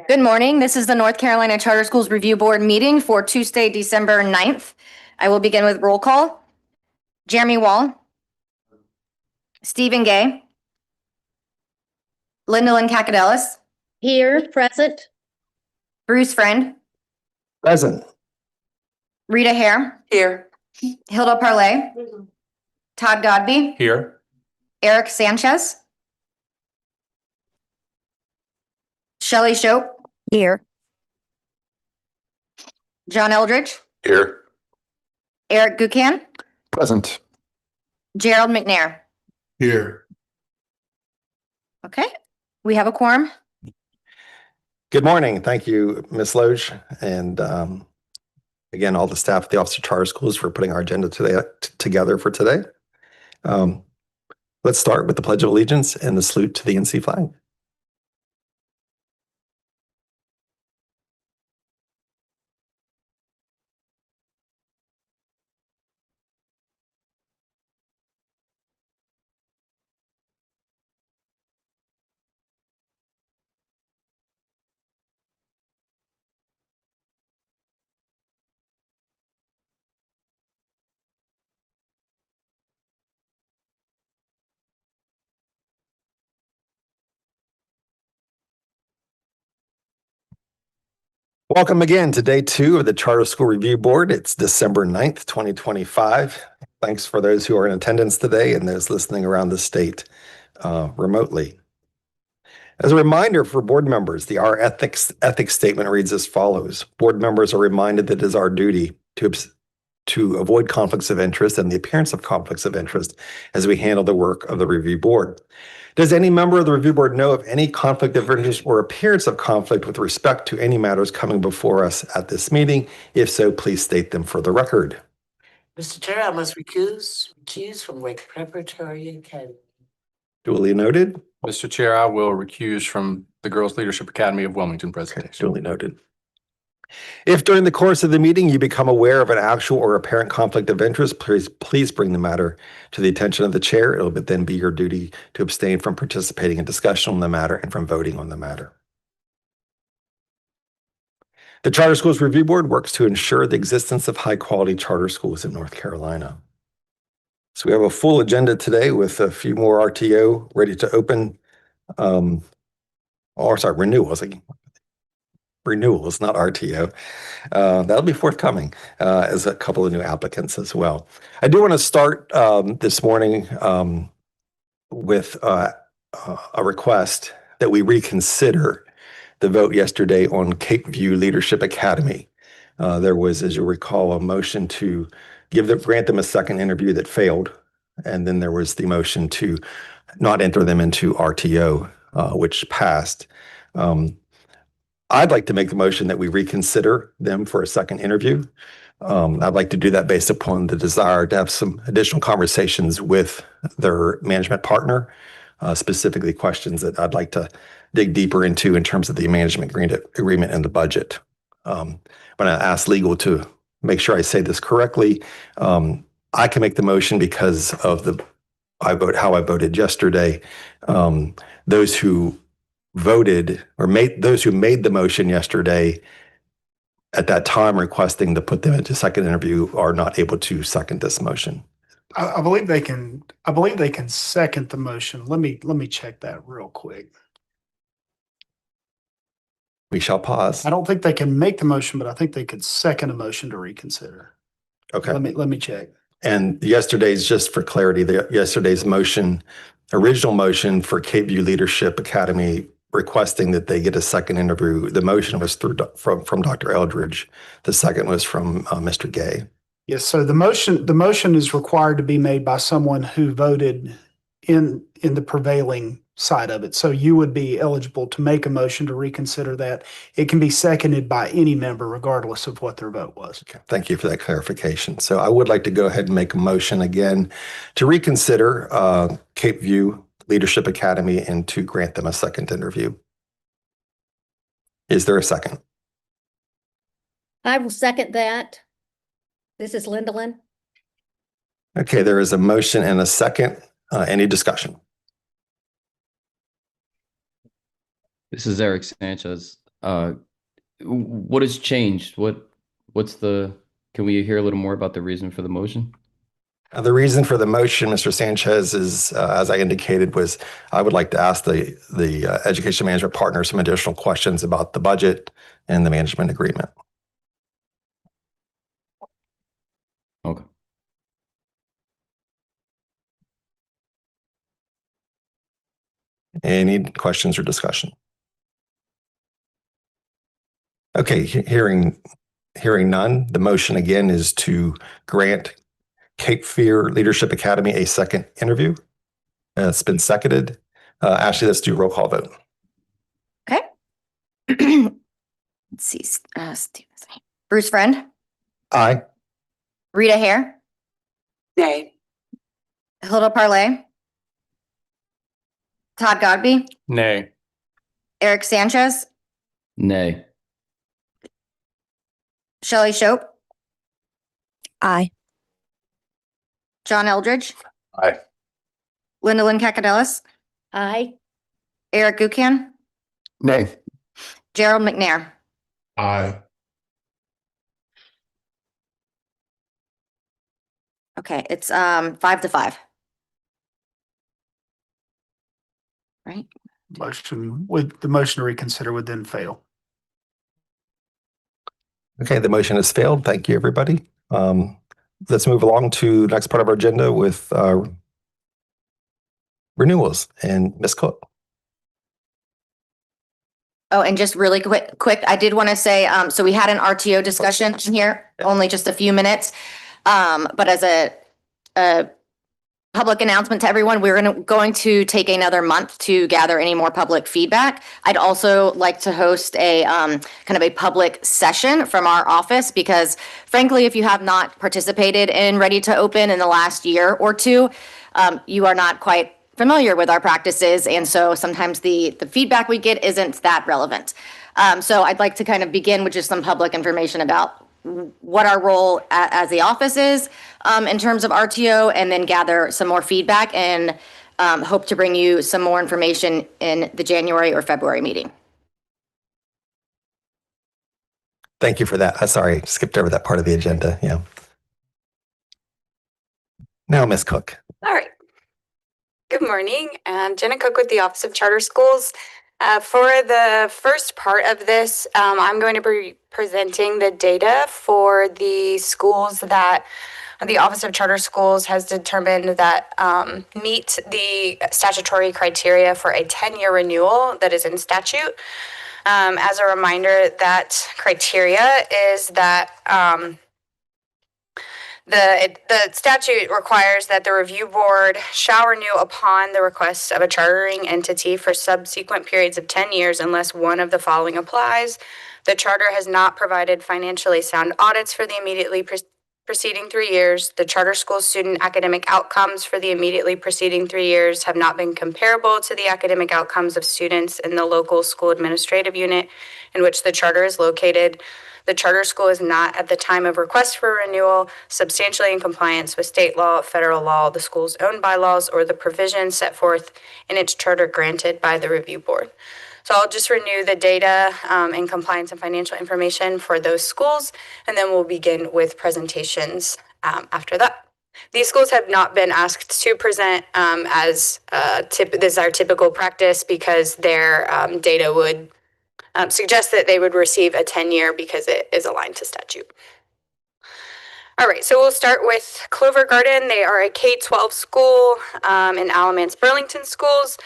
Good morning. This is the North Carolina Charter Schools Review Board meeting for Tuesday, December 9th. I will begin with roll call. Jeremy Wall. Stephen Gay. Linda Lynn Cakadelis. Here, present. Bruce Friend. Present. Rita Hare. Here. Hilda Parlay. Todd Godby. Here. Eric Sanchez. Shelley Shope. Here. John Eldridge. Here. Eric Gucan. Present. Gerald McNair. Here. Okay, we have a quorum. Good morning. Thank you, Ms. Loge, and again, all the staff at the Office of Charter Schools for putting our agenda together for today. Let's start with the Pledge of Allegiance and the salute to the NC flag. Welcome again to day 2 of the Charter School Review Board. It's December 9th, 2025. Thanks for those who are in attendance today and those listening around the state remotely. As a reminder for board members, our ethics statement reads as follows. Board members are reminded that it is our duty to avoid conflicts of interest and the appearance of conflicts of interest as we handle the work of the review board. Does any member of the review board know of any conflict of interest or appearance of conflict with respect to any matters coming before us at this meeting? If so, please state them for the record. Mr. Chair, I must recuse from Wake Preparatory Academy. Duly noted. Mr. Chair, I will recuse from the Girls Leadership Academy of Wilmington presentation. Duly noted. If during the course of the meeting you become aware of an actual or apparent conflict of interest, please bring the matter to the attention of the chair. It will then be your duty to abstain from participating in discussion on the matter and from voting on the matter. The Charter Schools Review Board works to ensure the existence of high-quality charter schools in North Carolina. So we have a full agenda today with a few more RTO ready to open, renewals, not RTO. That'll be forthcoming as a couple of new applicants as well. I do want to start this morning with a request that we reconsider the vote yesterday on Cape View Leadership Academy. There was, as you recall, a motion to grant them a second interview that failed. And then there was the motion to not enter them into RTO, which passed. I'd like to make the motion that we reconsider them for a second interview. I'd like to do that based upon the desire to have some additional conversations with their management partner, specifically questions that I'd like to dig deeper into in terms of the management agreement and the budget. When I ask legal to make sure I say this correctly, I can make the motion because of how I voted yesterday. Those who voted or those who made the motion yesterday at that time requesting to put them into second interview are not able to second this motion. I believe they can. I believe they can second the motion. Let me check that real quick. We shall pause. I don't think they can make the motion, but I think they could second a motion to reconsider. Okay. Let me check. And yesterday's, just for clarity, yesterday's motion, original motion for Cape View Leadership Academy requesting that they get a second interview. The motion was from Dr. Eldridge. The second was from Mr. Gay. Yes. So the motion is required to be made by someone who voted in the prevailing side of it. So you would be eligible to make a motion to reconsider that. It can be seconded by any member, regardless of what their vote was. Okay. Thank you for that clarification. So I would like to go ahead and make a motion again to reconsider Cape View Leadership Academy and to grant them a second interview. Is there a second? I will second that. This is Linda Lynn. Okay, there is a motion and a second. Any discussion? This is Eric Sanchez. What has changed? Can we hear a little more about the reason for the motion? The reason for the motion, Mr. Sanchez, is, as I indicated, was I would like to ask the education management partner some additional questions about the budget and the management agreement. Okay. Any questions or discussion? Okay, hearing none, the motion again is to grant Cape Fear Leadership Academy a second interview. It's been seconded. Ashley, let's do roll call vote. Okay. Let's see. Bruce Friend, Aye. Rita Hare, Nay. Hilda Parlay, Todd Godby, Nay. Eric Sanchez, Nay. Shelley Shope, Aye. John Eldridge, Aye. Linda Lynn Cacadillas, Aye. Eric Gucan, Nay. Gerald McNair. Aye. Okay, it's 5-5. Right? The motion to reconsider would then fail. Okay, the motion has failed. Thank you, everybody. Let's move along to the next part of our agenda with renewals and Ms. Cook. Oh, and just really quick, I did want to say, so we had an RTO discussion here, only just a few minutes. But as a public announcement to everyone, we're going to take another month to gather any more public feedback. I'd also like to host a kind of a public session from our office because frankly, if you have not participated in Ready to Open in the last year or two, you are not quite familiar with our practices. And so sometimes the feedback we get isn't that relevant. So I'd like to kind of begin with just some public information about what our role as the office is in terms of RTO, and then gather some more feedback and hope to bring you some more information in the January or February meeting. Thank you for that. Sorry, skipped over that part of the agenda. Yeah. Now, Ms. Cook. All right. Good morning. Jenna Cook with the Office of Charter Schools. For the first part of this, I'm going to be presenting the data for the schools that the Office of Charter Schools has determined that meet the statutory criteria for a 10-year renewal that is in statute. As a reminder, that criteria is that the statute requires that the review board shall renew upon the request of a chartering entity for subsequent periods of 10 years unless one of the following applies. The charter has not provided financially sound audits for the immediately preceding 3 years. The charter school student academic outcomes for the immediately preceding 3 years have not been comparable to the academic outcomes of students in the local school administrative unit in which the charter is located. The charter school is not, at the time of request for renewal, substantially in compliance with state law, federal law, the school's own bylaws, or the provisions set forth in its charter granted by the review board. So I'll just renew the data and compliance and financial information for those schools, and then we'll begin with presentations after that. These schools have not been asked to present this is our typical practice because their data would suggest that they would receive a 10-year because it is aligned to statute. All right, so we'll start with Clover Garden. They are a K-12 school in Alamance Burlington schools.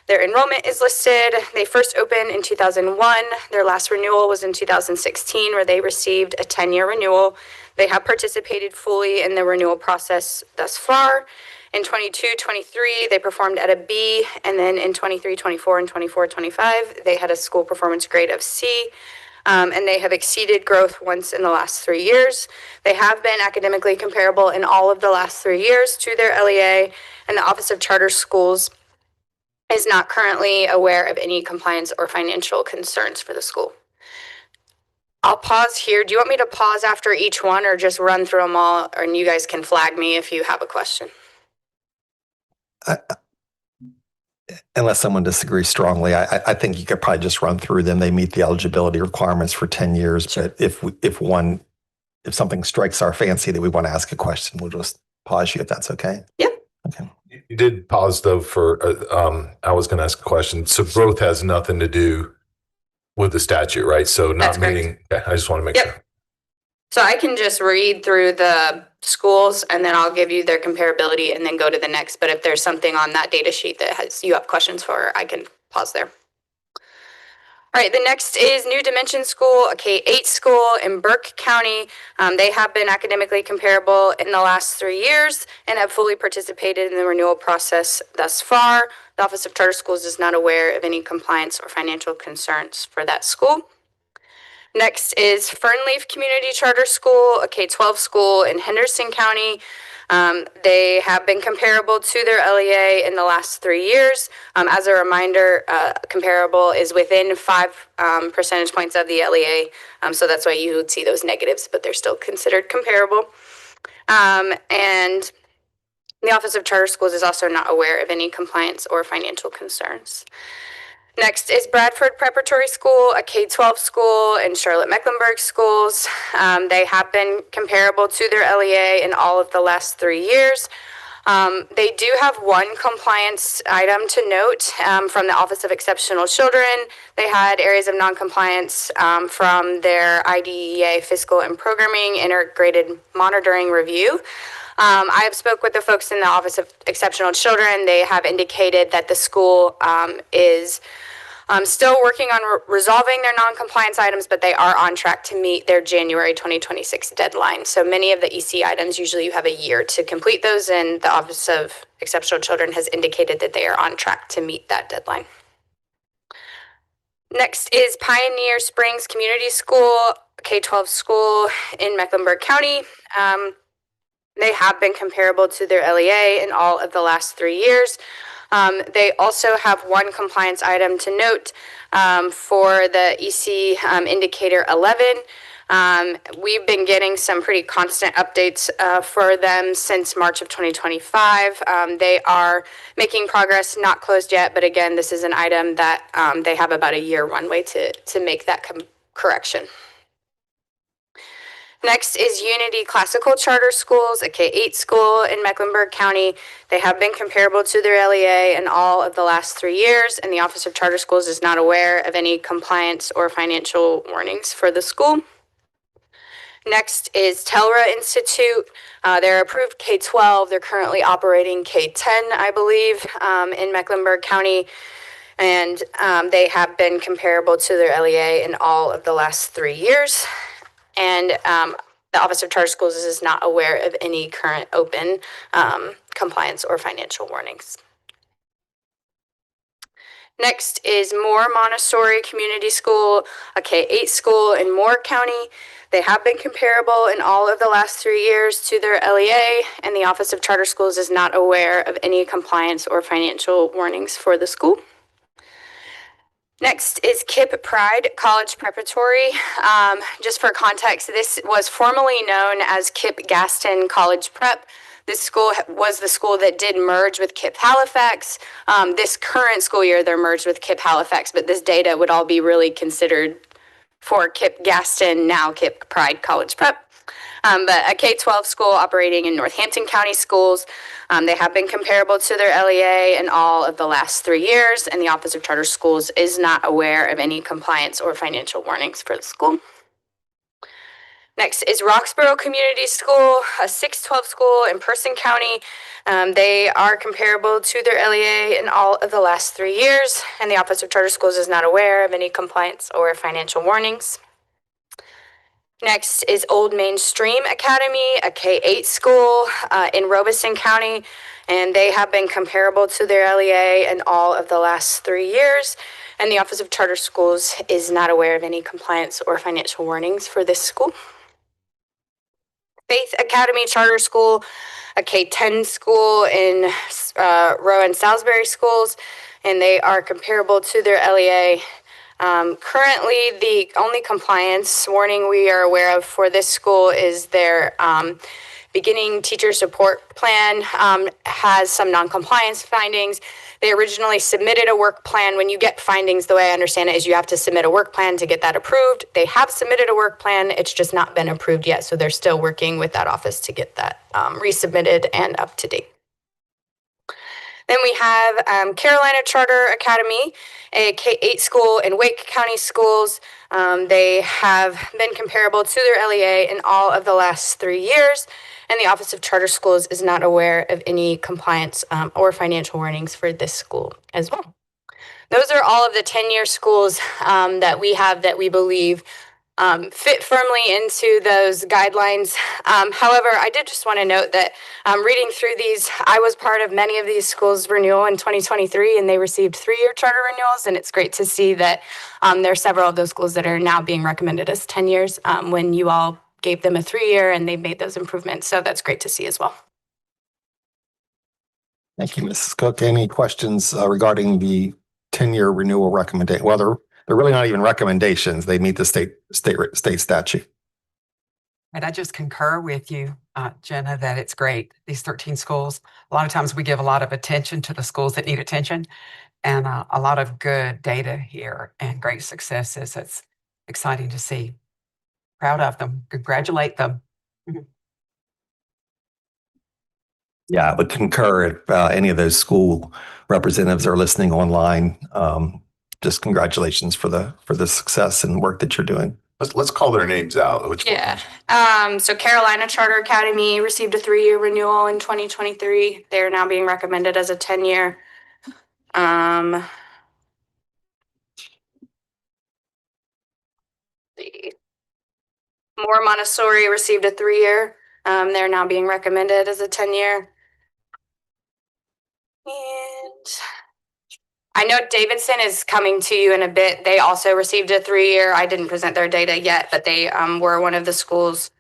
Their enrollment is listed. They first opened in 2001. Their last renewal was in 2016, where they received a 10-year renewal. They have participated fully in the renewal process thus far. In 22-23, they performed at a B, and then in 23-24 and 24-25, they had a school performance grade of C, and they have exceeded growth once in the last 3 years. They have been academically comparable in all of the last 3 years to their LEA, and the Office of Charter Schools is not currently aware of any compliance or financial concerns for the school. I'll pause here. Do you want me to pause after each one or just run through them all, and you guys can flag me if you have a question? unless someone disagrees strongly, I think you could probably just run through them. They meet the eligibility requirements for 10 years. But if something strikes our fancy that we want to ask a question, we'll just pause you if that's okay. Yeah. Okay. You did pause though for, I was going to ask a question. So growth has nothing to do with the statute, right? So That's not correct. meaning, okay, I just want to make Yep. sure. So I can just read through the schools and then I'll give you their comparability and then go to the next. But if there's something on that data sheet that you have questions for, I can pause there. All right, the next is New Dimension School, a K-8 school in Burke County. They have been academically comparable in the last 3 years and have fully participated in the renewal process thus far. The Office of Charter Schools is not aware of any compliance or financial concerns for that school. Next is Fernleaf Community Charter School, a K-12 school in Henderson County. They have been comparable to their LEA in the last 3 years. As a reminder, comparable is within 5 percentage points of the LEA. So that's why you would see those negatives, but they're still considered comparable. And the Office of Charter Schools is also not aware of any compliance or financial concerns. Next is Bradford Preparatory School, a K-12 school in Charlotte-Mecklenburg schools. They have been comparable to their LEA in all of the last 3 years. They do have one compliance item to note from the Office of Exceptional Children. They had areas of noncompliance from their IDEA fiscal and programming integrated monitoring review. I have spoke with the folks in the Office of Exceptional Children. They have indicated that the school is still working on resolving their non-compliance items, but they are on track to meet their January 2026 deadline. So many of the EC items, usually you have a year to complete those, and the Office of Exceptional Children has indicated that they are on track to meet that deadline. Next is Pioneer Springs Community School, K-12 school in Mecklenburg County. They have been comparable to their LEA in all of the last 3 years. They also have one compliance item to note for the EC indicator 11. We've been getting some pretty constant updates for them since March of 2025. They are making progress, not closed yet, but again, this is an item that they have about a year runway to make that correction. Next is Unity Classical Charter Schools, a K-8 school in Mecklenburg County. They have been comparable to their LEA in all of the last 3 years, and the Office of Charter Schools is not aware of any compliance or financial warnings for the school. Next is Telra Institute. They're approved K-12. They're currently operating K-10, I believe, in Mecklenburg County. And they have been comparable to their LEA in all of the last 3 years. And the Office of Charter Schools is not aware of any current open compliance or financial warnings. Next is Moore Montessori Community School, a K-8 school in Moore County. They have been comparable in all of the last 3 years to their LEA, and the Office of Charter Schools is not aware of any compliance or financial warnings for the school. Next is KIPP Pride College Preparatory. Just for context, this was formerly known as KIPP Gaston College Prep. This school was the school that did merge with KIPP Halifax. This current school year, they're merged with KIPP Halifax, but this data would all be really considered for KIPP Gaston, now KIPP Pride College Prep. But a K-12 school operating in Northampton County schools. They have been comparable to their LEA in all of the last 3 years, and the Office of Charter Schools is not aware of any compliance or financial warnings for the school. Next is Roxborough Community School, a 6-12 school in Person County. They are comparable to their LEA in all of the last 3 years, and the Office of Charter Schools is not aware of any compliance or financial warnings. Next is Old Mainstream Academy, a K-8 school in Robeson County, and they have been comparable to their LEA in all of the last 3 years, and the Office of Charter Schools is not aware of any compliance or financial warnings for this school. Faith Academy Charter School, a K-10 school in Rowan Salisbury schools, and they are comparable to their LEA. Currently, the only compliance warning we are aware of for this school is their beginning teacher support plan has some non-compliance findings. They originally submitted a work plan. When you get findings, the way I understand it is you have to submit a work plan to get that approved. They have submitted a work plan. It's just not been approved yet. So they're still working with that office to get that resubmitted and up to date. Then we have Carolina Charter Academy, a K-8 school in Wake County Schools. They have been comparable to their LEA in all of the last 3 years, and the Office of Charter Schools is not aware of any compliance or financial warnings for this school as well. Those are all of the 10-year schools that we have that we believe fit firmly into those guidelines. However, I did just want to note that reading through these, I was part of many of these schools' renewal in 2023, and they received 3-year charter renewals. And it's great to see that there are several of those schools that are now being recommended as 10 years when you all gave them a 3-year and they made those improvements. So that's great to see as well. Thank you, Mrs. Cook. Any questions regarding the 10-year renewal recommendation? Well, they're really not even recommendations. They meet the state statute. And I just concur with you, Jenna, that it's great. These 13 schools, a lot of times we give a lot of attention to the schools that need attention, and a lot of good data here and great successes. It's exciting to see. Proud of them. Congratulate them. Yeah, I would concur if any of those school representatives are listening online. Just congratulations for the success and work that you're doing. Let's call their names out. Which Yeah. So Carolina Charter Academy received a 3-year renewal in 2023. They're now being recommended as a 10-year. Moore Montessori received a 3-year. They're now being recommended as a 10-year. And I know Davidson is coming to you in a bit. They also received a 3-year. I didn't present their data yet, but they were one of the schools.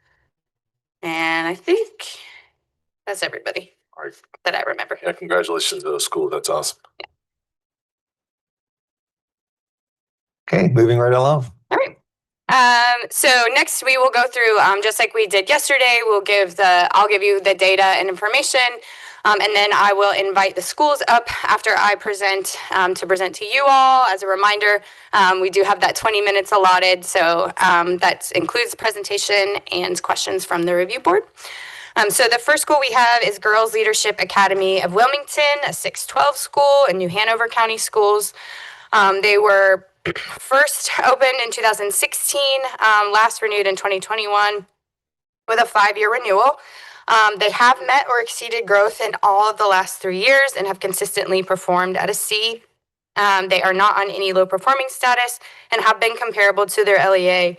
And I think that's everybody that I remember. Yeah, congratulations to the school. That's awesome. Okay, moving right along. All right. So next we will go through, just like we did yesterday, I'll give you the data and information. And then I will invite the schools up after I present to you all. As a reminder, we do have that 20 minutes allotted. So that includes the presentation and questions from the review board. So the first school we have is Girls Leadership Academy of Wilmington, a 612 school in New Hanover County Schools. They were first opened in 2016, last renewed in 2021 with a 5-year renewal. They have met or exceeded growth in all of the last 3 years and have consistently performed at a C. They are not on any low performing status and have been comparable to their LEA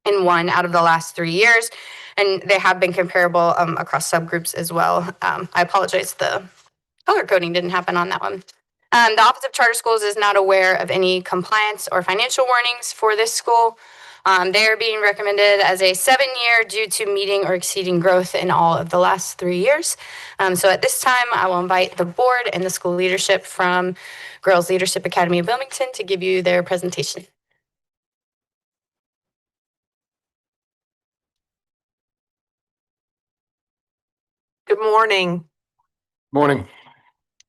in 1 out of the last 3 years. And they have been comparable across subgroups as well. I apologize, the color coding didn't happen on that one. The Office of Charter Schools is not aware of any compliance or financial warnings for this school. They are being recommended as a 7-year due to meeting or exceeding growth in all of the last 3 years. So at this time, I will invite the board and the school leadership from Girls Leadership Academy of Wilmington to give you their presentation. Good morning. Morning.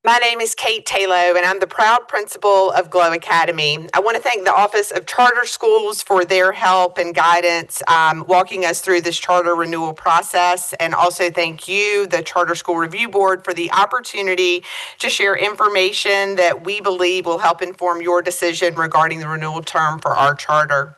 My name is Kate Talo, and I'm the proud principal of Glow Academy. I want to thank the Office of Charter Schools for their help and guidance walking us through this charter renewal process, and also thank you, the Charter School Review Board, for the opportunity to share information that we believe will help inform your decision regarding the renewal term for our charter.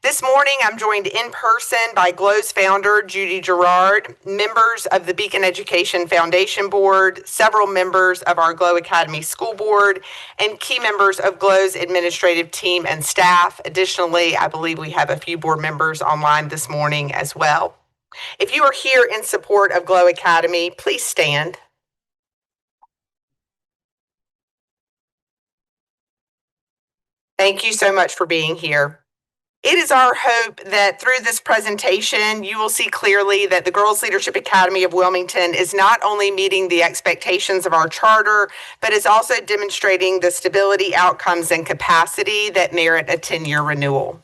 This morning, I'm joined in person by Glow's founder, Judy Gerard, members of the Beacon Education Foundation Board, several members of our Glow Academy School Board, and key members of Glow's administrative team and staff. Additionally, I believe we have a few board members online this morning as well. If you are here in support of Glow Academy, please stand. Thank you so much for being here. It is our hope that through this presentation, you will see clearly that the Girls Leadership Academy of Wilmington is not only meeting the expectations of our charter, but is also demonstrating the stability, outcomes, and capacity that merit a 10-year renewal.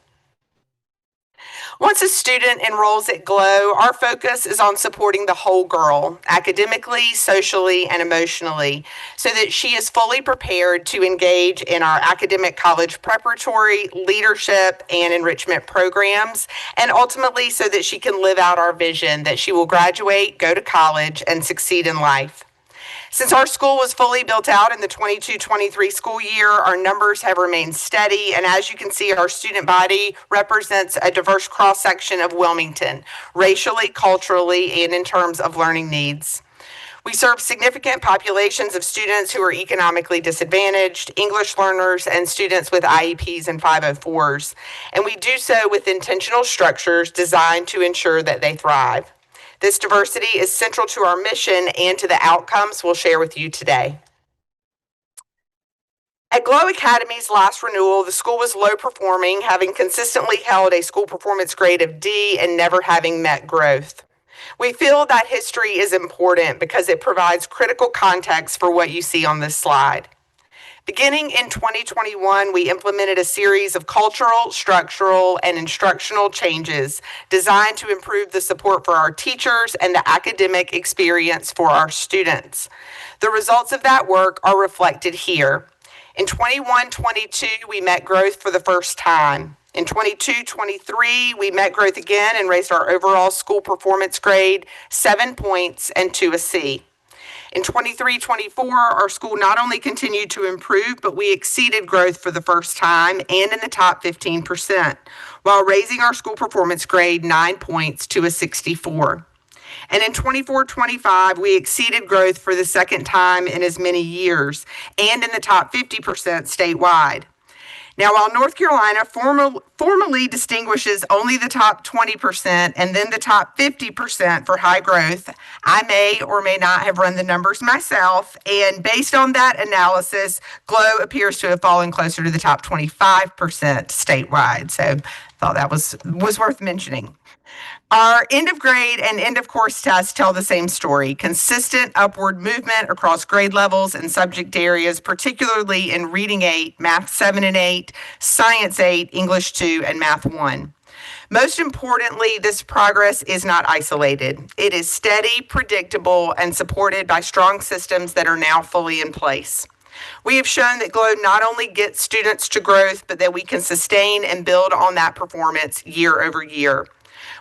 Once a student enrolls at GLOW, our focus is on supporting the whole girl, academically, socially, and emotionally, so that she is fully prepared to engage in our academic college preparatory, leadership, and enrichment programs, and ultimately so that she can live out our vision that she will graduate, go to college, and succeed in life. Since our school was fully built out in the 22-23 school year, our numbers have remained steady, and as you can see, our student body represents a diverse cross-section of Wilmington, racially, culturally, and in terms of learning needs. We serve significant populations of students who are economically disadvantaged, English learners, and students with IEPs and 504s, and we do so with intentional structures designed to ensure that they thrive. This diversity is central to our mission and to the outcomes we'll share with you today. At GLOW Academy's last renewal, the school was low performing, having consistently held a school performance grade of D and never having met growth. We feel that history is important because it provides critical context for what you see on this slide. Beginning in 2021, we implemented a series of cultural, structural, and instructional changes designed to improve the support for our teachers and the academic experience for our students. The results of that work are reflected here. In 21-22, we met growth for the first time. In 22-23, we met growth again and raised our overall school performance grade 7 points and to a C. In 23-24, our school not only continued to improve, but we exceeded growth for the first time and in the top 15%, while raising our school performance grade 9 points to a 64. And in 24-25, we exceeded growth for the second time in as many years and in the top 50% statewide. Now, while North Carolina formally distinguishes only the top 20% and then the top 50% for high growth, I may or may not have run the numbers myself, and based on that analysis, GLOW appears to have fallen closer to the top 25% statewide. So I thought that was worth mentioning. Our end of grade and end of course tests tell the same story: consistent upward movement across grade levels and subject areas, particularly in Reading 8, Math 7 and 8, Science 8, English 2, and Math 1. Most importantly, this progress is not isolated. It is steady, predictable, and supported by strong systems that are now fully in place. We have shown that GLOW not only gets students to growth, but that we can sustain and build on that performance year over year.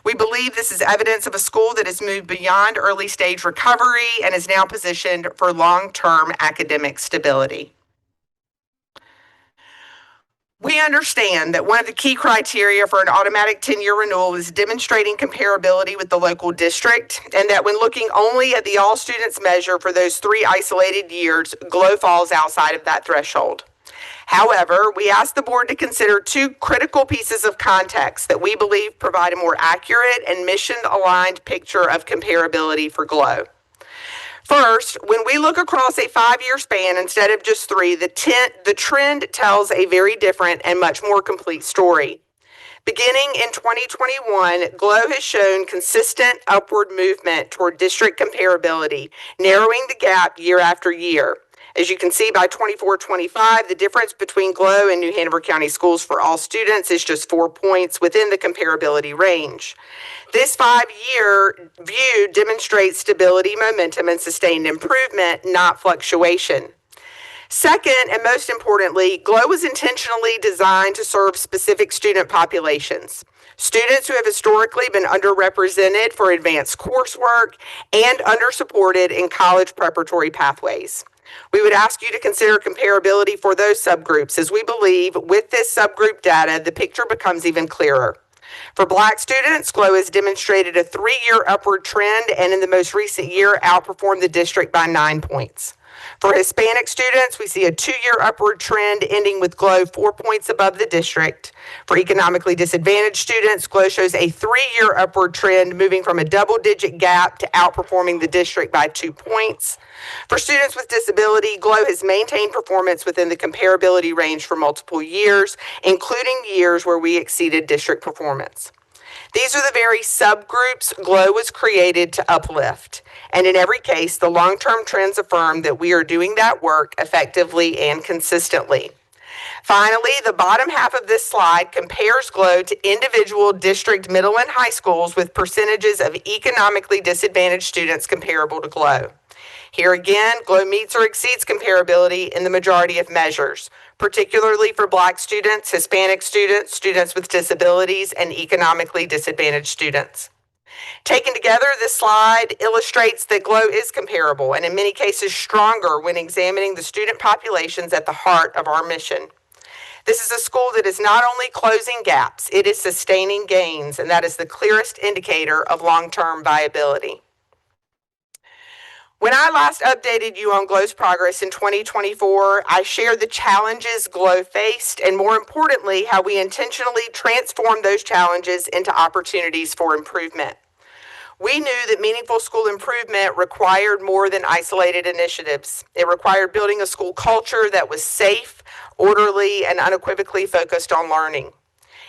We believe this is evidence of a school that has moved beyond early stage recovery and is now positioned for long-term academic stability. We understand that one of the key criteria for an automatic 10-year renewal is demonstrating comparability with the local district, and that when looking only at the all students measure for those 3 isolated years, GLOW falls outside of that threshold. However, we asked the board to consider 2 critical pieces of context that we believe provide a more accurate and mission-aligned picture of comparability for GLOW. First, when we look across a 5-year span instead of just 3, the trend tells a very different and much more complete story. Beginning in 2021, GLOW has shown consistent upward movement toward district comparability, narrowing the gap year after year. As you can see, by 24-25, the difference between GLOW and New Hanover County Schools for all students is just 4 points within the comparability range. This 5-year view demonstrates stability, momentum, and sustained improvement, not fluctuation. Second, and most importantly, GLOW was intentionally designed to serve specific student populations. Students who have historically been underrepresented for advanced coursework and undersupported in college preparatory pathways. We would ask you to consider comparability for those subgroups, as we believe with this subgroup data, the picture becomes even clearer. For Black students, GLOW has demonstrated a 3-year upward trend and in the most recent year outperformed the district by 9 points. For Hispanic students, we see a 2-year upward trend ending with GLOW 4 points above the district. For economically disadvantaged students, GLOW shows a 3-year upward trend moving from a double-digit gap to outperforming the district by 2 points. For students with disability, GLOW has maintained performance within the comparability range for multiple years, including years where we exceeded district performance. These are the very subgroups GLOW was created to uplift. And in every case, the long-term trends affirm that we are doing that work effectively and consistently. Finally, the bottom half of this slide compares GLOW to individual district middle and high schools with percentages of economically disadvantaged students comparable to GLOW. Here again, GLOW meets or exceeds comparability in the majority of measures, particularly for Black students, Hispanic students, students with disabilities, and economically disadvantaged students. Taken together, this slide illustrates that GLOW is comparable and in many cases stronger when examining the student populations at the heart of our mission. This is a school that is not only closing gaps, it is sustaining gains, and that is the clearest indicator of long-term viability. When I last updated you on GLOW's progress in 2024, I shared the challenges GLOW faced and, more importantly, how we intentionally transformed those challenges into opportunities for improvement. We knew that meaningful school improvement required more than isolated initiatives. It required building a school culture that was safe, orderly, and unequivocally focused on learning.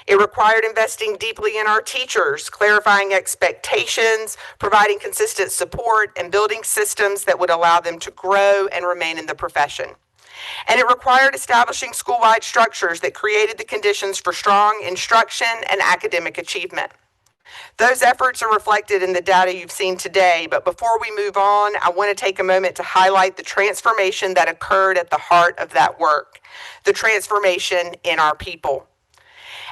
It required investing deeply in our teachers, clarifying expectations, providing consistent support, and building systems that would allow them to grow and remain in the profession. And it required establishing school-wide structures that created the conditions for strong instruction and academic achievement. Those efforts are reflected in the data you've seen today, but before we move on, I want to take a moment to highlight the transformation that occurred at the heart of that work, the transformation in our people.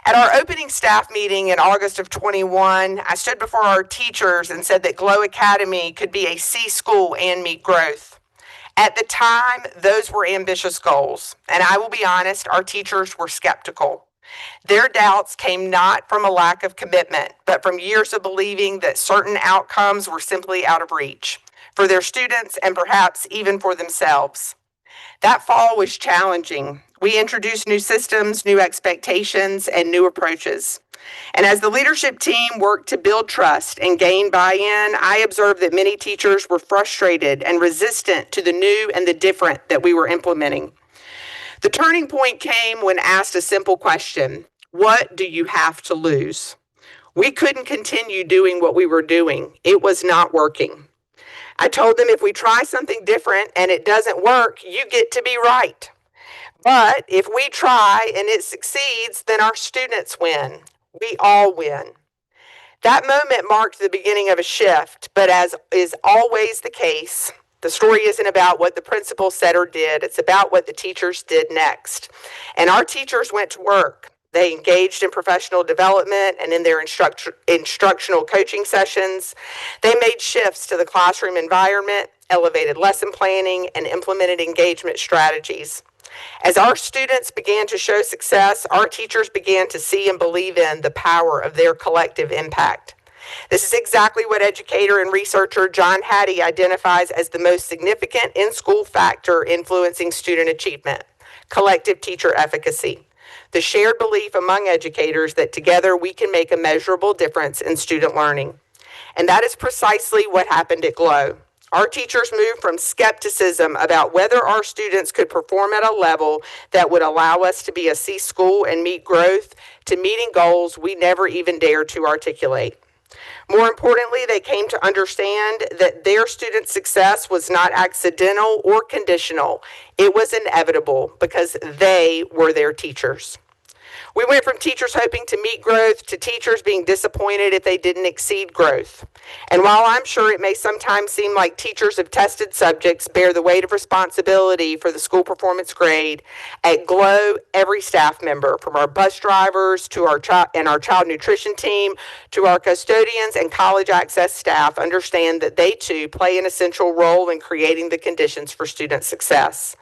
At our opening staff meeting in August of 21, I stood before our teachers and said that GLOW Academy could be a C school and meet growth. At the time, those were ambitious goals, and I will be honest, our teachers were skeptical. Their doubts came not from a lack of commitment, but from years of believing that certain outcomes were simply out of reach for their students and perhaps even for themselves. That fall was challenging. We introduced new systems, new expectations, and new approaches. And as the leadership team worked to build trust and gain buy-in, I observed that many teachers were frustrated and resistant to the new and the different that we were implementing. The turning point came when asked a simple question: what do you have to lose? We couldn't continue doing what we were doing. It was not working. I told them if we try something different and it doesn't work, you get to be right. But if we try and it succeeds, then our students win. We all win. That moment marked the beginning of a shift, but as is always the case, the story isn't about what the principal said or did. It's about what the teachers did next. And our teachers went to work. They engaged in professional development and in their instructional coaching sessions. They made shifts to the classroom environment, elevated lesson planning, and implemented engagement strategies. As our students began to show success, our teachers began to see and believe in the power of their collective impact. This is exactly what educator and researcher John Hattie identifies as the most significant in-school factor influencing student achievement: collective teacher efficacy. The shared belief among educators that together we can make a measurable difference in student learning. And that is precisely what happened at GLOW. Our teachers moved from skepticism about whether our students could perform at a level that would allow us to be a C school and meet growth to meeting goals we never even dared to articulate. More importantly, they came to understand that their student success was not accidental or conditional. It was inevitable because they were their teachers. We went from teachers hoping to meet growth to teachers being disappointed if they didn't exceed growth. And while I'm sure it may sometimes seem like teachers of tested subjects bear the weight of responsibility for the school performance grade, at GLOW, every staff member, from our bus drivers to our child nutrition team to our custodians and college access staff, understand that they too play an essential role in creating the conditions for student success.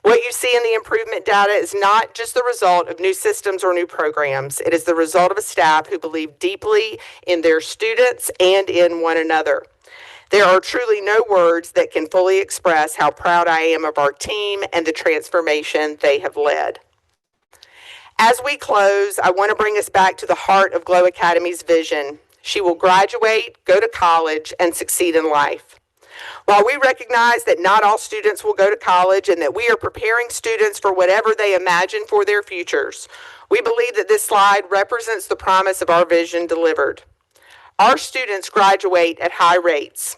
What you see in the improvement data is not just the result of new systems or new programs. It is the result of a staff who believe deeply in their students and in one another. There are truly no words that can fully express how proud I am of our team and the transformation they have led. As we close, I want to bring us back to the heart of GLOW Academy's vision. She will graduate, go to college, and succeed in life. While we recognize that not all students will go to college and that we are preparing students for whatever they imagine for their futures, we believe that this slide represents the promise of our vision delivered. Our students graduate at high rates.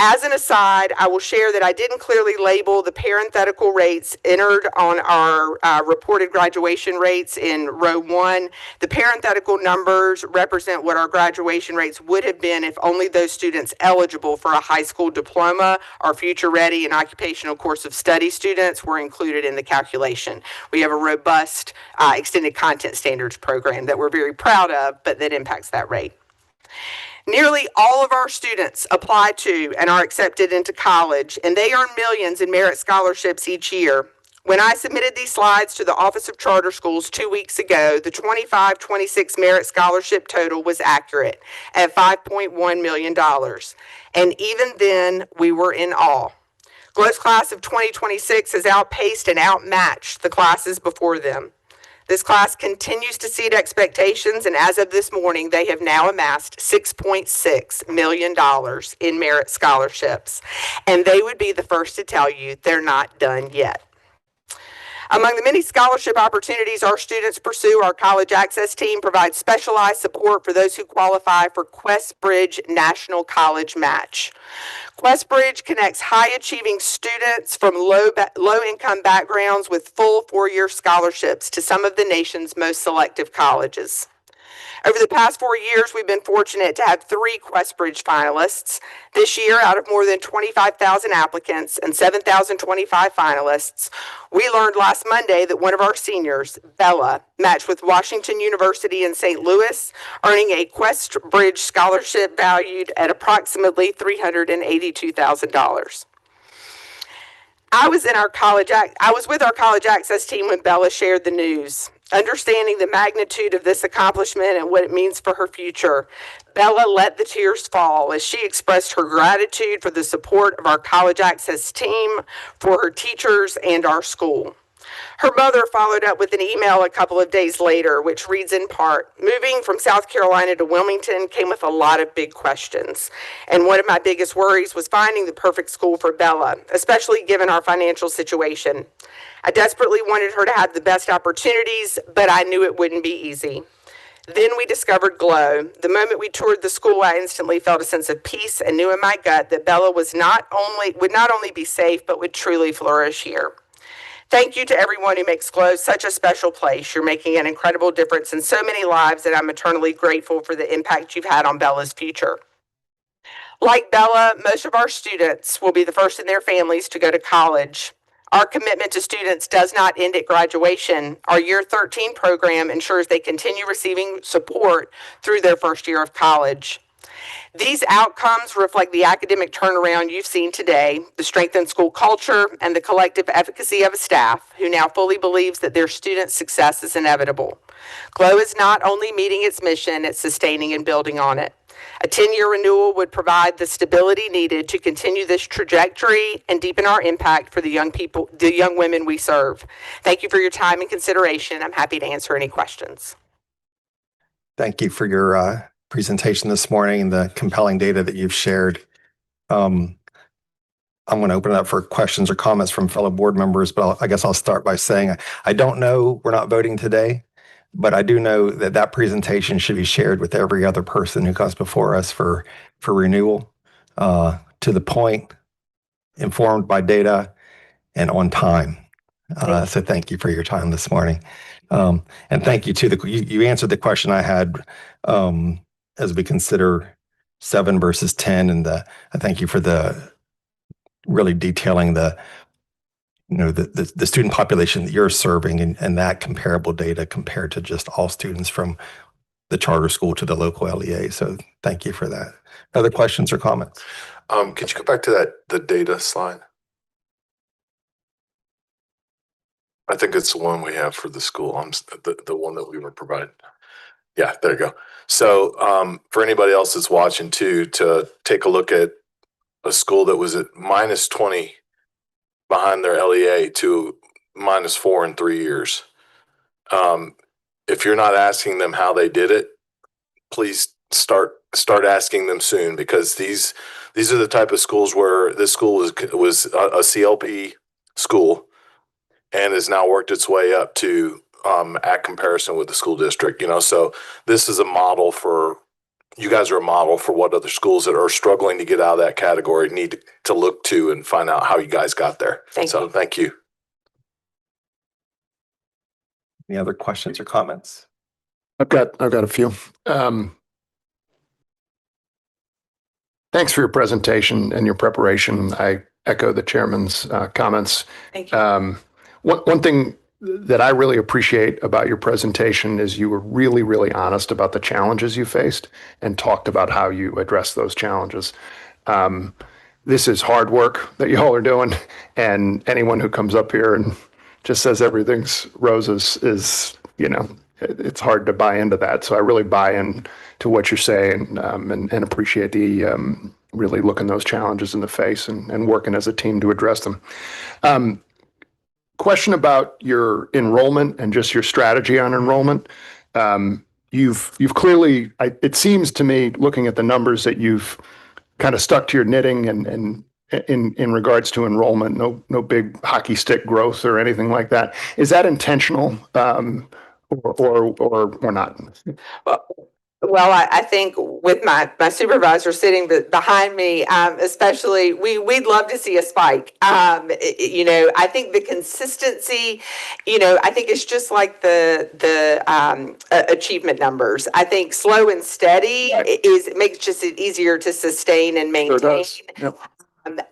As an aside, I will share that I didn't clearly label the parenthetical rates entered on our reported graduation rates in row 1. The parenthetical numbers represent what our graduation rates would have been if only those students eligible for a high school diploma or future ready and occupational course of study students were included in the calculation. We have a robust extended content standards program that we're very proud of, but that impacts that rate. Nearly all of our students apply to and are accepted into college, and they earn millions in merit scholarships each year. When I submitted these slides to the Office of Charter Schools 2 weeks ago, the 25-26 merit scholarship total was accurate at $5.1 million. And even then, we were in awe. GLOW's class of 2026 has outpaced and outmatched the classes before them. This class continues to exceed expectations, and as of this morning, they have now amassed $6.6 million in merit scholarships. And they would be the first to tell you they're not done yet. Among the many scholarship opportunities our students pursue, our College Access team provides specialized support for those who qualify for QuestBridge National College Match. QuestBridge connects high-achieving students from low-income backgrounds with full 4-year scholarships to some of the nation's most selective colleges. Over the past 4 years, we've been fortunate to have 3 QuestBridge finalists. This year, out of more than 25,000 applicants and 7,025 finalists, we learned last Monday that one of our seniors, Bella, matched with Washington University in St. Louis, earning a QuestBridge scholarship valued at approximately $382,000. I was with our College Access team when Bella shared the news. Understanding the magnitude of this accomplishment and what it means for her future, Bella let the tears fall as she expressed her gratitude for the support of our College Access team, for her teachers, and our school. Her mother followed up with an email a couple of days later, which reads in part, "Moving from South Carolina to Wilmington came with a lot of big questions. And one of my biggest worries was finding the perfect school for Bella, especially given our financial situation. I desperately wanted her to have the best opportunities, but I knew it wouldn't be easy. Then we discovered GLOW. The moment we toured the school, I instantly felt a sense of peace and knew in my gut that Bella would not only be safe, but would truly flourish here. Thank you to everyone who makes GLOW such a special place. You're making an incredible difference in so many lives, and I'm eternally grateful for the impact you've had on Bella's future." Like Bella, most of our students will be the first in their families to go to college. Our commitment to students does not end at graduation. Our Year 13 program ensures they continue receiving support through their first year of college. These outcomes reflect the academic turnaround you've seen today, the strengthened school culture, and the collective efficacy of a staff who now fully believes that their students' success is inevitable. GLOW is not only meeting its mission, it's sustaining and building on it. A 10-year renewal would provide the stability needed to continue this trajectory and deepen our impact for the young women we serve. Thank you for your time and consideration. I'm happy to answer any questions. Thank you for your presentation this morning and the compelling data that you've shared. I'm going to open it up for questions or comments from fellow board members, but I guess I'll start by saying I don't know, we're not voting today, but I do know that that presentation should be shared with every other person who comes before us for renewal, to the point, informed by data, and on time. So thank you for your time this morning. And thank you to you answered the question I had as we consider 7 versus 10, and I thank you for the really detailing the student population that you're serving and that comparable data compared to just all students from the charter school to the local LEA. So thank you for that. Other questions or comments? Could you go back to the data slide? I think it's the one we have for the school. The one that we were provided. Yeah, there you go. So for anybody else that's watching too, to take a look at a school that was at -20 behind their LEA to -4 in 3 years. If you're not asking them how they did it, please start asking them soon, because these are the type of schools where this school was a CLP school and has now worked its way up to at comparison with the school district. So this is a model for you guys are a model for what other schools that are struggling to get out of that category need to look to and find out how you guys got there. Thank you. Thank you. Any other questions or comments? I've got a few. Thanks for your presentation and your preparation. I echo the chairman's comments. Thank you. One thing that I really appreciate about your presentation is you were really, really honest about the challenges you faced and talked about how you address those challenges. This is hard work that y'all are doing, and anyone who comes up here and just says everything's roses is, it's hard to buy into that. So I really buy in to what you're saying, and appreciate the really looking those challenges in the face and working as a team to address them. Question about your enrollment and just your strategy on enrollment. You've clearly, it seems to me, looking at the numbers, that you've kind of stuck to your knitting and in regards to enrollment, no big hockey stick growth or anything like that. Is that intentional, or not? Well, I think with my supervisor sitting behind me, especially, we'd love to see a spike. I think the consistency, I think it's just like the achievement numbers. I think slow and steady makes just it easier to sustain and maintain. Sure does. Yep.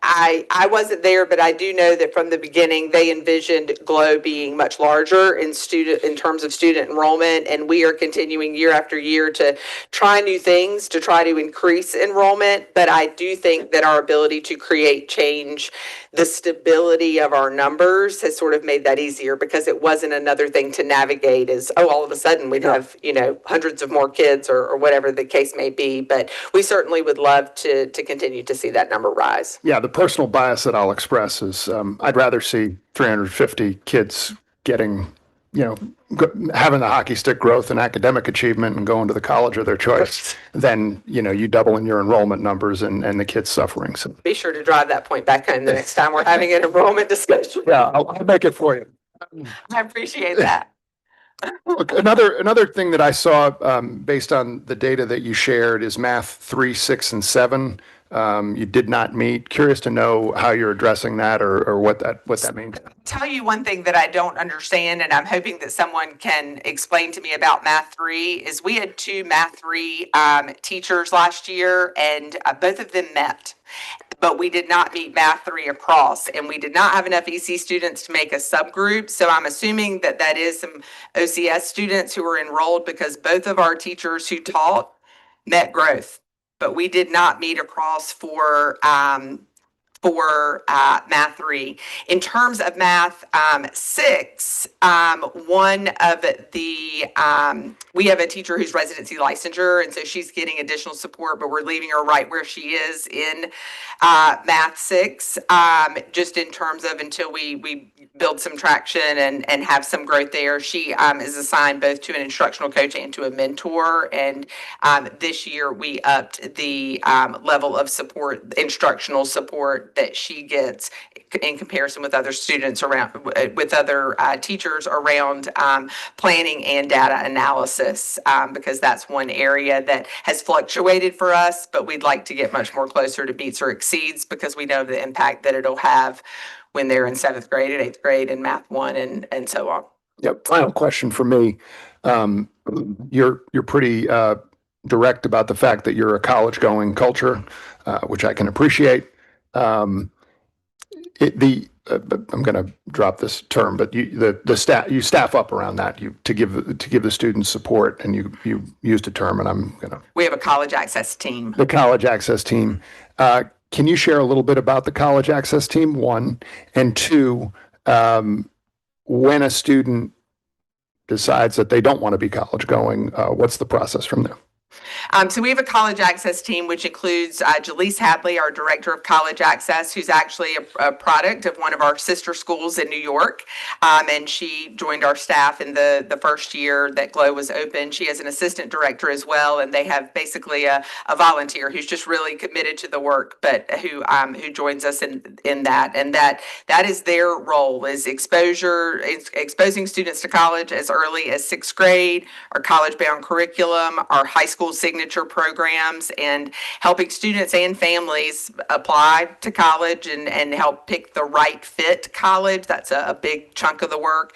I wasn't there, but I do know that from the beginning they envisioned GLOW being much larger in terms of student enrollment, and we are continuing year after year to try new things to try to increase enrollment. But I do think that our ability to create change, the stability of our numbers, has sort of made that easier, because it wasn't another thing to navigate as, all of a sudden we'd have, hundreds of more kids or whatever the case may be. But we certainly would love to continue to see that number rise. Yeah, the personal bias that I'll express is I'd rather see 350 kids getting, having the hockey stick growth and academic achievement and going to the college of their choice than, you doubling your enrollment numbers and the kids suffering. So be sure to drive that point back home the next time we're having an enrollment discussion. yeah, I'll make it for you. I appreciate that. Look, another thing that I saw based on the data that you shared is math 3, 6, and 7. You did not meet. Curious to know how you're addressing that, or what that means. Tell you one thing that I don't understand, and I'm hoping that someone can explain to me about math 3, is we had 2 math 3 teachers last year, and both of them met. But we did not meet math 3 across, and we did not have enough EC students to make a subgroup. So I'm assuming that is some OCS students who were enrolled, because both of our teachers who taught met growth, but we did not meet across for math 3. In terms of math 6, one of the, we have a teacher who's residency licensure, and so she's getting additional support, but we're leaving her right where she is in math 6, just in terms of until we build some traction and have some growth there. She is assigned both to an instructional coach and to a mentor, and this year we upped the level of support, instructional support, that she gets in comparison with other students around, with other teachers around planning and data analysis, because that's one area that has fluctuated for us, but we'd like to get much more closer to meets or exceeds, because we know the impact that it'll have when they're in 7th grade and 8th grade and math 1 and so on. Yep. Final question for me. You're pretty direct about the fact that you're a college-going culture, which I can appreciate. I'm going to drop this term, but you staff up around that to give the students support, and you used a term, and we have a college access team. The college access team. Can you share a little bit about the college access team, 1, and 2, when a student decides that they don't want to be college going, what's the process from there? So we have a college access team, which includes Jaleese Hadley, our director of college access, who's actually a product of one of our sister schools in New York. And she joined our staff in the first year that GLOW was open. She has an assistant director as well, and they have basically a volunteer who's just really committed to the work, but who joins us in that. And that is their role, is exposing students to college as early as 6th grade, our college-bound curriculum, our high school school signature programs and helping students and families apply to college and help pick the right fit college. That's a big chunk of the work.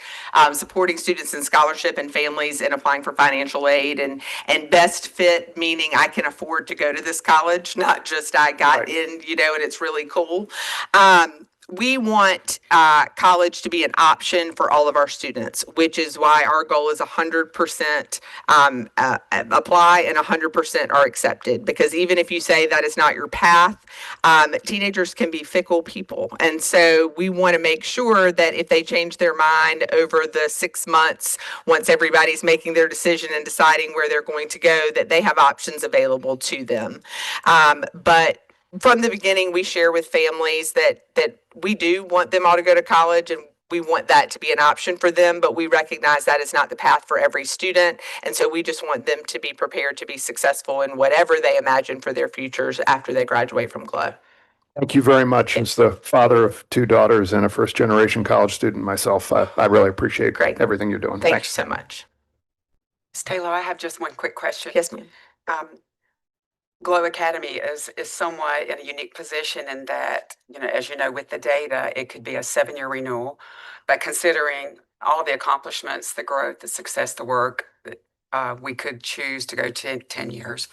Supporting students in scholarship and families in applying for financial aid and best fit, meaning I can afford to go to this college, not just I got in, and it's really cool. We want college to be an option for all of our students, which is why our goal is 100% apply and 100% are accepted. Because even if you say that is not your path, teenagers can be fickle people. And so we want to make sure that if they change their mind over the 6 months, once everybody's making their decision and deciding where they're going to go, that they have options available to them. But from the beginning, we share with families that we do want them all to go to college and we want that to be an option for them, but we recognize that is not the path for every student. And so we just want them to be prepared to be successful in whatever they imagine for their futures after they graduate from GLOW. Thank you very much. As the father of 2 daughters and a first-generation college student myself, I really appreciate everything you're doing. Thank Thanks. you so much. Ms. Taylor, I have just one quick question. Yes, ma'am. GLOW Academy is somewhat in a unique position in that, as you know, with the data, it could be a 7-year renewal. But considering all the accomplishments, the growth, the success, the work, we could choose to go to 10 years.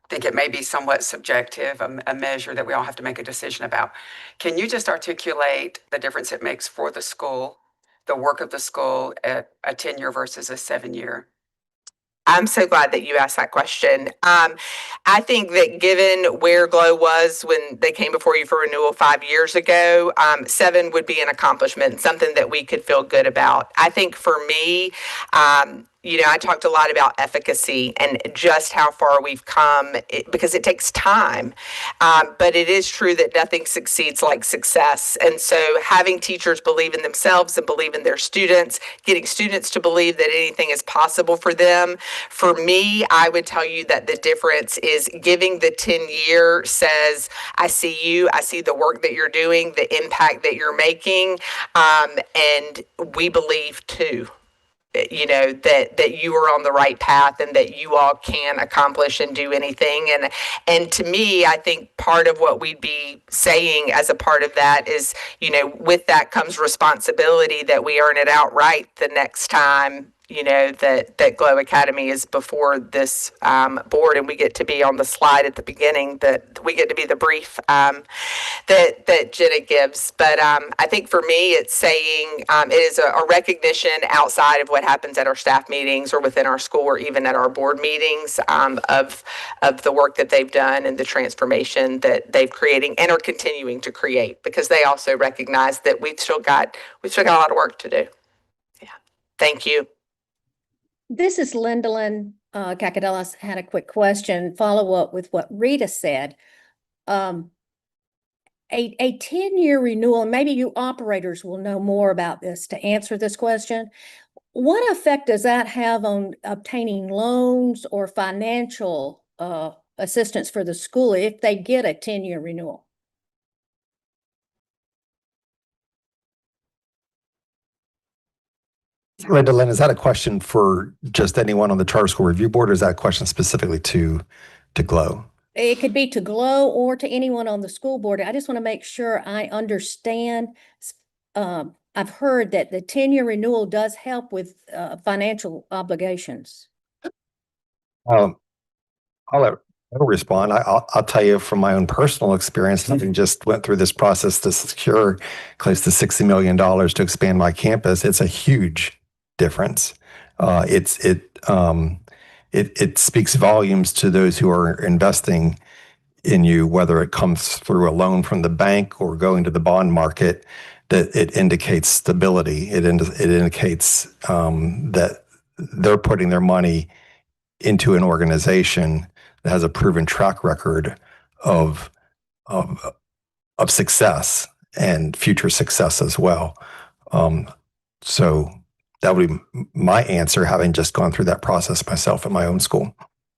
I think it may be somewhat subjective, a measure that we all have to make a decision about. Can you just articulate the difference it makes for the school, the work of the school at a 10-year versus a 7-year? I'm so glad that you asked that question. I think that given where GLOW was when they came before you for renewal 5 years ago, 7 would be an accomplishment, something that we could feel good about. I think for me, I talked a lot about efficacy and just how far we've come because it takes time. But it is true that nothing succeeds like success. And so having teachers believe in themselves and believe in their students, getting students to believe that anything is possible for them. For me, I would tell you that the difference is giving the 10-year says, I see you, I see the work that you're doing, the impact that you're making, and we believe too. That you are on the right path and that you all can accomplish and do anything. And to me, I think part of what we'd be saying as a part of that is, with that comes responsibility that we earn it outright the next time, that GLOW Academy is before this board and we get to be on the slide at the beginning, that we get to be the brief that Jenna gives. But I think for me, it's saying it is a recognition outside of what happens at our staff meetings or within our school or even at our board meetings of the work that they've done and the transformation that they've creating and are continuing to create, because they also recognize that we've still got a lot of work to do. Yeah. Thank you. This is Lindalyn Cacadelas had a quick question, follow up with what Rita said. A 10-year renewal, and maybe you operators will know more about this to answer this question. What effect does that have on obtaining loans or financial assistance for the school if they get a 10-year renewal? Lynn, is that a question for just anyone on the Charter School Review Board, or is that a question specifically to GLOW? It could be to GLOW or to anyone on the school board. I just want to make sure I understand. I've heard that the 10-year renewal does help with financial obligations. I'll respond. I'll tell you from my own personal experience, having just went through this process to secure close to $60 million to expand my campus. It's a huge difference. It speaks volumes to those who are investing in you, whether it comes through a loan from the bank or going to the bond market, that it indicates stability. It indicates that they're putting their money into an organization that has a proven track record of success and future success as well. So that would be my answer, having just gone through that process myself at my own school.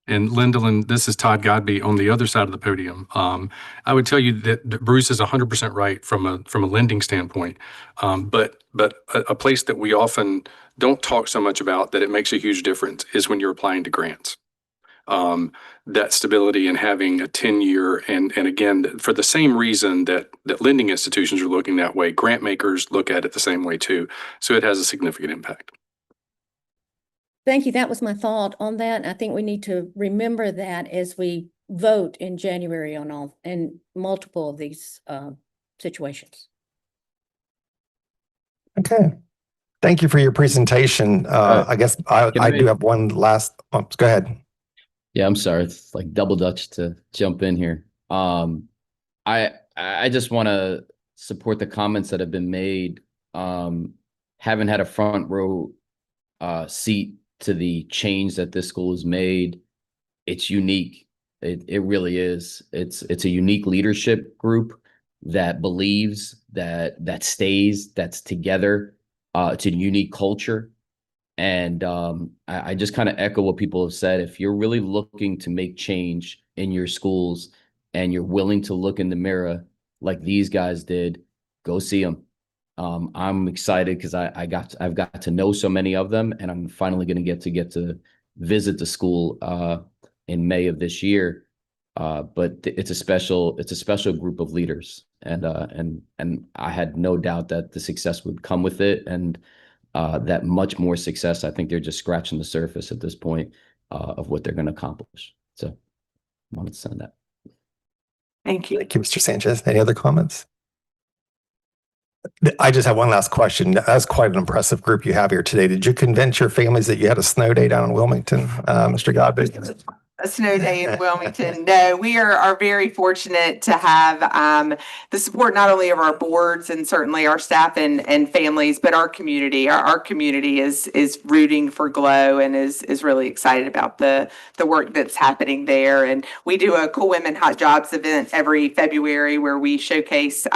And Lindalyn, this is Todd Godby on the other side of the podium. I would tell you that Bruce is 100% right from a lending standpoint. But a place that we often don't talk so much about that it makes a huge difference is when you're applying to grants. that stability and having a 10-year, and again, for the same reason that lending institutions are looking that way, grant makers look at it the same way too. So it has a significant impact. Thank you. That was my thought on that. I think we need to remember that as we vote in January on multiple of these situations. Okay. Thank you for your presentation. I guess I do have one last, go ahead. Yeah, I'm sorry. It's like double Dutch to jump in here. I just want to support the comments that have been made. Haven't had a front row seat to the change that this school has made. It's unique. It really is. It's a unique leadership group that believes, that stays, that's together. It's a unique culture. And I just kind of echo what people have said. If you're really looking to make change in your schools and you're willing to look in the mirror like these guys did, go see them. I'm excited because I've got to know so many of them, and I'm finally going to get to visit the school in May of this year. But it's a special group of leaders, and I had no doubt that the success would come with it, and that much more success. I think they're just scratching the surface at this point of what they're going to accomplish. So I wanted to send that. Thank you. Thank you, Mr. Sanchez. Any other comments? I just have one last question. That's quite an impressive group you have here today. Did you convince your families that you had a snow day down in Wilmington, Mr. Godby? A snow day in Wilmington. No, we are very fortunate to have the support not only of our boards and certainly our staff and families, but our community. Our community is rooting for GLOW and is really excited about the work that's happening there. And we do a Cool Women Hot Jobs event every February where we showcase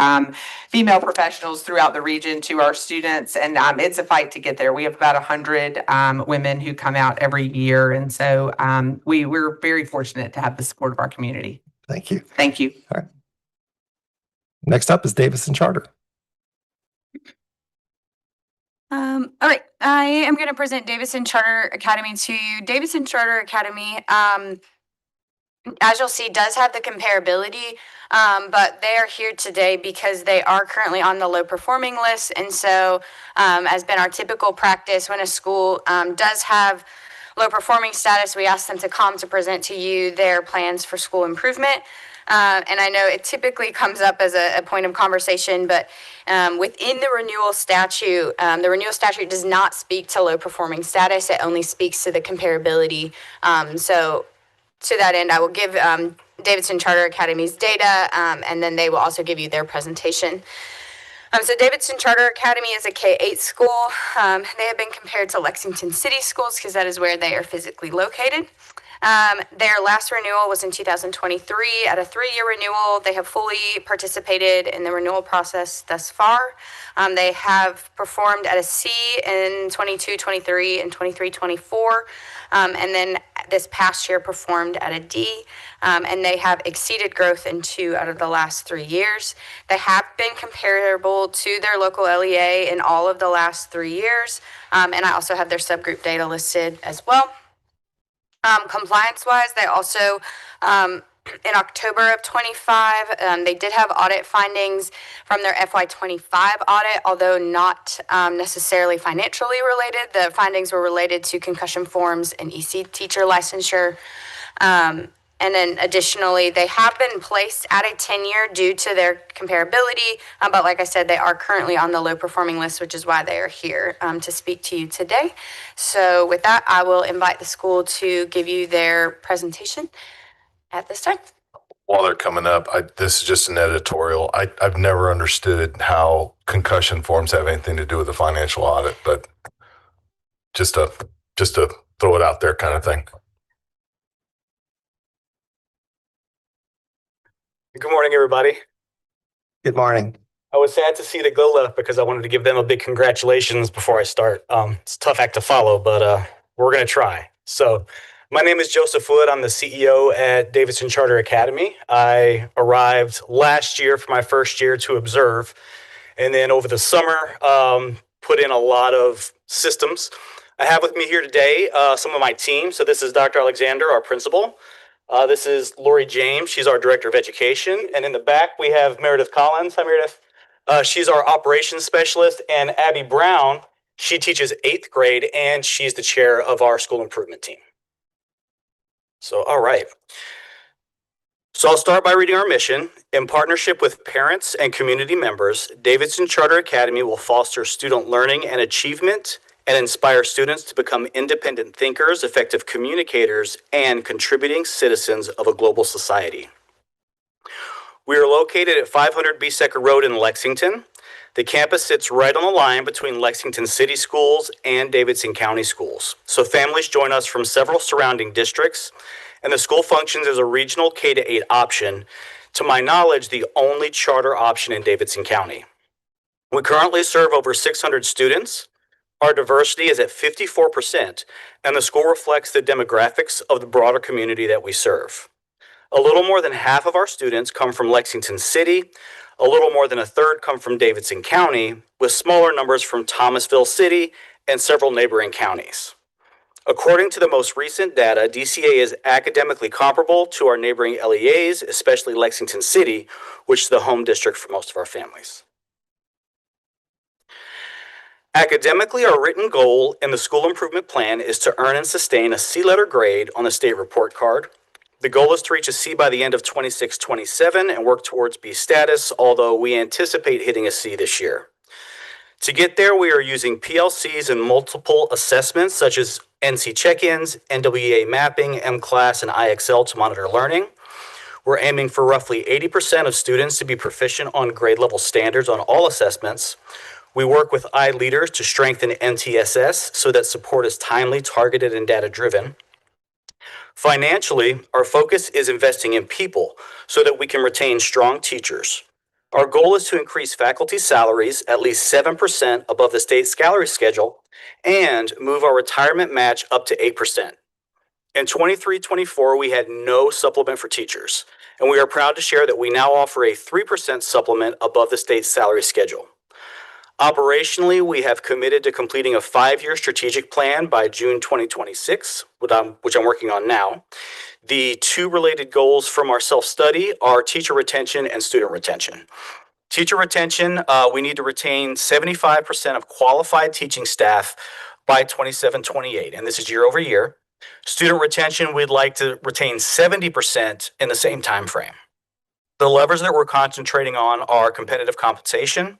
female professionals throughout the region to our students. And it's a fight to get there. We have about 100 women who come out every year. And so we're very fortunate to have the support of our community. Thank you. Thank you. All right. Next up is Davison Charter. All right, I am going to present Davison Charter Academy to you. Davison Charter Academy, as you'll see, does have the comparability, but they are here today because they are currently on the low performing list. And so, as been our typical practice, when a school does have low performing status, we ask them to come to present to you their plans for school improvement. And I know it typically comes up as a point of conversation, but within the renewal statute does not speak to low performing status. It only speaks to the comparability. So to that end, I will give Davidson Charter Academy's data, and then they will also give you their presentation. So Davidson Charter Academy is a K-8 school. They have been compared to Lexington City Schools because that is where they are physically located. Their last renewal was in 2023. At a 3-year renewal, they have fully participated in the renewal process thus far. They have performed at a C in 22-23 and 23-24, and then this past year performed at a D, and they have exceeded growth in 2 out of the last 3 years. They have been comparable to their local LEA in all of the last 3 years, and I also have their subgroup data listed as well. Compliance-wise, they also, in October of 25, they did have audit findings from their FY25 audit, although not necessarily financially related. The findings were related to concussion forms and EC teacher licensure. And then additionally, they have been placed at a 10-year due to their comparability. But like I said, they are currently on the low performing list, which is why they are here to speak to you today. So with that, I will invite the school to give you their presentation at this time. While they're coming up, this is just an editorial. I've never understood how concussion forms have anything to do with the financial audit, but just to throw it out there kind of thing. Good morning, everybody. Good morning. I was sad to see the GLOW left because I wanted to give them a big congratulations before I start. It's a tough act to follow, but we're going to try. So my name is Joseph Wood. I'm the CEO at Davidson Charter Academy. I arrived last year for my first year to observe, and then over the summer, put in a lot of systems I have with me here today some of my team. So this is Dr. Alexander, our principal. This is Lori James. She's our director of education. And in the back, we have Meredith Collins. Hi, Meredith. She's our operations specialist. And Abby Brown, she teaches 8th grade, and she's the chair of our school improvement team. So, all right. So I'll start by reading our mission. In partnership with parents and community members, Davidson Charter Academy will foster student learning and achievement and inspire students to become independent thinkers, effective communicators, and contributing citizens of a global society. We are located at 500 Beesecker Road in Lexington. The campus sits right on the line between Lexington City Schools and Davidson County Schools. So families join us from several surrounding districts, and the school functions as a regional K-8 option, to my knowledge, the only charter option in Davidson County. We currently serve over 600 students. Our diversity is at 54%, and the school reflects the demographics of the broader community that we serve. A little more than half of our students come from Lexington City. A little more than a third come from Davidson County, with smaller numbers from Thomasville City and several neighboring counties. According to the most recent data, DCA is academically comparable to our neighboring LEAs, especially Lexington City, which is the home district for most of our families. Academically, our written goal in the school improvement plan is to earn and sustain a C-letter grade on the state report card. The goal is to reach a C by the end of 26-27 and work towards B status, although we anticipate hitting a C this year. To get there, we are using PLCs and multiple assessments such as NC check-ins, NWEA mapping, M-Class, and IXL to monitor learning. We're aiming for roughly 80% of students to be proficient on grade level standards on all assessments. We work with iLeaders to strengthen MTSS so that support is timely, targeted, and data-driven. Financially, our focus is investing in people so that we can retain strong teachers. Our goal is to increase faculty salaries at least 7% above the state salary schedule and move our retirement match up to 8%. In 23-24, we had no supplement for teachers, and we are proud to share that we now offer a 3% supplement above the state salary schedule. Operationally, we have committed to completing a 5-year strategic plan by June 2026, which I'm working on now. The 2 related goals from our self-study are teacher retention and student retention. Teacher retention, we need to retain 75% of qualified teaching staff by 27-28, and this is year over year. Student retention, we'd like to retain 70% in the same time frame. The levers that we're concentrating on are competitive compensation,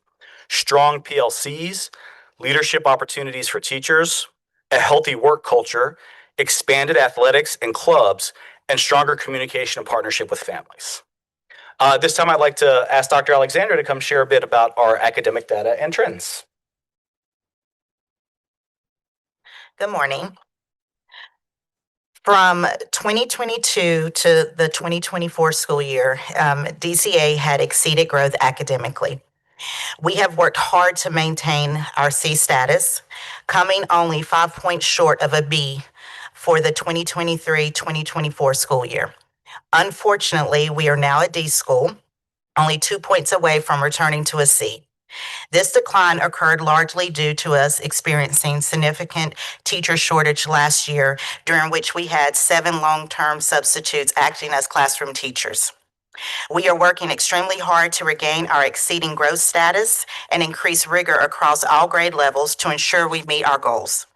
strong PLCs, leadership opportunities for teachers, a healthy work culture, expanded athletics and clubs, and stronger communication and partnership with families. This time I'd like to ask Dr. Alexander to come share a bit about our academic data and trends. Good morning. From 2022 to the 2024 school year, DCA had exceeded growth academically. We have worked hard to maintain our C status, coming only 5 points short of a B for the 2023-2024 school year. Unfortunately, we are now a D school, only 2 points away from returning to a C. This decline occurred largely due to us experiencing significant teacher shortage last year, during which we had 7 long-term substitutes acting as classroom teachers. We are working extremely hard to regain our exceeding growth status and increase rigor across all grade levels to ensure we meet our goals.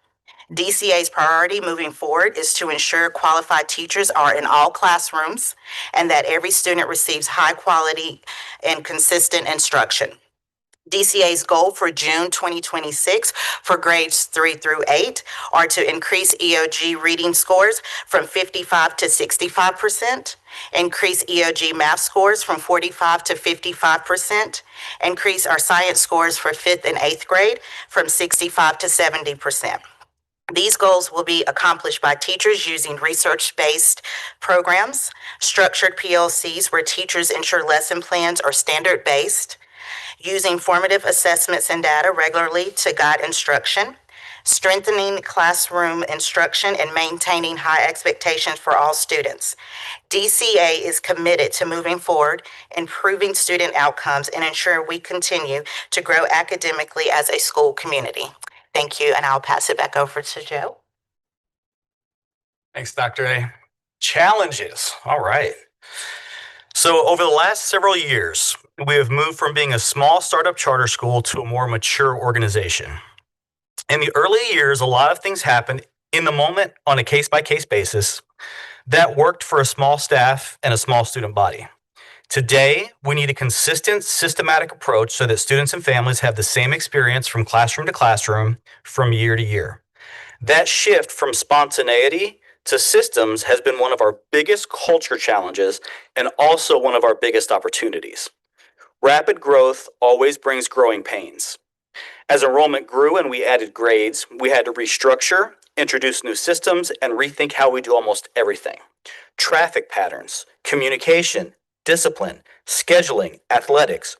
DCA's priority moving forward is to ensure qualified teachers are in all classrooms and that every student receives high quality and consistent instruction. DCA's goal for June 2026 for grades 3 through 8 are to increase EOG reading scores from 55 to 65%, increase EOG math scores from 45 to 55%, increase our science scores for 5th and 8th grade from 65 to 70%. These goals will be accomplished by teachers using research-based programs, structured PLCs where teachers ensure lesson plans are standard-based, using formative assessments and data regularly to guide instruction, strengthening classroom instruction, and maintaining high expectations for all students. DCA is committed to moving forward, improving student outcomes, and ensure we continue to grow academically as a school community. Thank you, and I'll pass it back over to Joe. Thanks, Dr. A. Challenges. All right. So over the last several years, we have moved from being a small startup charter school to a more mature organization. In the early years, a lot of things happened in the moment on a case-by-case basis that worked for a small staff and a small student body. Today, we need a consistent, systematic approach so that students and families have the same experience from classroom to classroom, from year to year. That shift from spontaneity to systems has been one of our biggest culture challenges and also one of our biggest opportunities. Rapid growth always brings growing pains. As enrollment grew and we added grades, we had to restructure, introduce new systems, and rethink how we do almost everything. Traffic patterns, communication, discipline, scheduling, athletics,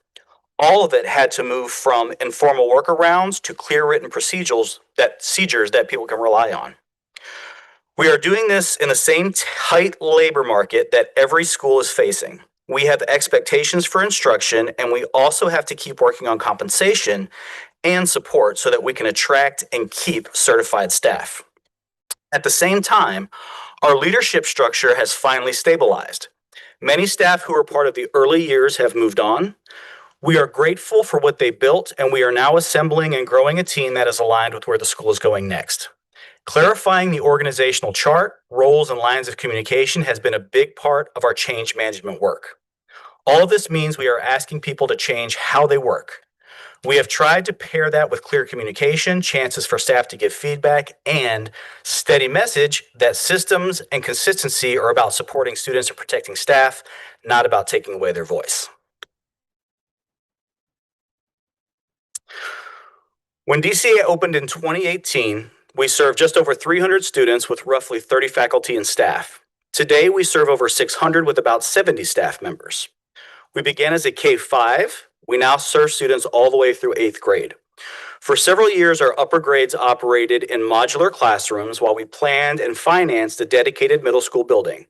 all of it had to move from informal workarounds to clear written procedures that people can rely on. We are doing this in the same tight labor market that every school is facing. We have expectations for instruction, and we also have to keep working on compensation and support so that we can attract and keep certified staff. At the same time, our leadership structure has finally stabilized. Many staff who were part of the early years have moved on. We are grateful for what they built, and we are now assembling and growing a team that is aligned with where the school is going next. Clarifying the organizational chart, roles, and lines of communication has been a big part of our change management work. All of this means we are asking people to change how they work. We have tried to pair that with clear communication, chances for staff to give feedback, and steady message that systems and consistency are about supporting students and protecting staff, not about taking away their voice. When DCA opened in 2018, we served just over 300 students with roughly 30 faculty and staff. Today, we serve over 600 with about 70 staff members. We began as a K-5. We now serve students all the way through 8th grade. For several years, our upper grades operated in modular classrooms while we planned and financed a dedicated middle school building.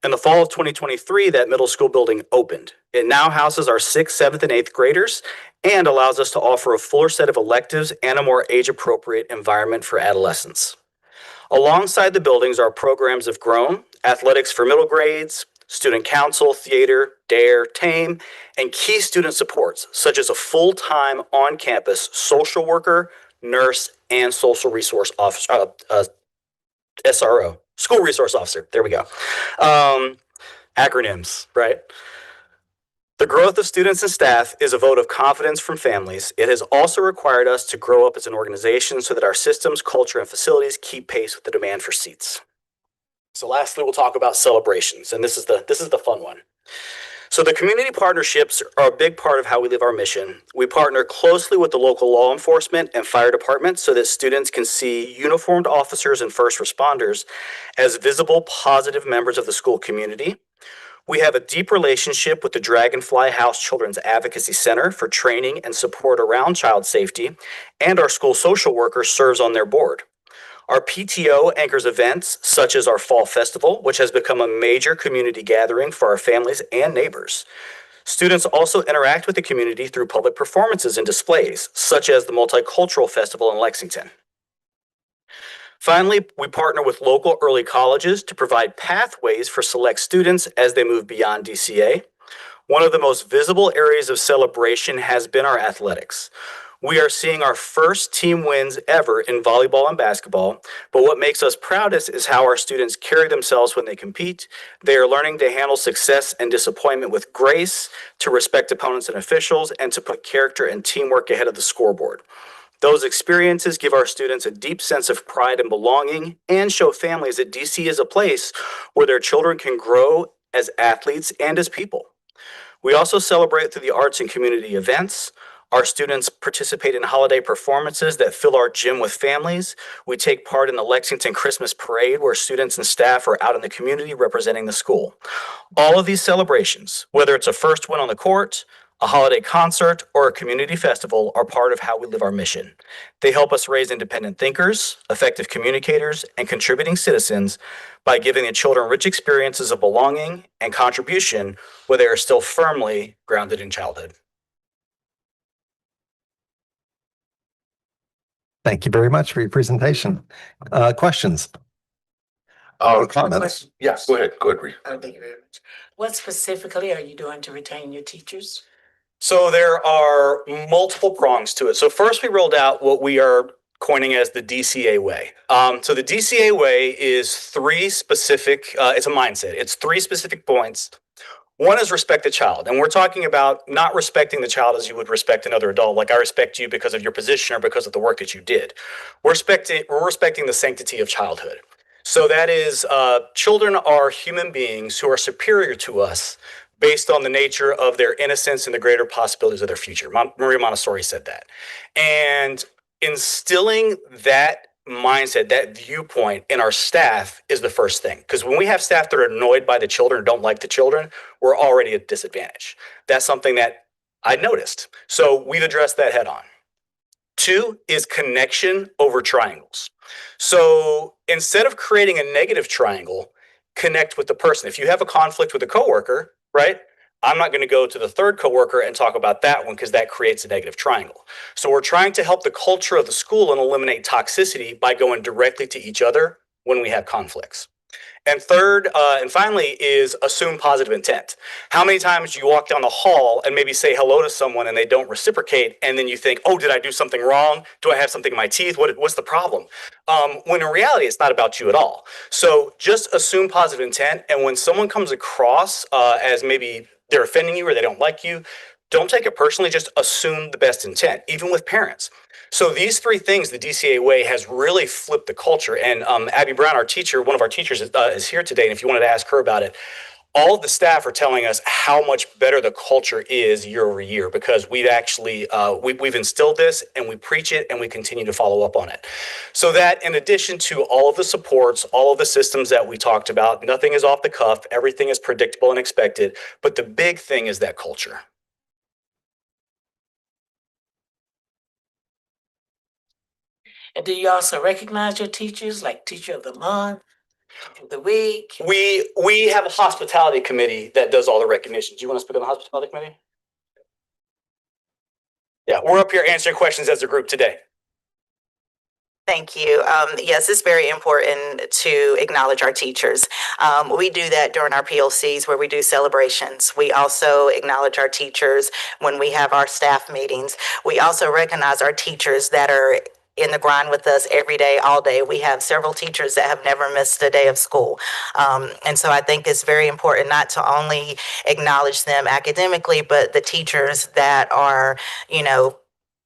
In the fall of 2023, that middle school building opened. It now houses our 6th, 7th, and 8th graders and allows us to offer a fuller set of electives and a more age-appropriate environment for adolescents. Alongside the buildings, our programs have grown: athletics for middle grades, student council, theater, DARE, TAME, and key student supports, such as a full-time on-campus social worker, nurse, and social resource officer, SRO, school resource officer. There we go. Acronyms, right? The growth of students and staff is a vote of confidence from families. It has also required us to grow up as an organization so that our systems, culture, and facilities keep pace with the demand for seats. So lastly, we'll talk about celebrations, and this is the fun one. So the community partnerships are a big part of how we live our mission. We partner closely with the local law enforcement and fire departments so that students can see uniformed officers and first responders as visible, positive members of the school community. We have a deep relationship with the Dragonfly House Children's Advocacy Center for training and support around child safety, and our school social worker serves on their board. Our PTO anchors events such as our Fall Festival, which has become a major community gathering for our families and neighbors. Students also interact with the community through public performances and displays, such as the Multicultural Festival in Lexington. Finally, we partner with local early colleges to provide pathways for select students as they move beyond DCA. One of the most visible areas of celebration has been our athletics. We are seeing our first team wins ever in volleyball and basketball, but what makes us proudest is how our students carry themselves when they compete. They are learning to handle success and disappointment with grace, to respect opponents and officials, and to put character and teamwork ahead of the scoreboard. Those experiences give our students a deep sense of pride and belonging and show families that DC is a place where their children can grow as athletes and as people. We also celebrate through the arts and community events. Our students participate in holiday performances that fill our gym with families. We take part in the Lexington Christmas Parade, where students and staff are out in the community representing the school. All of these celebrations, whether it's a first win on the court, a holiday concert, or a community festival, are part of how we live our mission. They help us raise independent thinkers, effective communicators, and contributing citizens by giving the children rich experiences of belonging and contribution where they are still firmly grounded in childhood. Thank you very much for your presentation. Questions? Oh, Comments? yes, go ahead, Ree. Thank you very much. What specifically are you doing to retain your teachers? So there are multiple prongs to it. So first we rolled out what we are coining as the DCA way. So the DCA way is three specific, it's a mindset. It's three specific points. One is respect the child. And we're talking about not respecting the child as you would respect another adult. Like I respect you because of your position or because of the work that you did. We're respecting the sanctity of childhood. So that is, children are human beings who are superior to us based on the nature of their innocence and the greater possibilities of their future. Maria Montessori said that. And instilling that mindset, that viewpoint in our staff is the first thing. Because when we have staff that are annoyed by the children or don't like the children, we're already at a disadvantage. That's something that I noticed. So we've addressed that head on. Two is connection over triangles. So instead of creating a negative triangle, connect with the person. If you have a conflict with a coworker, right? I'm not going to go to the third coworker and talk about that one because that creates a negative triangle. So we're trying to help the culture of the school and eliminate toxicity by going directly to each other when we have conflicts. And third, and finally, is assume positive intent. How many times do you walk down the hall and maybe say hello to someone and they don't reciprocate, and then you think, oh, did I do something wrong? Do I have something in my teeth? What's the problem? When in reality, it's not about you at all. So just assume positive intent, and when someone comes across as maybe they're offending you or they don't like you, don't take it personally, just assume the best intent, even with parents. So these three things, the DCA way has really flipped the culture. And Abby Brown, our teacher, one of our teachers is here today. And if you wanted to ask her about it, all of the staff are telling us how much better the culture is year over year, because we've actually, we've instilled this and we preach it and we continue to follow up on it. So that in addition to all of the supports, all of the systems that we talked about, nothing is off the cuff, everything is predictable and expected. But the big thing is that culture. And do you also recognize your teachers, like Teacher of the Month, Teacher of the Week? We have a hospitality committee that does all the recognitions. Do you want to speak on the hospitality committee? Yeah, we're up here answering questions as a group today. Thank you. Yes, it's very important to acknowledge our teachers. We do that during our PLCs where we do celebrations. We also acknowledge our teachers when we have our staff meetings. We also recognize our teachers that are in the grind with us every day, all day. We have several teachers that have never missed a day of school. And so I think it's very important not to only acknowledge them academically, but the teachers that are,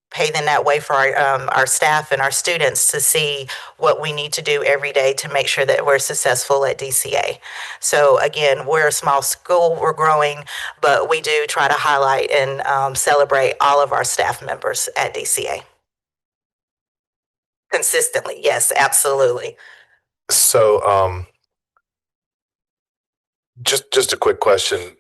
paving that way for our staff and our students to see what we need to do every day to make sure that we're successful at DCA. So again, we're a small school, we're growing, but we do try to highlight and celebrate all of our staff members at DCA. Consistently, yes, absolutely. So, just a quick question.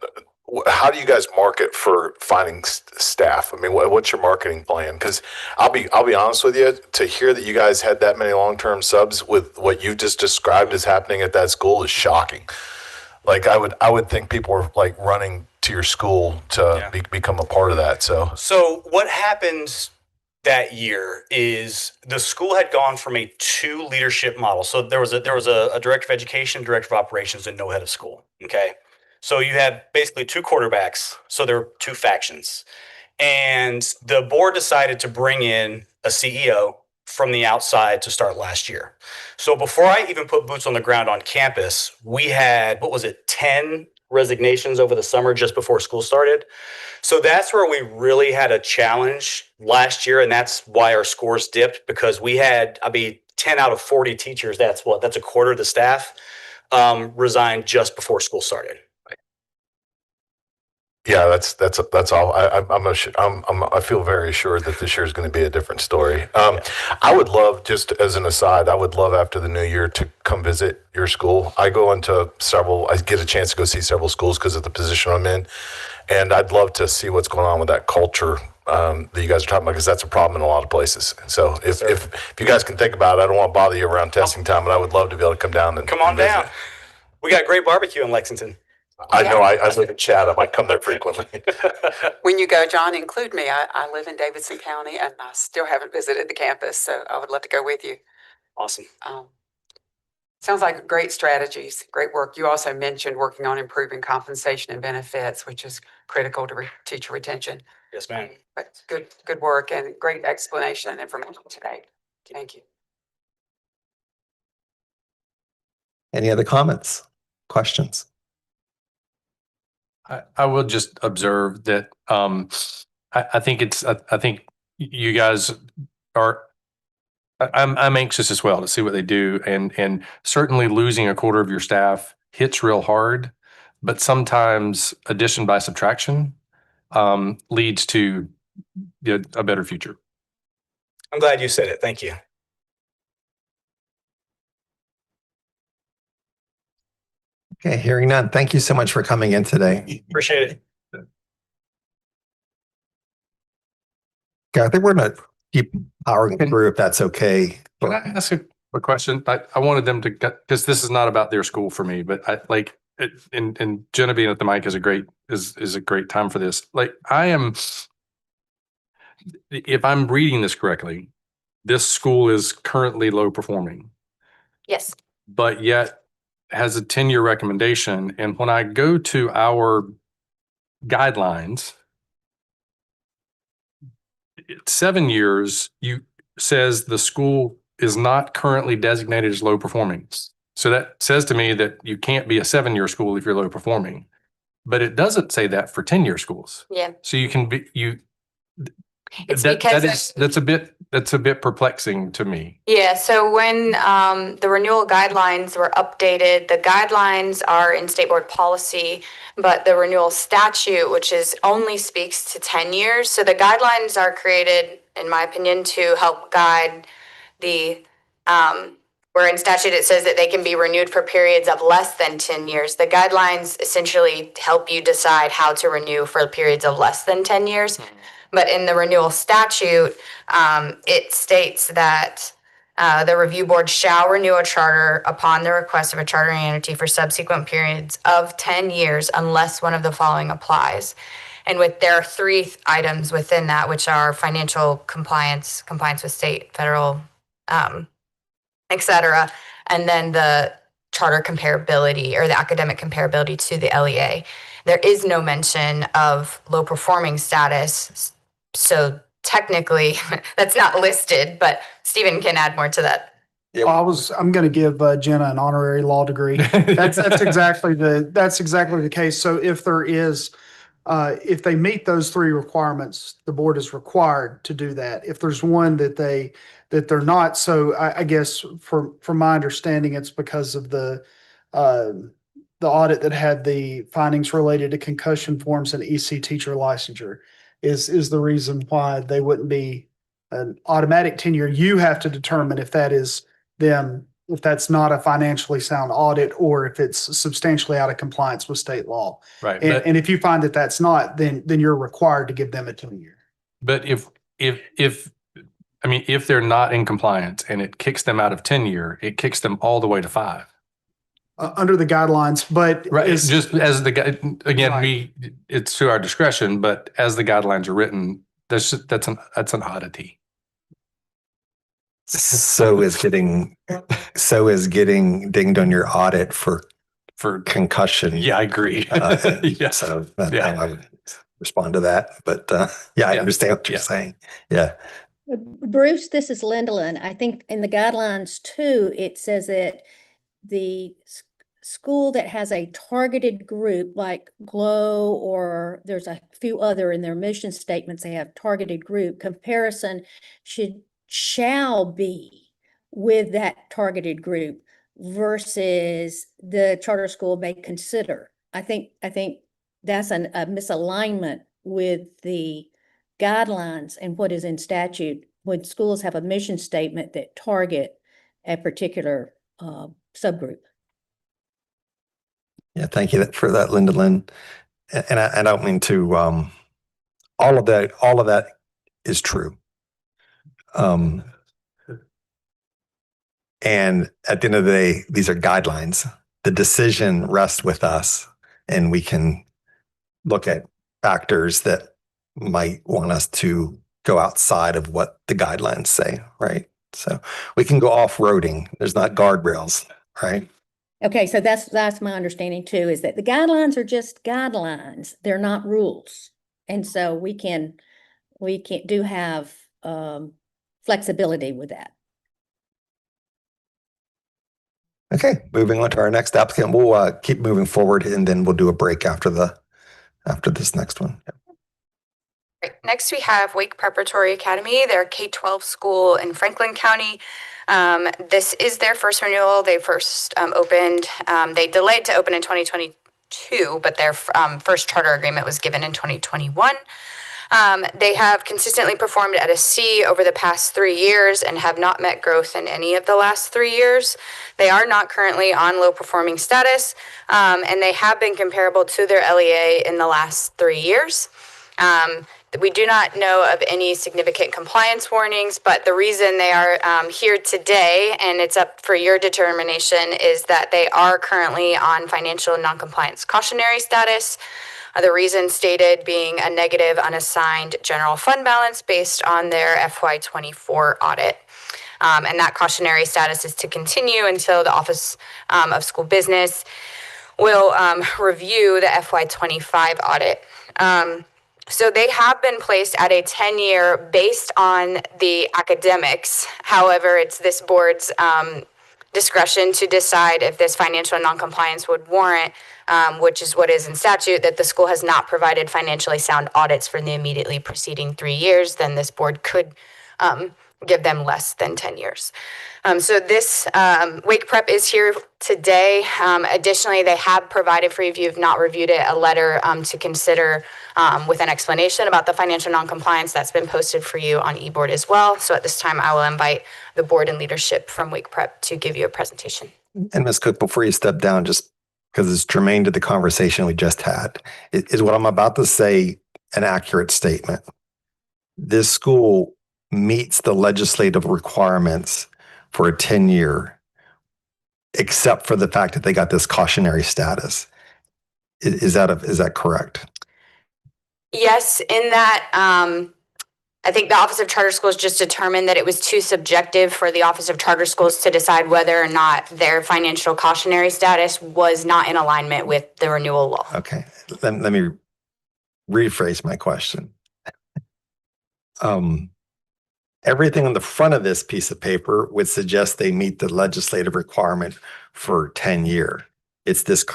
How do you guys market for finding staff? I mean, what's your marketing plan? Because I'll be honest with you, to hear that you guys had that many long-term subs with what you just described as happening at that school is shocking. Like I would think people were like running to your school to become a part of that. So what happened that year is the school had gone from a 2 leadership model. So there was a director of education, director of operations, and no head of school. Okay. So you had basically 2 quarterbacks. So there were 2 factions. And the board decided to bring in a CEO from the outside to start last year. So before I even put boots on the ground on campus, we had, 10 resignations over the summer just before school started. So that's where we really had a challenge last year. And that's why our scores dipped, because we had, 10 out of 40 teachers, that's a quarter of the staff, resigned just before school started. Yeah, that's all. I feel very assured that this year is going to be a different story. I would love, just as an aside, after the new year to come visit your school. I get a chance to go see several schools because of the position I'm in, and I'd love to see what's going on with that culture that you guys are talking about, because that's a problem in a lot of places. So if you guys can think about it, I don't want to bother you around testing time, but I would love to be able to come down and come on visit. down. We got great barbecue in Lexington. I know I live in Chatham. I come there frequently. When you go, John, include me. I live in Davidson County and I still haven't visited the campus, so I would love to go with you. Awesome. Sounds like great strategies, great work. You also mentioned working on improving compensation and benefits, which is critical to teacher retention. Yes, ma'am. But good work and great explanation and information today. Thank you. Any other comments, questions? I will just observe that I think you guys are. I'm anxious as well to see what they do, and certainly losing a quarter of your staff hits real hard, but sometimes addition by subtraction leads to a better future. I'm glad you said it. Thank you. Okay, hearing none. Thank you so much for coming in today. Appreciate it. Okay, I think we're going to keep powering through if that's okay. Can I ask a question? I wanted them to get, because this is not about their school for me, but I like it, and Jenna being at the mic is a great time for this. Like if I'm reading this correctly, this school is currently low performing, Yes. but yet has a 10-year recommendation. And when I go to our guidelines, 7 years, says the school is not currently designated as low performing. So that says to me that you can't be a 7-year school if you're low performing, but it doesn't say that for 10-year schools. Yeah. So you can be, It's because that's a bit perplexing to me. Yeah, so when the renewal guidelines were updated, the guidelines are in state board policy, but the renewal statute, which only speaks to 10 years. So the guidelines are created, in my opinion, to help guide where in statute it says that they can be renewed for periods of less than 10 years. The guidelines essentially help you decide how to renew for periods of less than 10 years. But in the renewal statute, it states that the review board shall renew a charter upon the request of a chartering entity for subsequent periods of 10 years unless one of the following applies. And there are 3 items within that, which are financial compliance with state, federal, et cetera, and then the charter comparability or the academic comparability to the LEA. There is no mention of low performing status. So technically that's not listed, but Stephen can add more to that. Well, I'm going to give Jenna an honorary law degree. That's exactly the case. So if there is, if they meet those 3 requirements, the board is required to do that. If there's one that they're not, so I guess from my understanding, it's because of the audit that had the findings related to concussion forms and EC teacher licensure is the reason why they wouldn't be an automatic tenure. You have to determine if that is them, if that's not a financially sound audit or if it's substantially out of compliance with state law. Right. And if you find that that's not, then you're required to give them a 10-year. But if they're not in compliance and it kicks them out of 10-year, it kicks them all the way to 5. Under the guidelines, but right. It's just as again, right. It's to our discretion, but as the guidelines are written, that's an oddity. So is getting dinged on your audit for concussion. Yeah, I agree. Yeah. So I would respond to that, but I understand what you're saying. Yeah. Bruce, this is Lindalyn. I think in the guidelines too, it says that the school that has a targeted group like GLOW, or there's a few other in their mission statements, they have targeted group comparison shall be with that targeted group versus the charter school may consider. I think that's a misalignment with the guidelines and what is in statute when schools have a mission statement that target a particular subgroup. Yeah, thank you for that, Lindalyn. And I don't mean to. All of that is true. And at the end of the day, these are guidelines. The decision rests with us and we can look at factors that might want us to go outside of what the guidelines say, right? So we can go off-roading. There's not guardrails, right? Okay, so that's my understanding too, is that the guidelines are just guidelines. They're not rules. And so we can do have flexibility with that. Okay, moving on to our next applicant. We'll keep moving forward and then we'll do a break after this next one. Great. Next, we have Wake Preparatory Academy. They're a K-12 school in Franklin County. This is their first renewal. They first opened, they delayed to open in 2022, but their first charter agreement was given in 2021. They have consistently performed at a C over the past 3 years and have not met growth in any of the last 3 years. They are not currently on low performing status, and they have been comparable to their LEA in the last 3 years. We do not know of any significant compliance warnings, but the reason they are here today, and it's up for your determination, is that they are currently on financial noncompliance cautionary status. The reason stated being a negative unassigned general fund balance based on their FY24 audit. And that cautionary status is to continue until the Office of School Business will review the FY25 audit. So they have been placed at a 10-year based on the academics. However, it's this board's discretion to decide if this financial noncompliance would warrant, which is what is in statute, that the school has not provided financially sound audits for the immediately preceding 3 years, then this board could give them less than 10 years. So this Wake Prep is here today. Additionally, they have provided for you, if you have not reviewed it, a letter to consider with an explanation about the financial noncompliance that's been posted for you on eBoard as well. So at this time, I will invite the board and leadership from Wake Prep to give you a presentation. And Ms. Cook, before you step down, just because it's germane to the conversation we just had, is what I'm about to say an accurate statement? This school meets the legislative requirements for a 10-year, except for the fact that they got this cautionary status. Is that correct? Yes, in that I think the Office of Charter Schools just determined that it was too subjective for the Office of Charter Schools to decide whether or not their financial cautionary status was not in alignment with the renewal law. Okay, let me rephrase my question. Everything on the front of this piece of paper would suggest they meet the legislative requirement for 10-year. It's this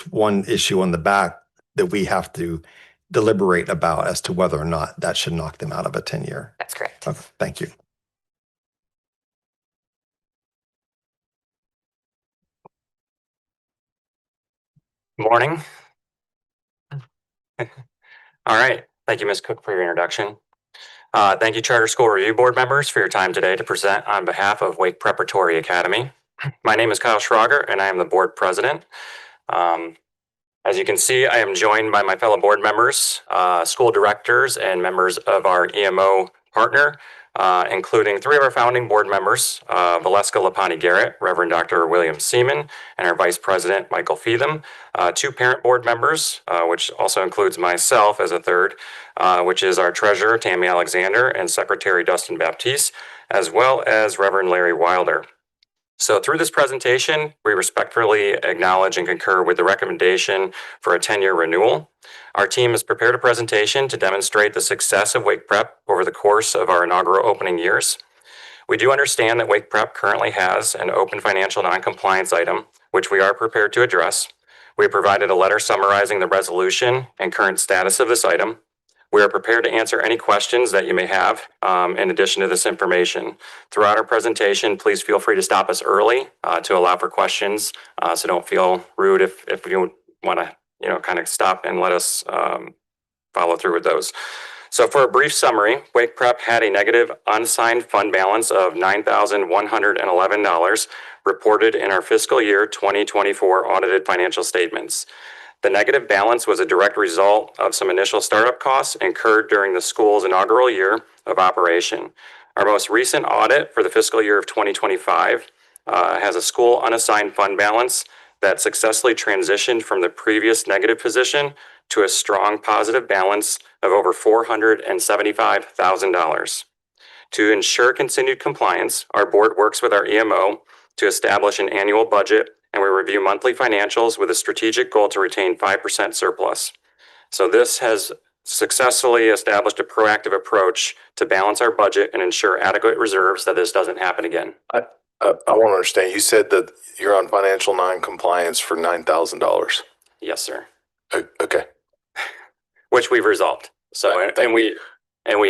one issue on the back that we have to deliberate about as to whether or not that should knock them out of a 10-year. That's correct. Okay, thank you. Morning. All right. Thank you, Ms. Cook, for your introduction. Thank you, Charter School Review Board members, for your time today to present on behalf of Wake Preparatory Academy. My name is Kyle Schrager, and I am the board president. As you can see, I am joined by my fellow board members, school directors, and members of our EMO partner, including 3 of our founding board members, Valeska Lapani Garrett, Reverend Dr. William Seaman, and our vice president, Michael Feetham, 2 parent board members, which also includes myself as a third, which is our treasurer, Tammy Alexander, and secretary, Dustin Baptiste, as well as Reverend Larry Wilder. So through this presentation, we respectfully acknowledge and concur with the recommendation for a 10-year renewal. Our team has prepared a presentation to demonstrate the success of Wake Prep over the course of our inaugural opening years. We do understand that Wake Prep currently has an open financial noncompliance item, which we are prepared to address. We have provided a letter summarizing the resolution and current status of this item. We are prepared to answer any questions that you may have in addition to this information. Throughout our presentation, please feel free to stop us early to allow for questions. So don't feel rude if you want to, kind of stop and let us follow through with those. So for a brief summary, Wake Prep had a negative unassigned fund balance of $9,111 reported in our fiscal year 2024 audited financial statements. The negative balance was a direct result of some initial startup costs incurred during the school's inaugural year of operation. Our most recent audit for the fiscal year of 2025 has a school unassigned fund balance that successfully transitioned from the previous negative position to a strong positive balance of over $475,000. To ensure continued compliance, our board works with our EMO to establish an annual budget, and we review monthly financials with a strategic goal to retain 5% surplus. So this has successfully established a proactive approach to balance our budget and ensure adequate reserves that this doesn't happen again. I want to understand. You said that you're on financial non-compliance for $9,000. Yes, sir. Okay. Which we've resolved. So, and we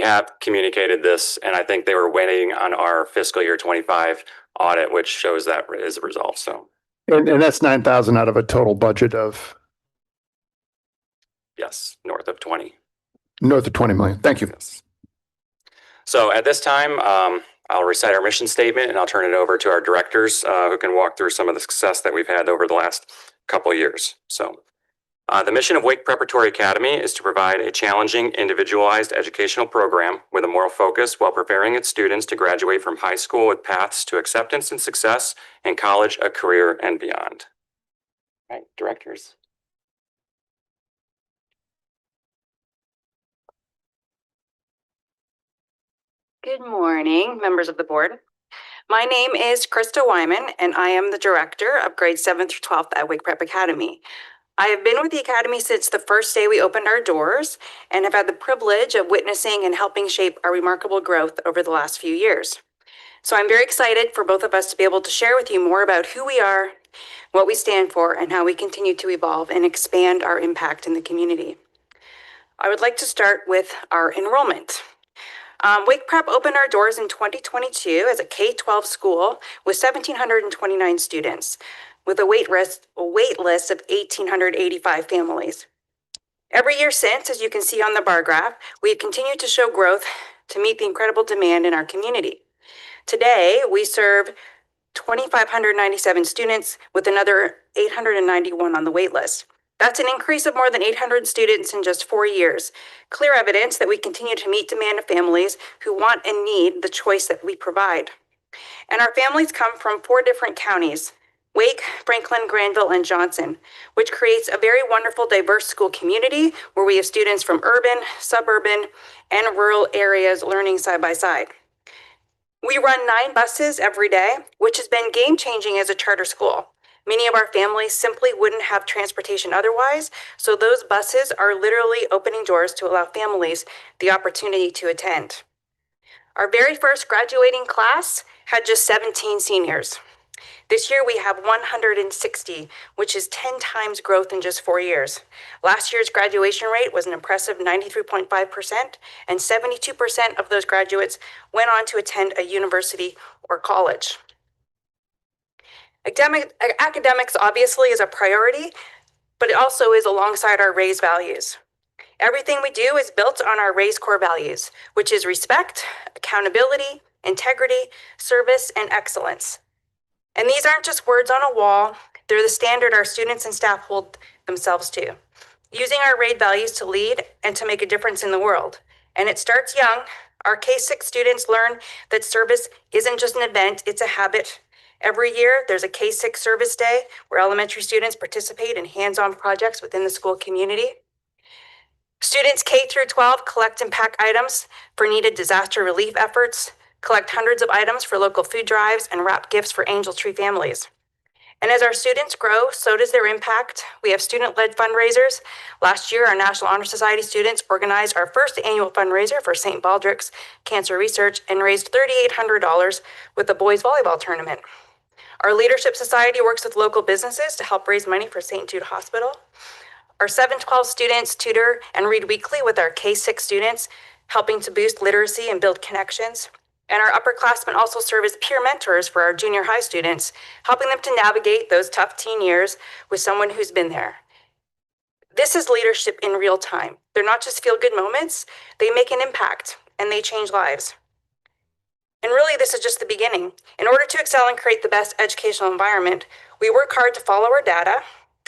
have communicated this, and I think they were waiting on our fiscal year 25 audit, which shows that is resolved. So, And that's 9,000 out of a total budget of yes, north of 20. north of 20 million. Thank you. Yes. So at this time, I'll recite our mission statement and I'll turn it over to our directors who can walk through some of the success that we've had over the last couple of years. So the mission of Wake Preparatory Academy is to provide a challenging, individualized educational program with a moral focus while preparing its students to graduate from high school with paths to acceptance and success, and college, a career, and beyond. All right, directors. Good morning, members of the board. My name is Krista Wyman, and I am the director of grades 7th through 12th at Wake Prep Academy. I have been with the academy since the first day we opened our doors and have had the privilege of witnessing and helping shape our remarkable growth over the last few years. So I'm very excited for both of us to be able to share with you more about who we are, what we stand for, and how we continue to evolve and expand our impact in the community. I would like to start with our enrollment. Wake Prep opened our doors in 2022 as a K-12 school with 1,729 students, with a wait list of 1,885 families. Every year since, as you can see on the bar graph, we have continued to show growth to meet the incredible demand in our community. Today, we serve 2,597 students with another 891 on the wait list. That's an increase of more than 800 students in just 4 years. Clear evidence that we continue to meet demand of families who want and need the choice that we provide. And our families come from 4 different counties: Wake, Franklin, Granville, and Johnson, which creates a very wonderful, diverse school community where we have students from urban, suburban, and rural areas learning side by side. We run 9 buses every day, which has been game-changing as a charter school. Many of our families simply wouldn't have transportation otherwise, so those buses are literally opening doors to allow families the opportunity to attend. Our very first graduating class had just 17 seniors. This year we have 160, which is 10 times growth in just 4 years. Last year's graduation rate was an impressive 93.5%, and 72% of those graduates went on to attend a university or college. Academics obviously is a priority, but it also is alongside our RAISE values. Everything we do is built on our RAISE core values, which is respect, accountability, integrity, service, and excellence. And these aren't just words on a wall, they're the standard our students and staff hold themselves to. Using our RAISE values to lead and to make a difference in the world. And it starts young. Our K-6 students learn that service isn't just an event, it's a habit. Every year, there's a K-6 service day where elementary students participate in hands-on projects within the school community. Students K through 12 collect and pack items for needed disaster relief efforts, collect hundreds of items for local food drives, and wrap gifts for Angel Tree families. And as our students grow, so does their impact. We have student-led fundraisers. Last year, our National Honor Society students organized our first annual fundraiser for St. Baldrick's Cancer Research and raised $3,800 with the boys volleyball tournament. Our Leadership Society works with local businesses to help raise money for St. Jude Hospital. Our 7-12 students tutor and read weekly with our K-6 students, helping to boost literacy and build connections. And our upperclassmen also serve as peer mentors for our junior high students, helping them to navigate those tough teen years with someone who's been there. This is leadership in real time. They're not just feel-good moments, they make an impact and they change lives. And really, this is just the beginning. In order to excel and create the best educational environment, we work hard to follow our data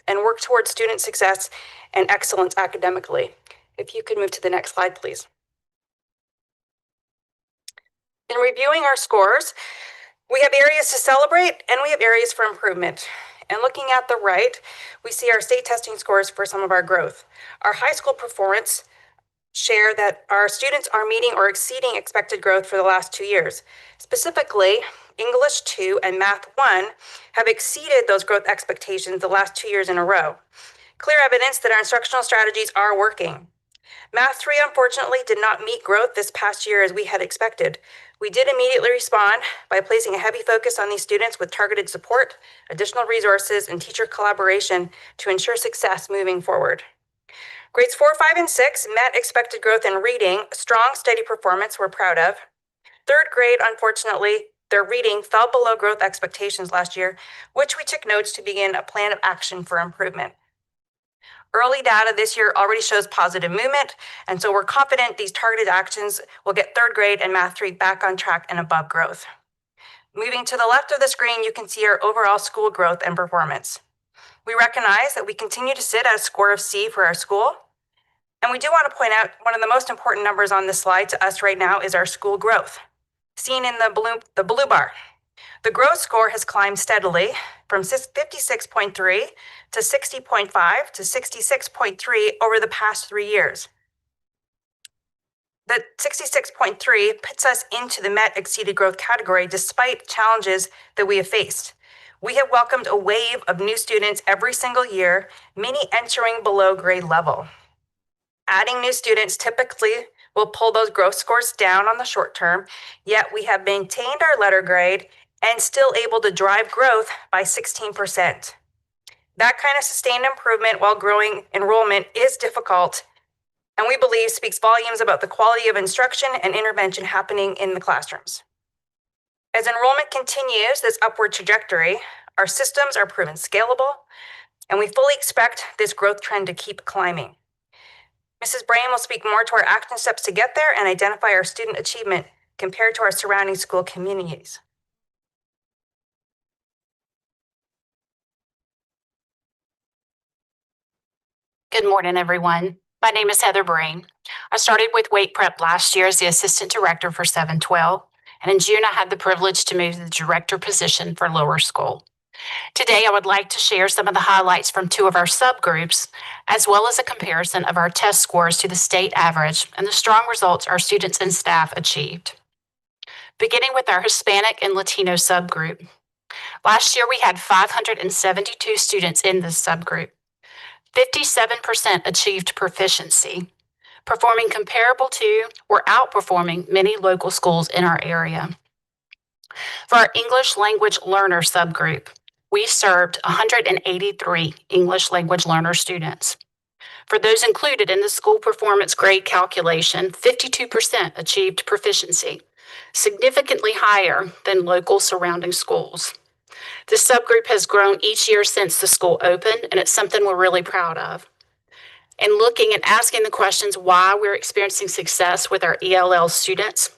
and work towards student success and excellence academically. If you could move to the next slide, please. In reviewing our scores, we have areas to celebrate and we have areas for improvement. And looking at the right, we see our state testing scores for some of our growth. Our high school performance share that our students are meeting or exceeding expected growth for the last 2 years. Specifically, English 2 and Math 1 have exceeded those growth expectations the last 2 years in a row. Clear evidence that our instructional strategies are working. Math 3, unfortunately, did not meet growth this past year as we had expected. We did immediately respond by placing a heavy focus on these students with targeted support, additional resources, and teacher collaboration to ensure success moving forward. Grades 4, 5, and 6 met expected growth in reading, strong, steady performance we're proud of. Third grade, unfortunately, their reading fell below growth expectations last year, which we took notes to begin a plan of action for improvement. Early data this year already shows positive movement, and so we're confident these targeted actions will get third grade and Math 3 back on track and above growth. Moving to the left of the screen, you can see our overall school growth and performance. We recognize that we continue to sit at a score of C for our school. And we do want to point out one of the most important numbers on this slide to us right now is our school growth, seen in the blue bar. The growth score has climbed steadily from 56.3 to 60.5 to 66.3 over the past 3 years. The 66.3 puts us into the met exceeded growth category despite challenges that we have faced. We have welcomed a wave of new students every single year, many entering below grade level. Adding new students typically will pull those growth scores down on the short term, yet we have maintained our letter grade and still able to drive growth by 16%. That kind of sustained improvement while growing enrollment is difficult, and we believe speaks volumes about the quality of instruction and intervention happening in the classrooms. As enrollment continues this upward trajectory, our systems are proven scalable, and we fully expect this growth trend to keep climbing. Mrs. Brain will speak more to our action steps to get there and identify our student achievement compared to our surrounding school communities. Good morning, everyone. My name is Heather Brain. I started with Weight Prep last year as the assistant director for 712. And in June, I had the privilege to move to the director position for lower school. Today, I would like to share some of the highlights from 2 of our subgroups, as well as a comparison of our test scores to the state average and the strong results our students and staff achieved. Beginning with our Hispanic and Latino subgroup. Last year, we had 572 students in this subgroup. 57% achieved proficiency, performing comparable to or outperforming many local schools in our area. For our English language learner subgroup, we served 183 English language learner students. For those included in the school performance grade calculation, 52% achieved proficiency, significantly higher than local surrounding schools. This subgroup has grown each year since the school opened, and it's something we're really proud of. And looking and asking the questions why we're experiencing success with our ELL students,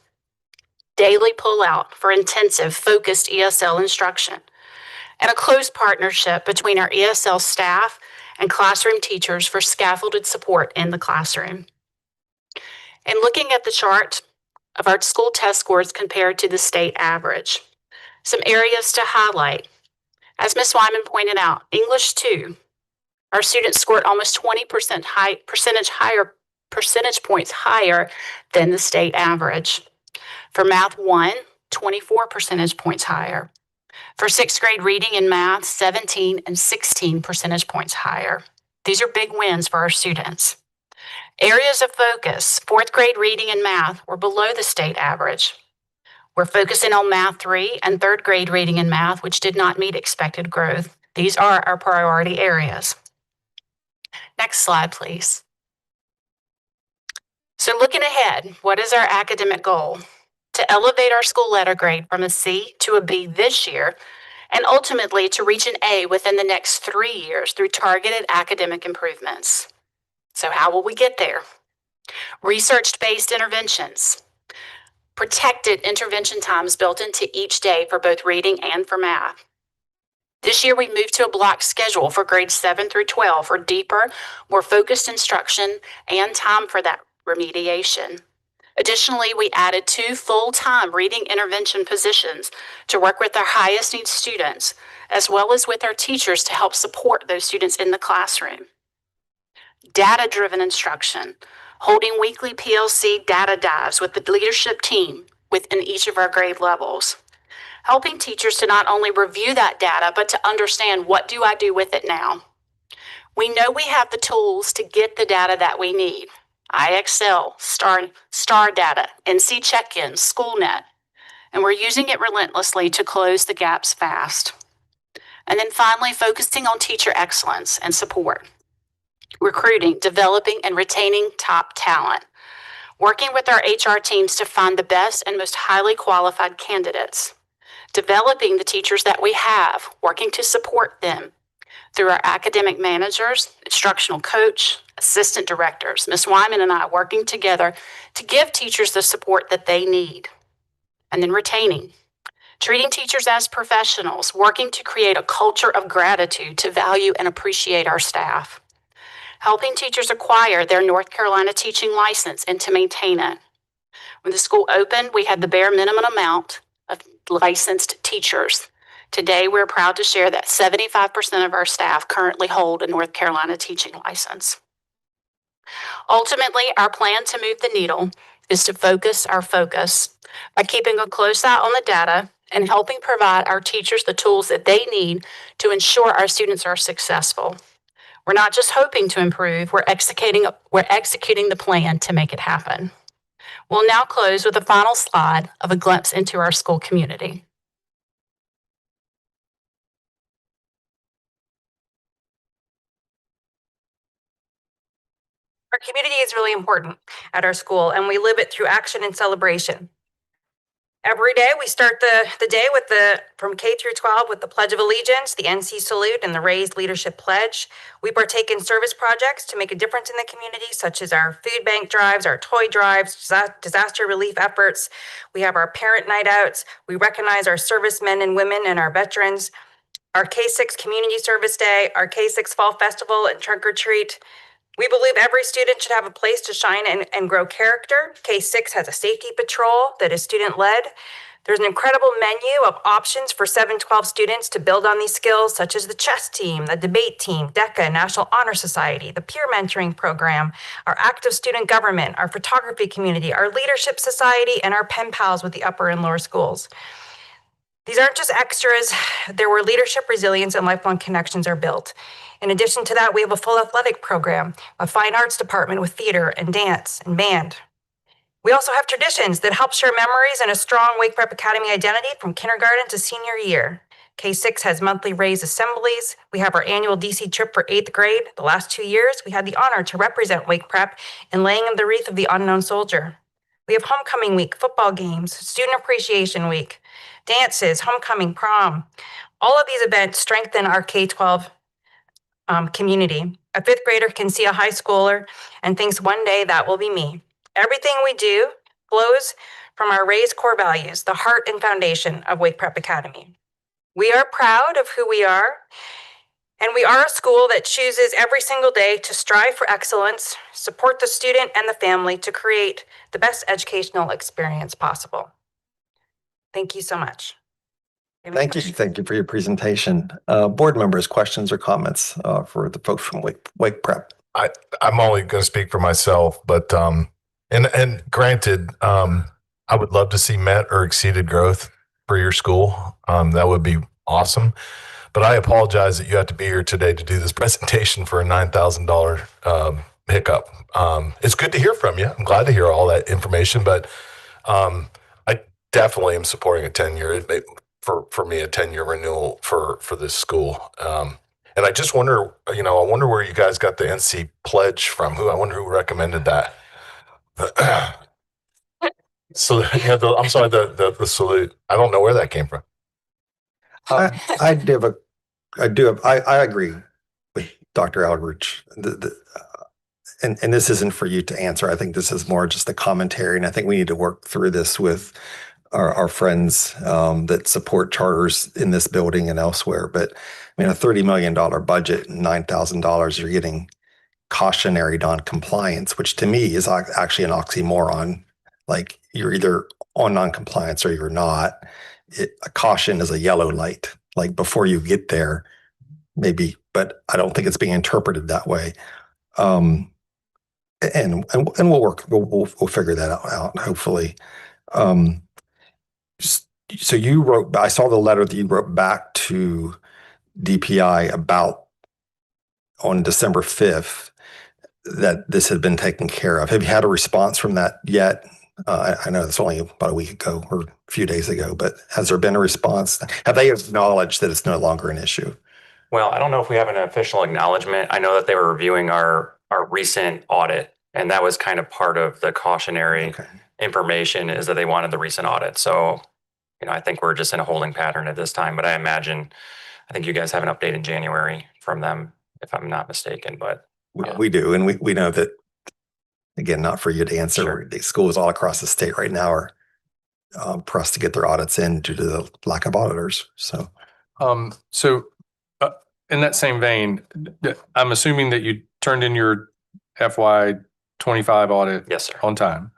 daily pull-out for intensive, focused ESL instruction, and a close partnership between our ESL staff and classroom teachers for scaffolded support in the classroom. And looking at the chart of our school test scores compared to the state average, some areas to highlight. As Ms. Wyman pointed out, English 2, our students scored almost 20% percentage points higher than the state average. For Math 1, 24 percentage points higher. For 6th grade reading and math, 17 and 16 percentage points higher. These are big wins for our students. Areas of focus, 4th grade reading and math were below the state average. We're focusing on Math 3 and 3rd grade reading and math, which did not meet expected growth. These are our priority areas. Next slide, please. So looking ahead, what is our academic goal? To elevate our school letter grade from a C to a B this year, and ultimately to reach an A within the next 3 years through targeted academic improvements. So how will we get there? Research-based interventions. Protected intervention times built into each day for both reading and for math. This year, we moved to a block schedule for grades 7 through 12 for deeper, more focused instruction and time for that remediation. Additionally, we added 2 full-time reading intervention positions to work with our highest need students, as well as with our teachers to help support those students in the classroom. Data-driven instruction, holding weekly PLC data dives with the leadership team within each of our grade levels, helping teachers to not only review that data, but to understand, what do I do with it now? We know we have the tools to get the data that we need. IXL, STAR data, NC check-ins, SchoolNet, and we're using it relentlessly to close the gaps fast. And then finally, focusing on teacher excellence and support. Recruiting, developing, and retaining top talent. Working with our HR teams to find the best and most highly qualified candidates. Developing the teachers that we have, working to support them through our academic managers, instructional coach, assistant directors, Ms. Wyman and I working together to give teachers the support that they need. And then retaining. Treating teachers as professionals, working to create a culture of gratitude to value and appreciate our staff. Helping teachers acquire their North Carolina teaching license and to maintain it. When the school opened, we had the bare minimum amount of licensed teachers. Today, we're proud to share that 75% of our staff currently hold a North Carolina teaching license. Ultimately, our plan to move the needle is to focus our focus by keeping a close eye on the data and helping provide our teachers the tools that they need to ensure our students are successful. We're not just hoping to improve, we're executing the plan to make it happen. We'll now close with a final slide of a glimpse into our school community. Our community is really important at our school, and we live it through action and celebration. Every day, we start the day from K through 12 with the Pledge of Allegiance, the NC Salute, and the Raised Leadership Pledge. We partake in service projects to make a difference in the community, such as our food bank drives, our toy drives, disaster relief efforts. We have our parent night outs. We recognize our servicemen and women and our veterans. Our K-6 Community Service Day, our K-6 Fall Festival, and Trunk or Treat. We believe every student should have a place to shine and grow character. K-6 has a safety patrol that is student-led. There's an incredible menu of options for 7-12 students to build on these skills, such as the chess team, the debate team, DECA, National Honor Society, the peer mentoring program, our active student government, our photography community, our leadership society, and our pen pals with the upper and lower schools. These aren't just extras. They're where leadership, resilience, and lifelong connections are built. In addition to that, we have a full athletic program, a fine arts department with theater and dance and band. We also have traditions that help share memories and a strong Wake Prep Academy identity from kindergarten to senior year. K-6 has monthly raised assemblies. We have our annual DC trip for 8th grade. The last 2 years, we had the honor to represent Wake Prep in laying of the wreath of the unknown soldier. We have homecoming week, football games, student appreciation week, dances, homecoming, prom. All of these events strengthen our K-12 community. A 5th grader can see a high schooler and thinks one day that will be me. Everything we do flows from our raised core values, the heart and foundation of Wake Prep Academy. We are proud of who we are, and we are a school that chooses every single day to strive for excellence, support the student and the family to create the best educational experience possible. Thank you so much. Thank you. Thank you for your presentation. Board members, questions or comments for the folks from Wake Prep? I'm only going to speak for myself, but and granted, I would love to see met or exceeded growth for your school. That would be awesome. But I apologize that you have to be here today to do this presentation for a $9,000 hiccup. It's good to hear from you. I'm glad to hear all that information, but I definitely am supporting a 10-year. For me, a 10-year renewal for this school. And I just wonder, I wonder where you guys got the NC pledge from. I wonder who recommended that. So, I'm sorry, the salute. I don't know where that came from. I agree with Dr. Aldridge. And this isn't for you to answer. I think this is more just a commentary, and I think we need to work through this with our friends that support charters in this building and elsewhere. But I mean, a $30 million budget and $9,000, you're getting cautionary non-compliance, which to me is actually an oxymoron. Like you're either on noncompliance or you're not. A caution is a yellow light, like before you get there, maybe, but I don't think it's being interpreted that way. And we'll work, we'll figure that out, hopefully. So you wrote, I saw the letter that you wrote back to DPI about on December 5th that this had been taken care of. Have you had a response from that yet? I know it's only about a week ago or a few days ago, but has there been a response? Have they acknowledged that it's no longer an issue? Well, I don't know if we have an official acknowledgement. I know that they were reviewing our recent audit, and that was kind of part of the cautionary information is that they wanted the recent audit. So, I think we're just in a holding pattern at this time, but I think you guys have an update in January from them, if I'm not mistaken, but. We do. And we know that, again, not for you to answer, Sure. the schools all across the state right now are pressed to get their audits in due to the lack of auditors. So, in that same vein, I'm assuming that you turned in your FY25 audit. Yes, sir. On time.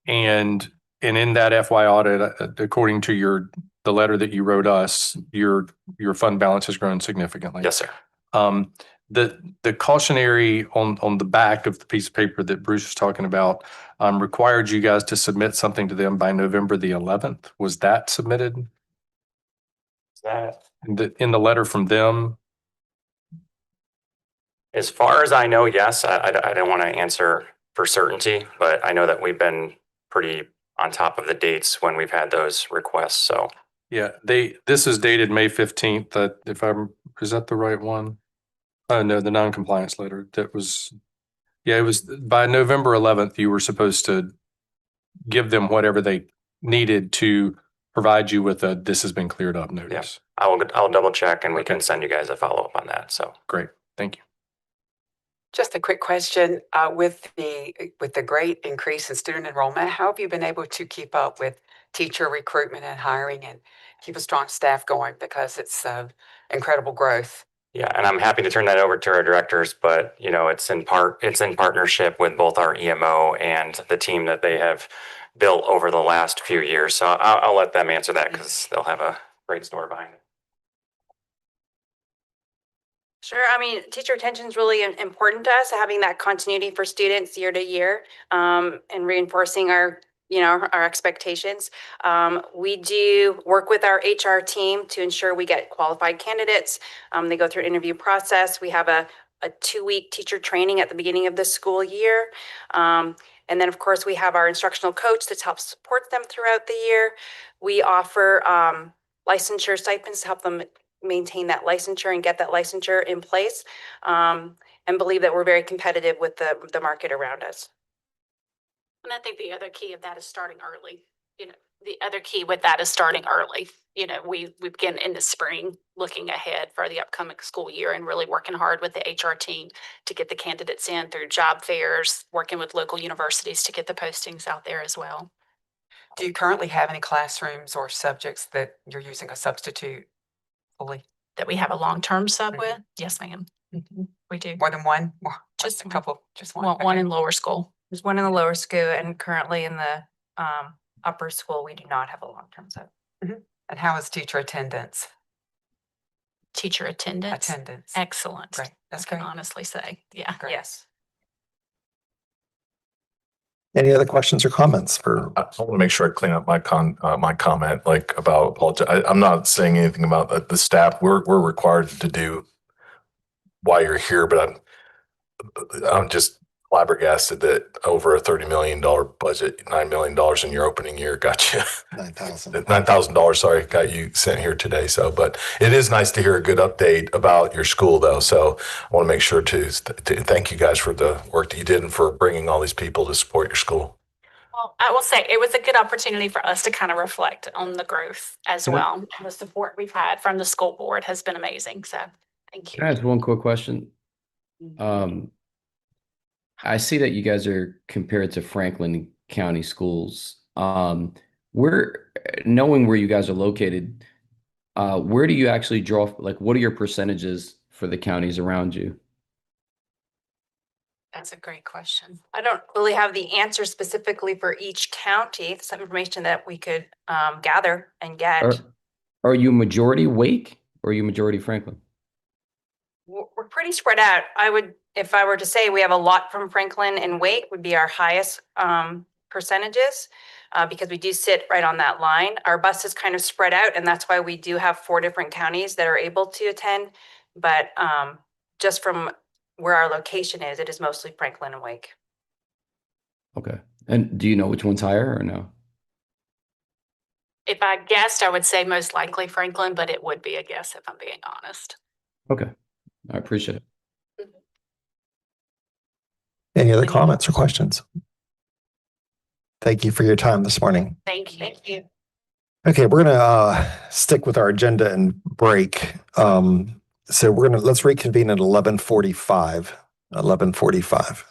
And in that FY audit, according to the letter that you wrote us, your fund balance has grown significantly. Yes, sir. The cautionary on the back of the piece of paper that Bruce was talking about required you guys to submit something to them by November the 11th. Was that submitted? Is that In the letter from them? as far as I know, yes. I don't want to answer for certainty, but I know that we've been pretty on top of the dates when we've had those requests. So Yeah, this is dated May 15th. Is that the right one? Oh, no, the non-compliance letter. It was by November 11th, you were supposed to give them whatever they needed to provide you with this has been cleared up notice. I'll double check and we can send you guys a follow-up on that. So Great. Thank you. Just a quick question, with the great increase in student enrollment, how have you been able to keep up with teacher recruitment and hiring and keep a strong staff going, because it's incredible growth? yeah, and I'm happy to turn that over to our directors, but it's in partnership with both our EMO and the team that they have built over the last few years. So I'll let them answer that because they'll have a great story behind it. Sure. I mean, teacher retention is really important to us, having that continuity for students year to year, and reinforcing our expectations. We do work with our HR team to ensure we get qualified candidates. They go through an interview process. We have a 2-week teacher training at the beginning of the school year. And then, of course, we have our instructional coach that helps support them throughout the year. We offer licensure stipends to help them maintain that licensure and get that licensure in place, and believe that we're very competitive with the market around us. And I think the other key of that is starting early. The other key with that is starting early. We begin in the spring, looking ahead for the upcoming school year and really working hard with the HR team to get the candidates in through job fairs, working with local universities to get the postings out there as well. Do you currently have any classrooms or subjects that you're using a substitute fully? That we have a long-term sub with? Yes, ma'am. We do. More than one? Just a couple, just one? One Okay. in lower school. There's one in the lower school, and currently in the upper school, we do not have a long-term sub. And how is teacher attendance? Teacher attendance. Excellent. Great. That's I can great. honestly say, yeah. Great. Yes. any other questions or comments for? I want to make sure I clean up my comment, like about apologize. I'm not saying anything about the staff. We're required to do while you're here, but I'm just flabbergasted that over a $30 million budget, $9 million in your opening year got you $9,000. Sorry, got you sent here today. So, but it is nice to hear a good update about your school, though. So, I want to make sure to thank you guys for the work that you did and for bringing all these people to support your school. Well, I will say it was a good opportunity for us to kind of reflect on the growth as well. The support we've had from the school board has been amazing. So thank you. Can I ask one quick question? I see that you guys are compared to Franklin County schools. Knowing where you guys are located, where do you actually draw, like, what are your percentages for the counties around you? That's a great question. I don't really have the answer specifically for each county. It's some information that we could gather and get. Are you majority Wake or are you majority Franklin? We're pretty spread out. If I were to say we have a lot from Franklin and Wake would be our highest percentages because we do sit right on that line. Our bus is kind of spread out, and that's why we do have 4 different counties that are able to attend. But just from where our location is, it is mostly Franklin and Wake. Okay. And do you know which one's higher or no? If I guessed, I would say most likely Franklin, but it would be a guess if I'm being honest. Okay. I appreciate it. Any other comments or questions? Thank you for your time this morning. Thank you. Thank you. Okay, we're gonna stick with our agenda and break. So let's reconvene at 11:45. 11:45.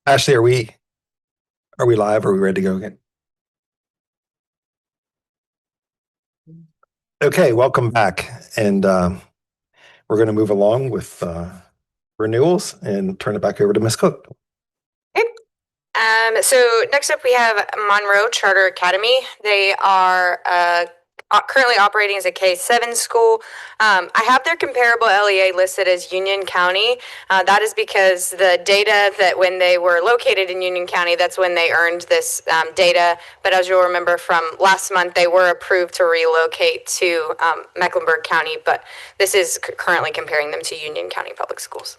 Ashley, are we live? Are we ready to go again? Okay, welcome back. And we're going to move along with renewals and turn it back over to Ms. Cook. So next up we have Monroe Charter Academy. They are currently operating as a K-7 school. I have their comparable LEA listed as Union County. That is because the data that when they were located in Union County, that's when they earned this data. But as you'll remember from last month, they were approved to relocate to Mecklenburg County, but this is currently comparing them to Union County Public Schools.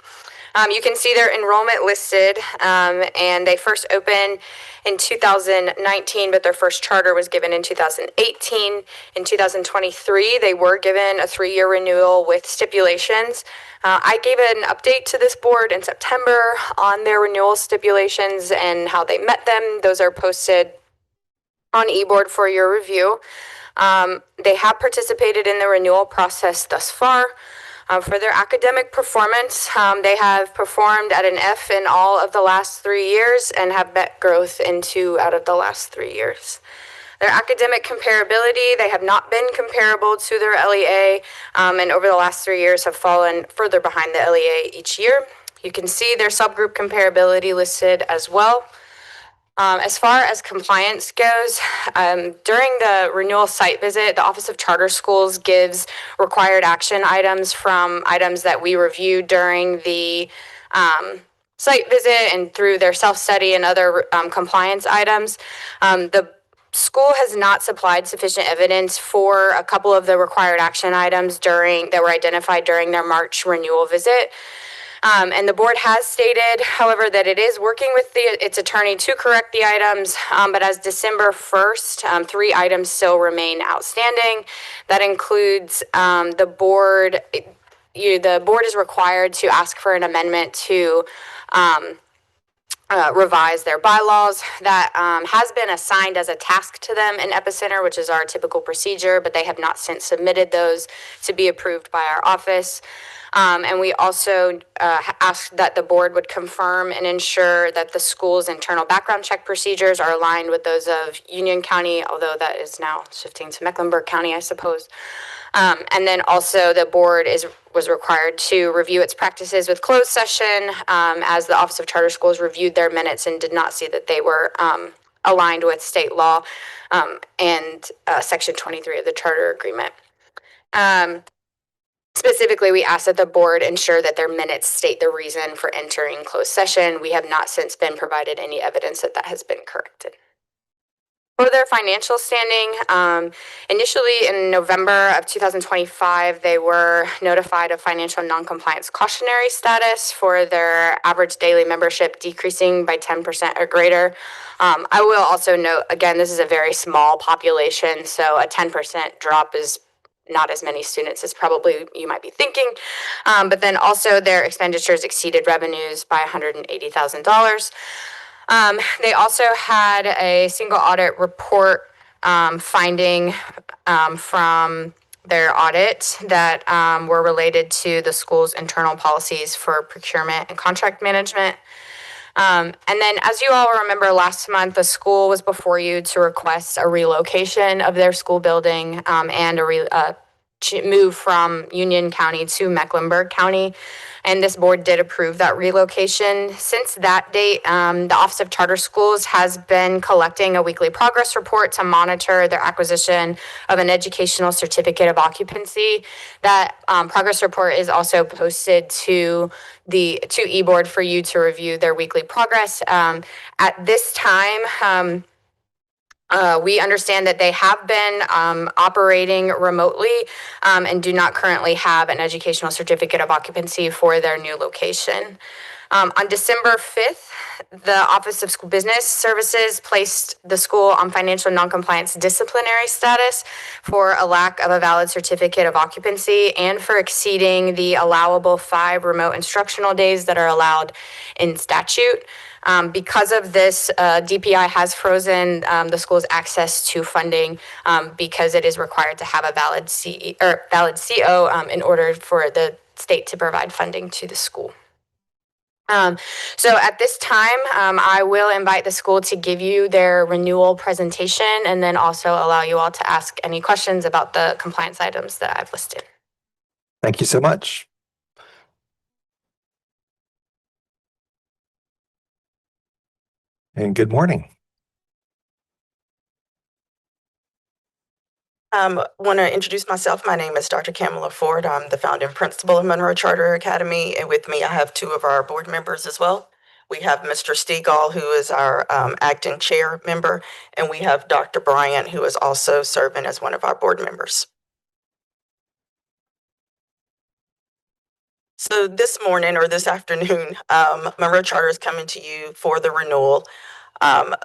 You can see their enrollment listed, and they first opened in 2019, but their first charter was given in 2018. In 2023, they were given a 3-year renewal with stipulations. I gave an update to this board in September on their renewal stipulations and how they met them. Those are posted on eBoard for your review. They have participated in the renewal process thus far. For their academic performance, they have performed at an F in all of the last 3 years and have met growth in 2 out of the last 3 years. Their academic comparability, they have not been comparable to their LEA, and over the last 3 years have fallen further behind the LEA each year. You can see their subgroup comparability listed as well. As far as compliance goes, during the renewal site visit, the Office of Charter Schools gives required action items from items that we reviewed during the site visit and through their self-study and other compliance items. The school has not supplied sufficient evidence for a couple of the required action items that were identified during their March renewal visit. And the board has stated, however, that it is working with its attorney to correct the items, but as December 1st, 3 items still remain outstanding. That includes the board is required to ask for an amendment to revise their bylaws. That has been assigned as a task to them in Epicenter, which is our typical procedure, but they have not since submitted those to be approved by our office. And we also asked that the board would confirm and ensure that the school's internal background check procedures are aligned with those of Union County, although that is now shifting to Mecklenburg County, I suppose. And then also the board was required to review its practices with closed session, as the Office of Charter Schools reviewed their minutes and did not see that they were aligned with state law and Section 23 of the Charter Agreement. Specifically, we asked that the board ensure that their minutes state the reason for entering closed session. We have not since been provided any evidence that that has been corrected. For their financial standing, initially in November of 2025, they were notified of financial noncompliance cautionary status for their average daily membership decreasing by 10% or greater. I will also note, again, this is a very small population, so a 10% drop is not as many students as probably you might be thinking. But then also their expenditures exceeded revenues by $180,000. They also had a single audit report finding from their audit that were related to the school's internal policies for procurement and contract management. And then, as you all remember, last month, the school was before you to request a relocation of their school building and a move from Union County to Mecklenburg County. And this board did approve that relocation. Since that date, the Office of Charter Schools has been collecting a weekly progress report to monitor their acquisition of an educational certificate of occupancy. That progress report is also posted to eBoard for you to review their weekly progress. At this time, we understand that they have been operating remotely and do not currently have an educational certificate of occupancy for their new location. On December 5th, the Office of School Business Services placed the school on financial noncompliance disciplinary status for a lack of a valid certificate of occupancy and for exceeding the allowable 5 remote instructional days that are allowed in statute. Because of this, DPI has frozen the school's access to funding because it is required to have a valid CO in order for the state to provide funding to the school. So at this time, I will invite the school to give you their renewal presentation and then also allow you all to ask any questions about the compliance items that I've listed. Thank you so much. And good morning. Want to introduce myself. My name is Dr. Kamala Ford. I'm the founding principal of Monroe Charter Academy. And with me, I have two of our board members as well. We have Mr. Stegall, who is our acting chair member, and we have Dr. Bryant, who is also serving as one of our board members. So this morning or this afternoon, Monroe Charter is coming to you for the renewal,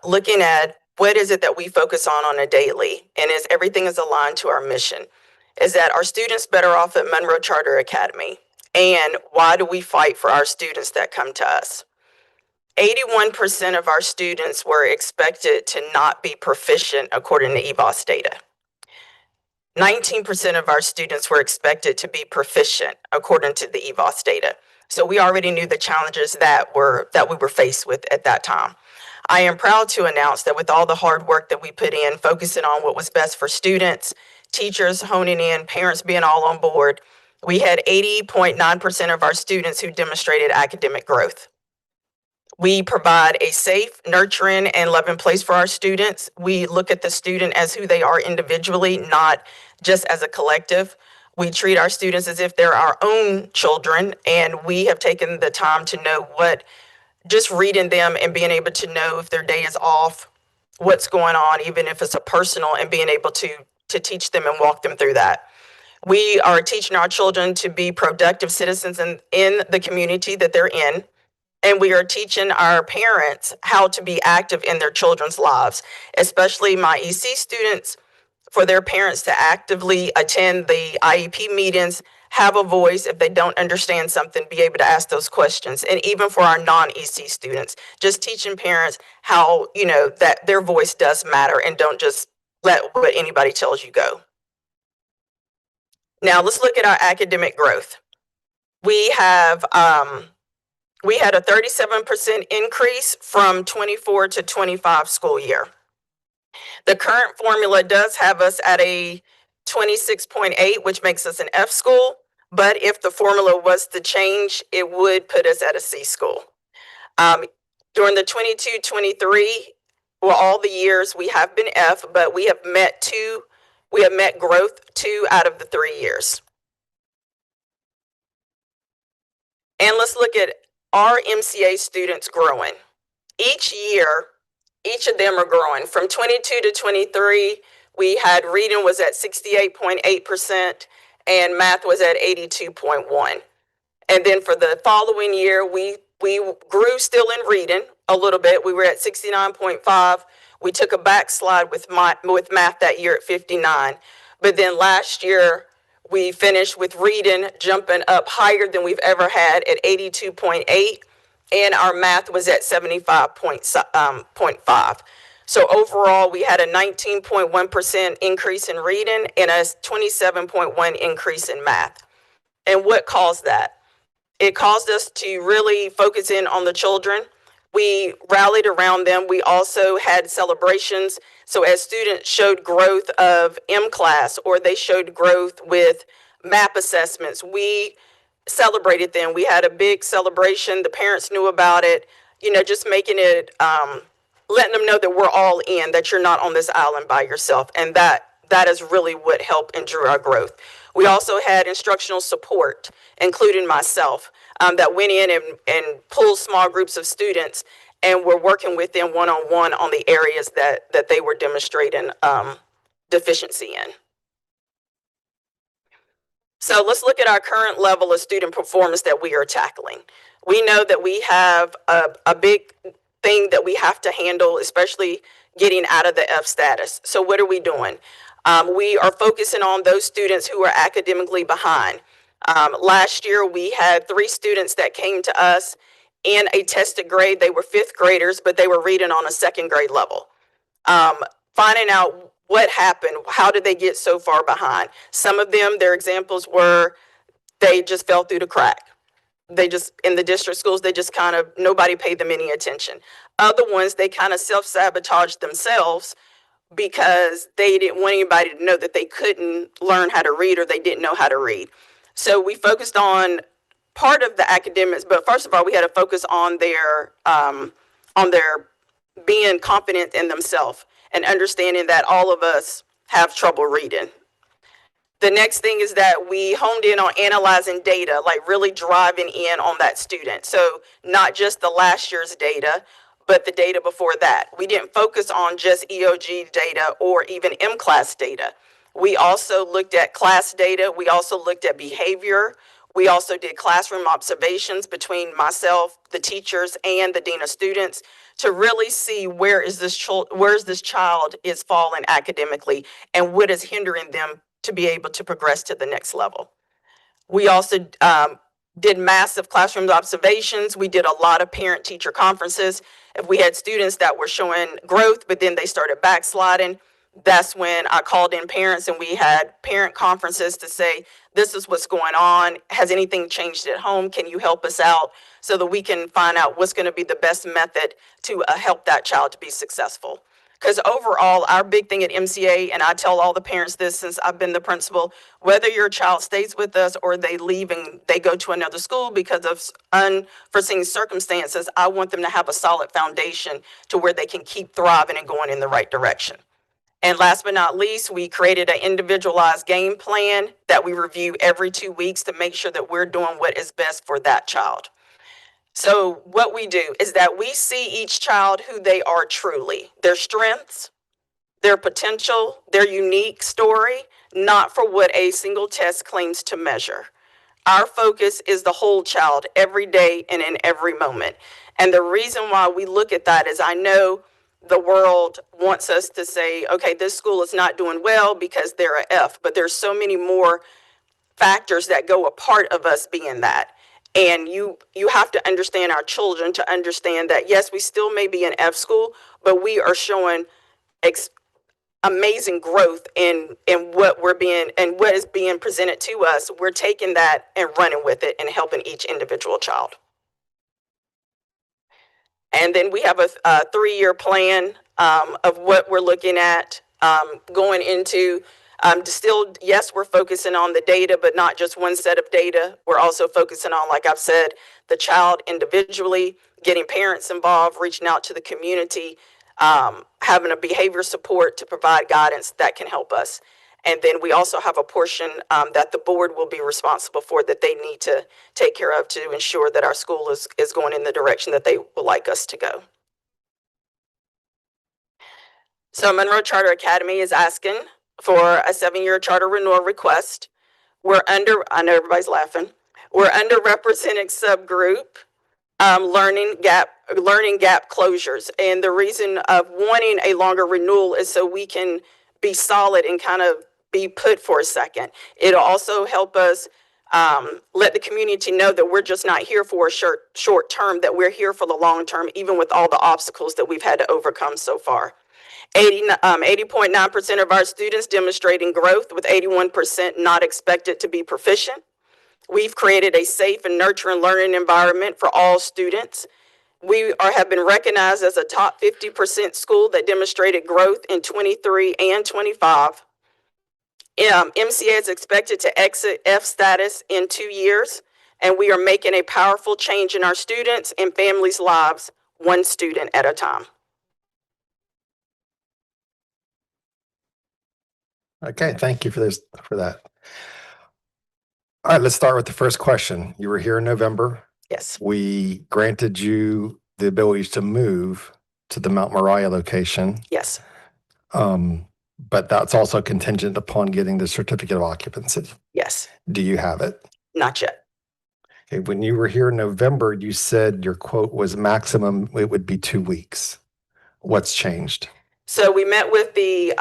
looking at what is it that we focus on a daily, and is everything is aligned to our mission. Is that our students better off at Monroe Charter Academy? And why do we fight for our students that come to us? 81% of our students were expected to not be proficient according to EBOS data. 19% of our students were expected to be proficient according to the EBOS data. So we already knew the challenges that we were faced with at that time. I am proud to announce that with all the hard work that we put in, focusing on what was best for students, teachers honing in, parents being all on board, we had 80.9% of our students who demonstrated academic growth. We provide a safe, nurturing, and loving place for our students. We look at the student as who they are individually, not just as a collective. We treat our students as if they're our own children, and we have taken the time to know what, just reading them and being able to know if their day is off, what's going on, even if it's a personal, and being able to teach them and walk them through that. We are teaching our children to be productive citizens in the community that they're in. And we are teaching our parents how to be active in their children's lives, especially my EC students, for their parents to actively attend the IEP meetings, have a voice. If they don't understand something, be able to ask those questions. And even for our non-EC students, just teaching parents how, that their voice does matter and don't just let what anybody tells you go. Now let's look at our academic growth. We had a 37% increase from 24 to 25 school year. The current formula does have us at a 26.8, which makes us an F school. But if the formula was to change, it would put us at a C school. During the 22-23, well, all the years we have been F, but we have met growth 2 out of the 3 years. And let's look at our MCA students growing. Each year, each of them are growing. From 22 to 23, we had reading was at 68.8% and math was at 82.1. And then for the following year, we grew still in reading a little bit. We were at 69.5. We took a backslide with math that year at 59. But then last year, we finished with reading jumping up higher than we've ever had at 82.8, and our math was at 75.5. So overall, we had a 19.1% increase in reading and a 27.1 increase in math. And what caused that? It caused us to really focus in on the children. We rallied around them. We also had celebrations. So as students showed growth of M-class or they showed growth with MAP assessments, we celebrated them. We had a big celebration. The parents knew about it, just making it, letting them know that we're all in, that you're not on this island by yourself. And that is really what helped and drew our growth. We also had instructional support, including myself, that went in and pulled small groups of students and were working with them one-on-one on the areas that they were demonstrating deficiency in. So let's look at our current level of student performance that we are tackling. We know that we have a big thing that we have to handle, especially getting out of the F status. So what are we doing? We are focusing on those students who are academically behind. Last year, we had 3 students that came to us in a tested grade. They were 5th graders, but they were reading on a 2nd grade level. Finding out what happened, how did they get so far behind? Some of them, their examples were they just fell through the crack. they just, in the district schools, they just kind of, nobody paid them any attention. Other ones, they kind of self-sabotaged themselves because they didn't want anybody to know that they couldn't learn how to read or they didn't know how to read. So we focused on part of the academics, but first of all, we had to focus on their being confident in themselves and understanding that all of us have trouble reading. The next thing is that we honed in on analyzing data, like really driving in on that student. So not just the last year's data, but the data before that. We didn't focus on just EOG data or even M-class data. We also looked at class data. We also looked at behavior. We also did classroom observations between myself, the teachers, and the dean of students to really see where this child is falling academically and what is hindering them to be able to progress to the next level. We also did massive classroom observations. We did a lot of parent-teacher conferences. If we had students that were showing growth, but then they started backsliding, that's when I called in parents and we had parent conferences to say, this is what's going on. Has anything changed at home? Can you help us out so that we can find out what's going to be the best method to help that child to be successful? Because overall, our big thing at MCA, and I tell all the parents this since I've been the principal, whether your child stays with us or they leave and they go to another school because of unforeseen circumstances, I want them to have a solid foundation to where they can keep thriving and going in the right direction. And last but not least, we created an individualized game plan that we review every 2 weeks to make sure that we're doing what is best for that child. So what we do is that we see each child who they are truly, their strengths, their potential, their unique story, not for what a single test claims to measure. Our focus is the whole child every day and in every moment. And the reason why we look at that is I know the world wants us to say, okay, this school is not doing well because they're an F, but there's so many more factors that go a part of us being that. And you have to understand our children to understand that, yes, we still may be an F school, but we are showing amazing growth in what we're being and what is being presented to us. We're taking that and running with it and helping each individual child. And then we have a 3-year plan of what we're looking at going into. Still, yes, we're focusing on the data, but not just one set of data. We're also focusing on, like I've said, the child individually, getting parents involved, reaching out to the community, having a behavior support to provide guidance that can help us. And then we also have a portion that the board will be responsible for that they need to take care of to ensure that our school is going in the direction that they would like us to go. So Monroe Charter Academy is asking for a 7-year charter renewal request. I know everybody's laughing. We're underrepresented subgroup, learning gap closures. And the reason of wanting a longer renewal is so we can be solid and kind of be put for a second. It'll also help us let the community know that we're just not here for a short term, that we're here for the long term, even with all the obstacles that we've had to overcome so far. 80.9% of our students demonstrating growth, with 81% not expected to be proficient. We've created a safe and nurturing learning environment for all students. We have been recognized as a top 50% school that demonstrated growth in 23 and 25. MCA is expected to exit F status in 2 years, and we are making a powerful change in our students and families' lives, one student at a time. Okay, thank you for that. All right, let's start with the first question. You were here in November. Yes. We granted you the ability to move to the Mount Moriah location. Yes. But that's also contingent upon getting the certificate of occupancy. Yes. Do you have it? Not yet. Okay, when you were here in November, you said your quote was maximum, it would be 2 weeks. What's changed? So we met with the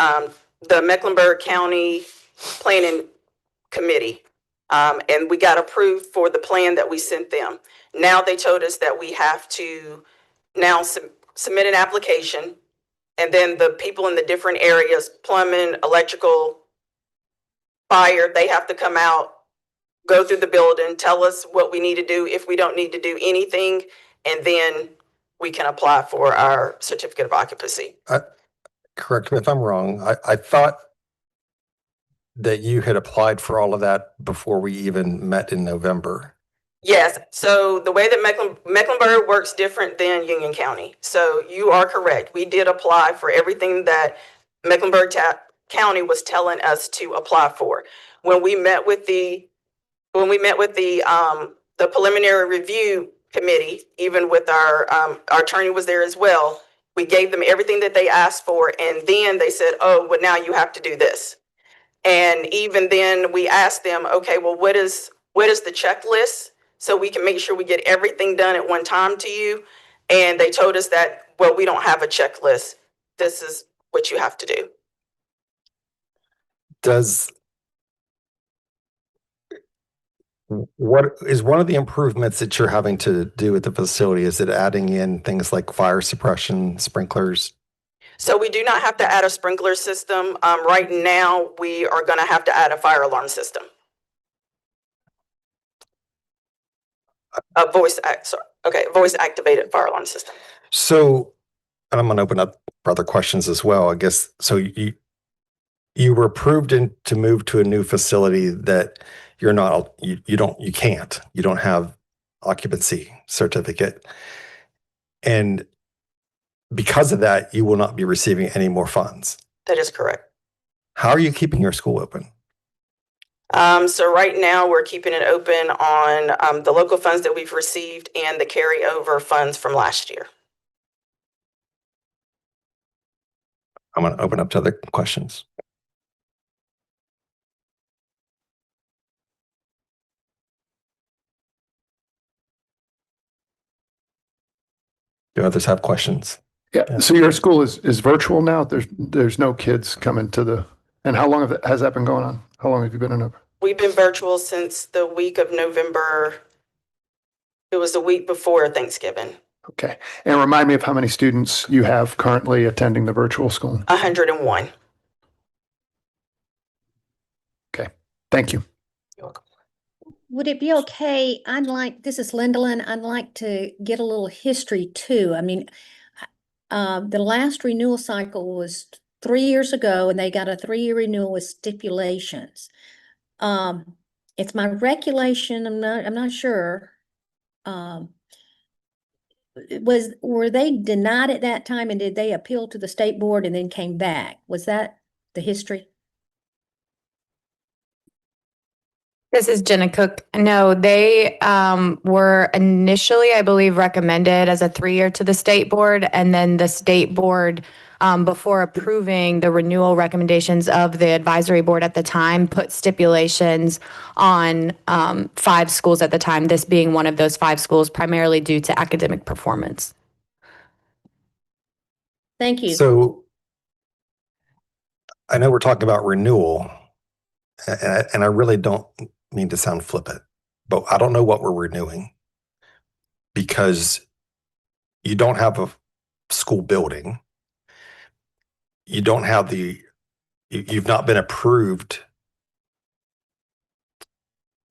Mecklenburg County Planning Committee, and we got approved for the plan that we sent them. Now they told us that we have to now submit an application, and then the people in the different areas, plumbing, electrical, fire, they have to come out, go through the building, tell us what we need to do, if we don't need to do anything, and then we can apply for our certificate of occupancy. Correct me if I'm wrong. I thought that you had applied for all of that before we even met in November. Yes, so the way that Mecklenburg works different than Union County. So you are correct. We did apply for everything that Mecklenburg County was telling us to apply for. When we met with the preliminary review committee, even with our attorney was there as well, we gave them everything that they asked for, and then they said, oh, well, now you have to do this. And even then we asked them, okay, well, what is the checklist? So we can make sure we get everything done at one time to you. And they told us that, well, we don't have a checklist. This is what you have to do. What is one of the improvements that you're having to do at the facility? Is it adding in things like fire suppression, sprinklers? So we do not have to add a sprinkler system. Right now, we are going to have to add a fire alarm system. A voice activated fire alarm system. So, and I'm going to open up for other questions as well, I guess. So you were approved to move to a new facility that you don't have occupancy certificate. And because of that, you will not be receiving any more funds. That is correct. How are you keeping your school open? So right now we're keeping it open on the local funds that we've received and the carryover funds from last year. I'm going to open up to other questions. Do others have questions? Yeah. So your school is virtual now? There's no kids coming to the, and how long has that been going on? How long have you been in open? We've been virtual since the week of November. It was the week before Thanksgiving. Okay. And remind me of how many students you have currently attending the virtual school. 101. Okay. Thank you. You're welcome. Would it be okay? This is Lindalyn. I'd like to get a little history too. I mean, the last renewal cycle was 3 years ago, and they got a 3-year renewal with stipulations. It's my recollection. I'm not sure. Were they denied at that time, and did they appeal to the state board and then came back? Was that the history? This is Jenna Cook. No, they were initially, I believe, recommended as a 3-year to the state board, and then the state board, before approving the renewal recommendations of the advisory board at the time, put stipulations on 5 schools at the time, this being one of those 5 schools, primarily due to academic performance. Thank you. So I know we're talking about renewal, and I really don't mean to sound flippant, but I don't know what we're renewing, because you don't have a school building. You don't have you've not been approved.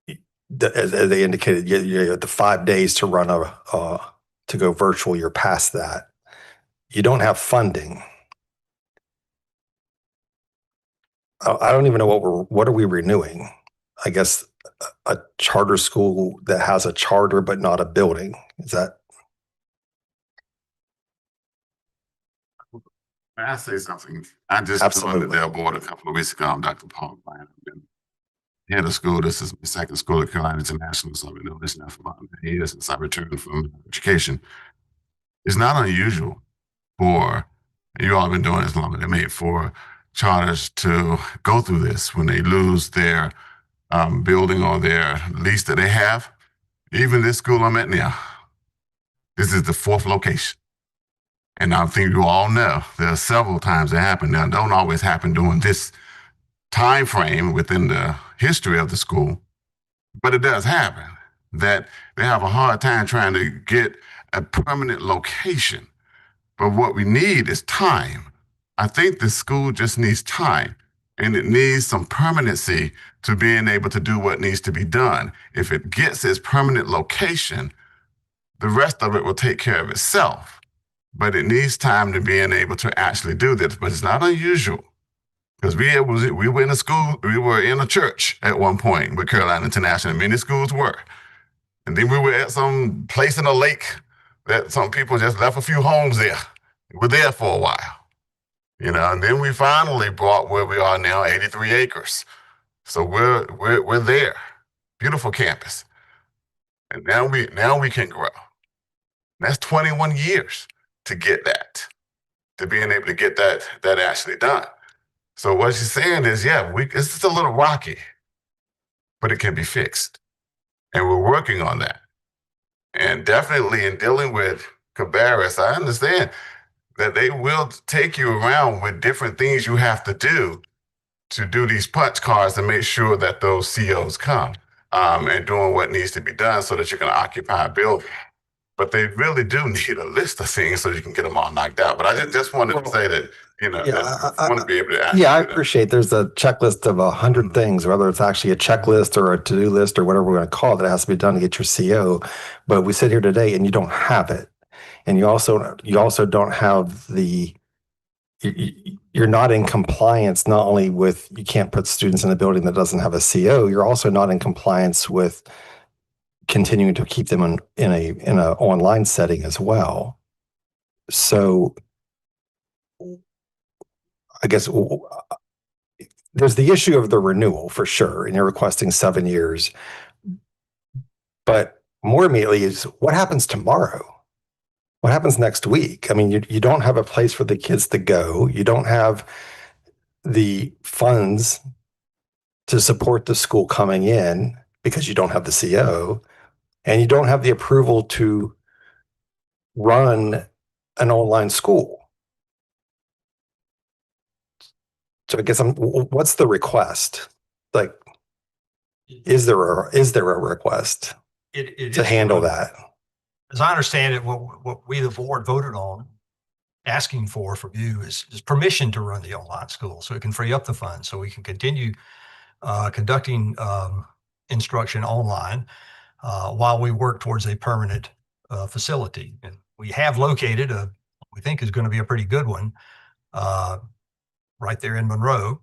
As they indicated, you have the 5 days to run to go virtual. You're past that. You don't have funding. I don't even know what are we renewing? I guess a charter school that has a charter but not a building. Is that? May I say something? I just joined their board a couple of weeks ago. I'm Dr. Paul Bryant. I've been head of school. This is my second school at Carolina International, so I've been doing this now for about 9 years since I returned from education. It's not unusual for, you all have been doing this longer than me, for charters to go through this when they lose their building or their lease that they have. Even this school I'm at now, this is the 4th location. And I think you all know there are several times that happen. Now, it don't always happen during this time frame within the history of the school, but it does happen that they have a hard time trying to get a permanent location. But what we need is time. I think the school just needs time. and it needs some permanency to being able to do what needs to be done. If it gets its permanent location, the rest of it will take care of itself. But it needs time to being able to actually do this. But it's not unusual because we were in a school, we were in a church at one point with Carolina International. Many schools were. And then we were at some place in a lake that some people just left a few homes there. We're there for a while. You know, and then we finally brought where we are now, 83 acres. So we're there. Beautiful campus. And now we can grow. That's 21 years to get that, to being able to get that actually done. So what she's saying is, yeah, it's just a little rocky, but it can be fixed. And we're working on that. And definitely in dealing with Cabarrus, I understand that they will take you around with different things you have to do these punch cards to make sure that those COs come and doing what needs to be done so that you can occupy a building. But they really do need a list of things so you can get them all knocked out. But I just wanted to say that, you know, I want to be able to actually I do that. appreciate there's a checklist of 100 things, whether it's actually a checklist or a to-do list or whatever we're going to call it, that has to be done to get your CO. But we sit here today and you don't have it. And you also don't have you're not in compliance, not only with, you can't put students in a building that doesn't have a CO, you're also not in compliance with continuing to keep them in a online setting as well. So I guess there's the issue of the renewal for sure, and you're requesting 7 years. But more immediately is what happens tomorrow? What happens next week? I mean, you don't have a place for the kids to go. You don't have the funds to support the school coming in because you don't have the CO, and you don't have the approval to run an online school. So I guess what's the request? Like, is there a request to handle that? As I understand it, what we, the board, voted on, asking for you is permission to run the online school so it can free up the funds so we can continue conducting instruction online while we work towards a permanent facility. And we have located we think is going to be a pretty good one right there in Monroe.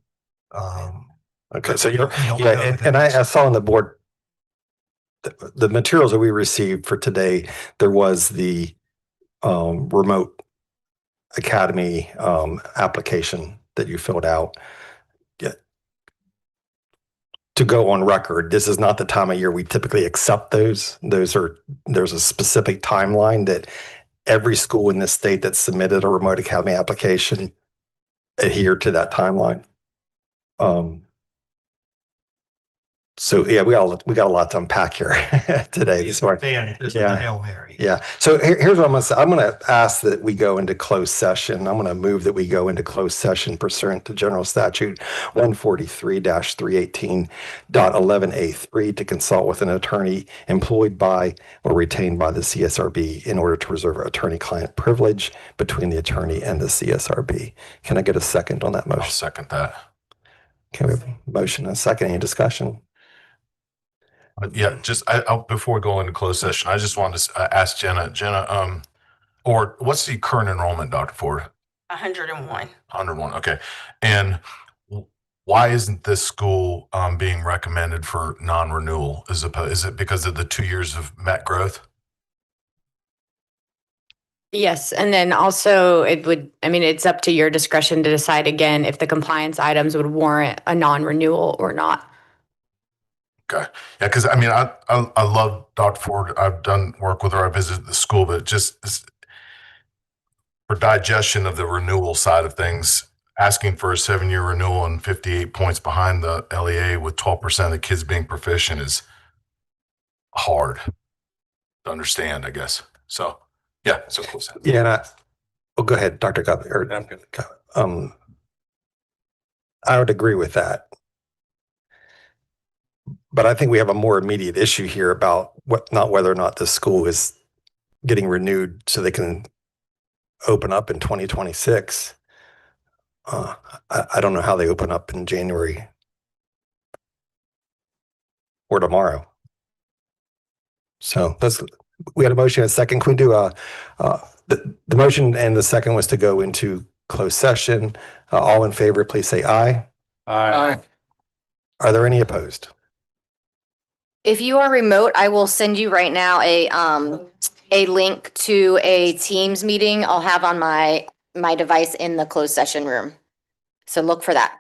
Okay, so and I saw on the board the materials that we received for today. There was the remote academy application that you filled out. To go on record, this is not the time of year we typically accept those. There's a specific timeline that every school in this state that submitted a remote academy application adhere to that timeline. So yeah, we got a lot to unpack here today. This is a Hail Mary. Yeah. So here's what I'm going to say. I'm going to ask that we go into closed session. I'm going to move that we go into closed session pursuant to General Statute 143-318.11A3 to consult with an attorney employed by or retained by the CSRB in order to reserve attorney-client privilege between the attorney and the CSRB. Can I get a second on that motion? I'll second that. Okay, we have a motion and a second. Any discussion? Yeah, just before we go into closed session, I just wanted to ask Jenna, or what's the current enrollment, Dr. Ford? 101. 101. Okay. And why isn't this school being recommended for non-renewal? Is it because of the 2 years of MET growth? Yes, and then also it's up to your discretion to decide again if the compliance items would warrant a non-renewal or not. Okay. Yeah, because I mean, I love Dr. Ford. I've done work with her. I visited the school, but just for digestion of the renewal side of things, asking for a 7-year renewal and 58 points behind the LEA with 12% of the kids being proficient is hard to understand, I guess. So yeah, so close. Yeah, and go ahead, Dr. Guthrie. I would agree with that. But I think we have a more immediate issue here about not whether or not the school is getting renewed so they can open up in 2026. I don't know how they open up in January or tomorrow. So we had a motion and a second. Can we do the motion and the second was to go into closed session. All in favor, please say aye. Aye. Are there any opposed? If you are remote, I will send you right now a link to a Teams meeting I'll have on my device in the closed session room. So look for that.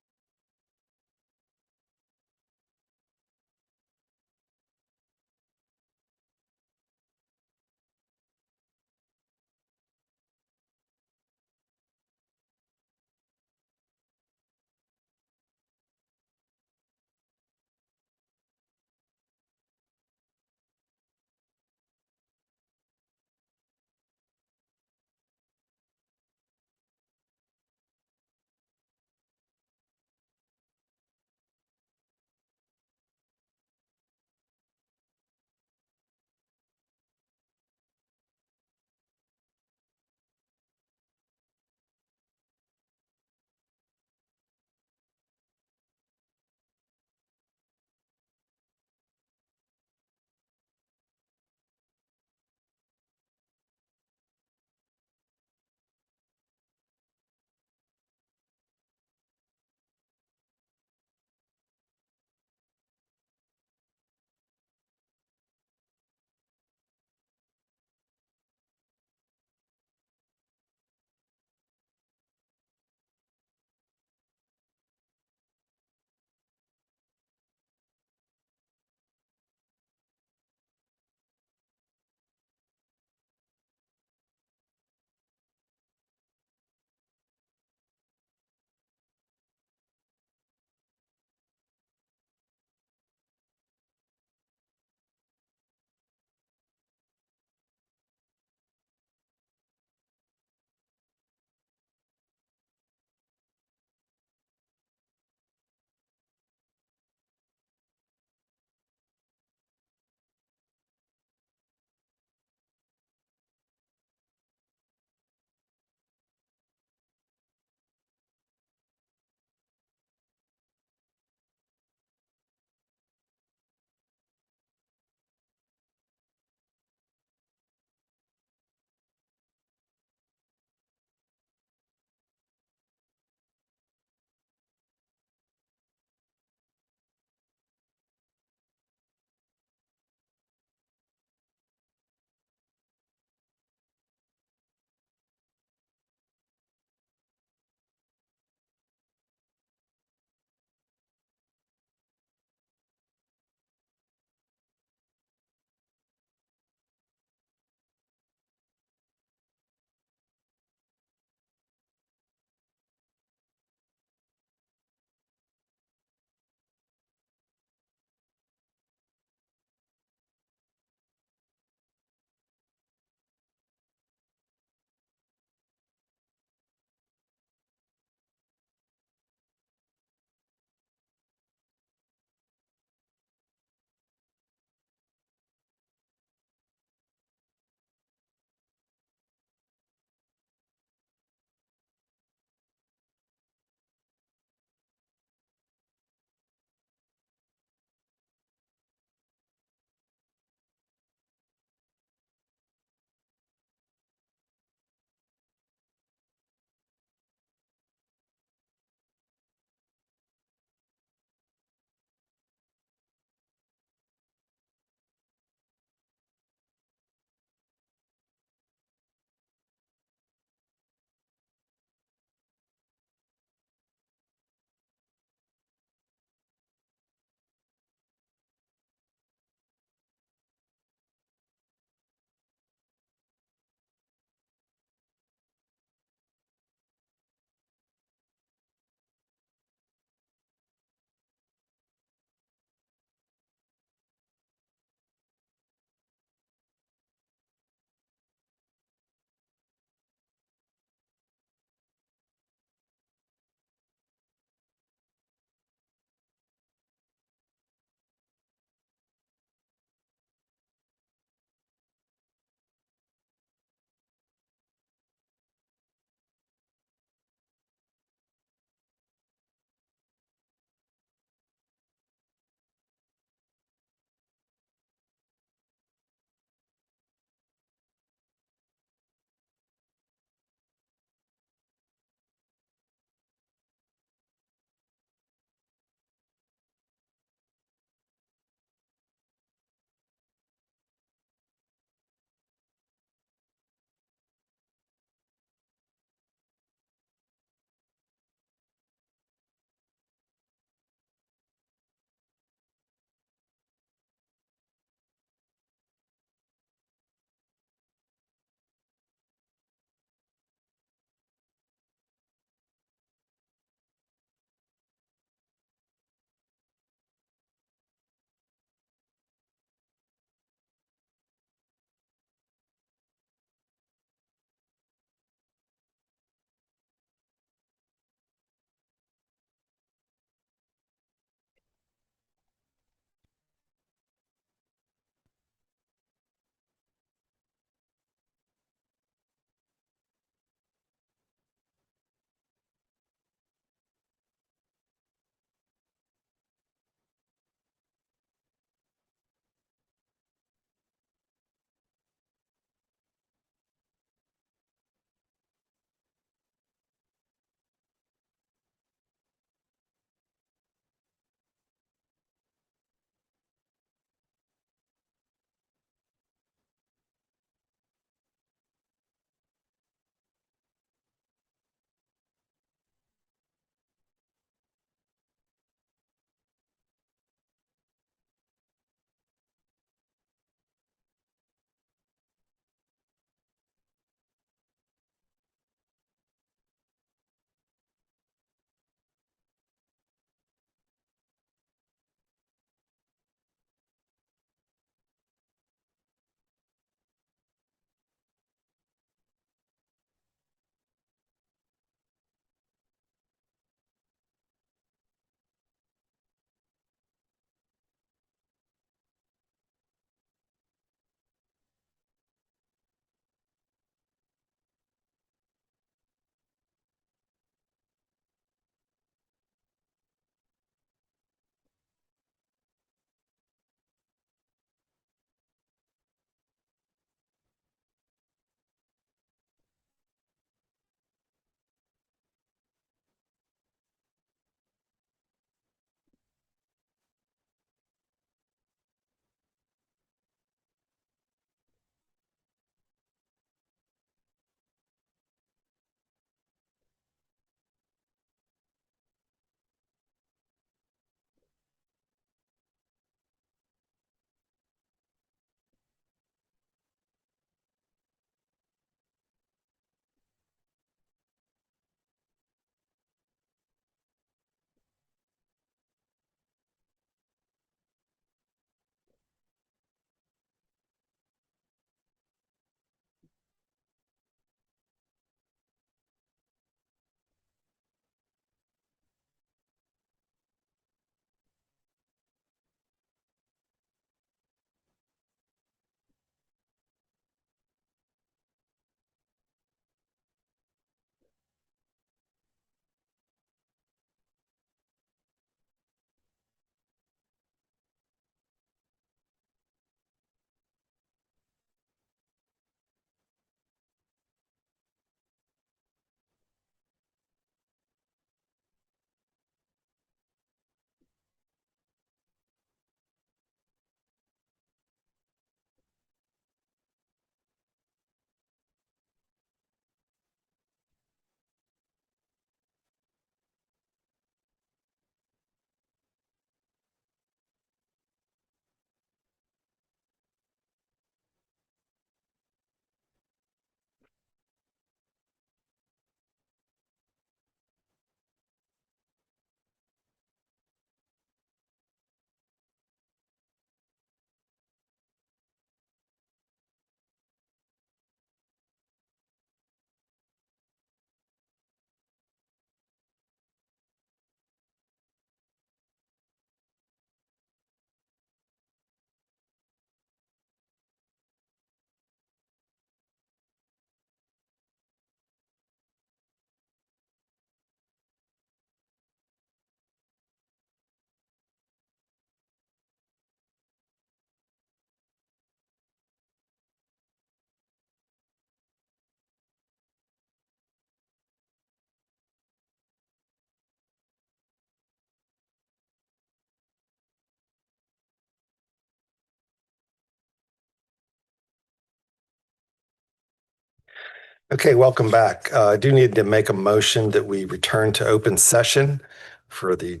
Okay, welcome back. I do need to make a motion that we return to open session for the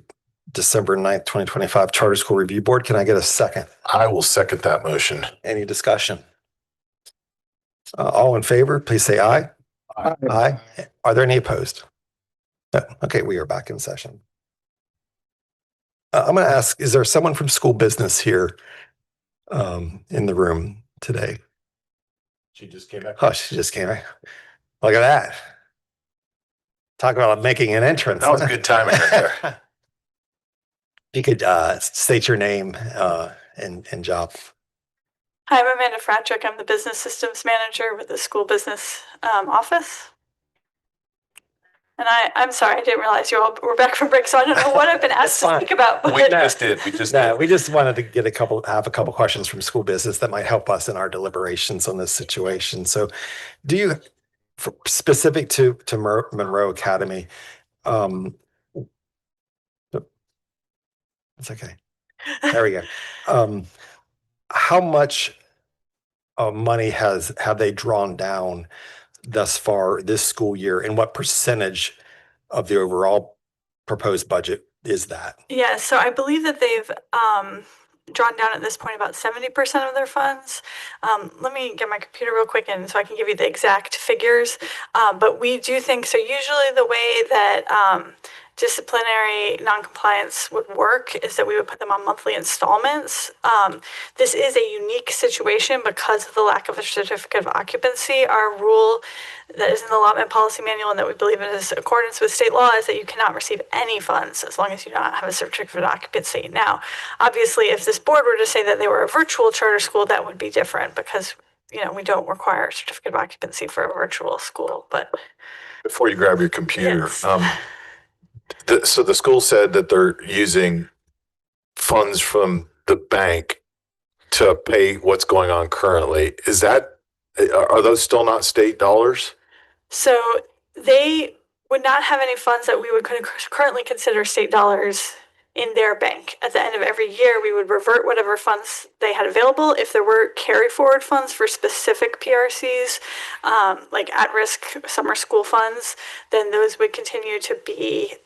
December 9th, 2025 Charter School Review Board. Can I get a second? I will second that motion. Any discussion? All in favor, please say aye. Aye. Are there any opposed? No. Okay, we are back in session. I'm going to ask, is there someone from school business here in the room today? She just came back. Oh, she just came back. Look at that. Talk about making an entrance. That was good timing right there. You could state your name and job. Hi, I'm Amanda Fratrick. I'm the Business Systems Manager with the School Business Office. And I'm sorry, I didn't realize you all were back from break, so I don't know what I've been asked to speak about. But We just did. We just wanted to get have a couple questions from school business that might help us in our deliberations on this situation. So do you, specific to Monroe Academy, it's okay. There we go. How much money have they drawn down thus far this school year, and what percentage of the overall proposed budget is that? Yeah, so I believe that they've drawn down at this point about 70% of their funds. Let me get my computer real quick and so I can give you the exact figures. But we do think, so usually the way that disciplinary noncompliance would work is that we would put them on monthly installments. This is a unique situation because of the lack of a certificate of occupancy. Our rule that is in the allotment policy manual and that we believe it is in accordance with state law is that you cannot receive any funds as long as you do not have a certificate of occupancy. Now, obviously, if this board were to say that they were a virtual charter school, that would be different because, you know, we don't require a certificate of occupancy for a virtual school. But Before you grab your computer, Yes. So the school said that they're using funds from the bank to pay what's going on currently. Are those still not state dollars? so they would not have any funds that we would currently consider state dollars in their bank. At the end of every year, we would revert whatever funds they had available. If there were carry forward funds for specific PRCs, like at-risk summer school funds, then those would continue to be,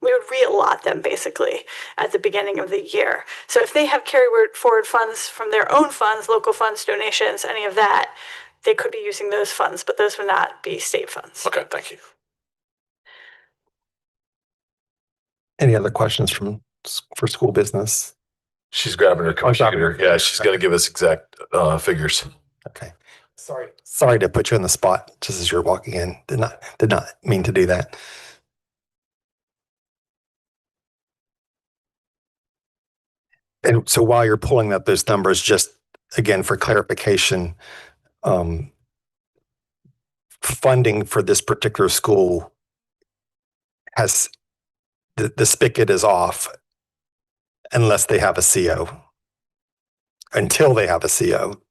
we would re-allot them basically at the beginning of the year. So if they have carry forward funds from their own funds, local funds, donations, any of that, they could be using those funds, but those would not be state funds. Okay, thank you. Any other questions for school business? She's grabbing her computer. Yeah, she's going to give us exact figures. Okay. Sorry to put you on the spot just as you're walking in. Did not mean to do that. And so while you're pulling up those numbers, just again for clarification, funding for this particular school has the spigot is off unless they have a CO. Until they have a CO.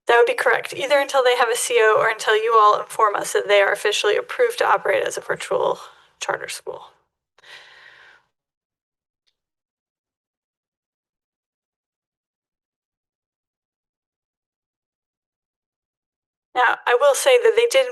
That would be correct. Either until they have a CO or until you all inform us that they are officially approved to operate as a virtual charter school. Now, I will say that they did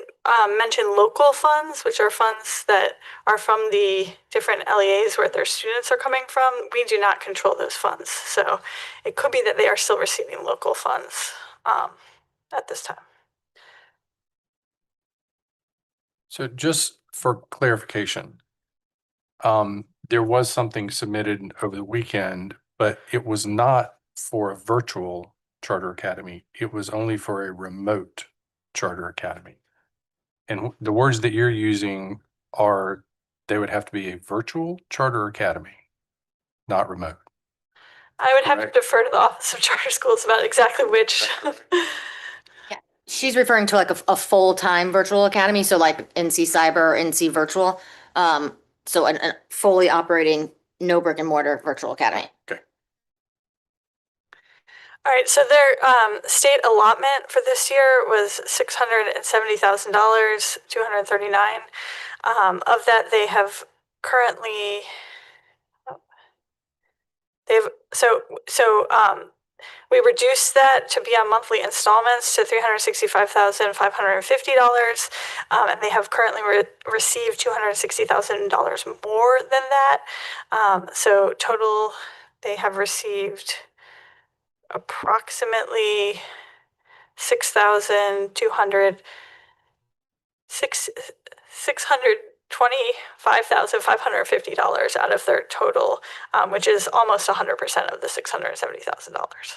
mention local funds, which are funds that are from the different LEAs where their students are coming from. We do not control those funds. So it could be that they are still receiving local funds at this time. So just for clarification, there was something submitted over the weekend, but it was not for a virtual charter academy. It was only for a remote charter academy. And the words that you're using are, they would have to be a virtual charter academy, not remote. I would have to defer to the Office of Charter Schools about exactly which. She's referring to like a full-time virtual academy, so like NC Cyber or NC Virtual. So a fully operating, no brick and mortar virtual academy. Okay. All right, so their state allotment for this year was $670,000, $239. Of that, they have currently we reduced that to be on monthly installments to $365,550. And they have currently received $260,000 more than that. So total, they have received approximately $625,550 out of their total, which is almost 100% of the $670,000.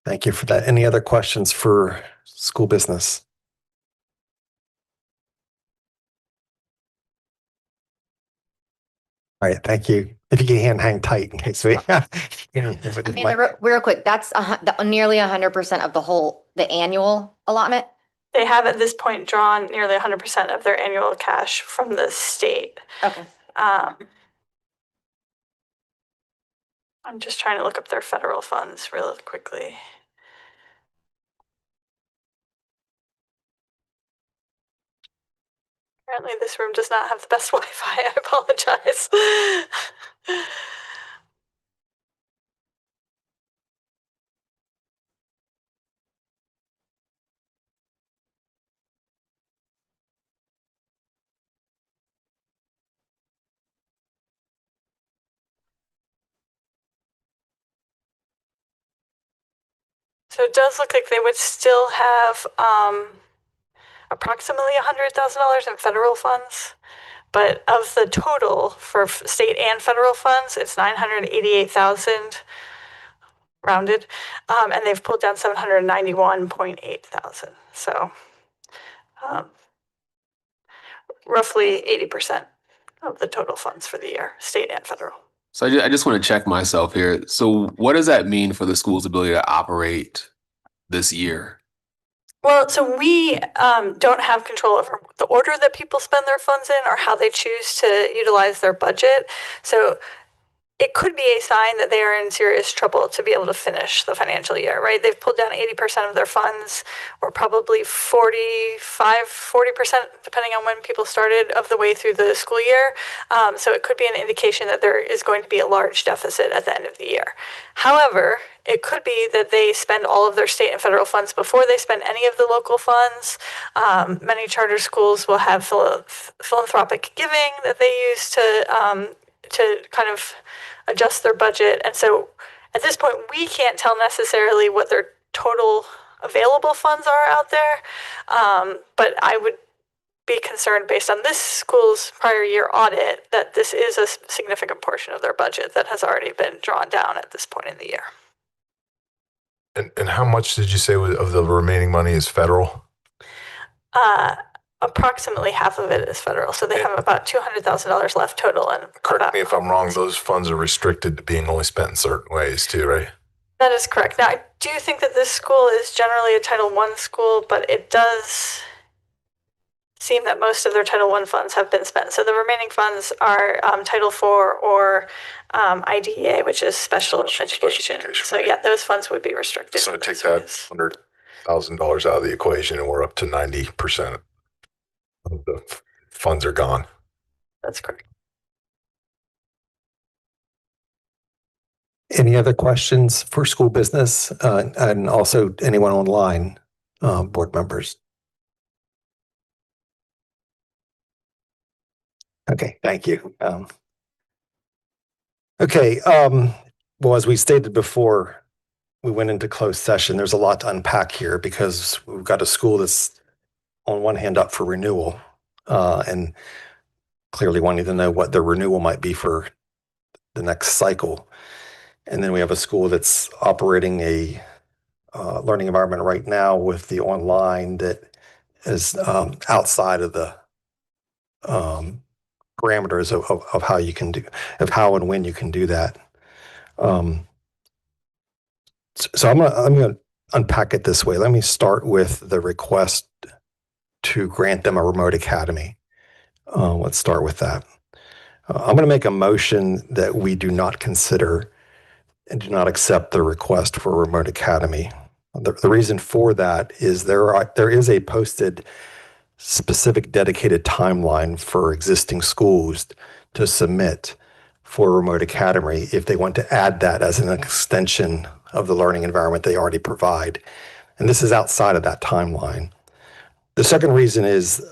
Thank you for that. Any other questions for school business? All right, thank you. If you can hang tight in case we. Real quick, that's nearly 100% of the annual allotment. They have at this point drawn nearly 100% of their annual cash from the state. Okay. I'm just trying to look up their federal funds real quickly. Apparently this room does not have the best Wi-Fi. I apologize. So it does look like they would still have approximately $100,000 in federal funds, but of the total for state and federal funds, it's 988,000 rounded, and they've pulled down 791.8 thousand. So roughly 80% of the total funds for the year, state and federal. So I just want to check myself here. So what does that mean for the school's ability to operate this year? Well, so we don't have control over the order that people spend their funds in or how they choose to utilize their budget. So it could be a sign that they are in serious trouble to be able to finish the financial year, right? They've pulled down 80% of their funds, or probably 40%, depending on when people started, of the way through the school year. So it could be an indication that there is going to be a large deficit at the end of the year. However, it could be that they spend all of their state and federal funds before they spend any of the local funds. Many charter schools will have philanthropic giving that they use to kind of adjust their budget. And so at this point, we can't tell necessarily what their total available funds are out there. But I would be concerned, based on this school's prior year audit, that this is a significant portion of their budget that has already been drawn down at this point in the year. And how much did you say of the remaining money is federal? Approximately half of it is federal. So they have about $200,000 left total. And correct me if I'm wrong, those funds are restricted to being only spent in certain ways too, right? That is correct. Now, I do think that this school is generally a Title I school, but it does seem that most of their Title I funds have been spent. So the remaining funds are Title IV or IDEA, which is special education. So yeah, those funds would be restricted. So take that $100,000 out of the equation and we're up to 90% of the funds are gone. That's correct. Any other questions for school business and also anyone online, board members? Okay, thank you. Well, as we stated before, we went into closed session. There's a lot to unpack here because we've got a school that's on one hand up for renewal and clearly wanting to know what the renewal might be for the next cycle. And then we have a school that's operating a learning environment right now with the online that is outside of the parameters of how you can do, of how and when you can do that. So I'm gonna unpack it this way. Let me start with the request to grant them a remote academy. Let's start with that. I'm going to make a motion that we do not consider and do not accept the request for a remote academy. The reason for that is there is a posted specific dedicated timeline for existing schools to submit for a remote academy if they want to add that as an extension of the learning environment they already provide. And this is outside of that timeline. The second reason is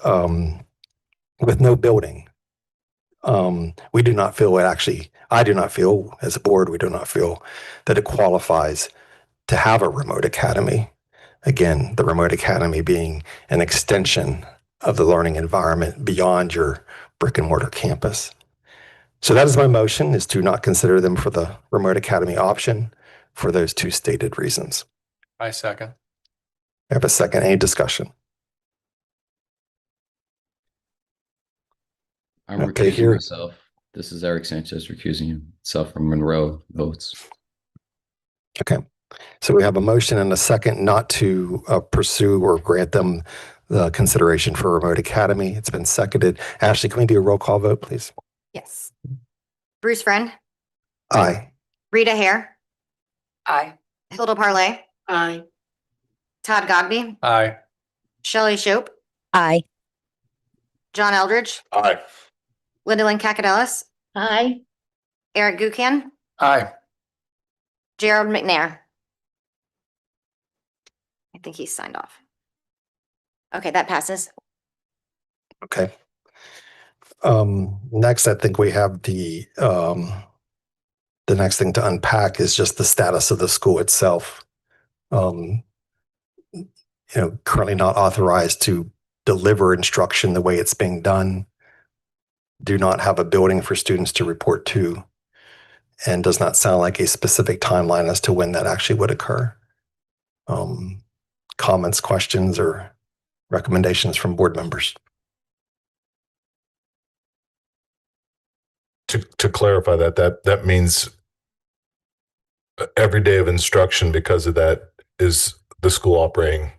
with no building, we do not feel I do not feel as a board, we do not feel that it qualifies to have a remote academy. Again, the remote academy being an extension of the learning environment beyond your brick and mortar campus. So that is my motion, is to not consider them for the remote academy option for those two stated reasons. I second. I have a second. Any discussion? I'm Okay, recusing here. myself. This is Eric Sanchez recusing himself from Monroe votes. Okay. So we have a motion and a second not to pursue or grant them the consideration for remote academy. It's been seconded. Ashley, can we do a roll call vote, please? Yes. Bruce Friend, Aye. Rita Hare, Aye. Hilda Parlay, Aye. Todd Gogby, Aye. Shelley Shope, Aye. John Eldridge, Aye. Linda Lynn Kakadelis, Aye. Eric Gukian, Aye. Gerald McNair. I think he's signed off. Okay, that passes. Okay. Next, I think we have the next thing to unpack is just the status of the school itself. Currently not authorized to deliver instruction the way it's being done. Do not have a building for students to report to, and does not sound like a specific timeline as to when that actually would occur. Comments, questions, or recommendations from board members? To clarify that means every day of instruction because of that is the school operating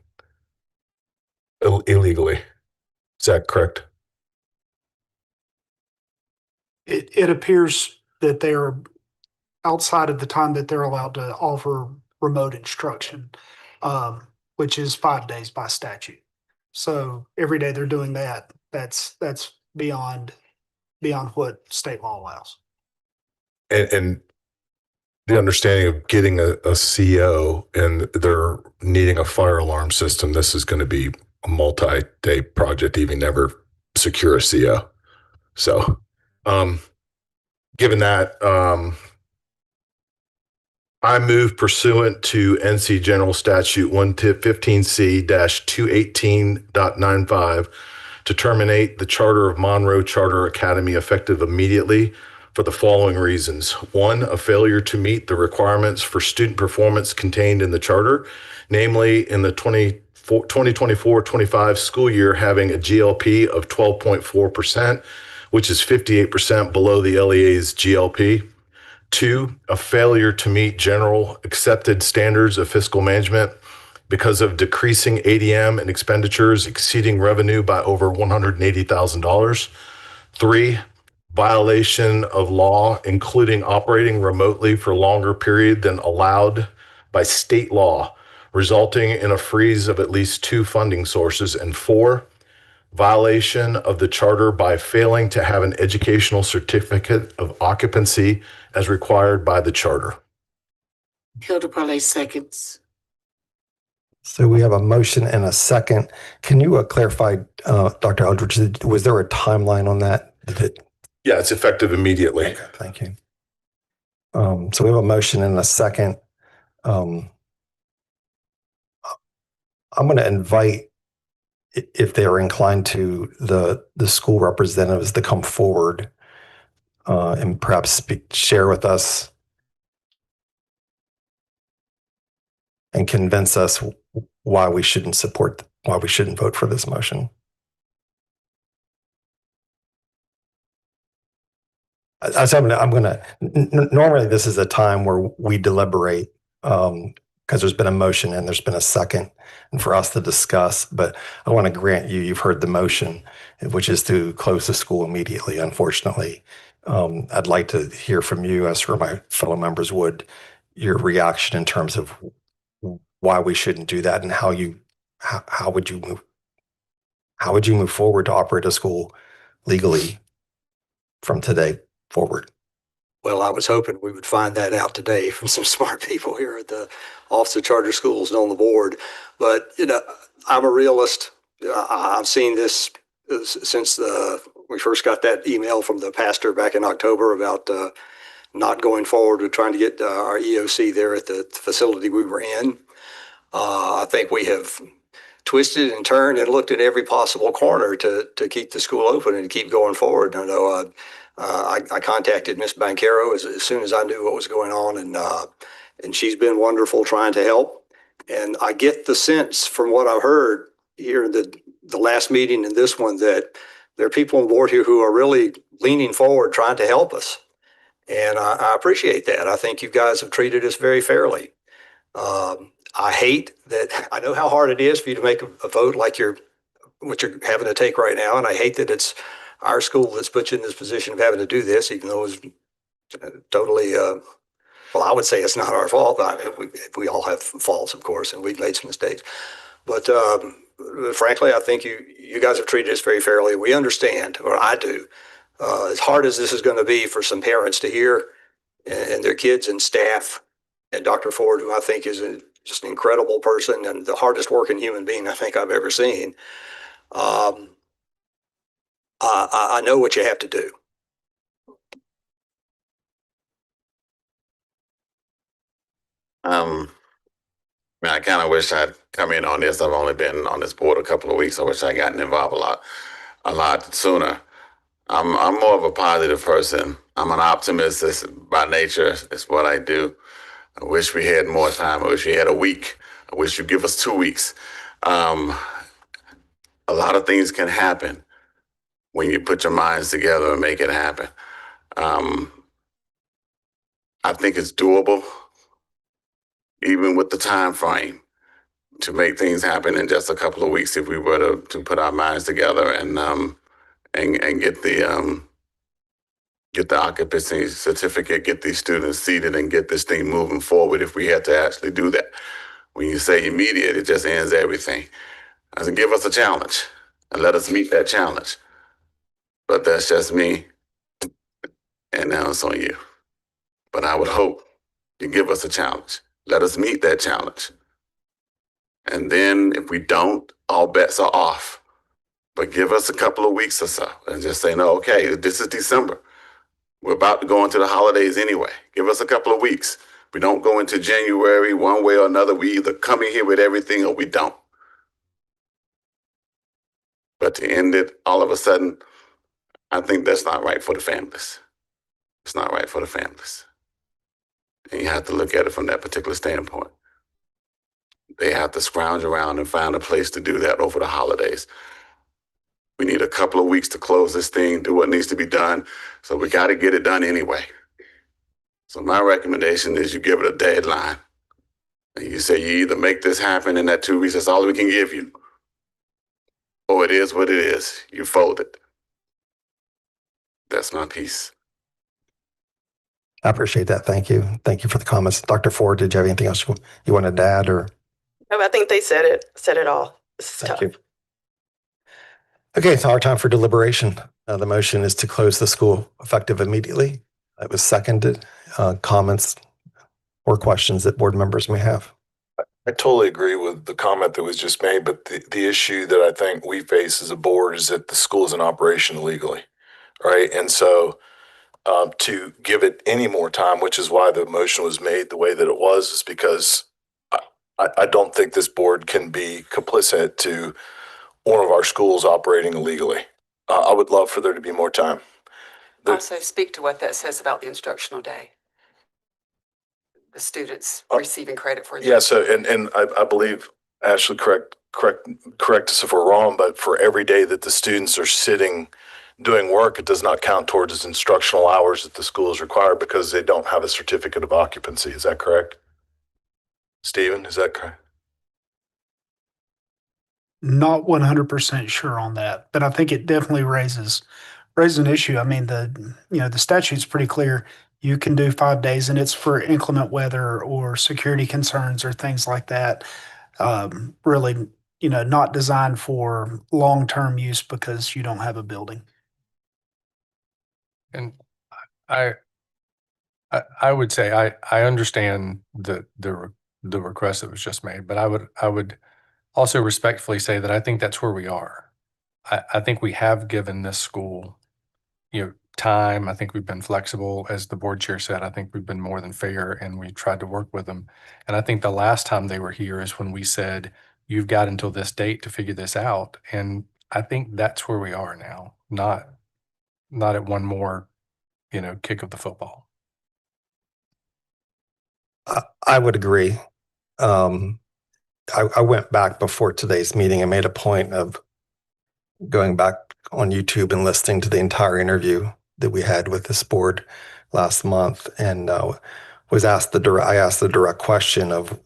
illegally. Is that correct? It appears that they are outside of the time that they're allowed to offer remote instruction, which is 5 days by statute. So every day they're doing that, that's beyond what state law allows. And the understanding of getting a CO and they're needing a fire alarm system, this is going to be a multi-day project to even ever secure a CO. So, given that, I move pursuant to NC General Statute 115C-218.95 to terminate the charter of Monroe Charter Academy effective immediately for the following reasons. One, a failure to meet the requirements for student performance contained in the charter, namely in the 2024-25 school year having a GLP of 12.4%, which is 58% below the LEA's GLP. Two, a failure to meet general accepted standards of fiscal management because of decreasing ADM and expenditures exceeding revenue by over $180,000. Three, violation of law, including operating remotely for longer period than allowed by state law, resulting in a freeze of at least 2 funding sources. And 4, violation of the charter by failing to have an educational certificate of occupancy as required by the charter. Hilda Parlay seconds. So we have a motion and a second. Can you clarify, Dr. Eldridge, was there a timeline on that? Yeah, it's effective immediately. Okay, thank you. So we have a motion and a second. I'm going to invite, if they are inclined to, the school representatives to come forward and perhaps share with us and convince us why we shouldn't vote for this motion. Normally this is a time where we deliberate because there's been a motion and there's been a second and for us to discuss, but I want to grant you've heard the motion, which is to close the school immediately. Unfortunately, I'd like to hear from you, as for my fellow members would, your reaction in terms of why we shouldn't do that and how would you move forward to operate a school legally from today forward. Well, I was hoping we would find that out today from some smart people here at the Office of Charter Schools and on the board. But, I'm a realist. I've seen this since we first got that email from the pastor back in October about not going forward with trying to get our EOC there at the facility we were in. I think we have twisted and turned and looked at every possible corner to keep the school open and keep going forward. I know I contacted Miss Bancaro as soon as I knew what was going on, and she's been wonderful trying to help. And I get the sense from what I've heard here in the last meeting and this one that there are people on board here who are really leaning forward, trying to help us. And I appreciate that. I think you guys have treated us very fairly. I hate that. I know how hard it is for you to make a vote like what you're having to take right now. And I hate that it's our school that's put you in this position of having to do this, even though it was totally, well, I would say it's not our fault. We all have faults, of course, and we've made some mistakes. But frankly, I think you guys have treated us very fairly. We understand, or I do, as hard as this is going to be for some parents to hear and their kids and staff, and Dr. Ford, who I think is just an incredible person and the hardest working human being I think I've ever seen. I know what you have to do. I kind of wish I'd come in on this. I've only been on this board a couple of weeks. I wish I'd gotten involved a lot sooner. I'm more of a positive person. I'm an optimist. It's by nature. It's what I do. I wish we had more time. I wish we had a week. I wish you'd give us 2 weeks. A lot of things can happen when you put your minds together and make it happen. I think it's doable, even with the time frame, to make things happen in just a couple of weeks if we were to put our minds together and get the occupancy certificate, get these students seated, and get this thing moving forward if we had to actually do that. When you say immediate, it just ends everything. I said, give us a challenge and let us meet that challenge. But that's just me, and now it's on you. But I would hope you give us a challenge. Let us meet that challenge. And then if we don't, all bets are off. But give us a couple of weeks or so and just say, no, okay, this is December. We're about to go into the holidays anyway. Give us a couple of weeks. We don't go into January one way or another. We either come in here with everything or we don't. But to end it all of a sudden, I think that's not right for the families. It's not right for the families. And you have to look at it from that particular standpoint. They have to scrounge around and find a place to do that over the holidays. We need a couple of weeks to close this thing, do what needs to be done. So we got to get it done anyway. So my recommendation is you give it a deadline. And you say you either make this happen in that 2 weeks, that's all we can give you. Or it is what it is. You fold it. That's my piece. I appreciate that. Thank you. Thank you for the comments. Dr. Ford, did you have anything else you wanted to add? Or? No, I think they said it all. This is tough. Thank you. Okay, it's our time for deliberation. The motion is to close the school effective immediately. It was seconded. Comments or questions that board members may have? I totally agree with the comment that was just made, but the issue that I think we face as a board is that the school is in operation illegally, right? And so to give it any more time, which is why the motion was made the way that it was, is because I don't think this board can be complicit to one of our schools operating illegally. I would love for there to be more time. Also speak to what that says about the instructional day. The students receiving credit for that. Yeah, so and I believe, Ashley, correct us if we're wrong, but for every day that the students are sitting doing work, it does not count towards its instructional hours that the school is required because they don't have a certificate of occupancy. Is that correct? Stephen, is that correct? Not 100% sure on that, but I think it definitely raises an issue. I mean, the statute's pretty clear. You can do 5 days, and it's for inclement weather or security concerns or things like that. Really, not designed for long-term use because you don't have a building. And I I would say I understand the request that was just made, but I would also respectfully say that I think that's where we are. I think we have given this school, time. I think we've been flexible, as the board chair said. I think we've been more than fair, and we tried to work with them. And I think the last time they were here is when we said, "You've got until this date to figure this out." And I think that's where we are now, not at one more, kick of the football. I would agree. I went back before today's meeting and made a point of going back on YouTube and listening to the entire interview that we had with this board last month, and I asked the direct question of,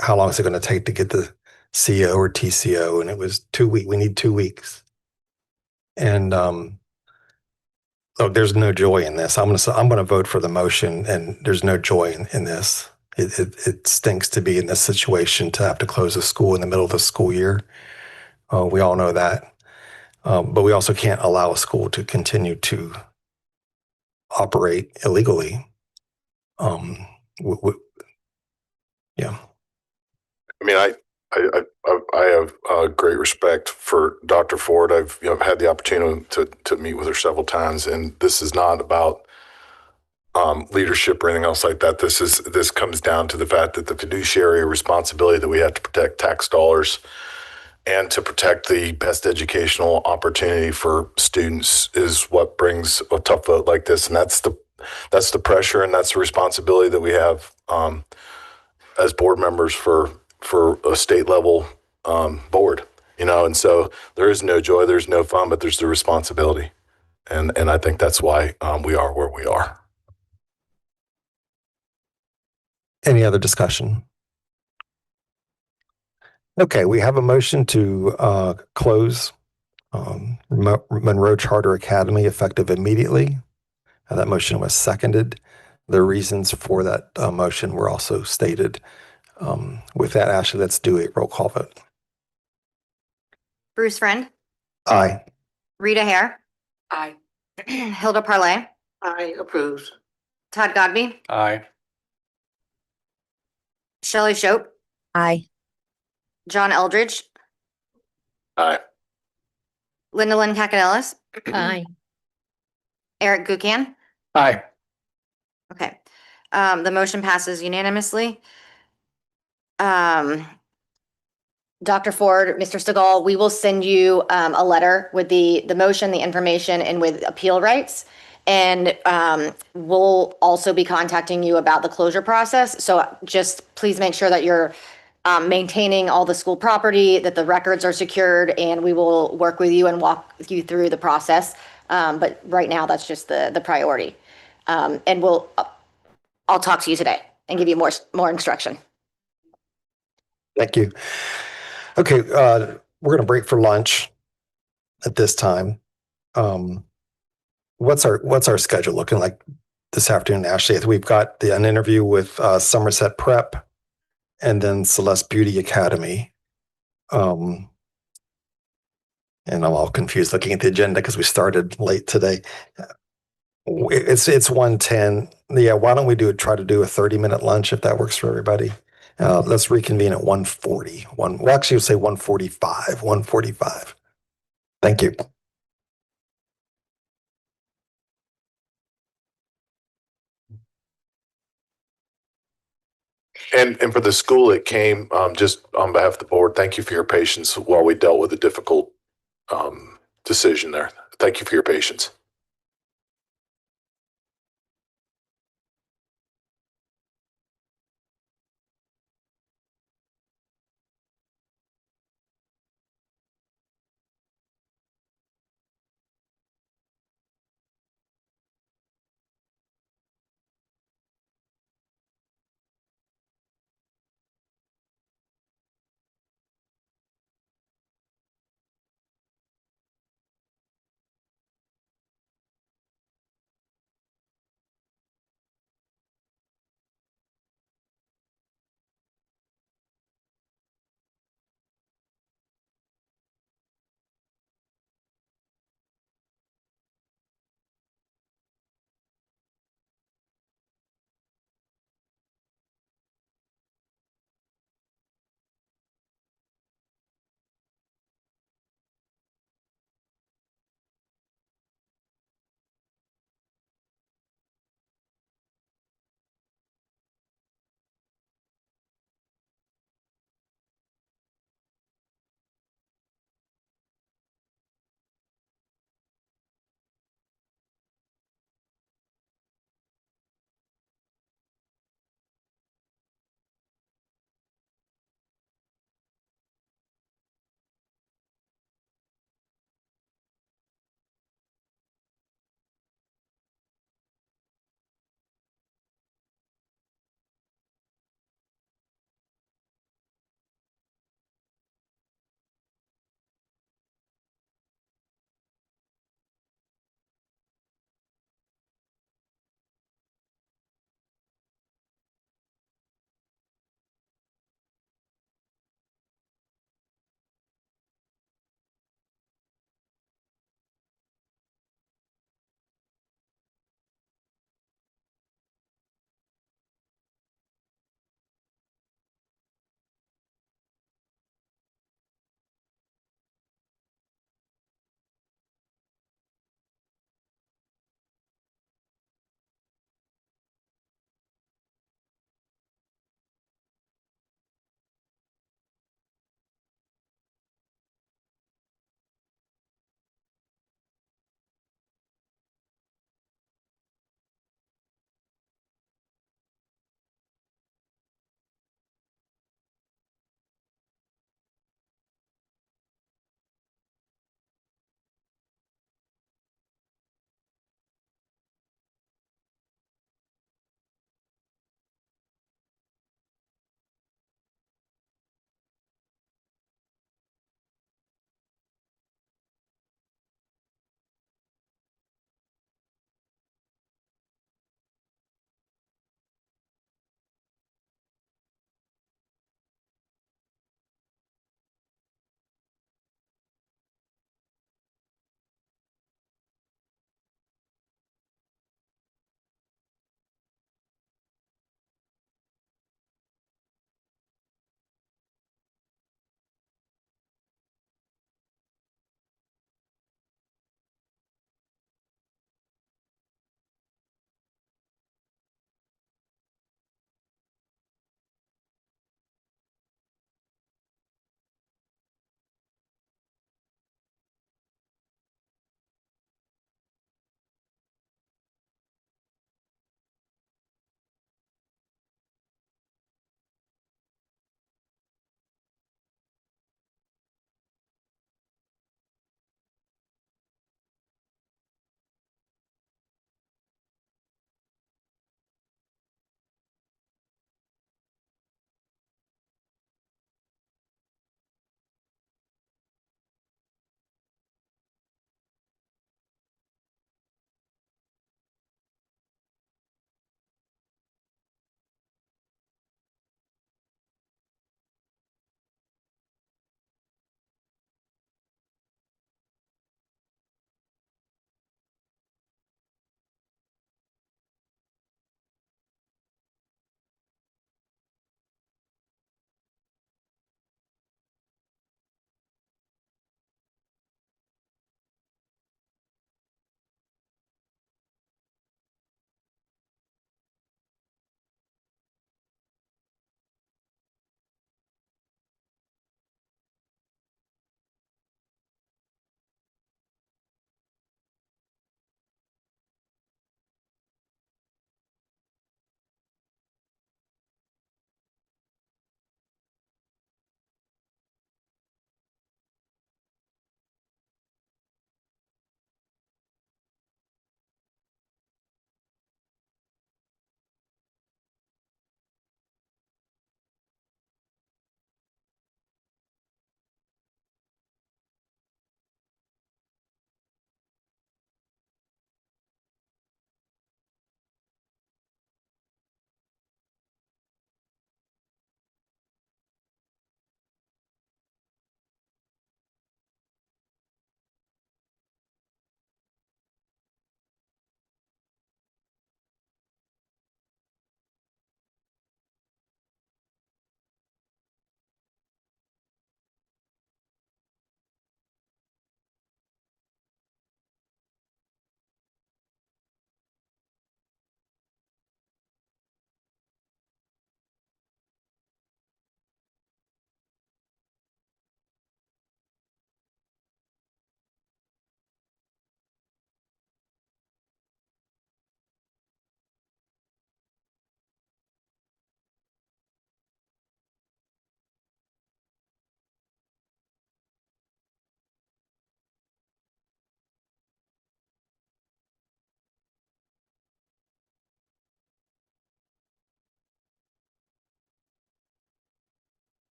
how long is it going to take to get the CO or TCO? And it was 2 weeks. We need 2 weeks. And look, there's no joy in this. I'm going to vote for the motion, and there's no joy in this. It stinks to be in this situation, to have to close a school in the middle of the school year. We all know that. But we also can't allow a school to continue to operate illegally. Yeah. I mean, I have great respect for Dr. Ford. I've had the opportunity to meet with her several times, and this is not about leadership or anything else like that. This comes down to the fact that the fiduciary responsibility that we have to protect tax dollars and to protect the best educational opportunity for students is what brings a tough vote like this, and that's the pressure and that's the responsibility that we have as board members for a state level board, and so there is no joy, there's no fun, but there's the responsibility, and I think that's why we are where we are. Any other discussion? Okay, we have a motion to close Monroe Charter Academy effective immediately. That motion was seconded. The reasons for that motion were also stated. With that, Ashley, let's do a roll call vote. Bruce Friend, Aye. Rita Hare, Aye. Hilda Parlay, I approve. Todd Godby, Aye. Shelley Shope, Aye. John Eldridge, Aye. Linda Lynn Cacanellis, Aye. Eric Gucan. Aye. Okay. The motion passes unanimously. Dr. Ford, Mr. Stegall, we will send you a letter with the motion, the information, and with appeal rights. And we'll also be contacting you about the closure process. So just please make sure that you're maintaining all the school property, that the records are secured, and we will work with you and walk you through the process. But right now, that's just the priority. And I'll talk to you today and give you more instruction. Thank you. Okay, we're going to break for lunch at this time. What's our schedule looking like this afternoon, Ashley? We've got an interview with Somerset Prep and then Celeste Beauty Academy. And I'm all confused looking at the agenda because we started late today. It's 1:10. Yeah, why don't we try to do a 30-minute lunch if that works for everybody? Let's reconvene at 1:40. We'll actually say 1:45. 1:45. Thank you. And for the school, it came just on behalf of the board. Thank you for your patience while we dealt with a difficult decision there. Thank you for your patience.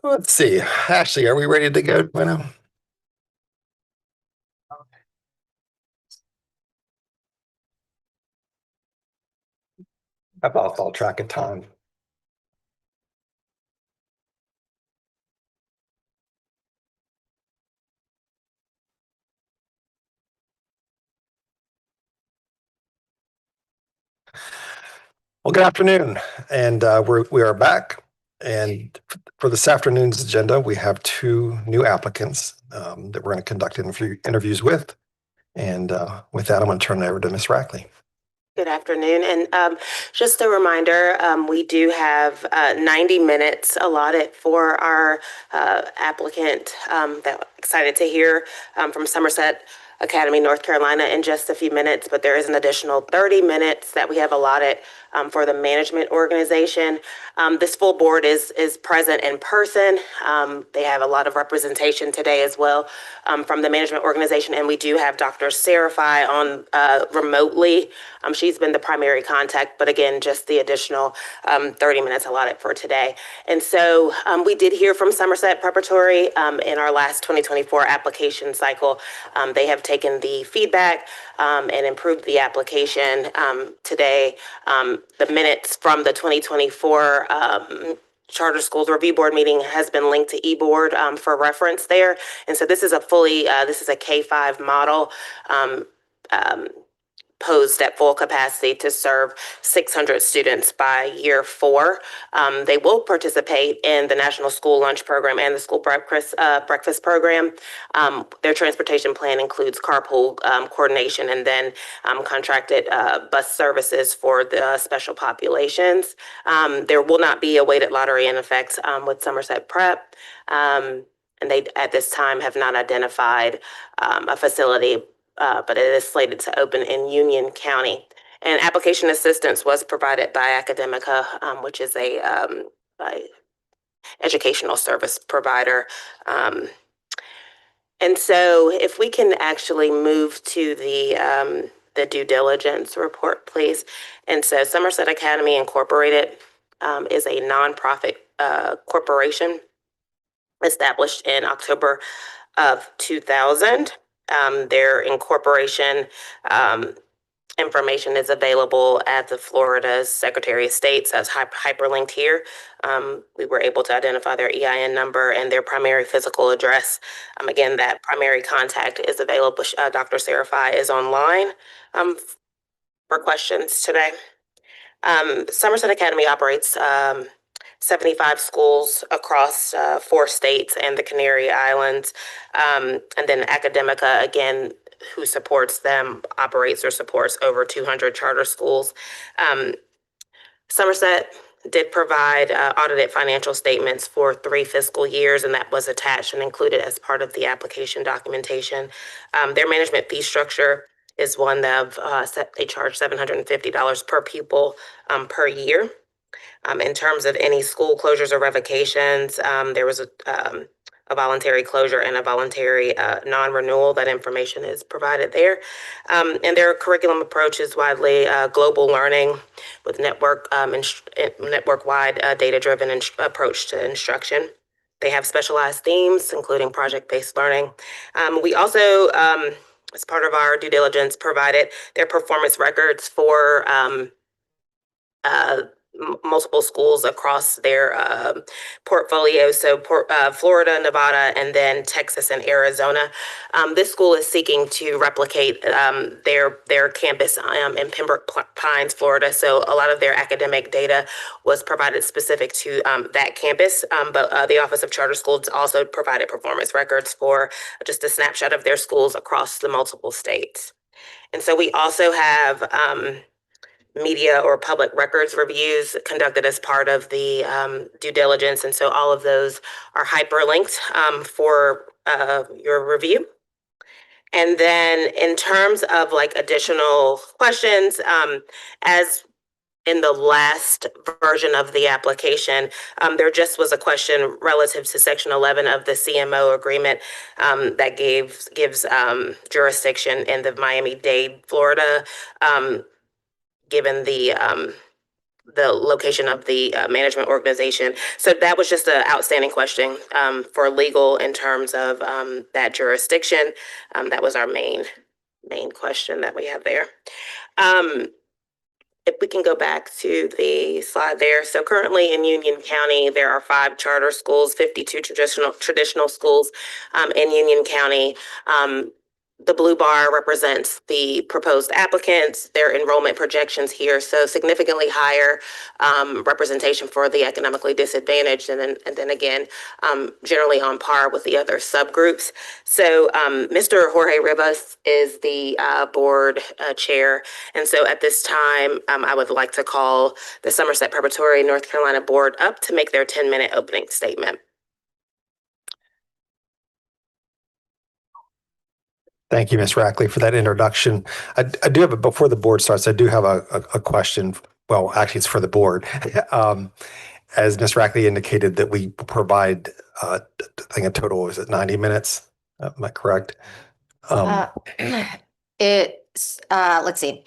Let's see. Ashley, are we ready to go, Bueno? I've lost all track of time. Well, good afternoon, and we are back. And for this afternoon's agenda, we have two new applicants that we're going to conduct interviews with. And with that, I'm going to turn it over to Ms. Rackley. Good afternoon. And just a reminder, we do have 90 minutes allotted for our applicant that excited to hear from Somerset Academy, North Carolina in just a few minutes, but there is an additional 30 minutes that we have allotted for the management organization. This full board is present in person. They have a lot of representation today as well from the management organization, and we do have Dr. Serafai on remotely. She's been the primary contact, but again, just the additional 30 minutes allotted for today. And so we did hear from Somerset Preparatory in our last 2024 application cycle. They have taken the feedback and improved the application today. The minutes from the 2024 Charter Schools Review Board meeting has been linked to eBoard for reference there. And so this is a this is a K-5 model posed at full capacity to serve 600 students by year 4. They will participate in the National School Lunch Program and the School Breakfast Program. Their transportation plan includes carpool coordination and then contracted bus services for the special populations. There will not be a weighted lottery in effect with Somerset Prep. And they, at this time, have not identified a facility but it is slated to open in Union County. And application assistance was provided by Academica, which is a educational service provider. And so if we can actually move to the due diligence report, please. And so Somerset Academy Incorporated is a nonprofit corporation established in October of 2000. Their incorporation information is available at the Florida Secretary of State as hyperlinked here. We were able to identify their EIN number and their primary physical address. Again, that primary contact is available. Dr. Serafai is online for questions today. Somerset Academy operates 75 schools across 4 states and the Canary Islands. And then Academica, again, who supports them, operates or supports over 200 charter schools. Somerset did provide audited financial statements for 3 fiscal years, and that was attached and included as part of the application documentation. Their management fee structure is one of, they charge $750 per pupil per year. In terms of any school closures or revocations, there was a voluntary closure and a voluntary non-renewal. That information is provided there. And their curriculum approach is widely global learning with network-wide data-driven approach to instruction. They have specialized themes, including project-based learning. We also, as part of our due diligence, provided their performance records for multiple schools across their portfolio. So Florida, Nevada, and then Texas and Arizona. This school is seeking to replicate their campus in Pembroke Pines, Florida. So a lot of their academic data was provided specific to that campus. But the Office of Charter Schools also provided performance records for just a snapshot of their schools across the multiple states. And so we also have media or public records reviews conducted as part of the due diligence. And so all of those are hyperlinked for your review. And then in terms of like additional questions, as in the last version of the application, there just was a question relative to Section 11 of the CMO agreement that gives jurisdiction in the Miami-Dade, Florida, given the the location of the management organization. So that was just an outstanding question for legal in terms of that jurisdiction. That was our main question that we have there. If we can go back to the slide there. So currently in Union County, there are 5 charter schools, 52 traditional schools in Union County. The blue bar represents the proposed applicants, their enrollment projections here. So significantly higher representation for the economically disadvantaged, and then again, generally on par with the other subgroups. So Mr. Jorge Rivas is the board chair. And so at this time, I would like to call the Somerset Preparatory North Carolina board up to make their 10-minute opening statement. Thank you, Ms. Rackley, for that introduction. I do have, before the board starts, I do have a question. Well, actually, it's for the board. As Ms. Rackley indicated, that we provide, I think a total, is it 90 minutes? Am I correct? It's, let's see,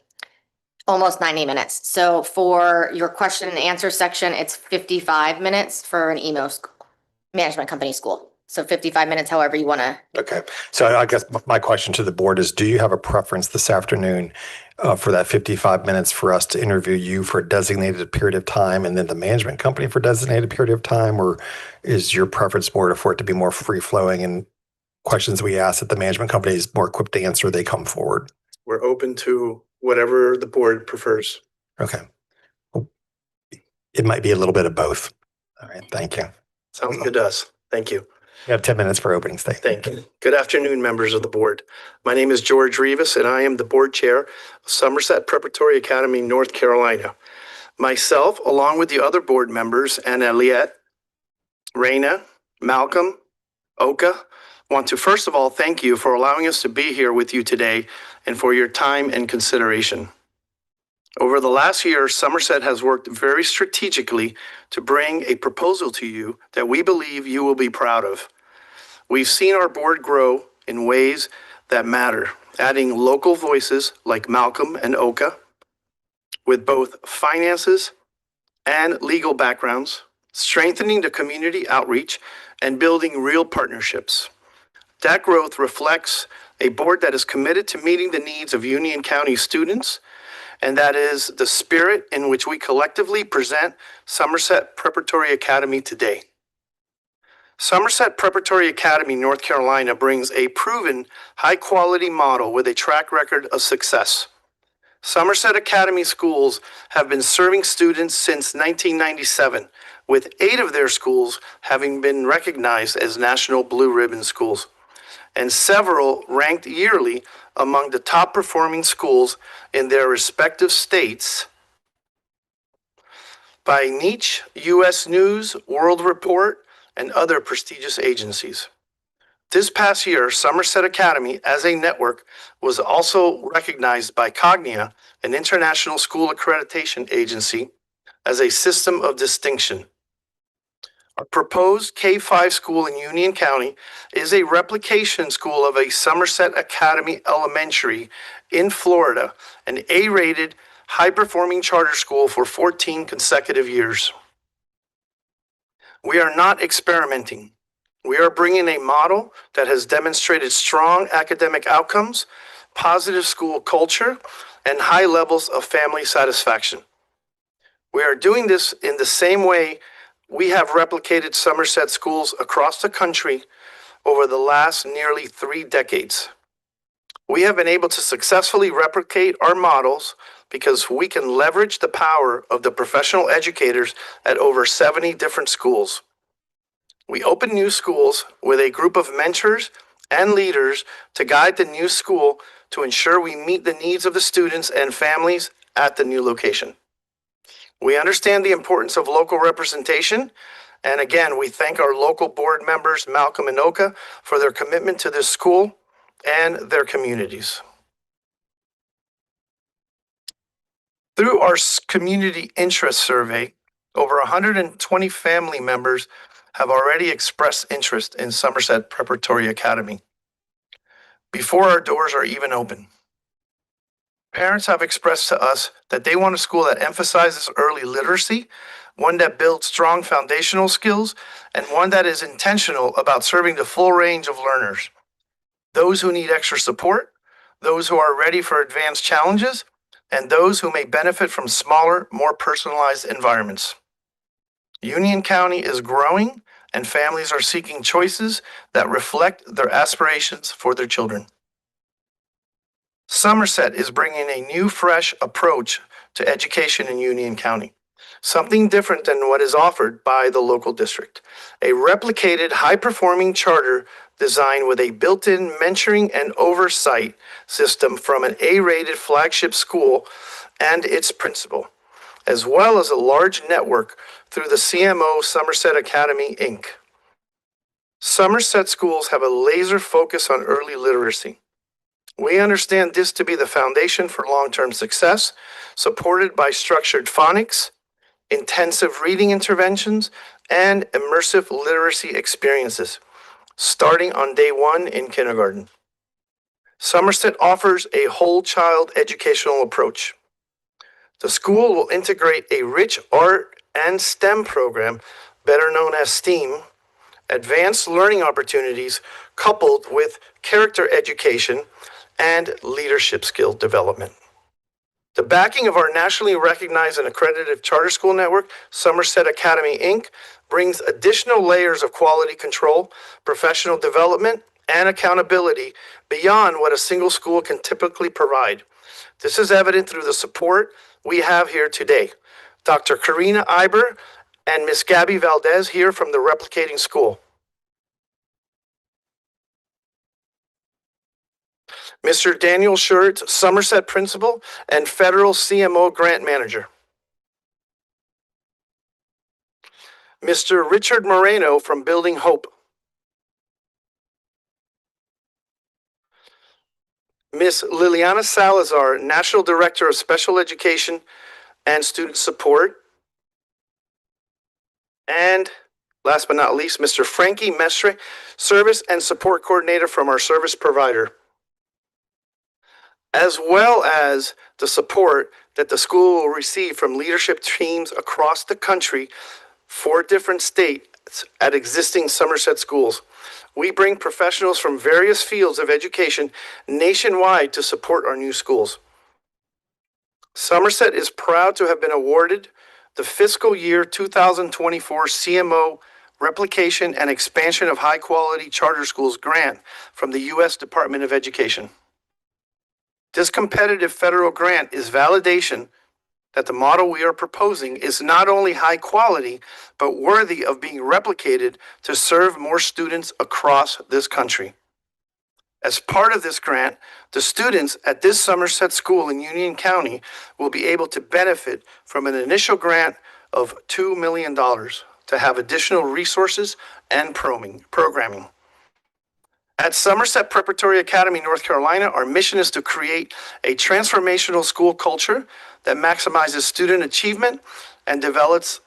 almost 90 minutes. So for your question and answer section, it's 55 minutes for an email management company school. So 55 minutes, however you want to. Okay. So I guess my question to the board is, do you have a preference this afternoon for that 55 minutes for us to interview you for a designated period of time and then the management company for a designated period of time? Or is your preference more for it to be more free flowing and questions we ask that the management company is more equipped to answer, they come forward? We're open to whatever the board prefers. Okay. It might be a little bit of both. All right. Thank you. Sounds good to us. Thank you. You have 10 minutes for opening statement. Thank you. Good afternoon, members of the board. My name is George Rivas, and I am the board chair of Somerset Preparatory Academy, North Carolina. Myself, along with the other board members, and Eliette, Raina, Malcolm, Oka, want to first of all thank you for allowing us to be here with you today and for your time and consideration. Over the last year, Somerset has worked very strategically to bring a proposal to you that we believe you will be proud of. We've seen our board grow in ways that matter, adding local voices like Malcolm and Oka, with both finances and legal backgrounds, strengthening the community outreach, and building real partnerships. That growth reflects a board that is committed to meeting the needs of Union County students, and that is the spirit in which we collectively present Somerset Preparatory Academy today. Somerset Preparatory Academy, North Carolina brings a proven high-quality model with a track record of success. Somerset Academy schools have been serving students since 1997, with 8 of their schools having been recognized as National Blue Ribbon schools, and several ranked yearly among the top performing schools in their respective states by Niche, U.S. News, World Report, and other prestigious agencies. This past year, Somerset Academy as a network was also recognized by Cognia, an international school accreditation agency, as a system of distinction. Our proposed K-5 school in Union County is a replication school of a Somerset Academy Elementary in Florida, an A-rated, high-performing charter school for 14 consecutive years. We are not experimenting. We are bringing a model that has demonstrated strong academic outcomes, positive school culture, and high levels of family satisfaction. We are doing this in the same way we have replicated Somerset schools across the country over the last nearly 3 decades. We have been able to successfully replicate our models because we can leverage the power of the professional educators at over 70 different schools. We open new schools with a group of mentors and leaders to guide the new school to ensure we meet the needs of the students and families at the new location. We understand the importance of local representation, and again, we thank our local board members, Malcolm and Oka, for their commitment to this school and their communities. Through our community interest survey, over 120 family members have already expressed interest in Somerset Preparatory Academy before our doors are even open. Parents have expressed to us that they want a school that emphasizes early literacy, one that builds strong foundational skills, and one that is intentional about serving the full range of learners. Those who need extra support, those who are ready for advanced challenges, and those who may benefit from smaller, more personalized environments. Union County is growing, and families are seeking choices that reflect their aspirations for their children. Somerset is bringing a new, fresh approach to education in Union County, something different than what is offered by the local district. A replicated, high-performing charter designed with a built-in mentoring and oversight system from an A-rated flagship school and its principal, as well as a large network through the CMO Somerset Academy, Inc. Somerset schools have a laser focus on early literacy. We understand this to be the foundation for long-term success, supported by structured phonics, intensive reading interventions, and immersive literacy experiences, starting on day one in kindergarten. Somerset offers a whole child educational approach. The school will integrate a rich art and STEM program, better known as STEAM, advanced learning opportunities coupled with character education and leadership skill development. The backing of our nationally recognized and accredited charter school network, Somerset Academy, Inc., brings additional layers of quality control, professional development, and accountability beyond what a single school can typically provide. This is evident through the support we have here today. Dr. Karina Iber and Ms. Gabby Valdez here from the replicating school. Mr. Daniel Schertz, Somerset Principal and Federal CMO Grant Manager. Mr. Richard Moreno from Building Hope. Ms. Liliana Salazar, National Director of Special Education and Student Support. And last but not least, Mr. Frankie Mestre, Service and Support Coordinator from our service provider, as well as the support that the school will receive from leadership teams across the country, 4 different states at existing Somerset schools. We bring professionals from various fields of education nationwide to support our new schools. Somerset is proud to have been awarded the fiscal year 2024 CMO Replication and Expansion of High Quality Charter Schools grant from the U.S. Department of Education. This competitive federal grant is validation that the model we are proposing is not only high quality, but worthy of being replicated to serve more students across this country. As part of this grant, the students at this Somerset school in Union County will be able to benefit from an initial grant of $2 million to have additional resources and programming. At Somerset Preparatory Academy, North Carolina, our mission is to create a transformational school culture that maximizes student achievement and develops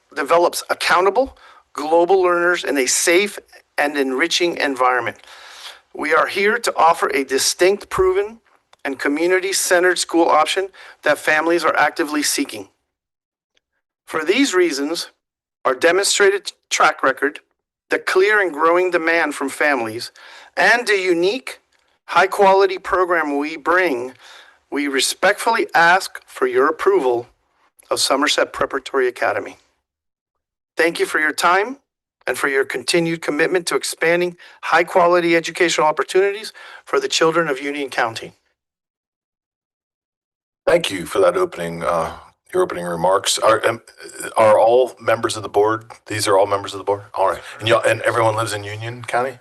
accountable, global learners in a safe and enriching environment. We are here to offer a distinct, proven, and community-centered school option that families are actively seeking. For these reasons, our demonstrated track record, the clear and growing demand from families, and the unique, high-quality program we bring, we respectfully ask for your approval of Somerset Preparatory Academy. Thank you for your time and for your continued commitment to expanding high-quality educational opportunities for the children of Union County. Thank you for that opening, your opening remarks. Are all members of the board? These are all members of the board? All right. And everyone lives in Union County?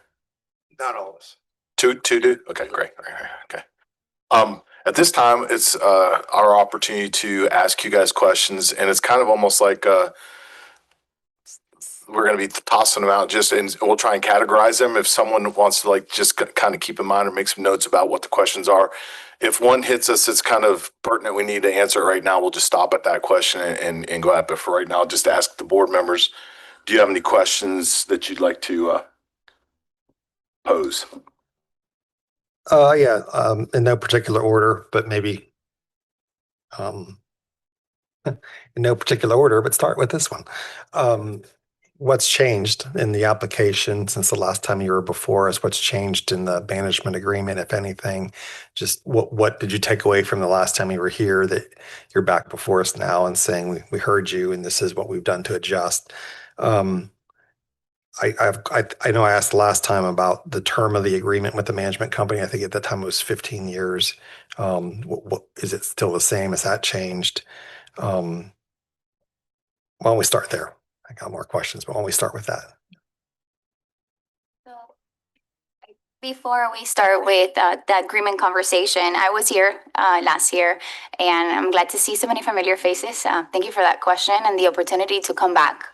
Not all of us. Two do? Okay, great. Okay. At this time, it's our opportunity to ask you guys questions, and it's kind of almost like we're going to be tossing them out and we'll try and categorize them. If someone wants to just kind of keep in mind or make some notes about what the questions are. If one hits us, it's kind of pertinent, we need to answer it right now, we'll just stop at that question and go at it. But for right now, just ask the board members, do you have any questions that you'd like to pose? In no particular order, but maybe in no particular order, but start with this one. What's changed in the application since the last time you were before us? What's changed in the management agreement, if anything? Just what did you take away from the last time you were here that you're back before us now and saying we heard you and this is what we've done to adjust? I know I asked last time about the term of the agreement with the management company. I think at that time it was 15 years. What is it still the same? Has that changed? Why don't we start there? I got more questions, but why don't we start with that? Before we start with the agreement conversation, I was here last year, and I'm glad to see so many familiar faces. Thank you for that question and the opportunity to come back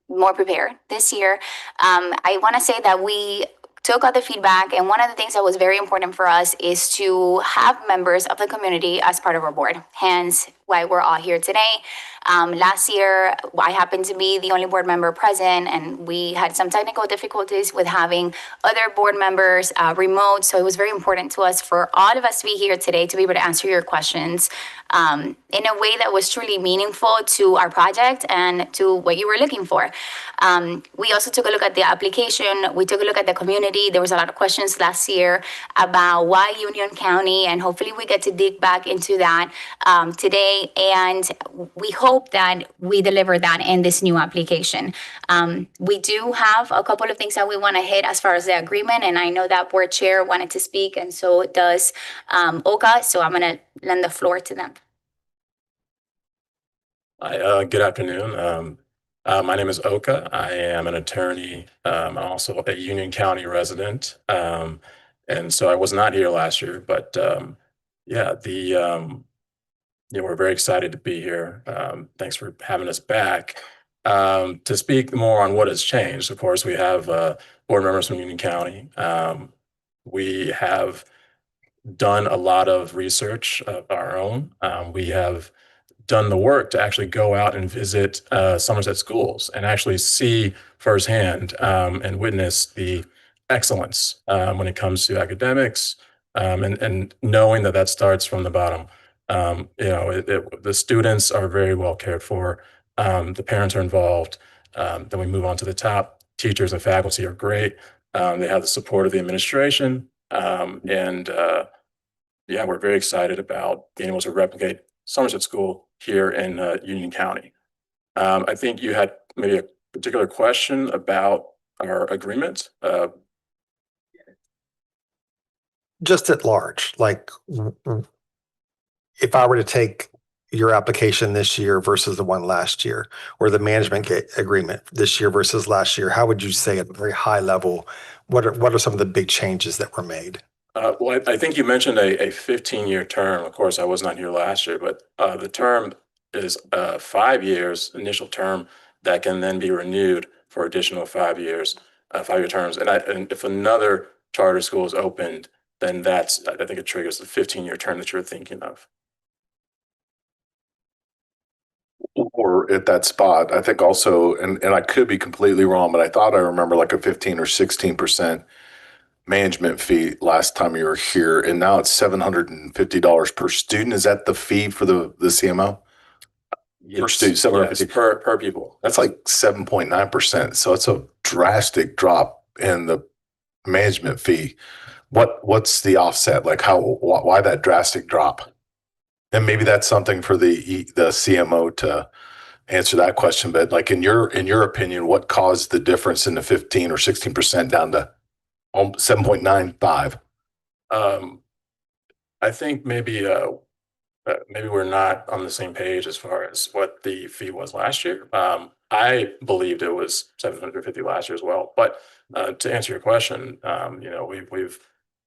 more prepared this year. I want to say that we took all the feedback, and one of the things that was very important for us is to have members of the community as part of our board, hence why we're all here today. Last year, I happened to be the only board member present, and we had some technical difficulties with having other board members remote. So it was very important to us for all of us to be here today to be able to answer your questions in a way that was truly meaningful to our project and to what you were looking for. We also took a look at the application. We took a look at the community. There was a lot of questions last year about why Union County, and hopefully we get to dig back into that today. And we hope that we deliver that in this new application. We do have a couple of things that we want to hit as far as the agreement, and I know that board chair wanted to speak, and so does Oka, so I'm going to lend the floor to them. Hi, good afternoon. My name is Oka. I am an attorney. I'm also a Union County resident. And so I was not here last year, but we're very excited to be here. Thanks for having us back. To speak more on what has changed, of course, we have board members from Union County. We have done a lot of research of our own. We have done the work to actually go out and visit Somerset schools and actually see firsthand and witness the excellence when it comes to academics, and knowing that starts from the bottom. The students are very well cared for. The parents are involved. Then we move on to the top. Teachers and faculty are great. They have the support of the administration. We're very excited about being able to replicate Somerset School here in Union County. I think you had maybe a particular question about our agreement. Just at large, like if I were to take your application this year versus the one last year, or the management agreement this year versus last year, how would you say at a very high level, what are some of the big changes that were made? Well, I think you mentioned a 15-year term. Of course, I was not here last year, but the term is 5 years, initial term, that can then be renewed for additional 5 years, 5-year terms. And if another charter school is opened, then I think it triggers the 15-year term that you're thinking of. Or at that spot, I think also, and I could be completely wrong, but I thought I remember like a 15 or 16% management fee last time you were here, and now it's $750 per student. Is that the fee for the CMO? Per student, Yes, per pupil. That's like 7.9%. So it's a drastic drop in the management fee. What's the offset? Like why that drastic drop? And maybe that's something for the CMO to answer that question. But like in your opinion, what caused the difference in the 15 or 16% down to 7.95? I think maybe we're not on the same page as far as what the fee was last year. I believed it was $750 last year as well. But to answer your question, we've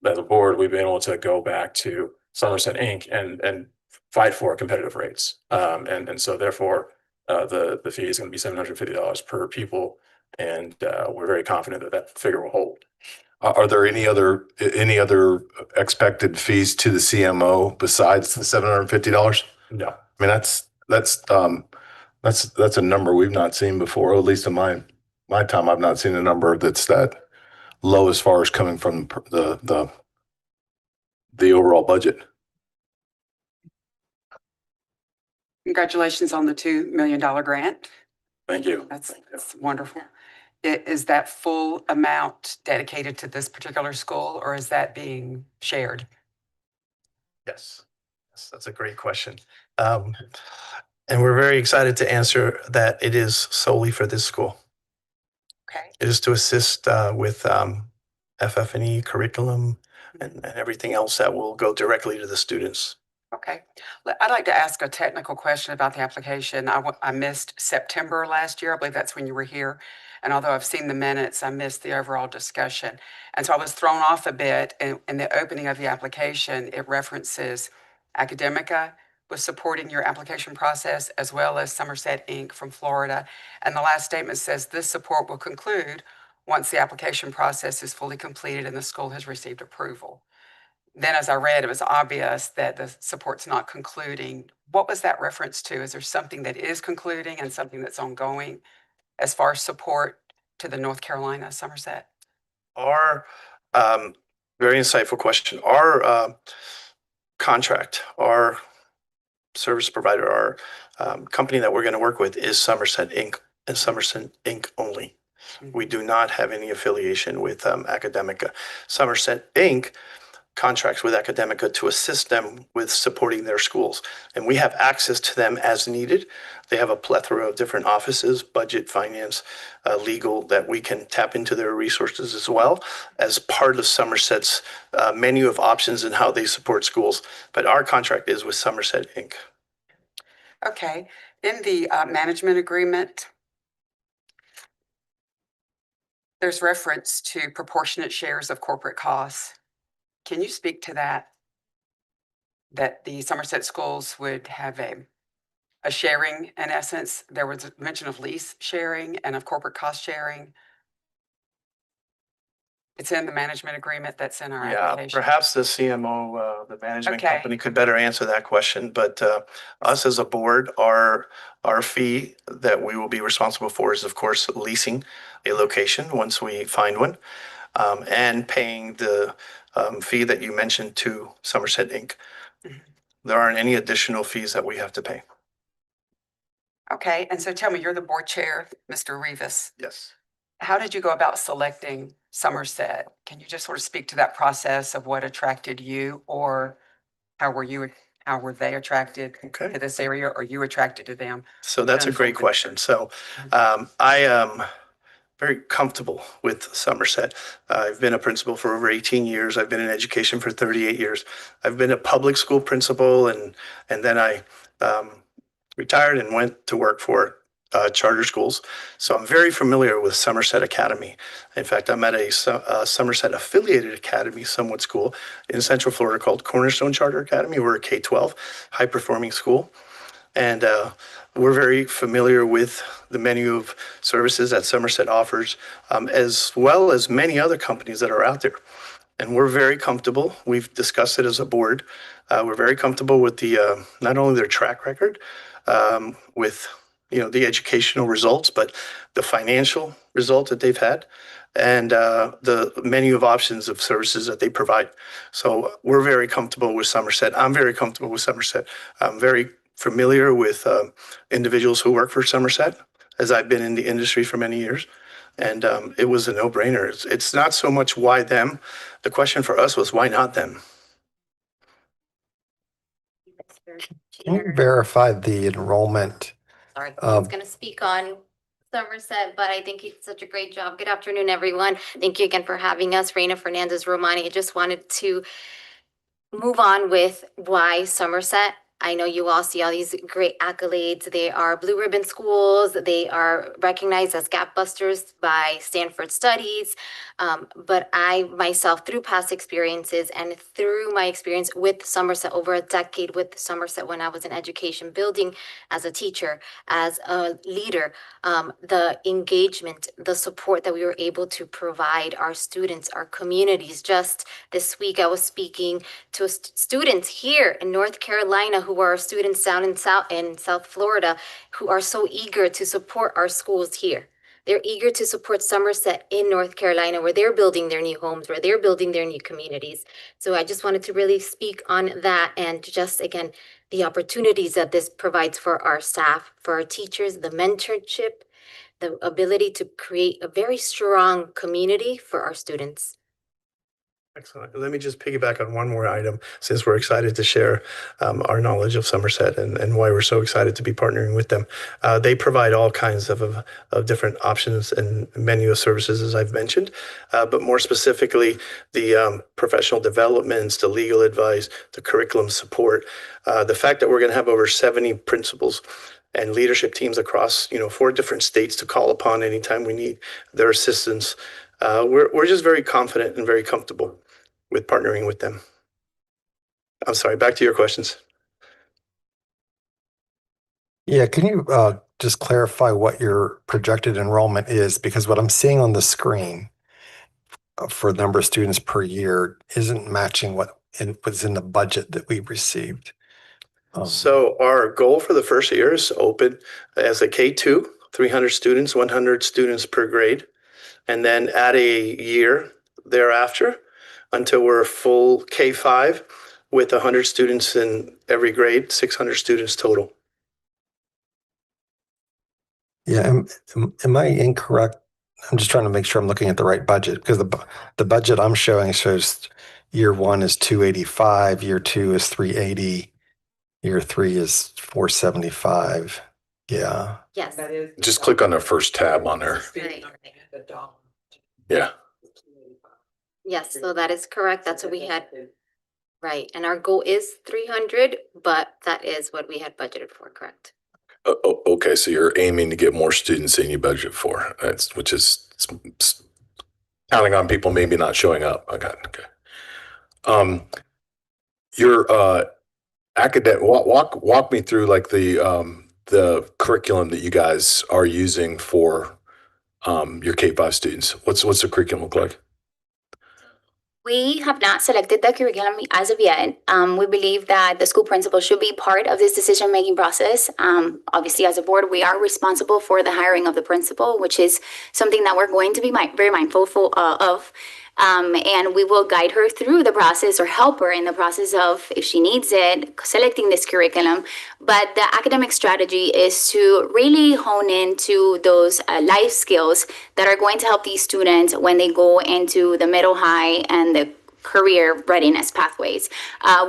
as a board, we've been able to go back to Somerset Inc. and fight for competitive rates. And so therefore, the fee is going to be $750 per pupil. And we're very confident that figure will hold. Are there any other expected fees to the CMO besides the $750? No. I mean, that's a number we've not seen before. At least in my time, I've not seen a number that's that low as far as coming from the overall budget. Congratulations on the $2 million grant. Thank you. That's wonderful. Is that full amount dedicated to this particular school, or is that being shared? Yes, that's a great question. And we're very excited to answer that it is solely for this school. Okay. It is to assist with FF&E curriculum and everything else that will go directly to the students. Okay. I'd like to ask a technical question about the application. I missed September last year. I believe that's when you were here. And although I've seen the minutes, I missed the overall discussion. And so I was thrown off a bit. In the opening of the application, it references Academica was supporting your application process, as well as Somerset Inc. from Florida. And the last statement says this support will conclude once the application process is fully completed and the school has received approval. Then as I read, it was obvious that the support's not concluding. What was that reference to? Is there something that is concluding and something that's ongoing as far as support to the North Carolina, Somerset? Our very insightful question. Our contract, our service provider, our company that we're going to work with is Somerset Inc. and Somerset Inc. only. We do not have any affiliation with Academica. Somerset Inc. contracts with Academica to assist them with supporting their schools. And we have access to them as needed. They have a plethora of different offices, budget, finance, legal, that we can tap into their resources as well as part of Somerset's menu of options and how they support schools. But our contract is with Somerset Inc. Okay. In the management agreement, there's reference to proportionate shares of corporate costs. Can you speak to that? That the Somerset schools would have a sharing, in essence. There was a mention of lease sharing and of corporate cost sharing. It's in the management agreement that's in our application. Perhaps the CMO, the management Okay. company could better answer that question. But us as a board, our fee that we will be responsible for is, of course, leasing a location once we find one, and paying the fee that you mentioned to Somerset Inc. There aren't any additional fees that we have to pay. Okay, and so tell me, you're the board chair, Mr. Rivas. Yes. How did you go about selecting Somerset? Can you just sort of speak to that process of what attracted you, or how were they attracted to this area, or you attracted to them? So that's a great question. So I am very comfortable with Somerset. I've been a principal for over 18 years. I've been in education for 38 years. I've been a public school principal, and then I retired and went to work for charter schools. So I'm very familiar with Somerset Academy. In fact, I'm at a Somerset affiliated academy, somewhat school in Central Florida called Cornerstone Charter Academy. We're a K-12 high performing school. And we're very familiar with the menu of services that Somerset offers, as well as many other companies that are out there. And we're very comfortable. We've discussed it as a board. We're very comfortable with the not only their track record, with the educational results, but the financial results that they've had, and the menu of options of services that they provide. So we're very comfortable with Somerset. I'm very comfortable with Somerset. I'm very familiar with individuals who work for Somerset, as I've been in the industry for many years. And it was a no-brainer. It's not so much why them. The question for us was why not them? Can you verify the enrollment? Sorry, I was going to speak on Somerset, but I think it's such a great job. Good afternoon, everyone. Thank you again for having us. Reina Fernandez Romani. I just wanted to move on with why Somerset. I know you all see all these great accolades. They are blue ribbon schools. They are recognized as gap busters by Stanford Studies. But I myself, through past experiences and through my experience with Somerset, over a decade with Somerset when I was in education, building as a teacher, as a leader, the engagement, the support that we were able to provide our students, our communities. Just this week, I was speaking to students here in North Carolina who are students down in South Florida, who are so eager to support our schools here. They're eager to support Somerset in North Carolina, where they're building their new homes, where they're building their new communities. So I just wanted to really speak on that and just, again, the opportunities that this provides for our staff, for our teachers, the mentorship, the ability to create a very strong community for our students. Excellent. Let me just piggyback on one more item, since we're excited to share our knowledge of Somerset and why we're so excited to be partnering with them. They provide all kinds of different options and menu of services, as I've mentioned, but more specifically, the professional developments, the legal advice, the curriculum support, the fact that we're going to have over 70 principals and leadership teams across 4 different states to call upon anytime we need their assistance. We're just very confident and very comfortable with partnering with them. I'm sorry, back to your questions. Yeah, can you just clarify what your projected enrollment is? Because what I'm seeing on the screen for the number of students per year isn't matching what was in the budget that we received. So our goal for the first year is to open as a K2, 300 students, 100 students per grade, and then add a year thereafter until we're full K5 with 100 students in every grade, 600 students total. Yeah, am I incorrect? I'm just trying to make sure I'm looking at the right budget, because the budget I'm showing shows year 1 is 285, year 2 is 380, year 3 is 475. Yeah. Yes. Just click on the first tab on there. Right. Yeah. Yes, so that is correct. That's what we had. Right. And our goal is 300, but that is what we had budgeted for, correct? Okay, so you're aiming to get more students than you budget for. Which is counting on people maybe not showing up. I got it. Okay. Your academic walk me through like the curriculum that you guys are using for your K-5 students. What's the curriculum look like? We have not selected the curriculum as of yet. We believe that the school principal should be part of this decision-making process. Obviously, as a board, we are responsible for the hiring of the principal, which is something that we're going to be very mindful of. And we will guide her through the process or help her in the process of, if she needs it, selecting this curriculum. But the academic strategy is to really hone into those life skills that are going to help these students when they go into the middle high and the career readiness pathways.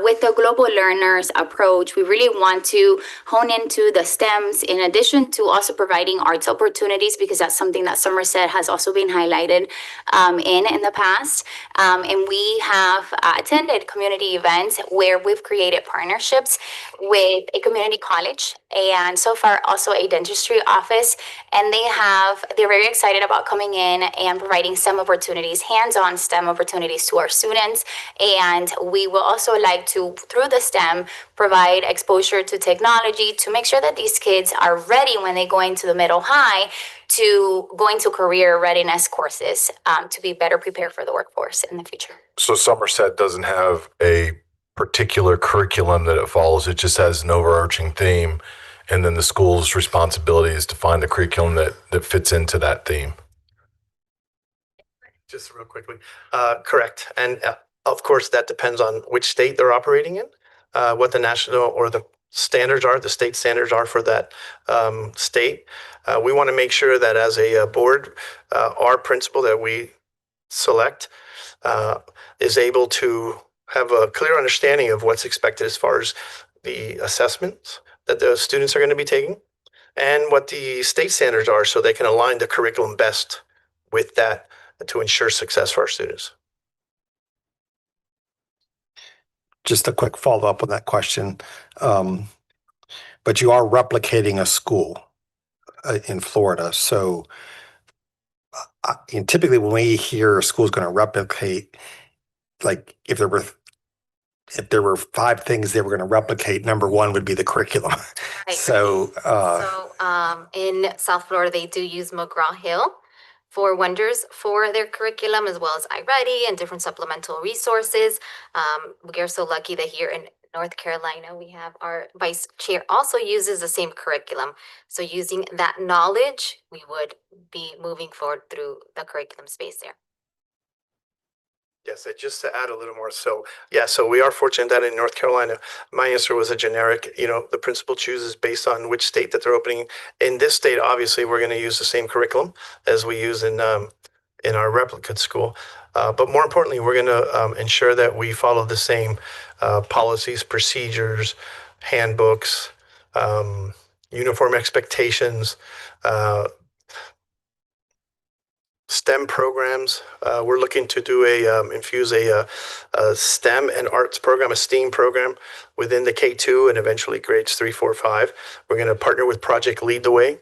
With the global learners approach, we really want to hone into the STEMs in addition to also providing arts opportunities, because that's something that Somerset has also been highlighted in the past. And we have attended community events where we've created partnerships with a community college and so far also a dentistry office. And they're very excited about coming in and providing STEM opportunities, hands-on STEM opportunities to our students. And we will also like to, through the STEM, provide exposure to technology to make sure that these kids are ready when they go into the middle high to go into career readiness courses to be better prepared for the workforce in the future. So Somerset doesn't have a particular curriculum that it follows. It just has an overarching theme. And then the school's responsibility is to find the curriculum that fits into that theme. Just real quickly. Correct. And of course, that depends on which state they're operating in, what the national or the standards are, the state standards are for that state. We want to make sure that as a board, our principal that we select is able to have a clear understanding of what's expected as far as the assessments that the students are going to be taking and what the state standards are, so they can align the curriculum best with that to ensure success for our students. Just a quick follow-up on that question. But you are replicating a school in Florida. So and typically when we hear a school is going to replicate, like if there were 5 things they were going to replicate, number 1 would be the curriculum. Right. So in South Florida, they do use McGraw-Hill for Wonders for their curriculum, as well as iReady and different supplemental resources. We are so lucky that here in North Carolina, we have our vice chair also uses the same curriculum. So using that knowledge, we would be moving forward through the curriculum space there. Yes, just to add a little more. So, yeah, so we are fortunate that in North Carolina, my answer was a generic, the principal chooses based on which state that they're opening. In this state, obviously, we're going to use the same curriculum as we use in our replicate school. But more importantly, we're going to ensure that we follow the same policies, procedures, handbooks, uniform expectations, STEM programs. We're looking to do infuse a STEM and arts program, a STEAM program within the K2 and eventually grades 3, 4, 5. We're going to partner with Project Lead the Way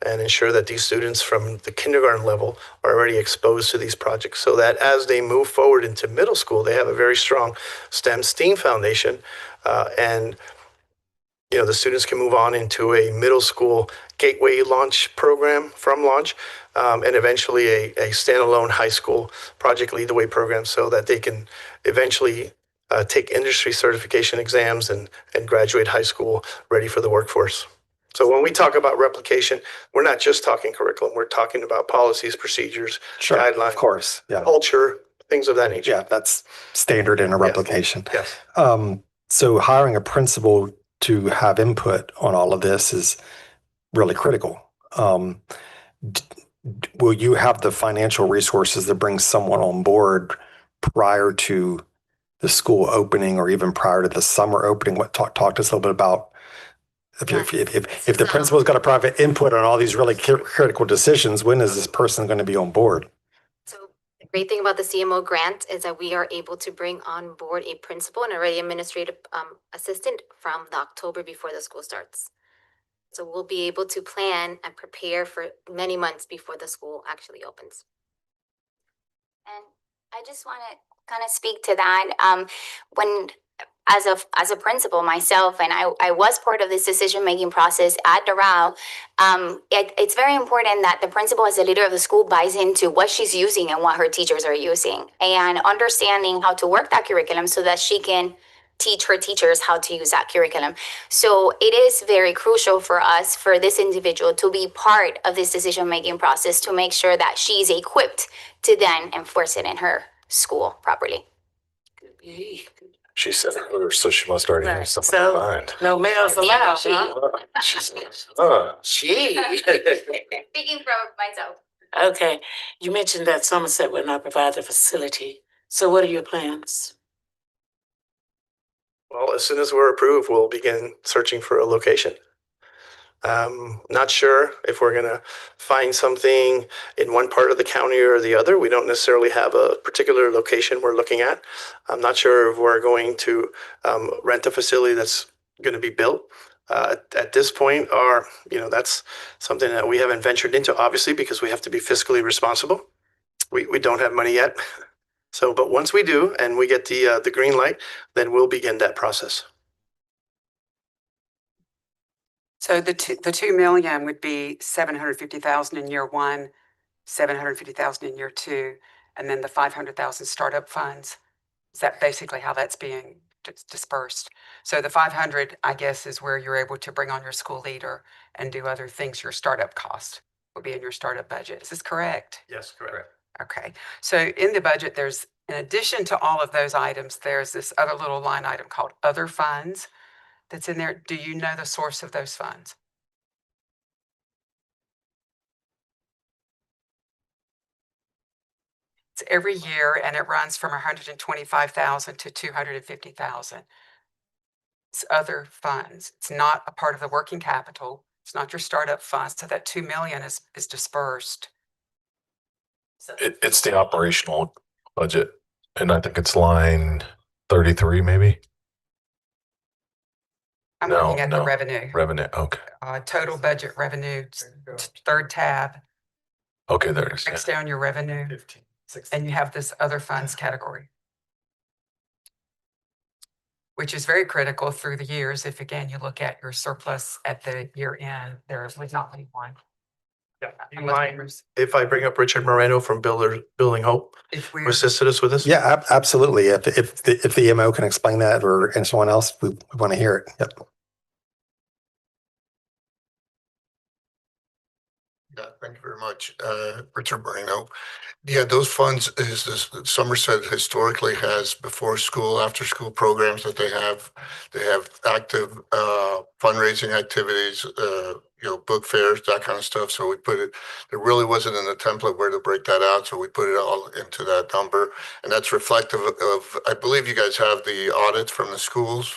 and ensure that these students from the kindergarten level are already exposed to these projects so that as they move forward into middle school, they have a very strong STEAM foundation. And the students can move on into a middle school gateway launch program from launch, and eventually a standalone high school Project Lead the Way program so that they can eventually take industry certification exams and graduate high school ready for the workforce. So when we talk about replication, we're not just talking curriculum. We're talking about policies, procedures, guidelines, of course, yeah, culture, things of that nature. Yeah, that's standard in a replication. Yes. So hiring a principal to have input on all of this is really critical. Will you have the financial resources to bring someone on board prior to the school opening or even prior to the summer opening? Talk to us a little bit about if the principal's got a private input on all these really critical decisions, when is this person going to be on board? So the great thing about the CMO grant is that we are able to bring on board a principal and already administrative assistant from the October before the school starts. So we'll be able to plan and prepare for many months before the school actually opens. And I just want to kind of speak to that. When as a principal myself, and I was part of this decision-making process at Doral, it's very important that the principal as a leader of the school buys into what she's using and what her teachers are using and understanding how to work that curriculum so that she can teach her teachers how to use that curriculum. So it is very crucial for us, for this individual to be part of this decision-making process to make sure that she's equipped to then enforce it in her school properly. She said her, so she must already have something in mind. No males allowed, She. huh? She. Speaking for myself. Okay, you mentioned that Somerset would not provide the facility. So what are your plans? Well, as soon as we're approved, we'll begin searching for a location. Not sure if we're going to find something in one part of the county or the other. We don't necessarily have a particular location we're looking at. I'm not sure if we're going to rent a facility that's going to be built. At this point, that's something that we haven't ventured into, obviously, because we have to be fiscally responsible. We don't have money yet. So, but once we do and we get the green light, then we'll begin that process. So the 2 million would be 750,000 in year one, 750,000 in year two, and then the 500,000 startup funds. Is that basically how that's being dispersed? So the 500, I guess, is where you're able to bring on your school leader and do other things. Your startup cost will be in your startup budget. Is this correct? Yes, correct. Okay. So in the budget, there's, in addition to all of those items, there's this other little line item called other funds that's in there. Do you know the source of those funds? It's every year and it runs from 125,000 to 250,000. It's other funds. It's not a part of the working capital. It's not your startup funds. So that 2 million is dispersed. It's the operational budget, and I think it's line 33, maybe. I'm looking at the revenue. Revenue, okay. Total budget revenue, third tab. Okay, there it is. Breaks down your revenue, and you have this other funds category, which is very critical through the years. If again, you look at your surplus at the year end, there would not be one. Yeah. Do you mind if I bring up Richard Moreno from Building Hope, who assisted us with this? Yeah, absolutely. If the EMO can explain that and someone else, we want to hear it. Yep. Yeah, thank you very much. Richard Moreno. Yeah, those funds is this Somerset historically has before school, after school programs that they have. They have active fundraising activities, book fairs, that kind of stuff. So we put it, there really wasn't in the template where to break that out. So we put it all into that number. And that's reflective of, I believe you guys have the audits from the schools.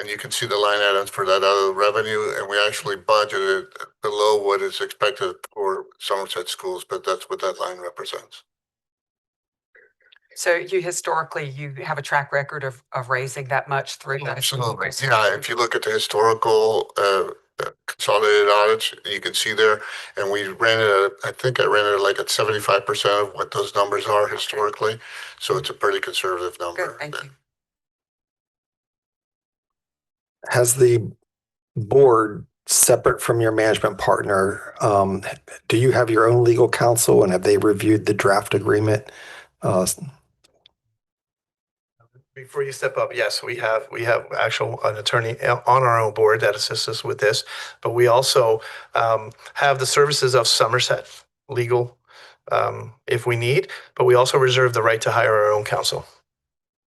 And you can see the line items for that other revenue, and we actually budgeted below what is expected for Somerset schools, but that's what that line represents. So you historically, you have a track record of raising that much through the Absolutely. Yeah, if you look at the historical consolidated audits, you can see there, and we ran it at, I think I ran it like at 75% of what those numbers are historically. So it's a pretty conservative number. Good, thank you. Has the board, separate from your management partner, do you have your own legal counsel, and have they reviewed the draft agreement? Before you step up, yes, we have an attorney on our own board that assists us with this, but we also have the services of Somerset Legal if we need, but we also reserve the right to hire our own counsel,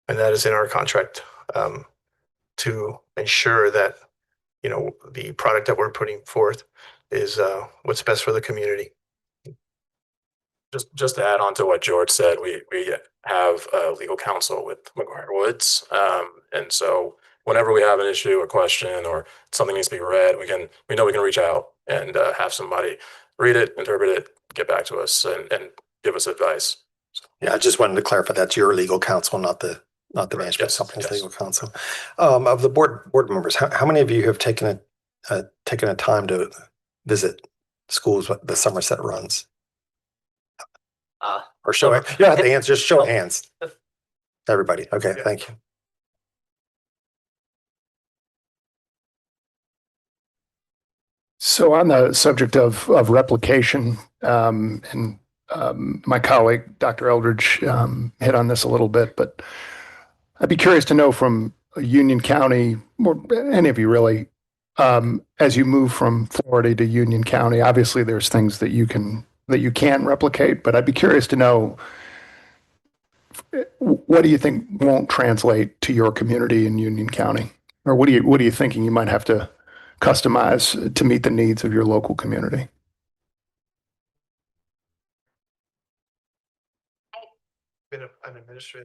and that is in our contract to ensure that the product that we're putting forth is what's best for the community. Just to add on to what George said, we have legal counsel with McGuire Woods. And so whenever we have an issue or question or something needs to be read, we know we can reach out and have somebody read it, interpret it, get back to us and give us advice. Yeah, I just wanted to clarify that's your legal counsel, not the management company's legal counsel. Of the board members, how many of you have taken a time to visit schools the Somerset runs? Or show it. Yeah, the answer. Just show hands. Everybody. Okay, thank you. So on the subject of replication, and my colleague, Dr. Eldridge, hit on this a little bit, but I'd be curious to know from Union County, or any of you really, as you move from Florida to Union County, obviously there's things that you can't replicate, but I'd be curious to know, what do you think won't translate to your community in Union County? Or what are you thinking you might have to customize to meet the needs of your local community?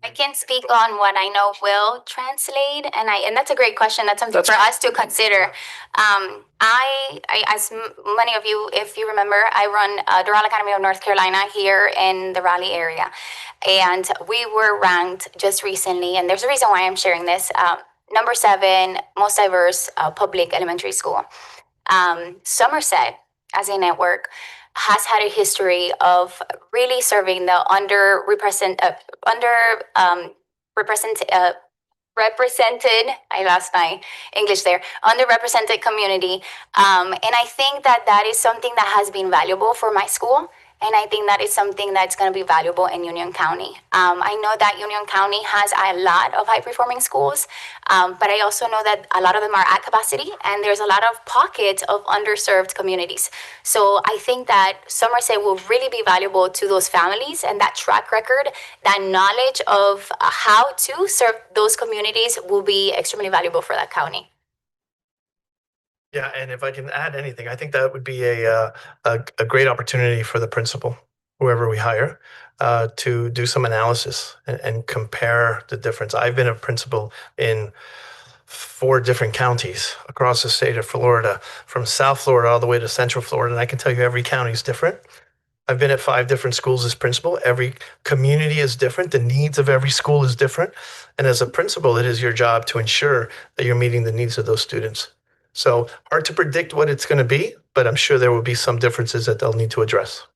I can speak on what I know will translate, and that's a great question. That's something for us to consider. I as many of you, if you remember, I run Doral Academy of North Carolina here in the Raleigh area, and we were ranked just recently, and there's a reason why I'm sharing this. Number 7 most diverse public elementary school. Somerset, as a network, has had a history of really serving the represented, I lost my English there, underrepresented community. And I think that is something that has been valuable for my school. And I think that is something that's going to be valuable in Union County. I know that Union County has a lot of high-performing schools, but I also know that a lot of them are at capacity, and there's a lot of pockets of underserved communities. So I think that Somerset will really be valuable to those families, and that track record, that knowledge of how to serve those communities will be extremely valuable for that county. Yeah, and if I can add anything, I think that would be a great opportunity for the principal, whoever we hire, to do some analysis and compare the difference. I've been a principal in 4 different counties across the state of Florida, from South Florida all the way to Central Florida, and I can tell you every county is different. I've been at 5 different schools as principal. Every community is different. The needs of every school is different. And as a principal, it is your job to ensure that you're meeting the needs of those students. So hard to predict what it's going to be, but I'm sure there will be some differences that they'll need to address.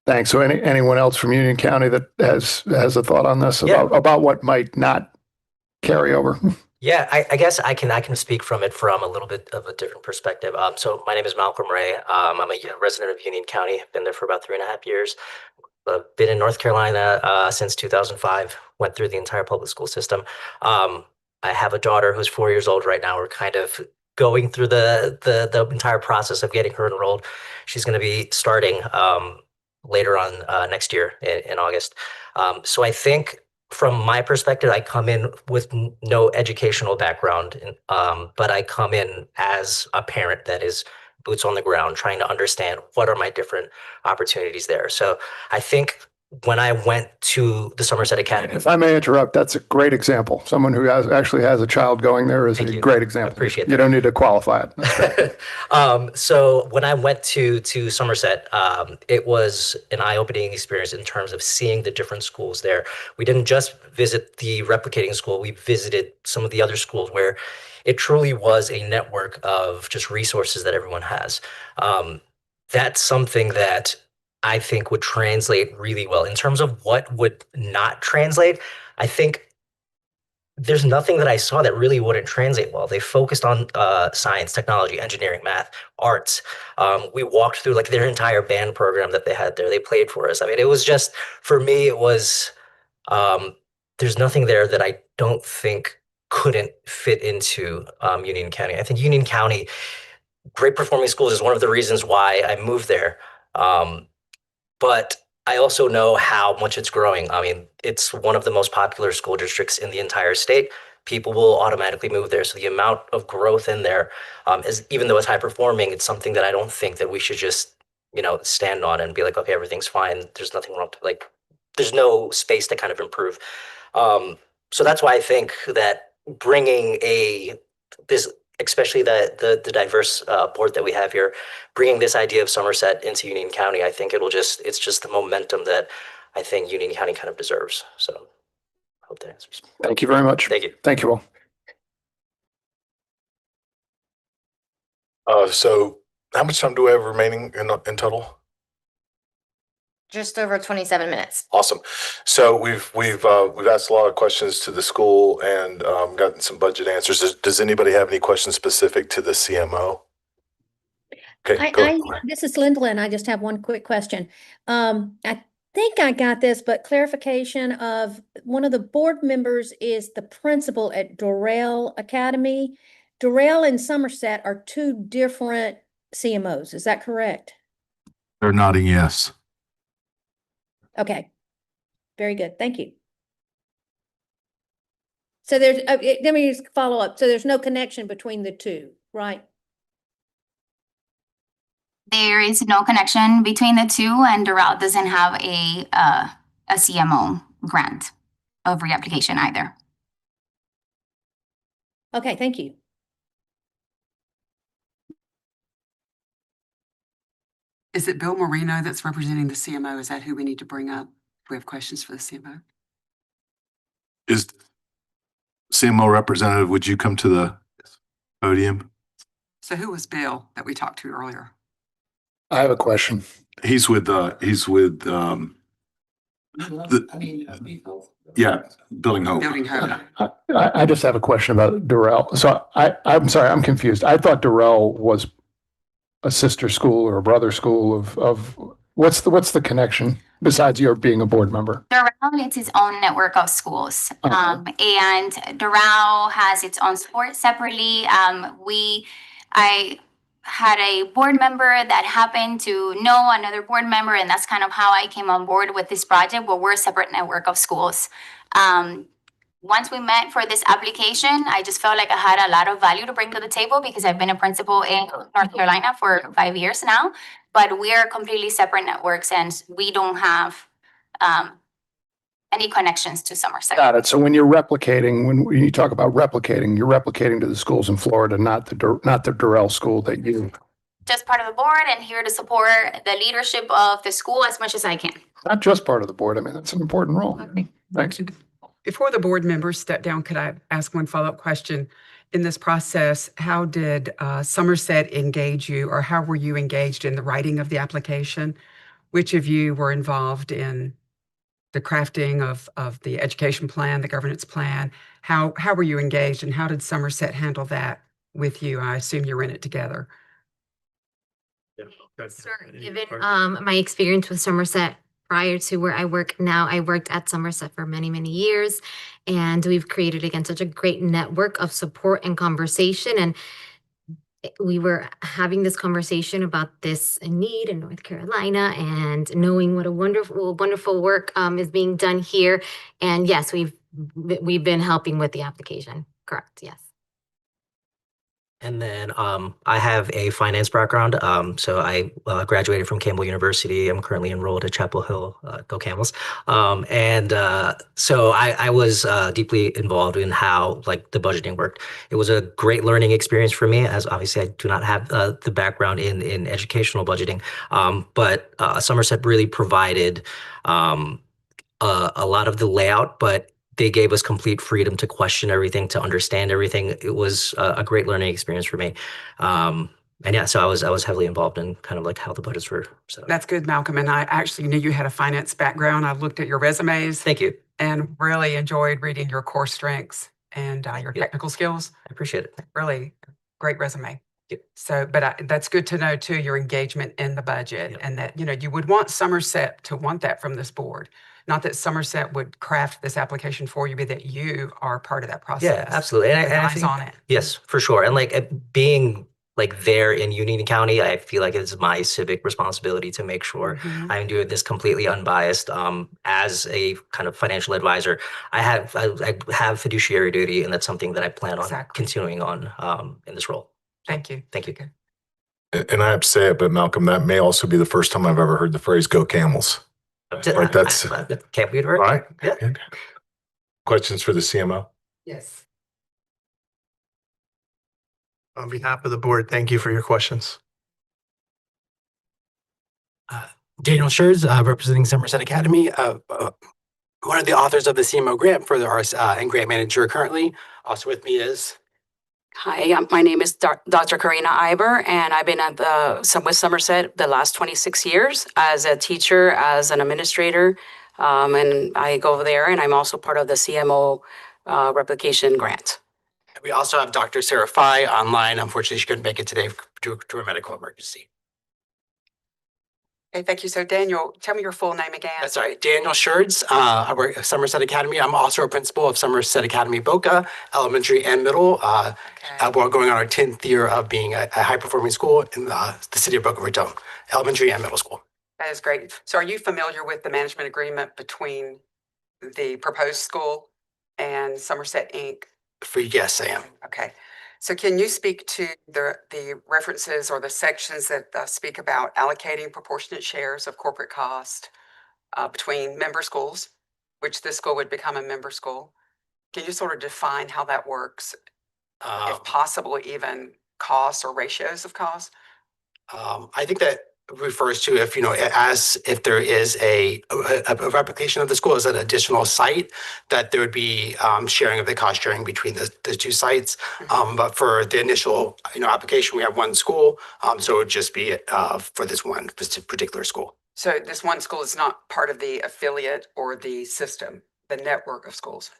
Thanks. So anyone else from Union County that has a thought on this about what might not carry over? Yeah, I guess I can speak from a little bit of a different perspective. So my name is Malcolm Ray. I'm a resident of Union County. I've been there for about 3.5 years. Been in North Carolina since 2005. Went through the entire public school system. I have a daughter who's 4 years old right now. We're kind of going through the entire process of getting her enrolled. She's going to be starting later on next year in August. So I think from my perspective, I come in with no educational background, but I come in as a parent that is boots on the ground, trying to understand what are my different opportunities there. So I think when I went to the Somerset Academy. If I may interrupt, that's a great example. Someone who actually has a child going there is a great example. I appreciate that. You don't need to qualify it. So when I went to Somerset, it was an eye-opening experience in terms of seeing the different schools there. We didn't just visit the replicating school, we visited some of the other schools where it truly was a network of just resources that everyone has. That's something that I think would translate really well. In terms of what would not translate, I think there's nothing that I saw that really wouldn't translate well. They focused on science, technology, engineering, math, arts. We walked through like their entire band program that they had there. They played for us. I mean, it was just, for me, it was, there's nothing there that I don't think couldn't fit into Union County. I think Union County, great performing schools is one of the reasons why I moved there. But I also know how much it's growing. I mean, it's one of the most popular school districts in the entire state. People will automatically move there. So the amount of growth in there is, even though it's high performing, it's something that I don't think that we should just, stand on and be like, okay, everything's fine. There's nothing wrong. Like, there's no space to kind of improve. So that's why I think that bringing especially the diverse board that we have here, bringing this idea of Somerset into Union County, I think it's just the momentum that I think Union County kind of deserves. So I hope that answers. Thank you very much. Thank you. Thank you all. So how much time do we have remaining in total? Just over 27 minutes. Awesome. So we've asked a lot of questions to the school and gotten some budget answers. Does anybody have any questions specific to the CMO? Okay, go ahead. This is Linda, and I just have one quick question. I think I got this, but clarification of one of the board members is the principal at Dorrell Academy. Dorrell and Somerset are two different CMOs. Is that correct? They're nodding yes. Okay. Very good. Thank you. So there's, let me just follow up. So there's no connection between the two, right? There is no connection between the two, and Doral doesn't have a CMO grant of reapplication either. Okay, thank you. Is it Bill Marino that's representing the CMO? Is that who we need to bring up? Do we have questions for the CMO? Is CMO representative, would you come to the podium? So who was Bill that we talked to earlier? I have a question. He's with yeah, Building Hope. Building Hope. I just have a question about Dorrell. So I'm sorry, I'm confused. I thought Dorrell was a sister school or a brother school of what's the connection besides your being a board member? Doral is its own network of schools, and Doral has its own sport separately. I had a board member that happened to know another board member, and that's kind of how I came on board with this project, but we're a separate network of schools. Once we met for this application, I just felt like I had a lot of value to bring to the table because I've been a principal in North Carolina for 5 years now, but we're completely separate networks and we don't have any connections to Somerset. Got it. So when you're replicating, when you talk about replicating, you're replicating to the schools in Florida, not the Dorrell school that you. Just part of the board and here to support the leadership of the school as much as I can. Not just part of the board. I mean, that's an important role. Okay. Thanks. Before the board members step down, could I ask one follow-up question? In this process, how did Somerset engage you, or how were you engaged in the writing of the application? Which of you were involved in the crafting of the education plan, the governance plan? How were you engaged, and how did Somerset handle that with you? I assume you were in it together. Sure. Given my experience with Somerset prior to where I work now, I worked at Somerset for many, many years, and we've created, again, such a great network of support and conversation. And we were having this conversation about this need in North Carolina and knowing what a wonderful work is being done here. And yes, we've been helping with the application. Correct. Yes. And then I have a finance background. So I graduated from Campbell University. I'm currently enrolled at Chapel Hill, go Camels. So I was deeply involved in how like the budgeting worked. It was a great learning experience for me, as obviously I do not have the background in educational budgeting. But Somerset really provided a lot of the layout, but they gave us complete freedom to question everything, to understand everything. It was a great learning experience for me. And yeah, so I was heavily involved in kind of like how the budgets were set up. That's good, Malcolm. And I actually knew you had a finance background. I looked at your resumes. Thank you. And really enjoyed reading your core strengths and your technical skills. I appreciate it. Really great resume. So, but that's good to know too, your engagement in the budget and that, you know, you would want Somerset to want that from this board. Not that Somerset would craft this application for you, but that you are part of that process. Yeah, absolutely. And I eyes think, on it. yes, for sure. And like being like there in Union County, I feel like it's my civic responsibility to make sure I'm doing this completely unbiased. As a kind of financial advisor, I have fiduciary duty, and that's something that I plan on continuing on in this role. Thank you. Thank you. And I have to say it, but Malcolm, that may also be the first time I've ever heard the phrase "Go Camels." Like that's can't be right. All right. Yeah. Good. Questions for the CMO? Yes. On behalf of the board, thank you for your questions. Daniel Scherz, representing Somerset Academy, one of the authors of the CMO grant for the RS and grant manager currently. Also with me is. Hi, my name is Dr. Karina Iber, and I've been at with Somerset the last 26 years as a teacher, as an administrator, and I go over there, and I'm also part of the CMO replication grant. We also have Dr. Sarah Fye online. Unfortunately, she couldn't make it today due to a medical emergency. Okay, thank you. So Daniel, tell me your full name again. That's right. Daniel Scherz. I work at Somerset Academy. I'm also a principal of Somerset Academy Boca, elementary and middle. We're going on our 10th year of being a high-performing school in the city of Boca Raton, elementary and middle school. That is great. So are you familiar with the management agreement between the proposed school and Somerset Inc.? Yes, I am. Okay. So can you speak to the references or the sections that speak about allocating proportionate shares of corporate cost between member schools, which this school would become a member school? Can you sort of define how that works? If possible, even costs or ratios of costs? I think that refers to if there is a replication of the school as an additional site, that there would be sharing of the cost sharing between the two sites. But for the initial application, we have one school, so it would just be for this one particular school. So this one school is not part of the affiliate or the system, the network of schools?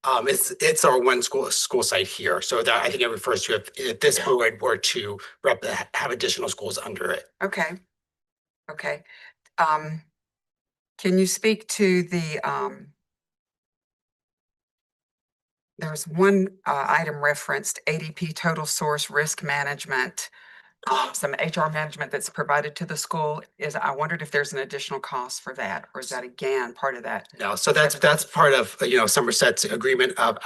It's our one school site here. So that I think it refers to if this board were to have additional schools under it. Okay. Okay. Can you speak to the, there's one item referenced, ADP total source risk management, some HR management that's provided to the school. I wondered if there's an additional cost for that, or is that again part of that? No, so that's part of Somerset's agreement of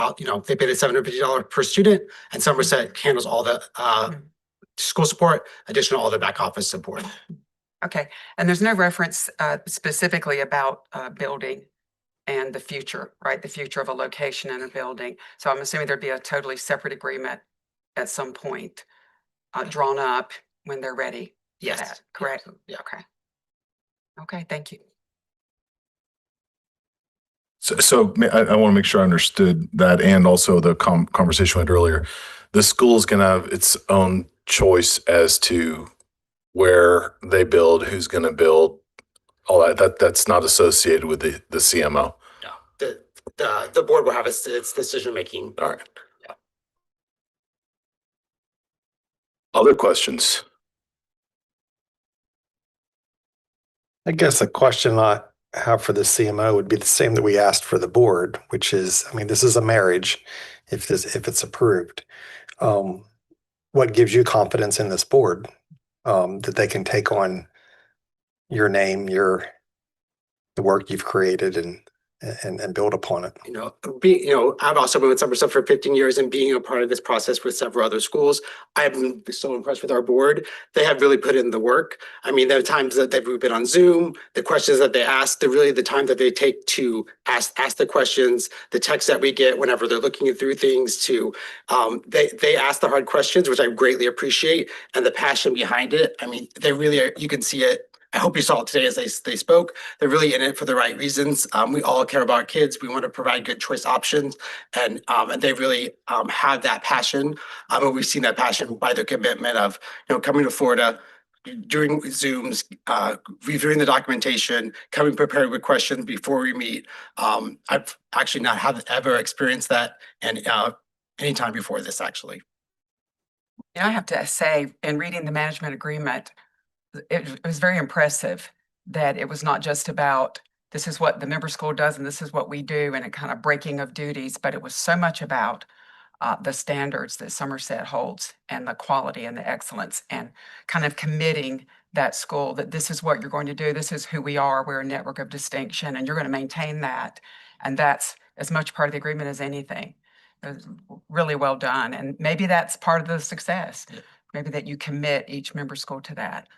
they paid $750 per student, and Somerset handles all the school support, additional all the back office support. Okay, and there's no reference specifically about building and the future, right? The future of a location and a building. So I'm assuming there'd be a totally separate agreement at some point drawn up when they're ready. Yes. Correct? Yeah. Okay. Okay, thank you. So I want to make sure I understood that, and also the conversation we had earlier. The school is going to have its own choice as to where they build, who's going to build, all that. That's not associated with the CMO. No, the board will have its decision making. All right. Yeah. Other questions? I guess a question I have for the CMO would be the same that we asked for the board, which is, I mean, this is a marriage if it's approved. what gives you confidence in this board, that they can take on your name, the work you've created and build upon it? I've also been with Somerset for 15 years, and being a part of this process with several other schools, I've been so impressed with our board. They have really put in the work. I mean, there are times that they've been on Zoom, the questions that they ask, the time that they take to ask the questions, the text that we get whenever they're looking through things they ask the hard questions, which I greatly appreciate, and the passion behind it. I mean, they really are, you can see it. I hope you saw it today as they spoke. They're really in it for the right reasons. We all care about kids. We want to provide good choice options, and they really have that passion. And we've seen that passion by their commitment of coming to Florida, doing Zooms, reviewing the documentation, coming prepared with questions before we meet. I've actually not ever experienced that, and any time before this actually. I have to say, in reading the management agreement, it was very impressive that it was not just about this is what the member school does and this is what we do and a kind of breaking of duties, but it was so much about the standards that Somerset holds and the quality and the excellence, and kind of committing that school that this is what you're going to do. This is who we are. We're a network of distinction, and you're going to maintain that. And that's as much part of the agreement as anything. It was really well done. And maybe that's part of the success. Maybe that you commit each member school to that.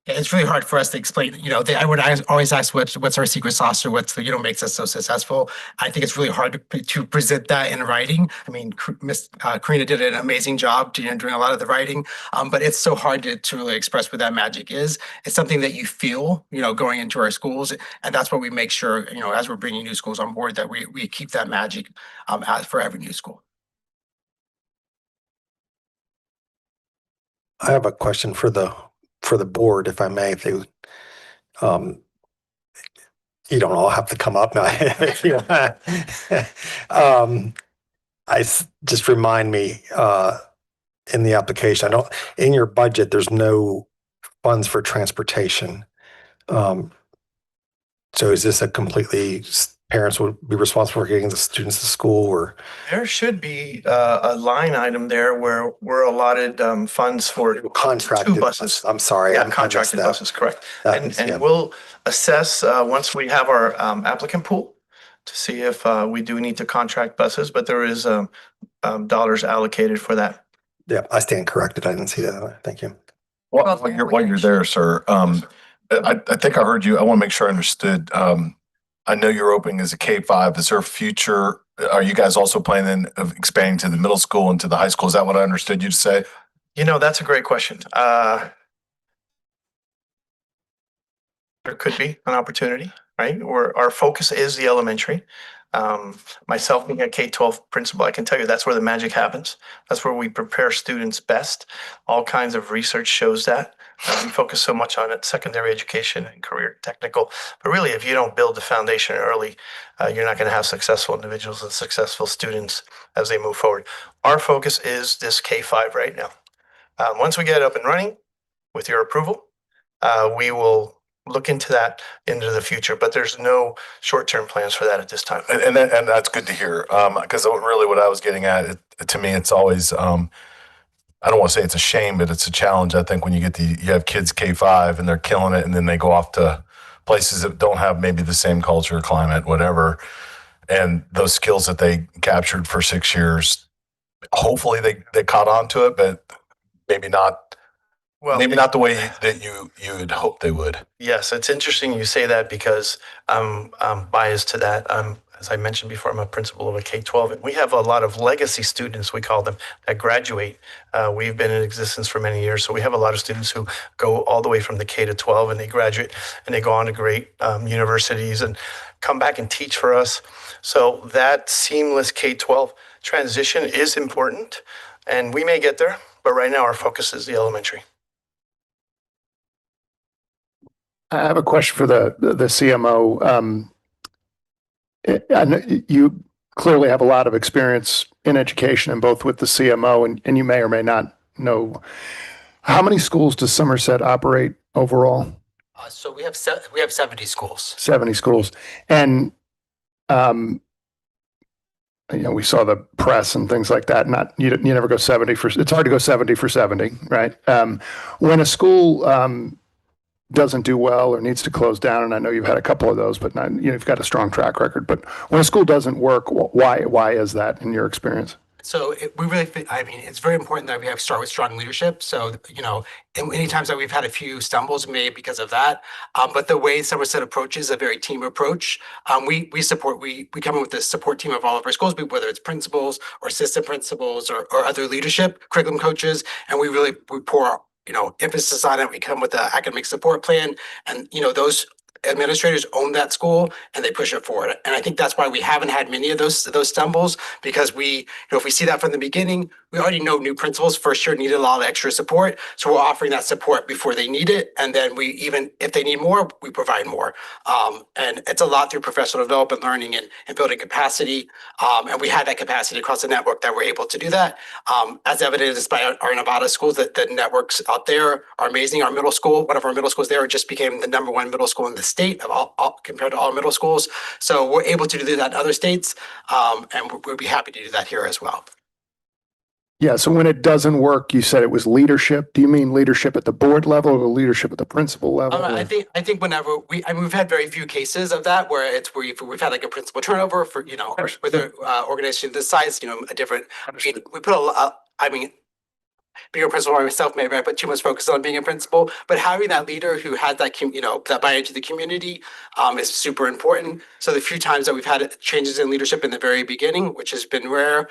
It's really hard for us to explain. I would always ask what's our secret sauce, or what's makes us so successful. I think it's really hard to present that in writing. I mean, Miss Karina did an amazing job doing a lot of the writing, but it's so hard to really express what that magic is. It's something that you feel, going into our schools, and that's what we make sure, as we're bringing new schools on board, that we keep that magic for every new school. I have a question for the board, if I may. If they, you don't all have to come up now. Just remind me, in the application, in your budget, there's no funds for transportation. So is this a completely, parents would be responsible for getting the students to school, or? There should be a line item there where we're allotted funds for contracted two buses. I'm sorry. Yeah, contracted buses, correct. And we'll assess once we have our applicant pool to see if we do need to contract buses, but there is dollars allocated for that. Yeah, I stand corrected. I didn't see that. Thank you. While you're there, sir, I think I heard you. I want to make sure I understood. I know you're opening as a K-5. Is there a future? Are you guys also planning of expanding to the middle school and to the high school? Is that what I understood you to say? That's a great question. There could be an opportunity, right? Where our focus is the elementary. Myself being a K-12 principal, I can tell you that's where the magic happens. That's where we prepare students best. All kinds of research shows that. We focus so much on it, secondary education and career technical. But really, if you don't build the foundation early, you're not going to have successful individuals and successful students as they move forward. Our focus is this K-5 right now. Once we get it up and running, with your approval, we will look into that into the future, but there's no short-term plans for that at this time. And that's good to hear, because really what I was getting at, to me, it's always, I don't want to say it's a shame, but it's a challenge. I think when you have kids K-5 and they're killing it, and then they go off to places that don't have maybe the same culture, climate, whatever, and those skills that they captured for 6 years, hopefully they caught on to it, but maybe not. Well, maybe not the way that you'd hope they would. Yes, it's interesting you say that, because I'm biased to that. As I mentioned before, I'm a principal of a K-12, and we have a lot of legacy students, we call them, that graduate. We've been in existence for many years, so we have a lot of students who go all the way from the K to 12, and they graduate, and they go on to great universities and come back and teach for us. So that seamless K-12 transition is important, and we may get there, but right now our focus is the elementary. I have a question for the CMO. I know you clearly have a lot of experience in education, and both with the CMO, and you may or may not know, how many schools does Somerset operate overall? So we have 70 schools. 70 schools. And we saw the press and things like that. Not you never go 70 for. It's hard to go 70 for 70, right? When a school doesn't do well or needs to close down, and I know you've had a couple of those, but not, you've got a strong track record. But when a school doesn't work, why is that in your experience? So we really, I mean, it's very important that we start with strong leadership. So, any times that we've had a few stumbles, maybe because of that. But the way Somerset approaches a very team approach, we come in with a support team of all of our schools, whether it's principals or assistant principals or other leadership, curriculum coaches, and we pour emphasis on it. We come with an academic support plan, and those administrators own that school and they push it forward. And I think that's why we haven't had many of those stumbles, because if we see that from the beginning, we already know new principals for sure need a lot of extra support. So we're offering that support before they need it. And then if they need more, we provide more. And it's a lot through professional development, learning and building capacity. And we have that capacity across the network that we're able to do that. As evidenced by our Nevada schools, that the networks out there are amazing. Our middle school, one of our middle schools there just became the #1 middle school in the state of all compared to all middle schools. So we're able to do that in other states. And we'll be happy to do that here as well. Yeah. So when it doesn't work, you said it was leadership. Do you mean leadership at the board level or leadership at the principal level? I think whenever we've had very few cases of that where we've had like a principal turnover for with an organization this size, a different. We put being a principal myself, maybe I put too much focus on being a principal, but having that leader who had that that buy into the community is super important. So the few times that we've had changes in leadership in the very beginning, which has been rare,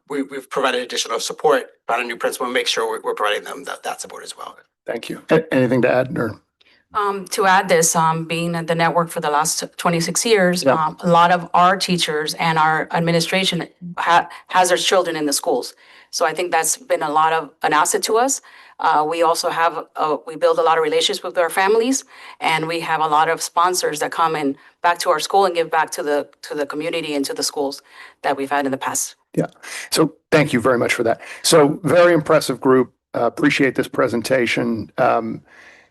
we've provided additional support, found a new principal, and make sure we're providing them that support as well. Thank you. Anything to add? Or? To add this, being at the network for the last 26 years, a lot of our teachers and our administration has their children in the schools. So I think that's been a lot of an asset to us. We also we build a lot of relationships with our families, and we have a lot of sponsors that come in back to our school and give back to the community and to the schools that we've had in the past. Yeah. So thank you very much for that. So very impressive group. Appreciate this presentation.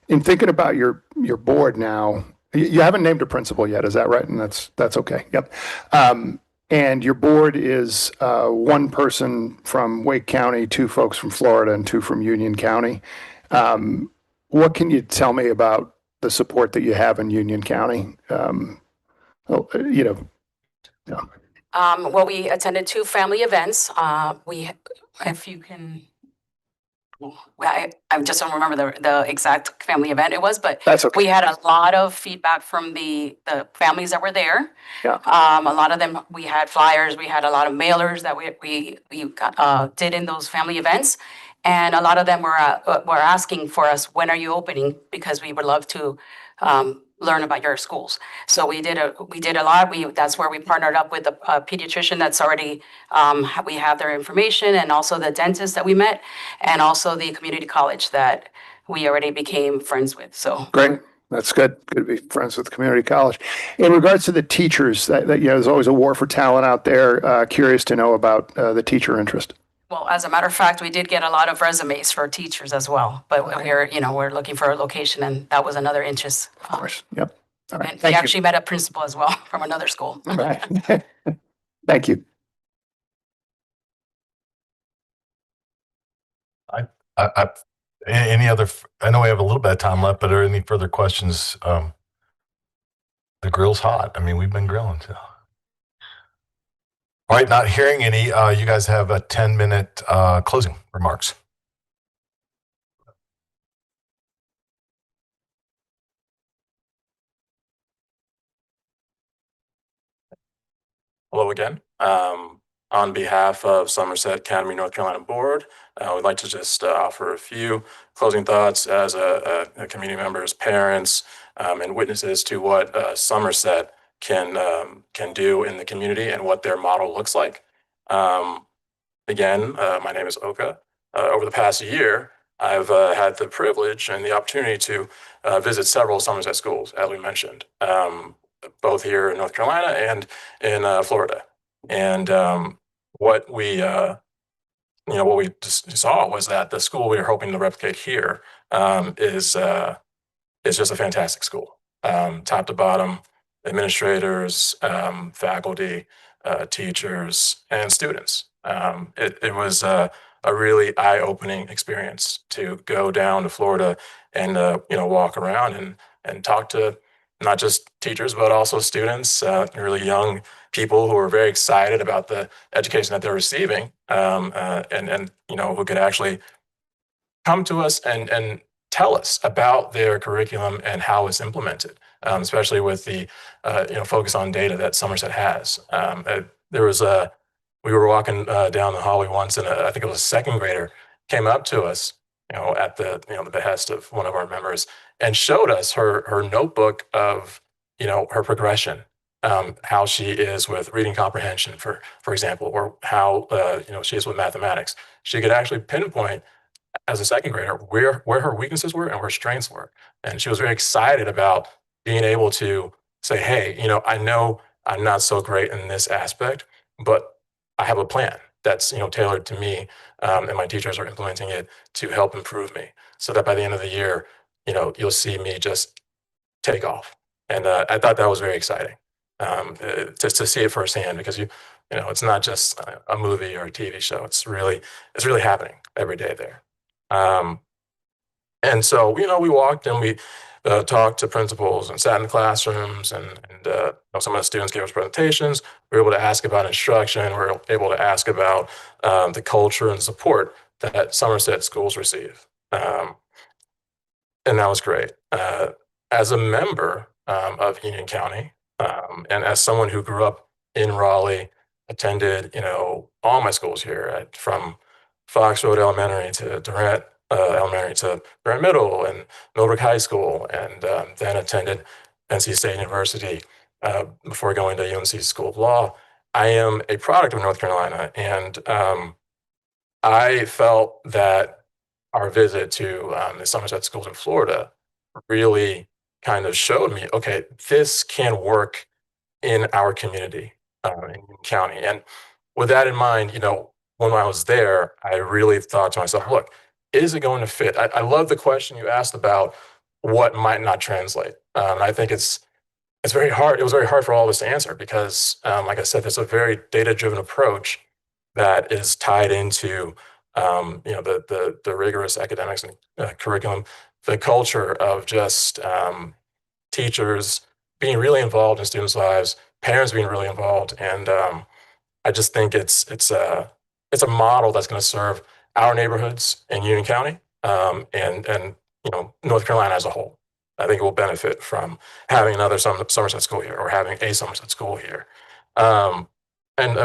In thinking about your board now, you haven't named a principal yet, is that right? And that's okay. Yep. And your board is one person from Wake County, 2 folks from Florida, and 2 from Union County. What can you tell me about the support that you have in Union County? Well, we attended 2 family events. If you can. I just don't remember the exact family event it was, but that's okay. We had a lot of feedback from the families that were there. Yeah. A lot of them, we had flyers, we had a lot of mailers that we did in those family events, and a lot of them were asking for us, when are you opening? Because we would love to learn about your schools. So we did a lot. That's where we partnered up with a pediatrician that's already, we have their information, and also the dentist that we met, and also the community college that we already became friends with. So great. That's good. Good to be friends with community college. In regards to the teachers, there's always a war for talent out there. Curious to know about the teacher interest. Well, as a matter of fact, we did get a lot of resumes for teachers as well, but we're looking for a location, and that was another interest. Of course. Yep. All right. And we actually met a principal as well from another school. All right. Thank you. Any other? I know we have a little bit of time left, but are any further questions? The grill's hot. I mean, we've been grilling too. All right, not hearing any. You guys have a 10-minute closing remarks. Hello again. On behalf of Somerset Academy North Carolina Board, we'd like to just offer a few closing thoughts as a community members, parents, and witnesses to what Somerset can do in the community and what their model looks like. Again, my name is Oka. Over the past year, I've had the privilege and the opportunity to visit several Somerset schools, as we mentioned, both here in North Carolina and in Florida. And what we just saw was that the school we were hoping to replicate here is just a fantastic school, top to bottom, administrators, faculty, teachers, and students. It was a really eye-opening experience to go down to Florida and walk around and talk to not just teachers but also students, really young people who are very excited about the education that they're receiving, and who could actually come to us and tell us about their curriculum and how it's implemented, especially with the focus on data that Somerset has. We were walking down the hallway once, and I think it was a second grader came up to us, at the behest of one of our members, and showed us her notebook of her progression, how she is with reading comprehension, for example, or how she is with mathematics. She could actually pinpoint as a second grader where her weaknesses were and where her strengths were, and she was very excited about being able to say, "Hey, I know I'm not so great in this aspect, but I have a plan that's tailored to me, and my teachers are implementing it to help improve me, so that by the end of the year, you'll see me just take off." And I thought that was very exciting, just to see it firsthand, because it's not just a movie or a TV show. It's really happening every day there. And so we walked and we talked to principals and sat in the classrooms, and some of the students gave us presentations. We were able to ask about instruction. We were able to ask about the culture and support that Somerset schools receive. And that was great. As a member of Union County, and as someone who grew up in Raleigh, attended all my schools here, from Fox Road Elementary to Durant Elementary to Durant Middle and Millbrook High School, and then attended NC State University before going to UNC School of Law. I am a product of North Carolina, and I felt that our visit to the Somerset schools in Florida really kind of showed me, okay, this can work in our community, in Union County. And with that in mind, when I was there, I really thought to myself, look, is it going to fit? I love the question you asked about what might not translate. I think it's very hard. It was very hard for all of us to answer because, like I said, there's a very data-driven approach that is tied into the rigorous academics and curriculum, the culture of just teachers being really involved in students' lives, parents being really involved, and I just think it's a model that's going to serve our neighborhoods in Union County, and North Carolina as a whole. I think it will benefit from having another Somerset school here, or having a Somerset school here. And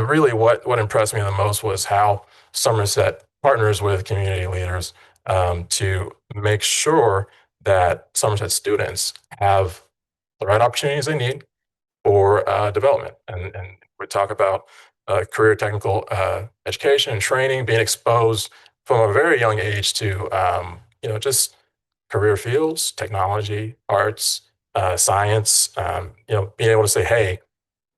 really what impressed me the most was how Somerset partners with community leaders to make sure that Somerset students have the right opportunities they need for development. And we talk about career technical education and training, being exposed from a very young age to just career fields, technology, arts, science, being able to say, hey,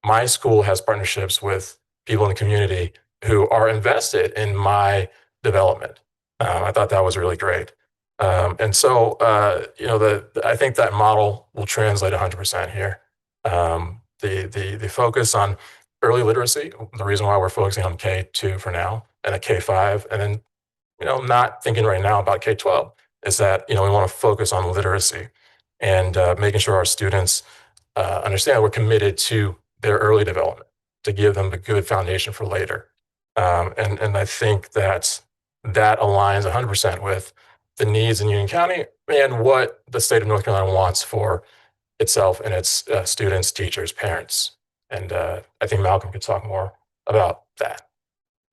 my school has partnerships with people in the community who are invested in my development. I thought that was really great. And so, I think that model will translate 100% here. The focus on early literacy, the reason why we're focusing on K2 for now, and a K5, and then, not thinking right now about K12, is that, we want to focus on literacy and making sure our students understand we're committed to their early development to give them a good foundation for later. And I think that aligns 100% with the needs in Union County and what the state of North Carolina wants for itself and its students, teachers, parents. And I think Malcolm could talk more about that.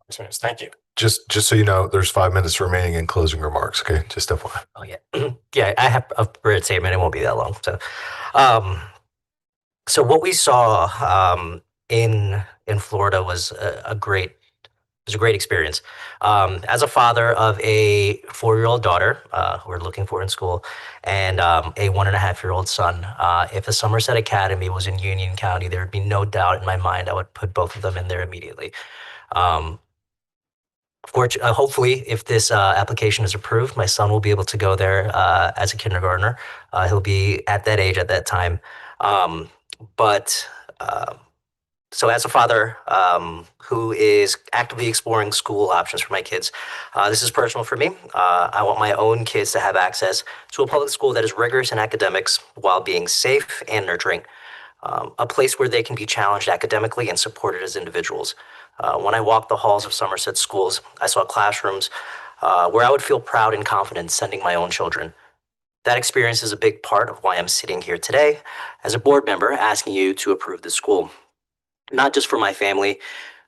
Thank you. Just so you know, there's 5 minutes remaining in closing remarks. Okay, just FYI. Oh yeah, yeah. I have a prepared statement. It won't be that long. So what we saw in Florida was a great experience. As a father of a 4-year-old daughter who we're looking for in school, and a 1.5-year-old son, if the Somerset Academy was in Union County, there would be no doubt in my mind I would put both of them in there immediately. Hopefully, if this application is approved, my son will be able to go there as a kindergartner. He'll be at that age at that time. But So as a father who is actively exploring school options for my kids, this is personal for me. I want my own kids to have access to a public school that is rigorous in academics while being safe and nurturing, a place where they can be challenged academically and supported as individuals. When I walked the halls of Somerset schools, I saw classrooms where I would feel proud and confident sending my own children. That experience is a big part of why I'm sitting here today as a board member asking you to approve this school. Not just for my family,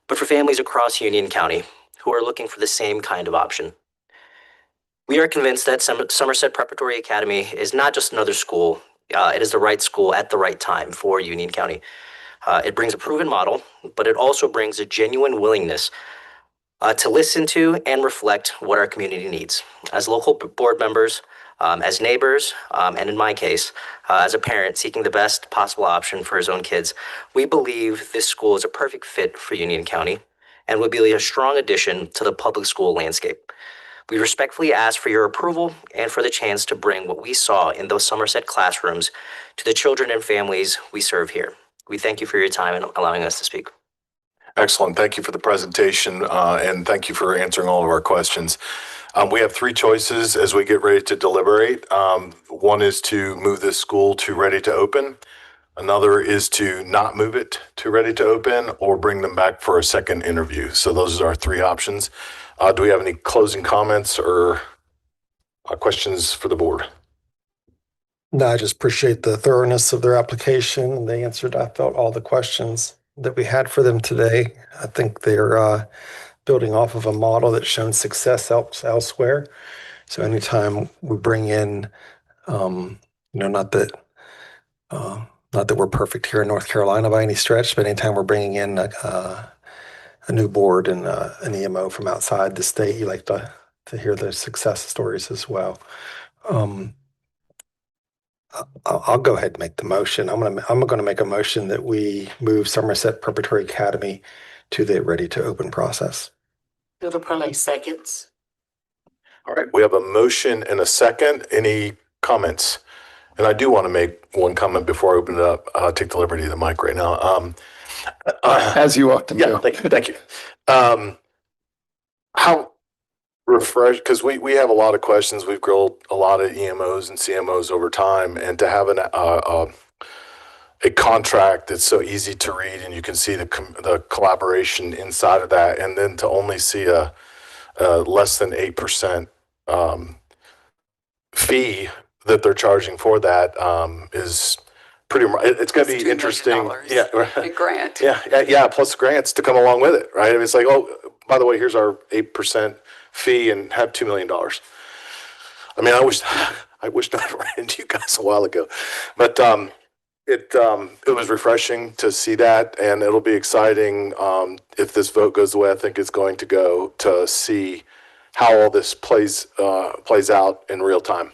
but for families across Union County who are looking for the same kind of option. We are convinced that Somerset Preparatory Academy is not just another school, it is the right school at the right time for Union County. It brings a proven model, but it also brings a genuine willingness to listen to and reflect what our community needs. As local board members, as neighbors, and in my case, as a parent seeking the best possible option for his own kids, we believe this school is a perfect fit for Union County and would be a strong addition to the public school landscape. We respectfully ask for your approval and for the chance to bring what we saw in those Somerset classrooms to the children and families we serve here. We thank you for your time and allowing us to speak. Excellent. Thank you for the presentation, and thank you for answering all of our questions. We have three choices as we get ready to deliberate. One is to move this school to ready to open. Another is to not move it to ready to open or bring them back for a second interview. So those are our three options. Do we have any closing comments or questions for the board? No, I just appreciate the thoroughness of their application, and they answered, I felt, all the questions that we had for them today. I think they're building off of a model that's shown success elsewhere. So anytime we bring in, not that we're perfect here in North Carolina by any stretch, but anytime we're bringing in a new board and an EMO from outside the state, you like to hear the success stories as well. I'll go ahead and make the motion. I'm going to make a motion that we move Somerset Preparatory Academy to the ready to open process. Bill Perley seconds. All right, we have a motion and a second. Any comments? And I do want to make one comment before I open it up. I'll take the liberty of the mic right now. As you often do. Thank you. How refreshed, because we have a lot of questions. We've grilled a lot of EMOs and CMOs over time, and to have a contract that's so easy to read and you can see the collaboration inside of that, and then to only see a less than 8% fee that they're charging for that is pretty. It's going to be interesting. Yeah, grant. Yeah. Plus grants to come along with it, right? I mean, it's like, oh, by the way, here's our 8% fee, and have $2 million. I mean, I wish I'd ran into you guys a while ago, but it was refreshing to see that, and it'll be exciting if this vote goes the way I think it's going to go, to see how all this plays out in real time.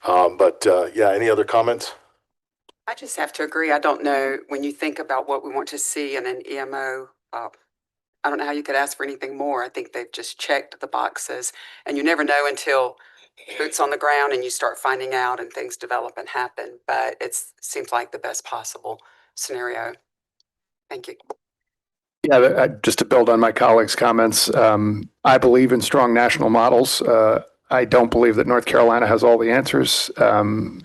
Any other comments? I just have to agree. I don't know, when you think about what we want to see in an EMO, I don't know how you could ask for anything more. I think they've just checked the boxes, and you never know until boots on the ground and you start finding out and things develop and happen. But it seems like the best possible scenario. Thank you. Yeah, just to build on my colleagues' comments, I believe in strong national models. I don't believe that North Carolina has all the answers. And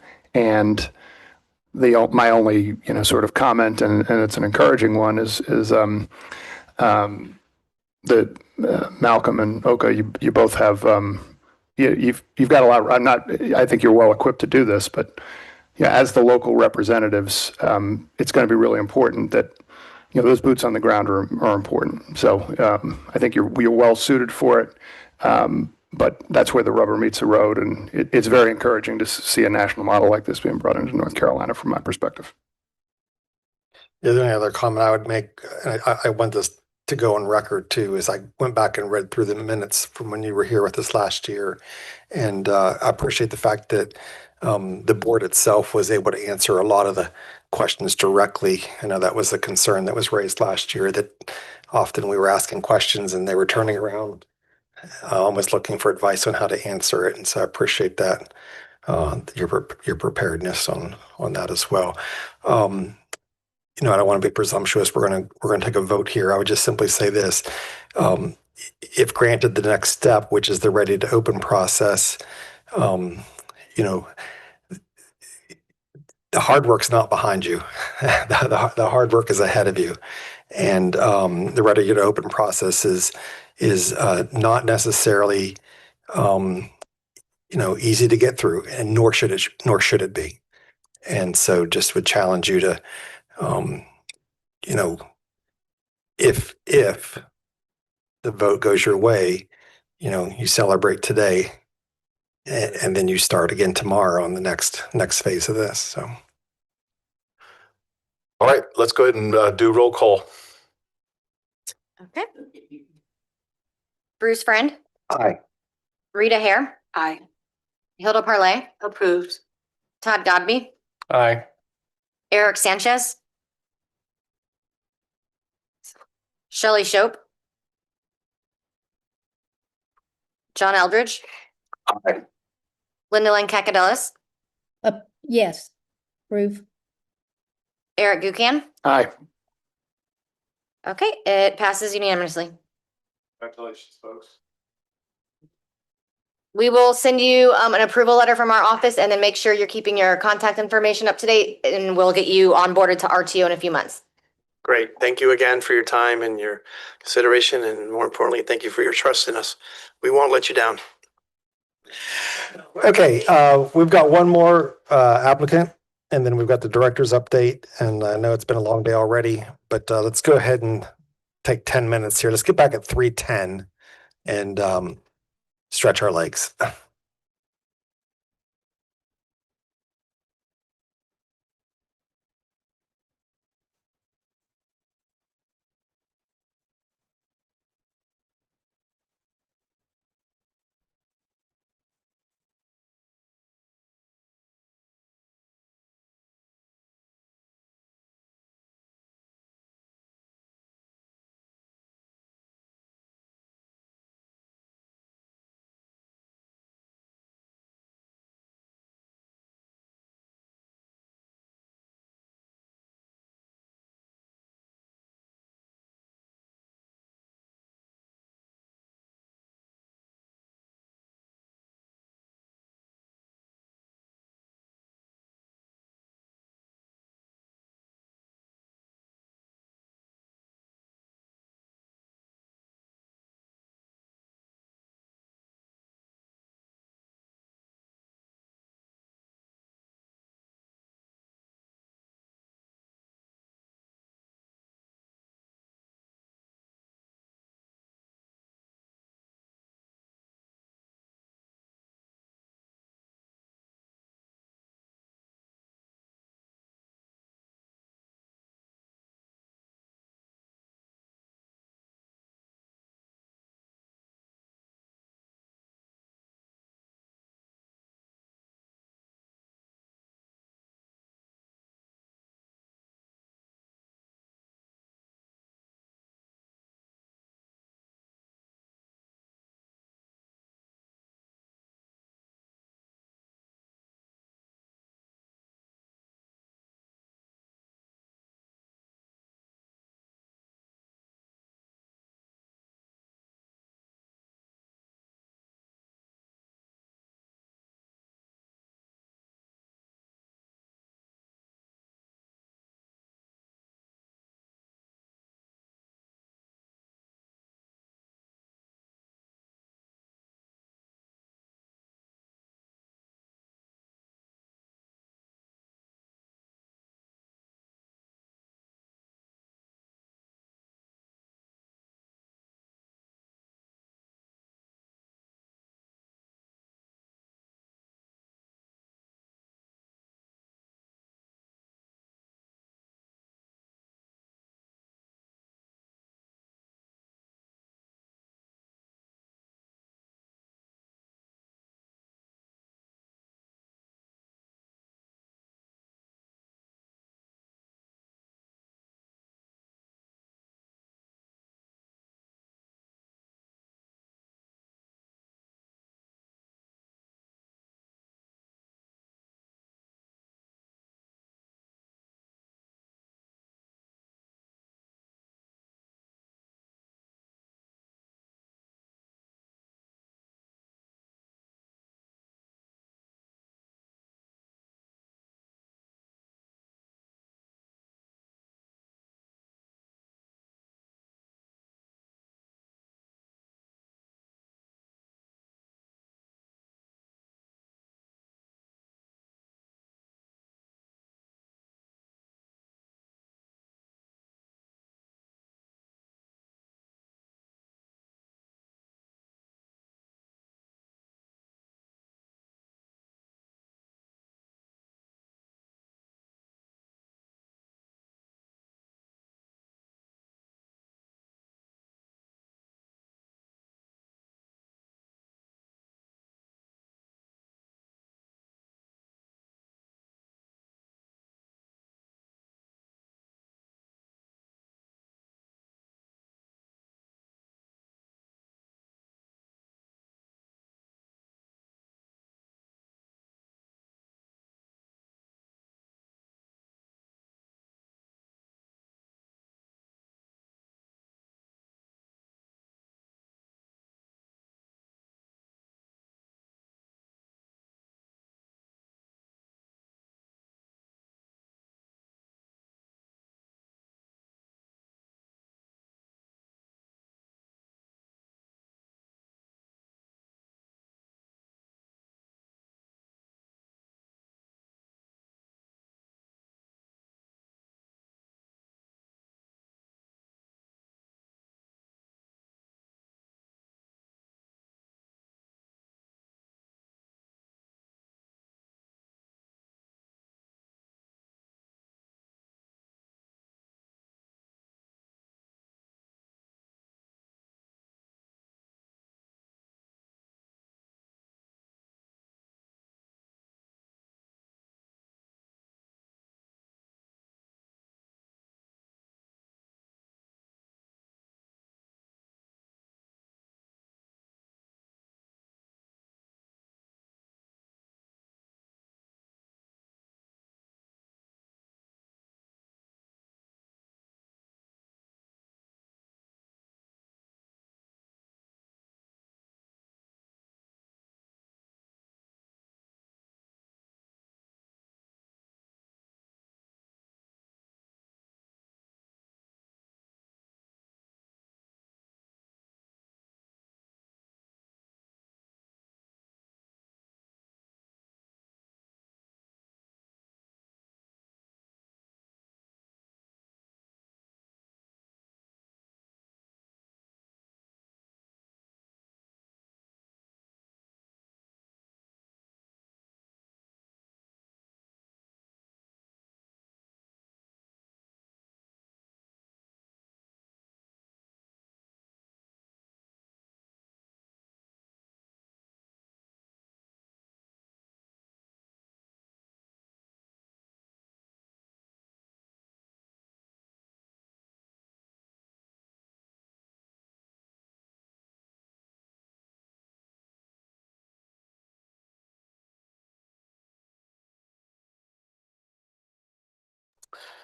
my only sort of comment, and it's an encouraging one, is that Malcolm and Oka, you both have you've got a lot. I think you're well equipped to do this, but as the local representatives, it's going to be really important that those boots on the ground are important. So I think you're well suited for it. But that's where the rubber meets the road, and it's very encouraging to see a national model like this being brought into North Carolina from my perspective. The only other comment I would make, and I want this to go on record too, is I went back and read through the minutes from when you were here with us last year, and I appreciate the fact that the board itself was able to answer a lot of the questions directly. I know that was a concern that was raised last year, that often we were asking questions and they were turning around almost looking for advice on how to answer it. And so I appreciate that, your preparedness on that as well. I don't want to be presumptuous. We're going to take a vote here. I would just simply say this. If granted the next step, which is the ready to open process, you know, the hard work's not behind you. The hard work is ahead of you. And the ready to open process is not necessarily easy to get through, and nor should it be. And so just would challenge you to if the vote goes your way, you celebrate today and then you start again tomorrow on the next phase of this. So All right, let's go ahead and do roll call. Okay. Bruce Friend, aye. Rita Hare, Aye. Hilda Parlay, Approved. Todd Godby, Aye. Eric Sanchez, Shelley Shope, John Eldridge, Aye. Linda Lynn Kakadelis, Yes, approve. Eric Gucan. Aye. Okay, it passes unanimously. Congratulations, folks. We will send you an approval letter from our office and then make sure you're keeping your contact information up to date, and we'll get you onboarded to RTO in a few months. Great. Thank you again for your time and your consideration, and more importantly, thank you for your trust in us. We won't let you down. Okay, we've got one more applicant, and then we've got the director's update. And I know it's been a long day already, but let's go ahead and take 10 minutes here. Let's get back at 3:10 and stretch our legs.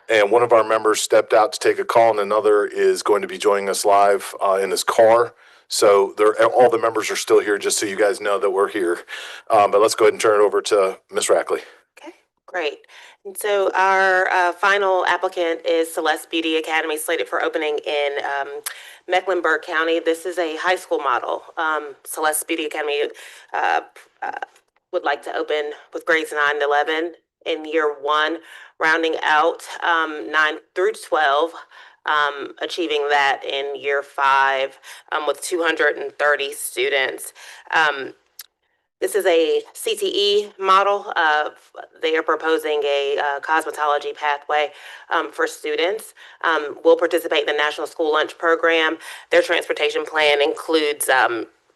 And one of our members stepped out to take a call, and another is going to be joining us live in his car. So all the members are still here, just so you guys know that we're here. But let's go ahead and turn it over to Ms. Rackley. Great. And so our final applicant is Celeste Beauty Academy, slated for opening in Mecklenburg County. This is a high school model. Celeste Beauty Academy would like to open with grades 9 and 11 in year 1, rounding out 9 through 12, achieving that in year 5 with 230 students. This is a CTE model. They are proposing a cosmetology pathway for students. Will participate in the National School Lunch Program. Their transportation plan includes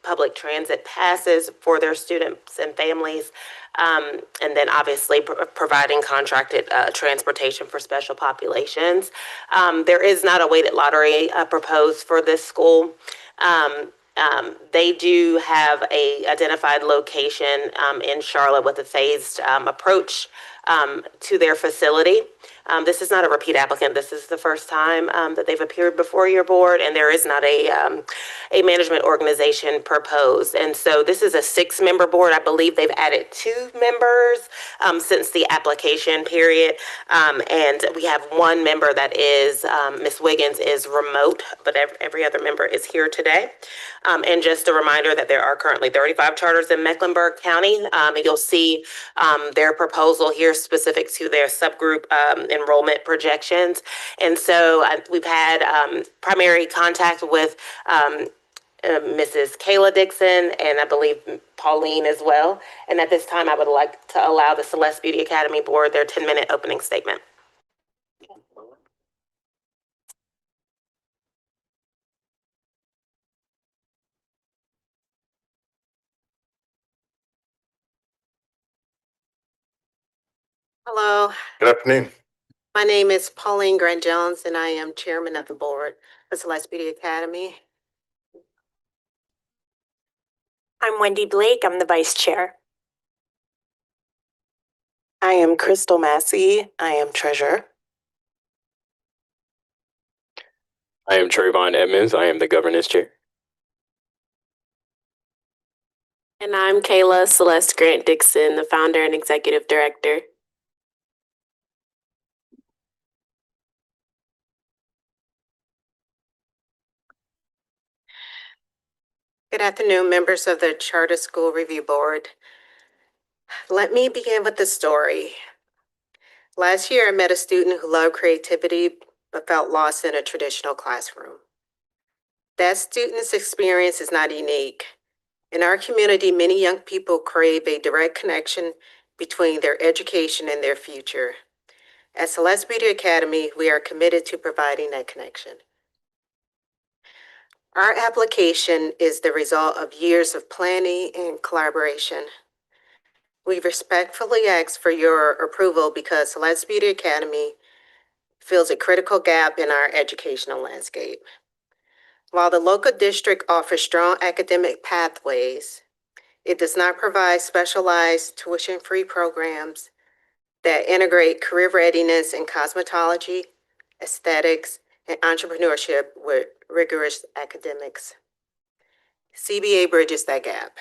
public transit passes for their students and families, and then obviously providing contracted transportation for special populations. There is not a weighted lottery proposed for this school. They do have a identified location in Charlotte with a phased approach to their facility. This is not a repeat applicant. This is the first time that they've appeared before your board, and there is not a management organization proposed. And so this is a 6-member board. I believe they've added 2 members since the application period. And we have 1 member that is, Ms. Wiggins is remote, but every other member is here today. And just a reminder that there are currently 35 charters in Mecklenburg County. And you'll see their proposal here specific to their subgroup enrollment projections. And so we've had primary contact with Mrs. Kayla Dixon, and I believe Pauline as well. And at this time, I would like to allow the Celeste Beauty Academy Board their 10-minute opening statement. Hello, Good afternoon. my name is Pauline Grant Jones, and I am chairman of the board of Celeste Beauty Academy. I'm Wendy Blake. I'm the vice chair. I am Crystal Massey. I am treasurer. I am Trayvon Edmonds. I am the governance chair. And I'm Kayla Celeste Grant Dixon, the founder and executive director. Good afternoon, members of the Charter School Review Board. Let me begin with the story. Last year, I met a student who loved creativity but felt lost in a traditional classroom. That student's experience is not unique. In our community, many young people crave a direct connection between their education and their future. At Celeste Beauty Academy, we are committed to providing that connection. Our application is the result of years of planning and collaboration. We respectfully ask for your approval because Celeste Beauty Academy fills a critical gap in our educational landscape. While the local district offers strong academic pathways, it does not provide specialized tuition-free programs that integrate career readiness in cosmetology, aesthetics, and entrepreneurship with rigorous academics. CBA bridges that gap.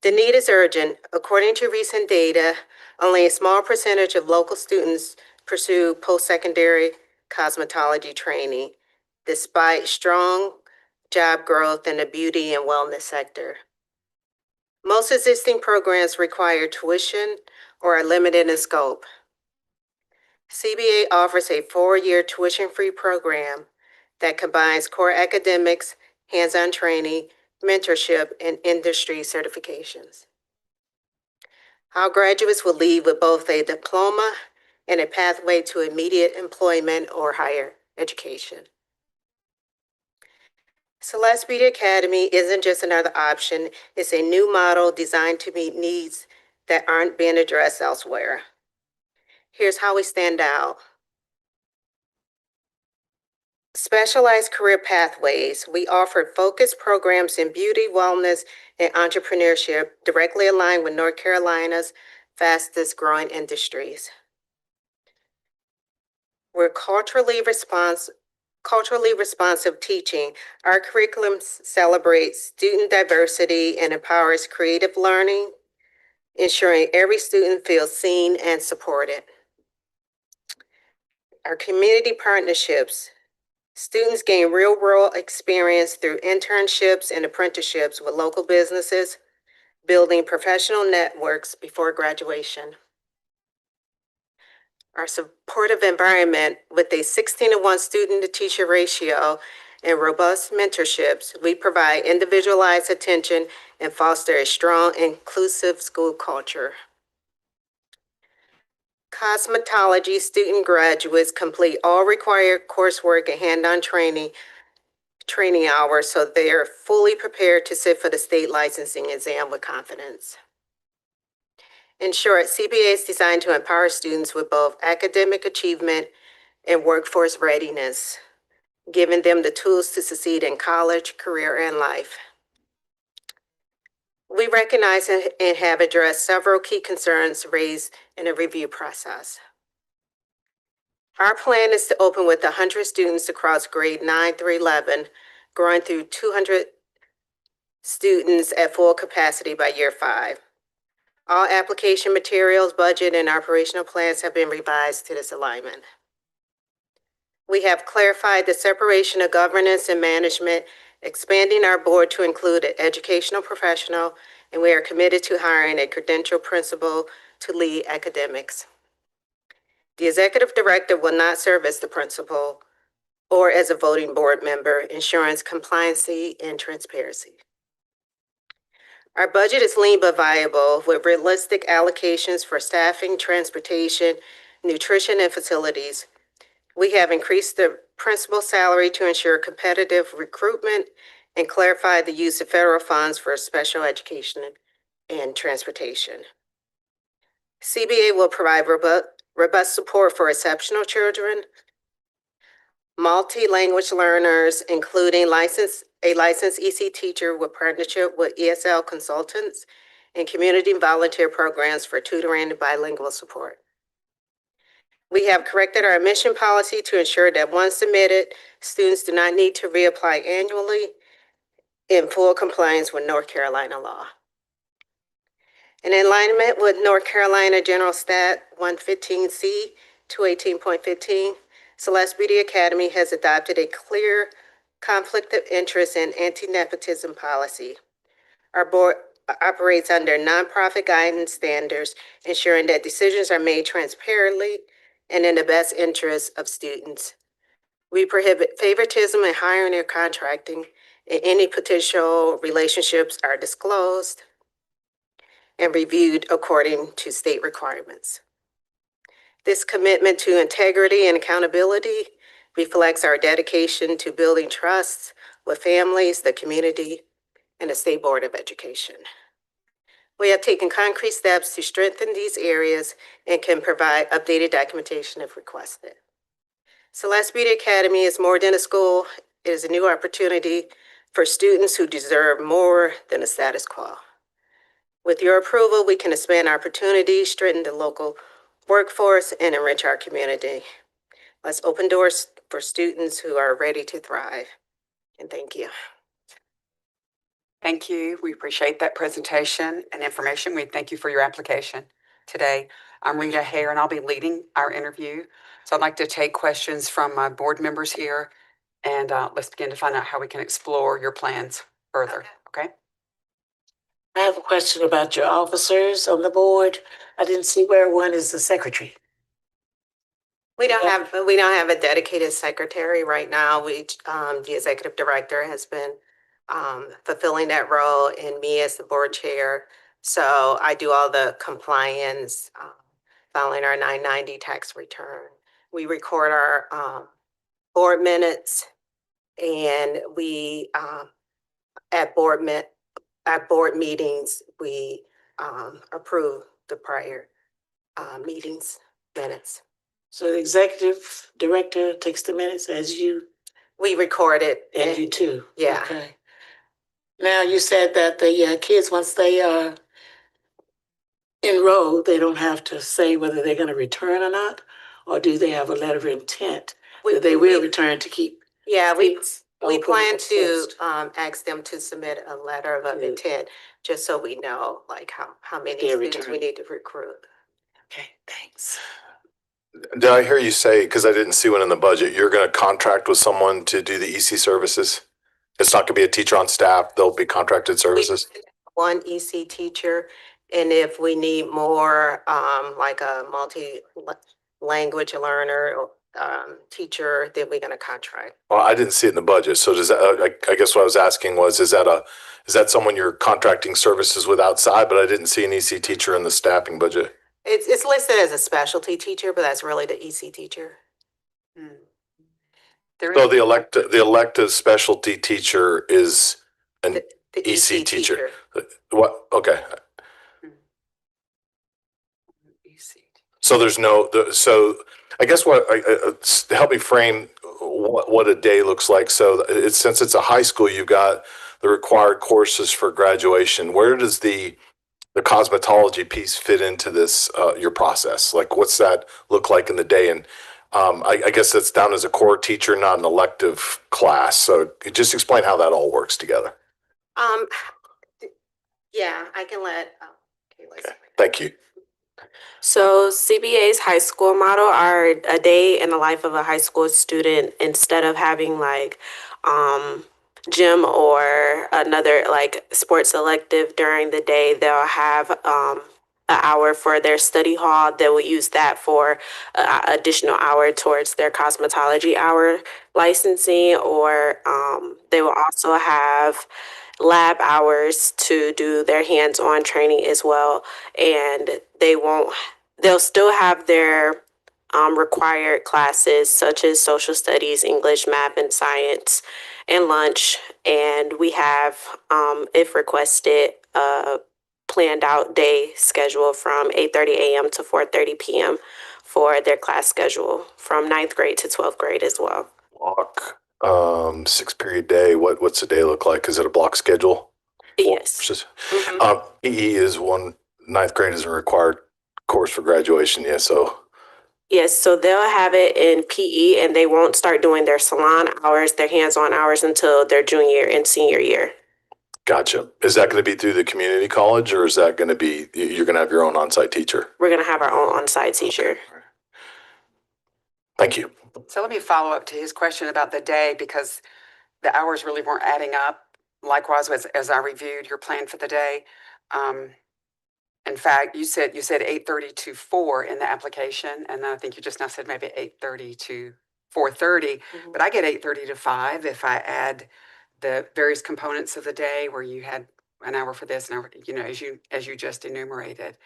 The need is urgent. According to recent data, only a small percentage of local students pursue post-secondary cosmetology training, despite strong job growth in the beauty and wellness sector. Most existing programs require tuition or are limited in scope. CBA offers a 4-year tuition-free program that combines core academics, hands-on training, mentorship, and industry certifications. Our graduates will leave with both a diploma and a pathway to immediate employment or higher education. Celeste Beauty Academy isn't just another option, it's a new model designed to meet needs that aren't being addressed elsewhere. Here's how we stand out. Specialized career pathways. We offer focused programs in beauty, wellness, and entrepreneurship directly aligned with North Carolina's fastest growing industries. We're culturally responsive teaching. Our curriculum celebrates student diversity and empowers creative learning, ensuring every student feels seen and supported. Our community partnerships. Students gain real-world experience through internships and apprenticeships with local businesses, building professional networks before graduation. Our supportive environment with a 16:1 student-to-teacher ratio and robust mentorships, we provide individualized attention and foster a strong, inclusive school culture. Cosmetology student graduates complete all required coursework and hand-on training hours so they are fully prepared to sit for the state licensing exam with confidence. In short, CBA is designed to empower students with both academic achievement and workforce readiness, giving them the tools to succeed in college, career, and life. We recognize and have addressed several key concerns raised in the review process. Our plan is to open with 100 students across grade 9 through 11, growing through 200 students at full capacity by year 5. All application materials, budget, and operational plans have been revised to this alignment. We have clarified the separation of governance and management, expanding our board to include an educational professional, and we are committed to hiring a credentialed principal to lead academics. The executive director will not serve as the principal or as a voting board member, ensuring compliancy and transparency. Our budget is lean but viable with realistic allocations for staffing, transportation, nutrition, and facilities. We have increased the principal salary to ensure competitive recruitment and clarified the use of federal funds for special education and transportation. CBA will provide robust support for exceptional children, multi-language learners, including a licensed EC teacher with partnership with ESL consultants, and community volunteer programs for tutoring and bilingual support. We have corrected our admission policy to ensure that once submitted, students do not need to reapply annually in full compliance with North Carolina law. In alignment with North Carolina General Stat 115C 218.15, Celeste Beauty Academy has adopted a clear conflict of interest and anti-nepotism policy. Our board operates under nonprofit guidance standards, ensuring that decisions are made transparently and in the best interest of students. We prohibit favoritism in hiring or contracting, and any potential relationships are disclosed and reviewed according to state requirements. This commitment to integrity and accountability reflects our dedication to building trust with families, the community, and the State Board of Education. We have taken concrete steps to strengthen these areas and can provide updated documentation if requested. Celeste Beauty Academy is more than a school. It is a new opportunity for students who deserve more than a status quo. With your approval, we can expand opportunities, strengthen the local workforce, and enrich our community. Let's open doors for students who are ready to thrive. And thank you. Thank you. We appreciate that presentation and information. We thank you for your application today. I'm Rita Hare, and I'll be leading our interview. So I'd like to take questions from my board members here, and let's begin to find out how we can explore your plans further, okay? I have a question about your officers on the board. I didn't see where one is the secretary. We don't have a dedicated secretary right now. The executive director has been fulfilling that role, and me as the board chair. So I do all the compliance, filing our 990 tax return. We record our board minutes, and we at board meetings we approve the prior meetings minutes. So the executive director takes the minutes as you? We record it. And you too? Yeah. Okay. Now, you said that the kids, once they are enrolled, they don't have to say whether they're going to return or not? or do they have a letter of intent We- that they we- will return to keep? Yeah, we open plan and to closed? ask them to submit a letter of Good. intent, just so we know like how many Their students we return. need to recruit. Okay, thanks. Did I hear you say, because I didn't see one in the budget, you're going to contract with someone to do the EC services? It's not going to be a teacher on staff, they'll be contracted services? One EC teacher, and if we need more, like a multi-language learner, teacher, then we're gonna contract. Well, I didn't see it in the budget, so does that, I guess what I was asking was, is that someone you're contracting services with outside, but I didn't see an EC teacher in the staffing budget? It's listed as a specialty teacher, but that's really the EC teacher. So the elective specialty teacher is an The EC teacher. What, okay. So there's so I guess to help me frame what a day looks like. So since it's a high school, you've got the required courses for graduation. Where does the cosmetology piece fit into this, your process? Like, what's that look like in the day? And I guess that's down as a core teacher, not an elective class. So just explain how that all works together. Yeah, I can let, Okay, thank you. So CBA's high school model are a day in the life of a high school student. Instead of having like gym or another like sports elective during the day, they'll have an hour for their study hall. They will use that for additional hour towards their cosmetology hour licensing, or they will also have lab hours to do their hands-on training as well. And they'll still have their required classes such as social studies, English, math, and science, and lunch. And we have, if requested, a planned out day schedule from 8:30 a.m. to 4:30 p.m. for their class schedule from 9th grade to 12th grade as well. Block, 6-period day. What's the day look like? Is it a block schedule? Yes. PE is 9th grade is a required course for graduation. Yeah. So Yes, so they'll have it in PE, and they won't start doing their salon hours, their hands-on hours until their junior and senior year. gotcha. Is that going to be through the community college, or is that going to be, you're going to have your own on-site teacher? We're going to have our own on-site teacher. Thank you. So let me follow up to his question about the day, because the hours really weren't adding up. Likewise, as I reviewed your plan for the day. In fact, you said 8:30 to 4 in the application, and I think you just now said maybe 8:30 to 4:30. But I get 8:30 to 5 if I add the various components of the day where you had an hour for this, an hour, as you just enumerated.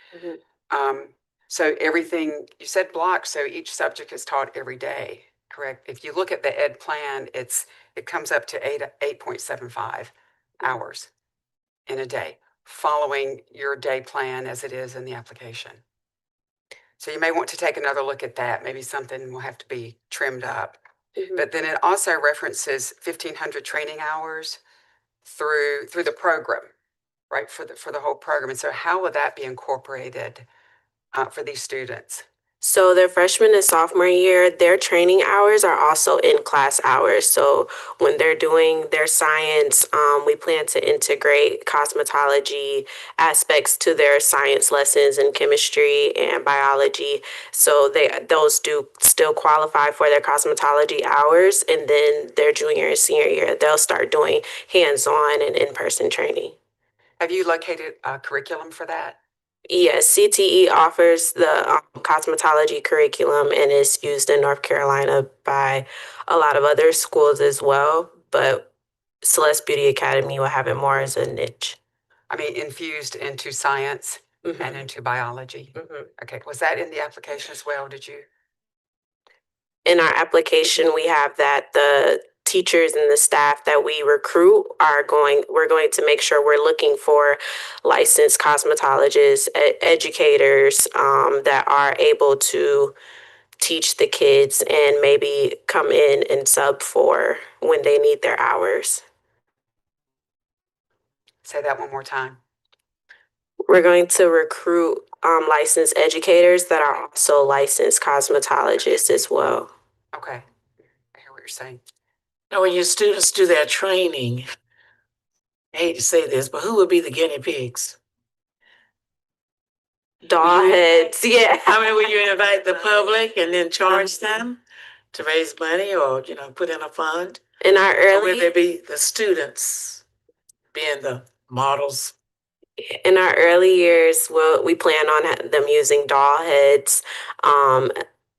So everything, you said block, so each subject is taught every day, correct? If you look at the ed plan, it comes up to 8.75 hours in a day, following your day plan as it is in the application. So you may want to take another look at that. Maybe something will have to be trimmed up. But then it also references 1,500 training hours through the program, right? For the whole program. And so how would that be incorporated for these students? So their freshman and sophomore year, their training hours are also in class hours. So when they're doing their science, we plan to integrate cosmetology aspects to their science lessons in chemistry and biology. So those do still qualify for their cosmetology hours. And then their junior and senior year, they'll start doing hands-on and in-person training. Have you located a curriculum for that? Yes, CTE offers the cosmetology curriculum and is used in North Carolina by a lot of other schools as well, but Celeste Beauty Academy will have it more as a niche. I mean, infused into science and into biology. Okay, was that in the application as well? Did you? In our application, we have that the teachers and the staff that we recruit we're going to make sure we're looking for licensed cosmetologists, educators that are able to teach the kids and maybe come in and sub for when they need their hours. Say that one more time. We're going to recruit licensed educators that are also licensed cosmetologists as well. Okay. I hear what you're saying. Now, when your students do their training, I hate to say this, but who would be the guinea pigs? Doll heads, yeah. I mean, will you invite the public and then charge them to raise money or, put in a fund? In our Or would early there be the students being the models? in our early years, well, we plan on them using doll heads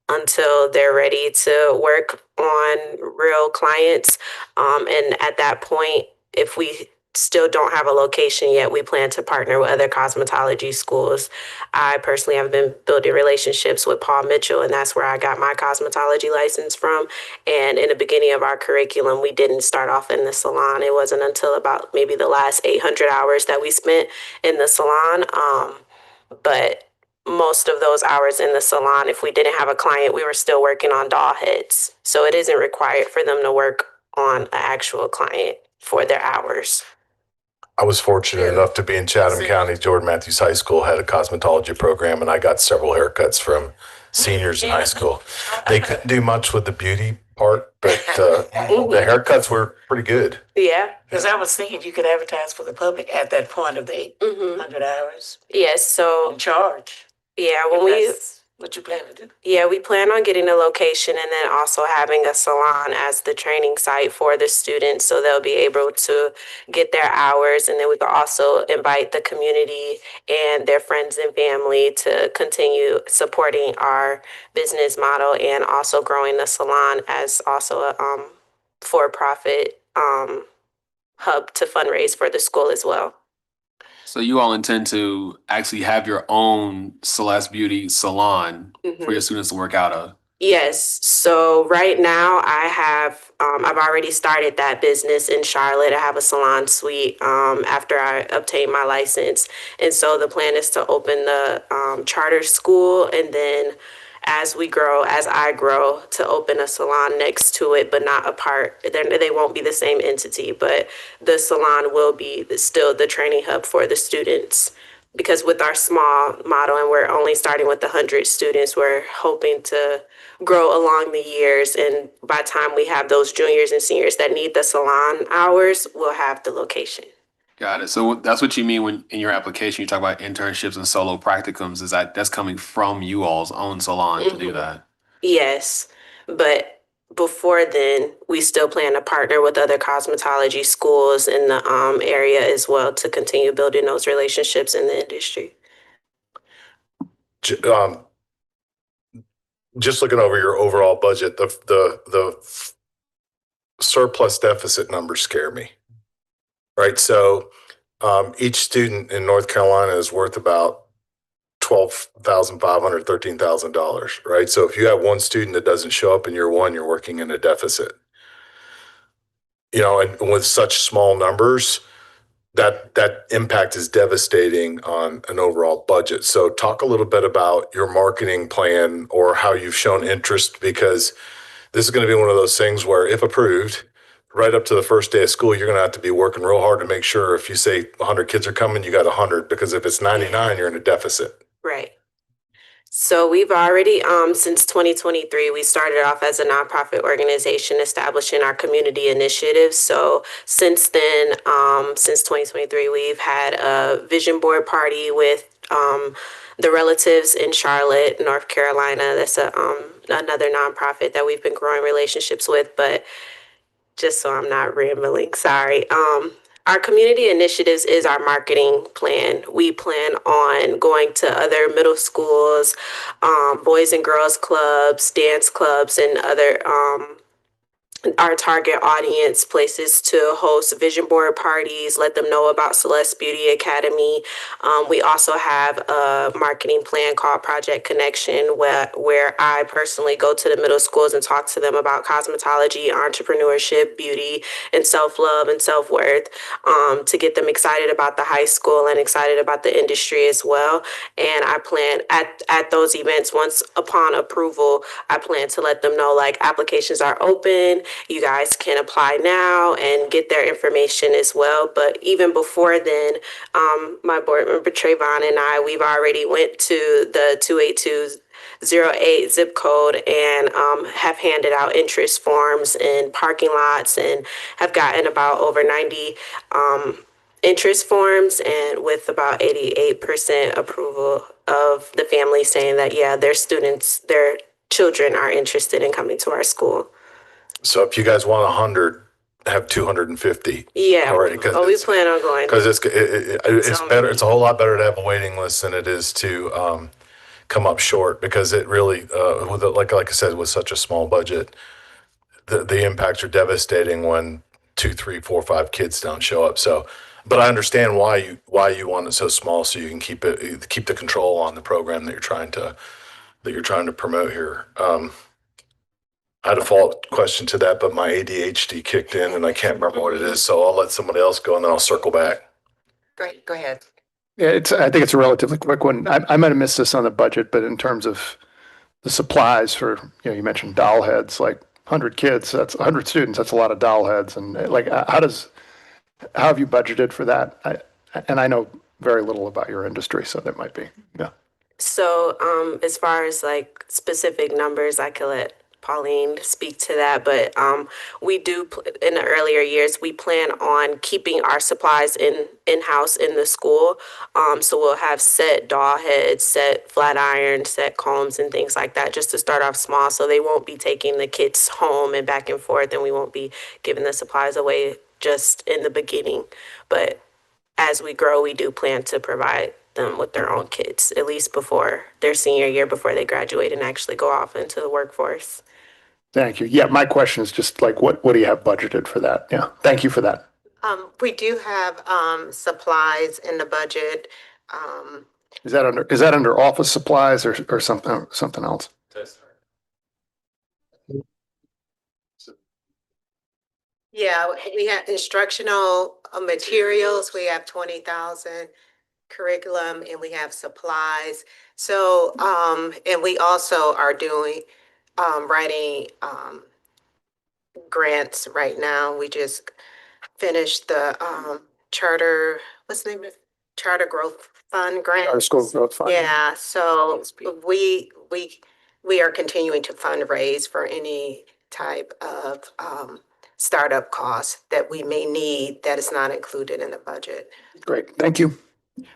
until they're ready to work on real clients. And at that point, if we still don't have a location yet, we plan to partner with other cosmetology schools. I personally have been building relationships with Paul Mitchell, and that's where I got my cosmetology license from. And in the beginning of our curriculum, we didn't start off in the salon. It wasn't until about maybe the last 800 hours that we spent in the salon. But most of those hours in the salon, if we didn't have a client, we were still working on doll heads. So it isn't required for them to work on an actual client for their hours. I was fortunate enough to be in Chatham County. Jordan Matthews High School had a cosmetology program, and I got several haircuts from seniors in high school. They couldn't do much with the beauty part, but the haircuts were pretty good. Yeah. Because I was thinking you could advertise for the public at that point of the 800 hours Yes. So and charge. yeah, What you plan to do? Yeah, we plan on getting a location and then also having a salon as the training site for the students so they'll be able to get their hours. And then we can also invite the community and their friends and family to continue supporting our business model and also growing the salon as also a for-profit hub to fundraise for the school as well. So you all intend to actually have your own Celeste Beauty salon for your students to work out of? Yes. So right now I have, I've already started that business in Charlotte. I have a salon suite after I obtained my license. And so the plan is to open the charter school and then as I grow, to open a salon next to it, but not apart. They won't be the same entity, but the salon will be still the training hub for the students. Because with our small model, and we're only starting with 100 students, we're hoping to grow along the years. And by the time we have those juniors and seniors that need the salon hours, we'll have the location. Got it. So that's what you mean when in your application you talk about internships and solo practicums, is that's coming from you all's own salon to do that? Yes, but before then, we still plan to partner with other cosmetology schools in the area as well to continue building those relationships in the industry. Just looking over your overall budget, the surplus deficit numbers scare me. Right. So each student in North Carolina is worth about $12,500, $13,000. Right. So if you have one student that doesn't show up in year one, you're working in a deficit. And with such small numbers, that impact is devastating on an overall budget. So talk a little bit about your marketing plan or how you've shown interest, because this is going to be one of those things where if approved, right up to the first day of school, you're going to have to be working real hard to make sure if you say 100 kids are coming, you got 100, because if it's 99, you're in a deficit. Right. So we've already, since 2023, we started off as a nonprofit organization establishing our community initiatives. So since then, since 2023, we've had a vision board party with the relatives in Charlotte, North Carolina. That's another nonprofit that we've been growing relationships with, but just so I'm not rambling, sorry. Our community initiatives is our marketing plan. We plan on going to other middle schools, boys and girls clubs, dance clubs, and other our target audience places to host vision board parties, let them know about Celeste Beauty Academy. We also have a marketing plan called Project Connection, where I personally go to the middle schools and talk to them about cosmetology, entrepreneurship, beauty, and self-love and self-worth, to get them excited about the high school and excited about the industry as well. And I plan at those events, once upon approval, I plan to let them know like applications are open you guys can apply now and get their information as well. But even before then, my board member Trayvon and I, we've already went to the 28208 zip code and have handed out interest forms in parking lots and have gotten about over 90 interest forms, and with about 88% approval of the family saying that, yeah, their children are interested in coming to our school. So if you guys want 100, have 250. Yeah, already. we plan on going. Because it's better. It's a whole lot better to have a waiting list than it is to come up short, because it really, with like I said, with such a small budget, the impacts are devastating when 2, 3, 4, 5 kids don't show up. So, but I understand why you want it so small, so you can keep the control on the program that you're trying to promote here. I had a follow-up question to that, but my ADHD kicked in and I can't remember what it is. So I'll let somebody else go and then I'll circle back. Great, go ahead. Yeah, I think it's a relatively quick one. I might have missed this on the budget, but in terms of the supplies for, you mentioned doll heads, like 100 kids, that's 100 students, that's a lot of doll heads. And like, how have you budgeted for that? I know very little about your industry, so that might be, yeah. So as far as like specific numbers, I could let Pauline speak to that, but we do in the earlier years, we plan on keeping our supplies in-house in the school. So we'll have set doll heads, set flat irons, set combs and things like that, just to start off small, so they won't be taking the kits home and back and forth, and we won't be giving the supplies away just in the beginning. But as we grow, we do plan to provide them with their own kits, at least before their senior year, before they graduate and actually go off into the workforce. Thank you. Yeah, my question is just like, what do you have budgeted for that? Yeah, thank you for that. We do have supplies in the budget. Is that under office supplies or something else? Yeah, we have instructional materials. We have 20,000, curriculum, and we have supplies. So, and we also are doing writing grants right now. We just finished the charter. What's the name of it? Charter Growth Fund grant. Our school growth fund. Yeah, so we are continuing to fundraise for any type of startup costs that we may need that is not included in the budget. Great, thank you.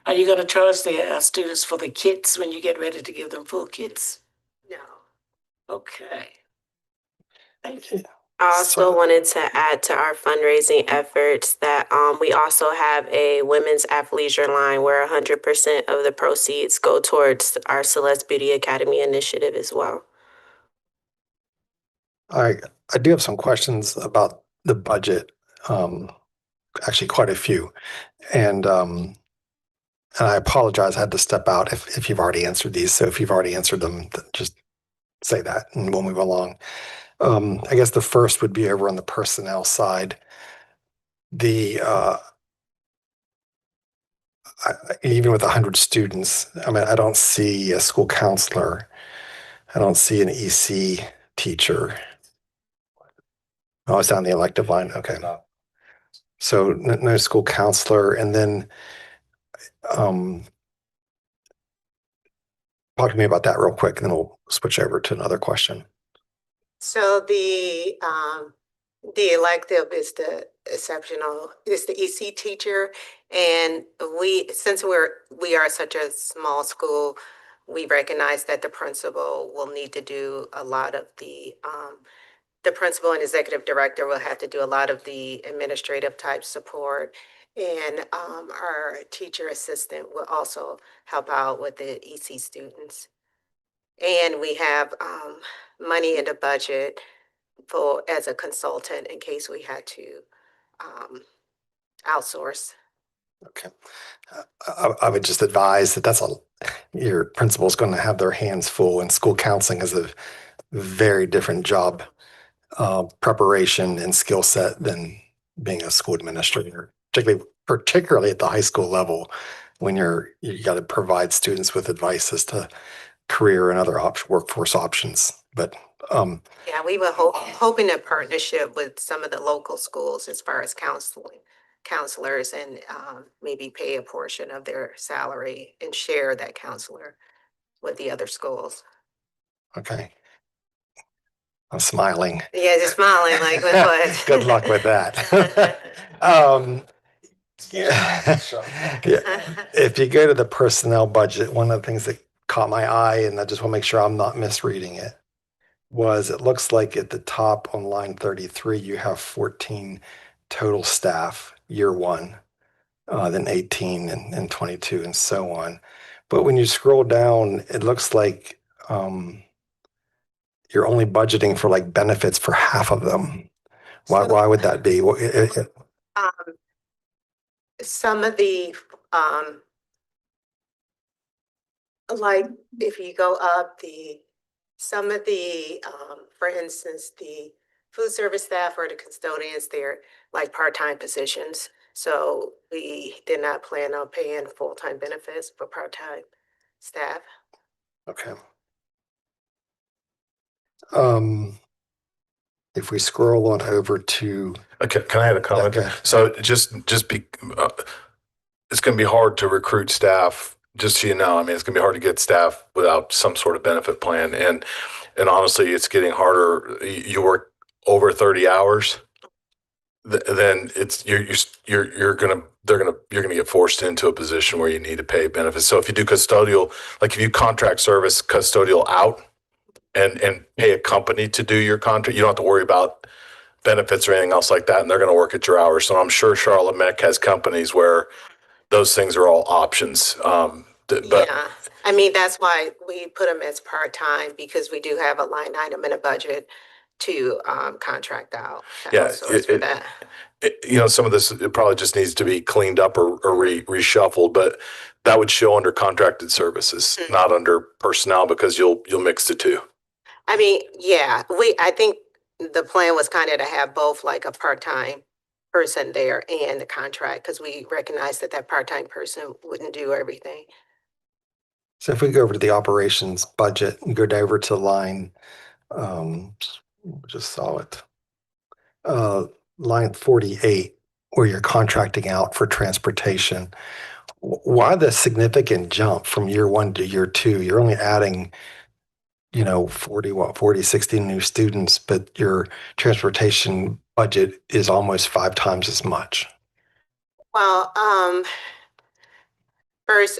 Are you going to charge the students for the kits when you get ready to give them full kits? No. Okay. Thank you. I also wanted to add to our fundraising efforts that we also have a women's athleisure line where 100% of the proceeds go towards our Celeste Beauty Academy initiative as well. I do have some questions about the budget, actually quite a few. And I apologize, I had to step out if you've already answered these. So if you've already answered them, just say that and we'll move along. I guess the first would be over on the personnel side. Even with 100 students, I mean, I don't see a school counselor. I don't see an EC teacher. Oh, it's on the elective line. Okay. So no school counselor. And then talk to me about that real quick, and then we'll switch over to another question. So the elective is the exceptional, is the EC teacher. And since we are such a small school, we recognize that the principal will need to do a lot of the principal and executive director will have to do a lot of the administrative type support. And our teacher assistant will also help out with the EC students. And we have money in the budget as a consultant in case we had to outsource. Okay. I would just advise that your principal is going to have their hands full, and school counseling is a very different job preparation and skill set than being a school administrator, particularly at the high school level, when you got to provide students with advice as to career and other workforce options. But Yeah, we were hoping a partnership with some of the local schools as far as counselors and maybe pay a portion of their salary and share that counselor with the other schools. okay. I'm smiling. Yeah, just smiling like with what? Good luck with that. Yeah. Yeah. If you go to the personnel budget, one of the things that caught my eye, and I just want to make sure I'm not misreading it, was it looks like at the top on line 33, you have 14 total staff year one, then 18 and 22 and so on. But when you scroll down, it looks like you're only budgeting for like benefits for half of them. Why would that be? Some of the, like if you go up some of the, for instance, the food service staff or the custodians, they're like part-time positions. So we did not plan on paying full-time benefits for part-time staff. Okay. If we scroll on over to, Okay, can I add a comment? Okay. So just be, it's going to be hard to recruit staff. Just so you know, I mean, it's going to be hard to get staff without some sort of benefit plan, and honestly, it's getting harder. You work over 30 hours, then it's you're gonna get forced into a position where you need to pay benefits. So if you do custodial, like if you contract service custodial out and pay a company to do your contract, you don't have to worry about benefits or anything else like that, and they're going to work at your hours. So I'm sure Charlotte Meck has companies where those things are all options. But Yeah, I mean, that's why we put them as part-time, because we do have a line item in a budget to contract out. yeah, outsource for that. you know, some of this, it probably just needs to be cleaned up or reshuffled, but that would show under contracted services, not under personnel, because you'll mix the two. I mean, yeah, I think the plan was kind of to have both, like a part-time person there and the contract, because we recognize that part-time person wouldn't do everything. so if we go over to the operations budget and go over to line, just saw it, line 48, where you're contracting out for transportation. Why the significant jump from year one to year two? You're only adding, 40, 60 new students, but your transportation budget is almost 5 times as much. Well, first,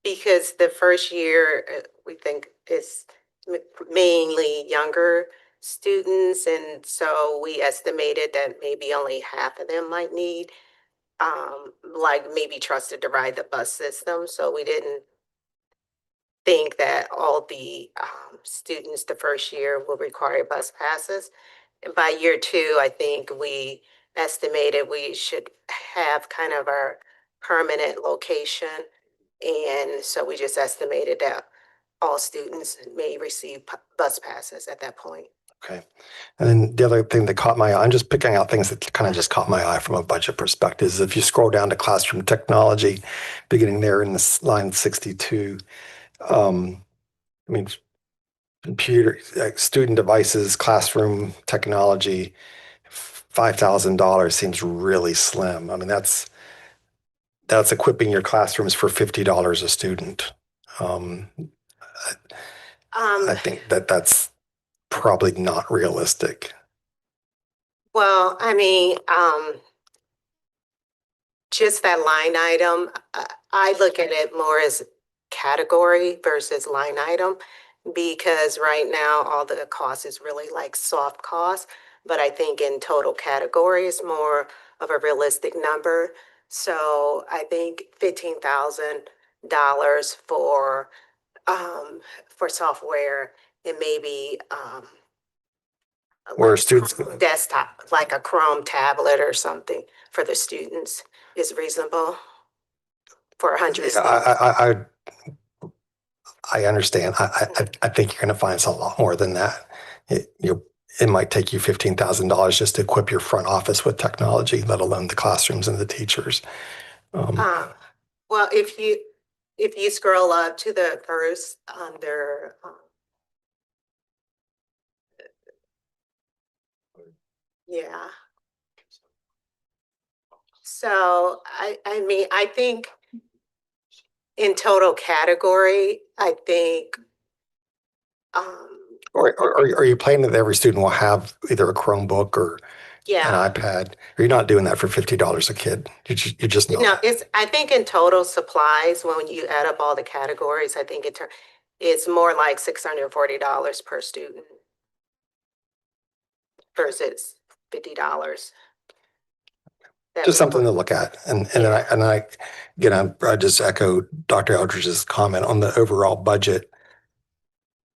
because the first year we think is mainly younger students, and so we estimated that maybe only half of them might need, like maybe trusted to ride the bus system. So we didn't think that all the students the first year will require bus passes. And by year two, I think we estimated we should have kind of our permanent location. And so we just estimated that all students may receive bus passes at that point. Okay. And then the other thing that caught my eye, I'm just picking out things that kind of just caught my eye from a budget perspective, is if you scroll down to classroom technology, beginning there in this line 62, computer, student devices, classroom technology, $5,000 seems really slim. I mean, that's equipping your classrooms for $50 a student. I think that's probably not realistic. Well, I mean, just that line item, I look at it more as category versus line item, because right now all the cost is really like soft costs, but I think in total category is more of a realistic number. So I think $15,000 for software, and maybe Where students desktop, like a Chrome tablet or something for the students is reasonable for 100 students. I understand. I think you're going to find it's a lot more than that. It might take you $15,000 just to equip your front office with technology, let alone the classrooms and the teachers. Well, if you scroll up to the first under, yeah. So I mean, I think in total category, I think, Or are you planning that every student will have either a Chromebook or an yeah. iPad? Or you're not doing that for $50 a kid? You're just not. No, I think in total supplies, when you add up all the categories, I think it's more like $640 per student versus $50. Just something to look at. And I just echo Dr. Eldridge's comment on the overall budget.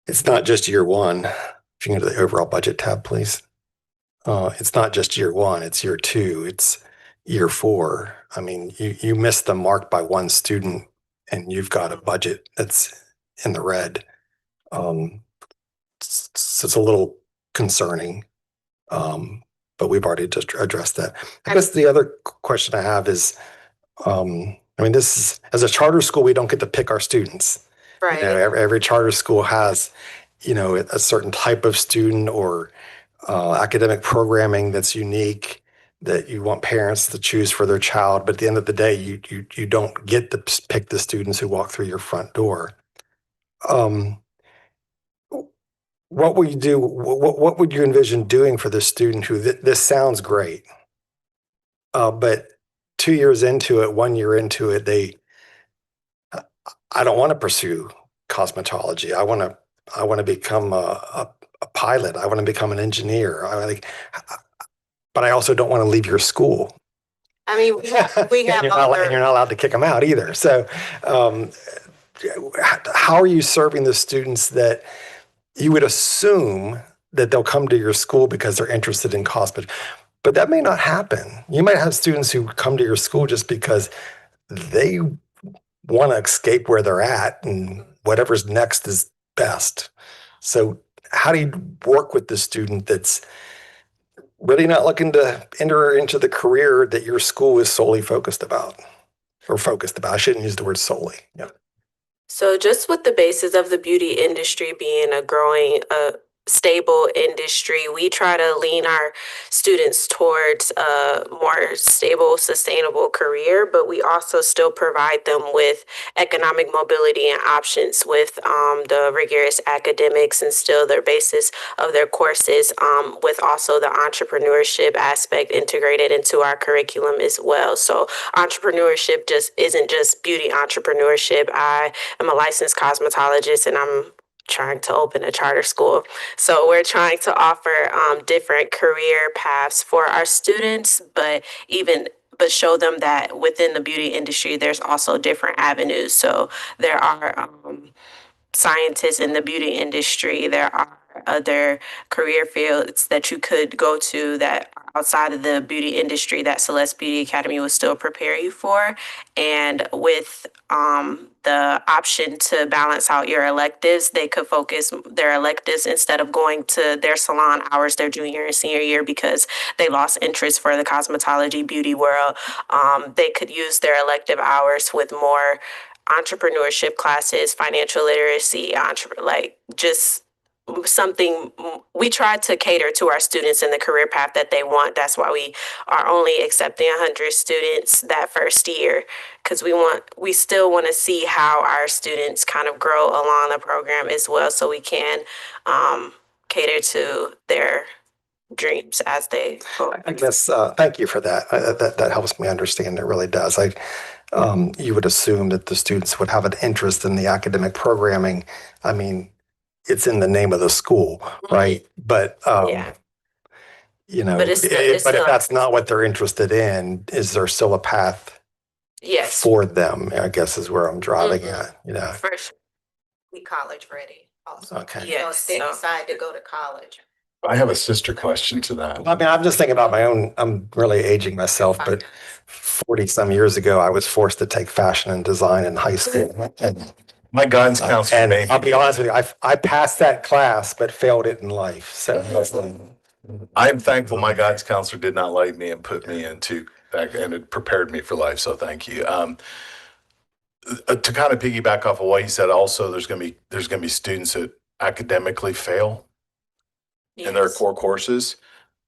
It's not just year one. If you go to the overall budget tab, please. It's not just year one, it's year two, it's year four. I mean, you missed the mark by one student and you've got a budget that's in the red. So it's a little concerning. But we've already just addressed that. I guess the other question I have is, I mean, this is, as a charter school, we don't get to pick our students. Right. You know, every charter school has, you know, a certain type of student or academic programming that's unique that you want parents to choose for their child. But at the end of the day, you don't get to pick the students who walk through your front door. What would you do? What would you envision doing for the student who this sounds great, but 2 years into it, 1 year into it, I don't want to pursue cosmetology. I want to become a pilot. I want to become an engineer. But I also don't want to leave your school. I mean, we have And you're not allowed to kick them out either. So, how are you serving the students that you would assume that they'll come to your school because they're interested in cosmet, but that may not happen. You might have students who come to your school just because they want to escape where they're at and whatever's next is best. So how do you work with the student that's really not looking to enter into the career that your school is solely focused about? I shouldn't use the word solely. Yeah. So just with the basis of the beauty industry being a growing, stable industry, we try to lean our students towards a more stable, sustainable career, but we also still provide them with economic mobility and options with the rigorous academics and still their basis of their courses, with also the entrepreneurship aspect integrated into our curriculum as well. So entrepreneurship just isn't just beauty entrepreneurship. I am a licensed cosmetologist and I'm trying to open a charter school. So we're trying to offer different career paths for our students, but show them that within the beauty industry, there's also different avenues. So there are scientists in the beauty industry. There are other career fields that you could go to that are outside of the beauty industry that Celeste Beauty Academy will still prepare you for. And with the option to balance out your electives, they could focus their electives instead of going to their salon hours their junior and senior year because they lost interest for the cosmetology beauty world. They could use their elective hours with more entrepreneurship classes, financial literacy, just something. We try to cater to our students in the career path that they want. That's why we are only accepting 100 students that first year, because we still want to see how our students kind of grow along the program as well, so we can cater to their dreams as they go. I guess, thank you for that. That helps me understand. It really does. You would assume that the students would have an interest in the academic programming. I mean, it's in the name of the school, right? But, you know, But if that's not what they're interested in, is there still a path for them, I guess is where I'm driving at, you know? For sure. We college ready also. Okay. So if they decide to go to college. I have a sister question to that. I mean, I'm just thinking about my own, I'm really aging myself, but 40 some years ago, I was forced to take fashion and design in high school. And my guidance counselor, and I'll be honest with you, I passed that class, but failed it in life. So I'm thankful my guidance counselor did not like me and put me into that, and it prepared me for life. So thank you. To kind of piggyback off of what he said, also, there's going to be students that academically fail in their core courses.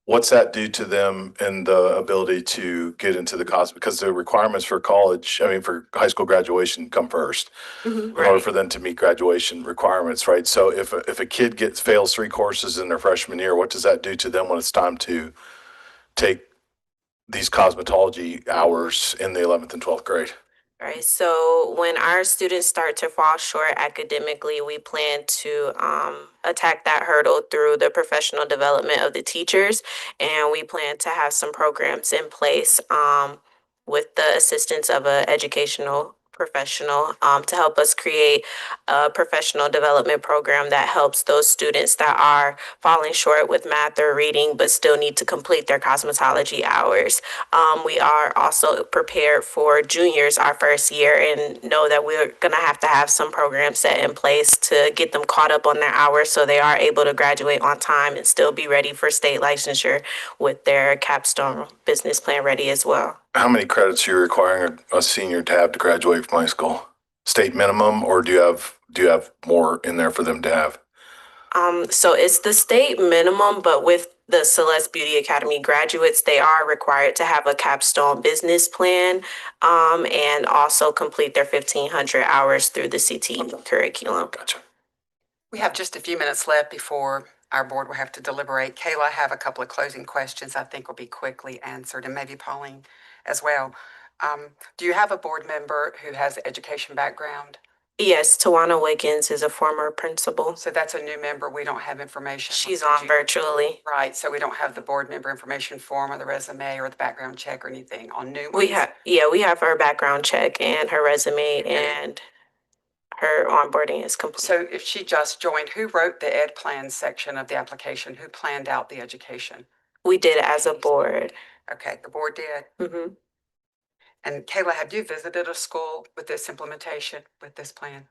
What's that do to them and the ability to get into the college? Because the requirements for college, I mean, for high school graduation come first in order for them to meet graduation requirements, right? So if a kid fails 3 courses in their freshman year, what does that do to them when it's time to take these cosmetology hours in the 11th and 12th grade? Right. So when our students start to fall short academically, we plan to attack that hurdle through the professional development of the teachers. And we plan to have some programs in place with the assistance of an educational professional to help us create a professional development program that helps those students that are falling short with math or reading but still need to complete their cosmetology hours. We are also prepared for juniors our first year and know that we're going to have some programs set in place to get them caught up on their hours so they are able to graduate on time and still be ready for state licensure with their capstone business plan ready as well. How many credits are you requiring a senior to have to graduate from high school? State minimum, or do you have more in there for them to have? So it's the state minimum, but with the Celeste Beauty Academy graduates, they are required to have a capstone business plan and also complete their 1,500 hours through the CTE curriculum. Gotcha. We have just a few minutes left before our board will have to deliberate. Kayla, I have a couple of closing questions I think will be quickly answered, and maybe Pauline as well. Do you have a board member who has education background? Yes, Tawana Wiggins is a former principal. So that's a new member. We don't have information. She's on virtually. Right, so we don't have the board member information form or the resume or the background check or anything on new ones? We have her background check and her resume and her onboarding is complete. So if she just joined, who wrote the ed plan section of the application? Who planned out the education? We did it as a board. Okay, the board did. Mm-hmm. And Kayla, have you visited a school with this implementation, with this plan?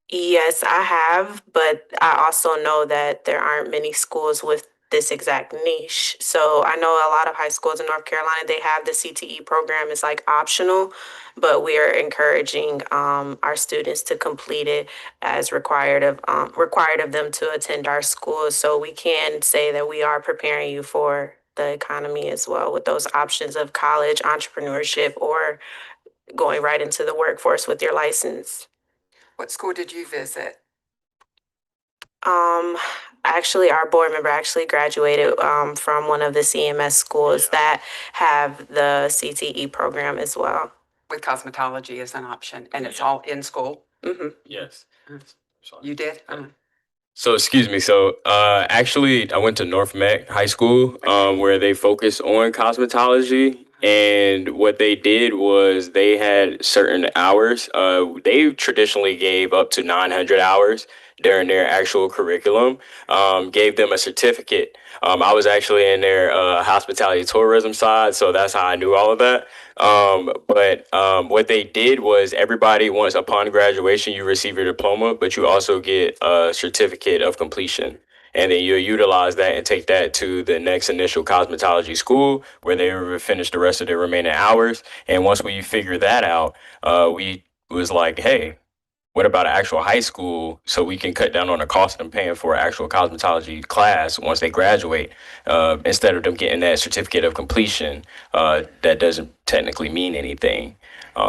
Yes, I have, but I also know that there aren't many schools with this exact niche. So I know a lot of high schools in North Carolina, they have the CTE program. It's like optional, but we are encouraging our students to complete it as required of them to attend our schools. So we can say that we are preparing you for the economy as well with those options of college, entrepreneurship, or going right into the workforce with your license. What school did you visit? Actually, our board member actually graduated from one of the CMS schools that have the CTE program as well. With cosmetology as an option, and it's all in school? Mm-hmm. Yes. You did? So excuse me. So actually, I went to North Mac High School, where they focus on cosmetology. And what they did was they had certain hours. They traditionally gave up to 900 hours during their actual curriculum. Gave them a certificate. I was actually in their hospitality tourism side, so that's how I knew all of that. But what they did was everybody, once upon graduation, you receive your diploma, but you also get a certificate of completion. And then you'll utilize that and take that to the next initial cosmetology school where they will finish the rest of their remaining hours. And once we figured that out, we was like, hey, what about an actual high school so we can cut down on the cost of them paying for an actual cosmetology class once they graduate, instead of them getting that certificate of completion that doesn't technically mean anything.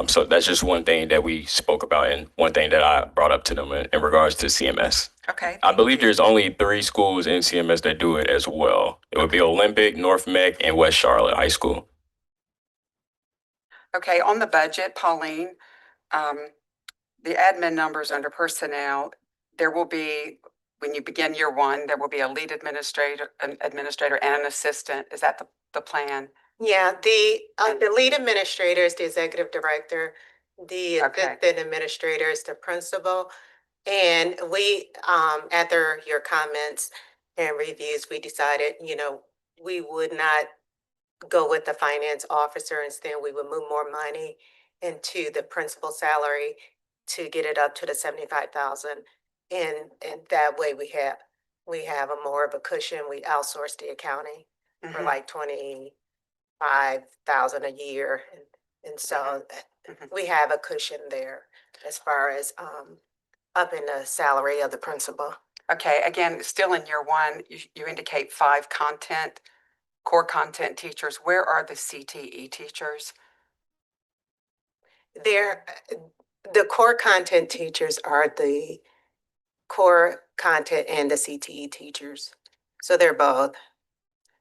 So that's just one thing that we spoke about and one thing that I brought up to them in regards to CMS. Okay. I believe there's only 3 schools in CMS that do it as well. It would be Olympic, North Mac, and West Charlotte High School. Okay, on the budget, Pauline, the admin numbers under personnel, there will be, when you begin year 1, there will be a lead administrator, and an assistant. Is that the plan? Yeah, the lead administrator is the executive director. The assistant administrator is the principal. And we, after your comments and reviews, we decided, we would not go with the finance officer. Instead, we would move more money into the principal salary to get it up to the 75,000. And that way we have a more of a cushion. We outsource the accounting for like 25,000 a year. And so we have a cushion there as far as up in the salary of the principal. Okay, again, still in year one, you indicate 5 core content teachers. Where are the CTE teachers? They're, the core content teachers are the core content and the CTE teachers. So they're both.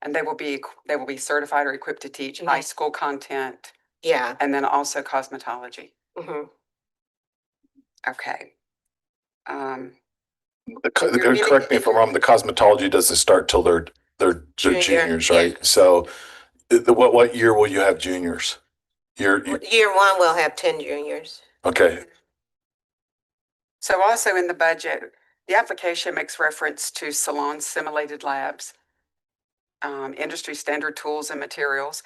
And they will be certified or equipped to teach high school content. Yeah. And then also cosmetology. Mm-hmm. Okay. Correct me if I'm wrong, the cosmetology doesn't start till they're juniors, right? So what year will you have juniors? Year one, we'll have 10 juniors. Okay. So also in the budget, the application makes reference to salon simulated labs, industry standard tools and materials.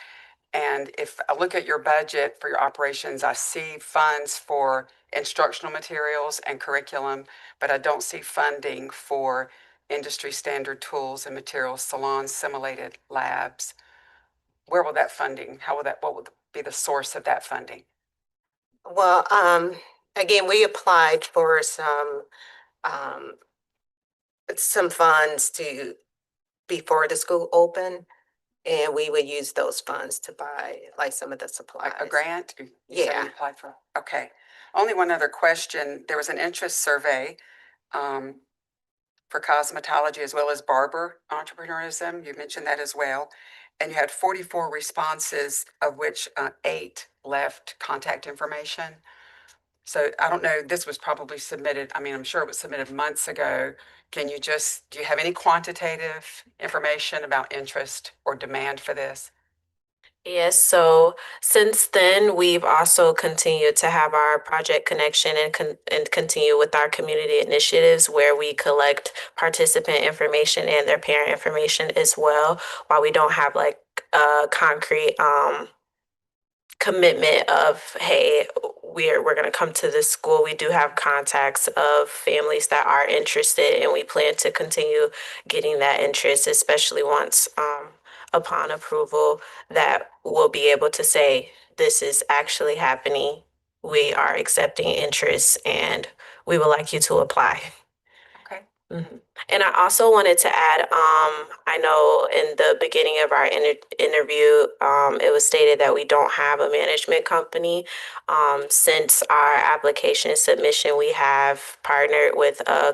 And if I look at your budget for your operations, I see funds for instructional materials and curriculum, but I don't see funding for industry standard tools and materials, salon simulated labs. Where will that funding, what will be the source of that funding? Well, again, we applied for some funds before the school opened, and we would use those funds to buy like some of the supplies. A grant? You said Yeah. you applied for, okay. Only one other question. There was an interest survey for cosmetology as well as barber entrepreneurism. You mentioned that as well. And you had 44 responses, of which 8 left contact information. So I don't know, this was probably submitted, I mean, I'm sure it was submitted months ago. Do you have any quantitative information about interest or demand for this? Yes, so since then, we've also continued to have our project connection and continue with our community initiatives where we collect participant information and their parent information as well. While we don't have like a concrete commitment of, hey, we're going to come to this school, we do have contacts of families that are interested, and we plan to continue getting that interest, especially once upon approval, that we'll be able to say, this is actually happening. We are accepting interest and we would like you to apply. Okay. Mhm. And I also wanted to add, I know in the beginning of our interview, it was stated that we don't have a management company. Since our application submission, we have partnered with a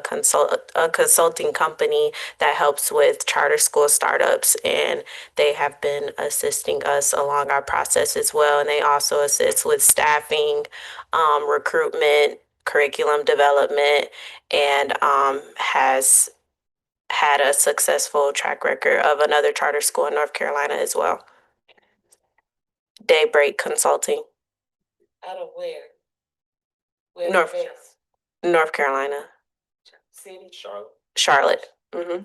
consulting company that helps with charter school startups, and they have been assisting us along our process as well. And they also assist with staffing, recruitment, curriculum development, and has had a successful track record of another charter school in North Carolina as well. Daybreak Consulting. Out of where? North Carolina. City, Charlotte. Charlotte. Mm-hmm.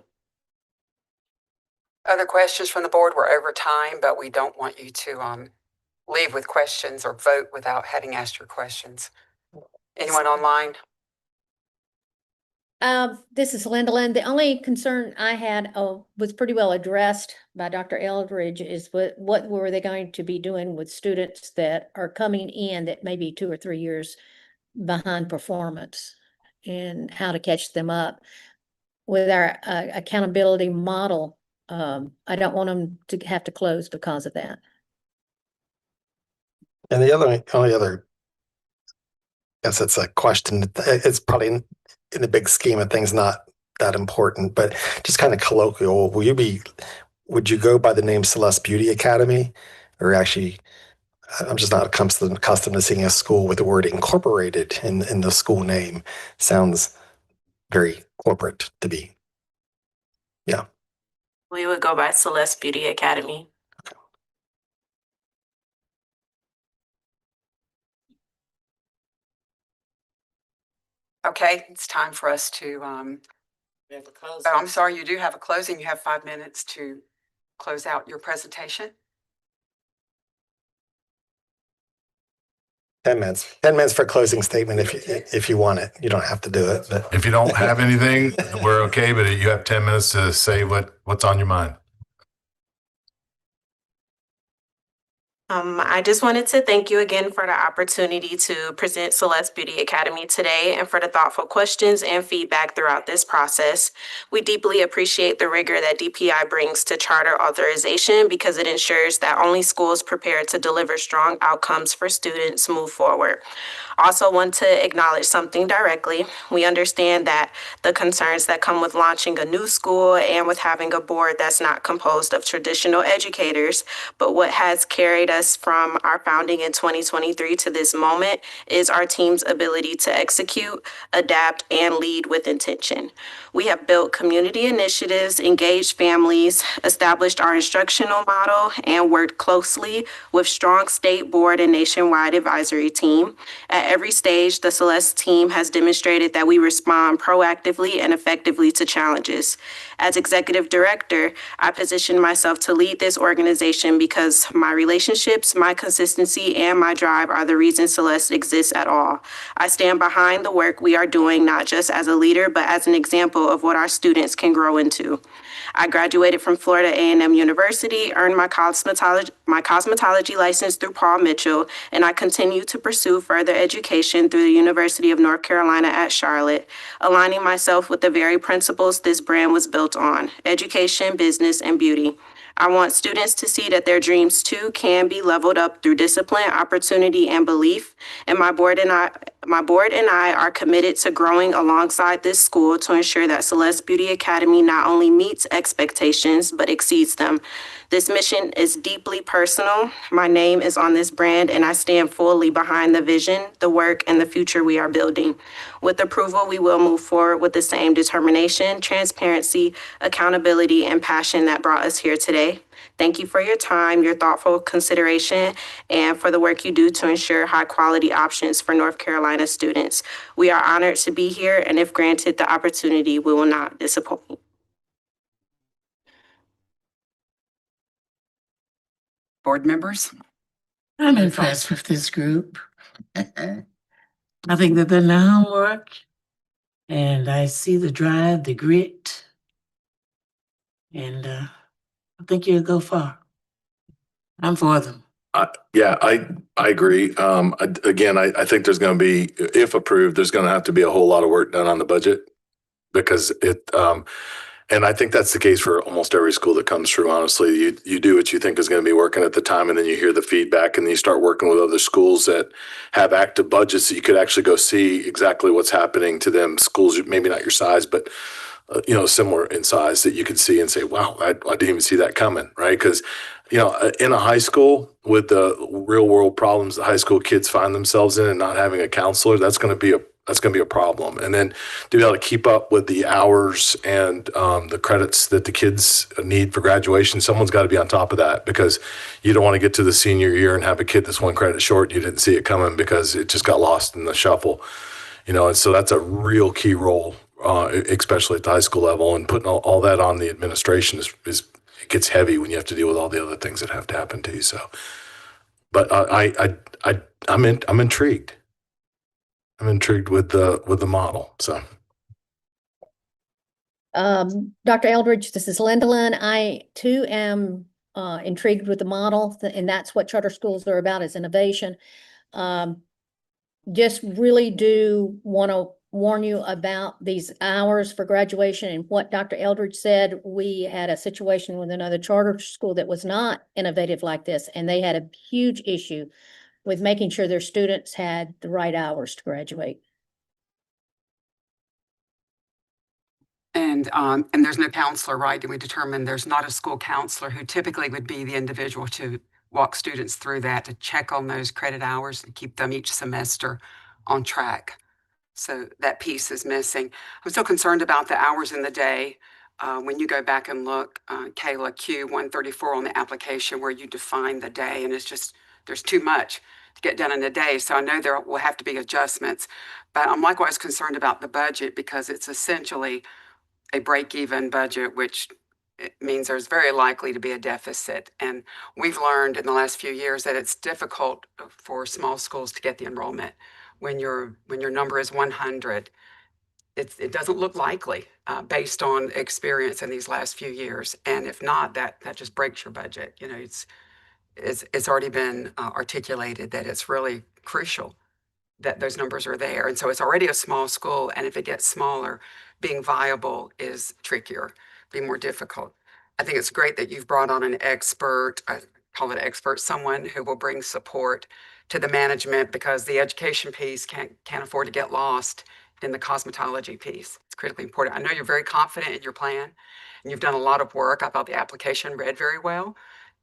Other questions from the board? We're over time, but we don't want you to leave with questions or vote without having asked your questions. Anyone online? This is Linda Lynn. The only concern I had was pretty well addressed by Dr. Eldridge is what were they going to be doing with students that are coming in that may be 2 or 3 years behind performance, and how to catch them up. With our accountability model, I don't want them to have to close because of that. And the only other, I guess it's a question, it's probably in the big scheme of things not that important, but just kind of colloquial. Would you go by the name Celeste Beauty Academy? Or actually, I'm just not accustomed to seeing a school with the word incorporated in the school name. Sounds very corporate to me. Yeah. We would go by Celeste Beauty Academy. Okay, it's time for us to, oh, I'm sorry, you do have a closing. You have 5 minutes to close out your presentation. 10 minutes. 10 minutes for a closing statement if you want it. You don't have to do it. But If you don't have anything, we're okay, but you have 10 minutes to say what's on your mind. I just wanted to thank you again for the opportunity to present Celeste Beauty Academy today and for the thoughtful questions and feedback throughout this process. We deeply appreciate the rigor that DPI brings to charter authorization because it ensures that only schools prepared to deliver strong outcomes for students move forward. Also want to acknowledge something directly. We understand that the concerns that come with launching a new school and with having a board that's not composed of traditional educators, but what has carried us from our founding in 2023 to this moment is our team's ability to execute, adapt, and lead with intention. We have built community initiatives, engaged families, established our instructional model, and worked closely with strong state board and nationwide advisory team. At every stage, the Celeste team has demonstrated that we respond proactively and effectively to challenges. As executive director, I position myself to lead this organization because my relationships, my consistency, and my drive are the reason Celeste exists at all. I stand behind the work we are doing, not just as a leader, but as an example of what our students can grow into. I graduated from Florida A&M University, earned my cosmetology license through Paul Mitchell, and I continue to pursue further education through the University of North Carolina at Charlotte, aligning myself with the very principles this brand was built on: education, business, and beauty. I want students to see that their dreams too can be leveled up through discipline, opportunity, and belief. And my board and I are committed to growing alongside this school to ensure that Celeste Beauty Academy not only meets expectations, but exceeds them. This mission is deeply personal. My name is on this brand, and I stand fully behind the vision, the work, and the future we are building. With approval, we will move forward with the same determination, transparency, accountability, and passion that brought us here today. Thank you for your time, your thoughtful consideration, and for the work you do to ensure high-quality options for North Carolina students. We are honored to be here, and if granted the opportunity, we will not disappoint. Board members? I'm impressed with this group. I think they've done their homework, and I see the drive, the grit, and I think you'll go far. I'm for them. Yeah, I agree. Again, I think there's going to be, if approved, there's going to have to be a whole lot of work done on the budget because and I think that's the case for almost every school that comes through. Honestly, you do what you think is going to be working at the time, and then you hear the feedback, and then you start working with other schools that have active budgets that you could actually go see exactly what's happening to them. Schools, maybe not your size, but similar in size that you could see and say, "Wow, I didn't even see that coming." Right? Because in a high school with the real world problems that high school kids find themselves in, and not having a counselor, that's going to be a problem. And then to be able to keep up with the hours and the credits that the kids need for graduation, someone's got to be on top of that, because you don't want to get to the senior year and have a kid that's one credit short and you didn't see it coming because it just got lost in the shuffle. And so that's a real key role, especially at the high school level, and putting all that on the administration is it gets heavy when you have to deal with all the other things that have to happen to you. So, but I'm intrigued. I'm intrigued with the model. So, Dr. Eldridge, this is Linda Lynn. I too am intrigued with the model, and that's what charter schools are about, is innovation. Just really do want to warn you about these hours for graduation and what Dr. Eldridge said. We had a situation with another charter school that was not innovative like this, and they had a huge issue with making sure their students had the right hours to graduate. And there's no counselor, right? And we determined there's not a school counselor who typically would be the individual to walk students through that, to check on those credit hours and keep them each semester on track. So that piece is missing. I'm still concerned about the hours in the day. When you go back and look, Kayla, Q134 on the application where you define the day, and it's just, there's too much to get done in a day. So I know there will have to be adjustments, but I'm likewise concerned about the budget because it's essentially a break-even budget, which it means there's very likely to be a deficit. And we've learned in the last few years that it's difficult for small schools to get the enrollment. When your number is 100, it doesn't look likely based on experience in these last few years. And if not, that just breaks your budget. it's already been articulated that it's really crucial that those numbers are there. And so it's already a small school, and if it gets smaller, being viable is trickier, be more difficult. I think it's great that you've brought on an expert, I call it expert, someone who will bring support to the management, because the education piece can't afford to get lost in the cosmetology piece. It's critically important. I know you're very confident in your plan, and you've done a lot of work. I thought the application read very well,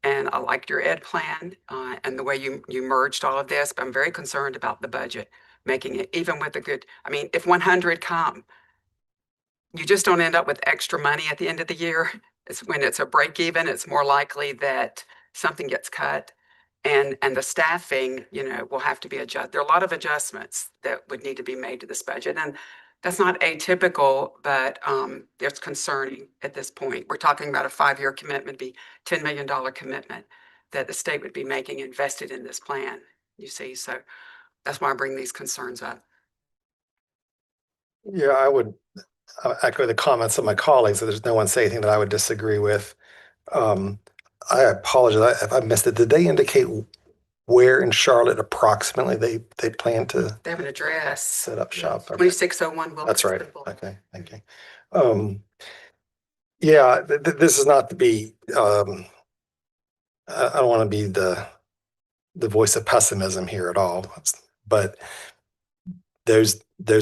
and I liked your ed plan and the way you merged all of this, but I'm very concerned about the budget, making it even with a good, I mean, if 100 come, you just don't end up with extra money at the end of the year. It's when it's a break even, it's more likely that something gets cut, and the staffing, you know, will have to be adjusted. There are a lot of adjustments that would need to be made to this budget, and that's not atypical, but it's concerning at this point. We're talking about a 5-year commitment, be $10 million commitment that the state would be making invested in this plan, you see. So that's why I bring these concerns up. Yeah, I would echo the comments of my colleagues. There's no one say anything that I would disagree with. I apologize if I missed it. Did they indicate where in Charlotte approximately they plan to They have an address, set up shop? 2601 Wilkes. That's right. Okay, thank you. Yeah, this is not to be, I don't want to be the voice of pessimism here at all, but those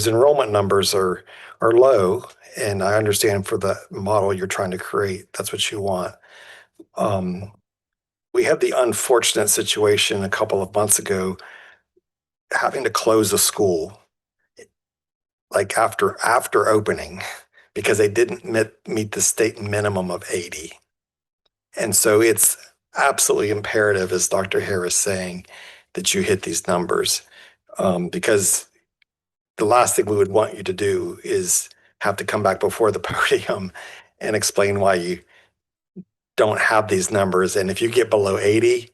enrollment numbers are low, and I understand for the model you're trying to create, that's what you want. We had the unfortunate situation a couple of months ago, having to close a school like after opening because they didn't meet the state minimum of 80. And so it's absolutely imperative, as Dr. Harris saying, that you hit these numbers, because the last thing we would want you to do is have to come back before the podium and explain why you don't have these numbers. And if you get below 80,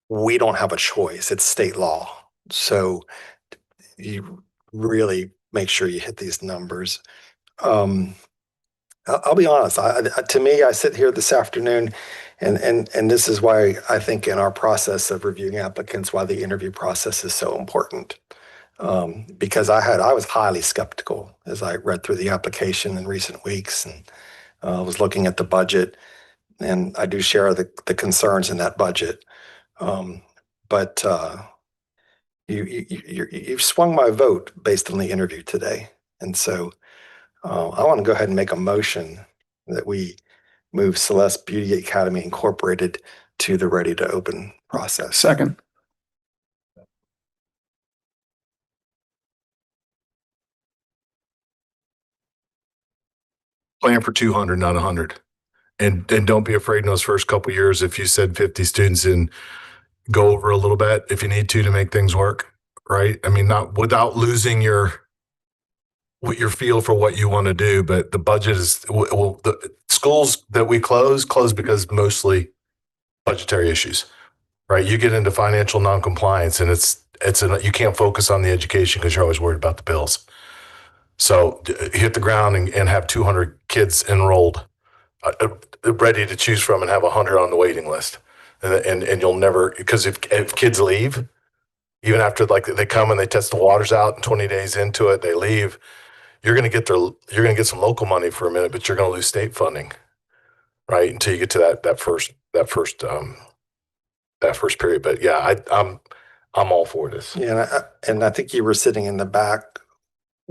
we don't have a choice. It's state law. So you really make sure you hit these numbers. I'll be honest. To me, I sit here this afternoon, and this is why I think in our process of reviewing applicants, why the interview process is so important. Because I was highly skeptical as I read through the application in recent weeks, and was looking at the budget, and I do share the concerns in that budget. But you've swung my vote based on the interview today, and so I want to go ahead and make a motion that we move Celeste Beauty Academy Incorporated to the ready to open process. Second. Plan for 200, not 100. And don't be afraid in those first couple of years, if you said 50 students, and go over a little bit if you need to make things work, right? I mean, not without losing your feel for what you want to do, but the budget is, well, the schools that we close because mostly budgetary issues, right? You get into financial noncompliance, and you can't focus on the education because you're always worried about the bills. So hit the ground and have 200 kids enrolled, ready to choose from, and have 100 on the waiting list. And you'll never, because if kids leave, even after they come and they test the waters out and 20 days into it, they leave, you're going to get some local money for a minute, but you're going to lose state funding, right? Until you get to that first period. But yeah, I'm all for this. Yeah, and I think you were sitting in the back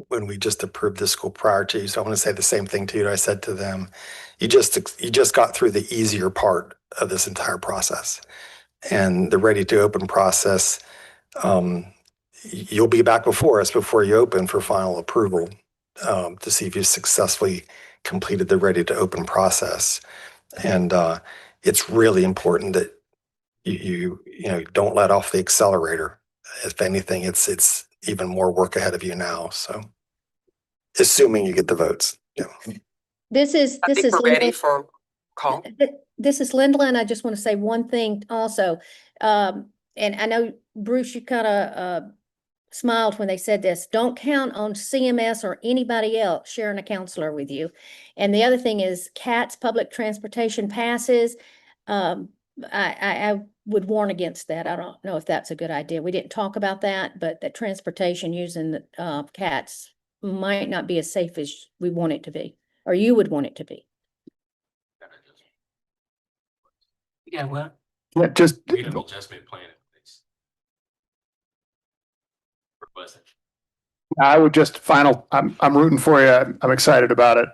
when we just approved this school prior to you. So I want to say the same thing to you that I said to them. You just got through the easier part of this entire process, and the ready to open process. You'll be back before us before you open for final approval, to see if you successfully completed the ready to open process. And it's really important that you don't let off the accelerator. If anything, it's even more work ahead of you now. So assuming you get the votes. Yeah. This is we're ready for call. This is Linda, and I just want to say one thing also. And I know, Bruce, you kind of smiled when they said this. Don't count on CMS or anybody else sharing a counselor with you. And the other thing is CATS, public transportation passes. I would warn against that. I don't know if that's a good idea. We didn't talk about that, but that transportation using the cats might not be as safe as we want it to be, or you would want it to be. Yeah, well, Yeah, just We have an adjustment plan in place. Requested. I would just I'm rooting for you. I'm excited about it.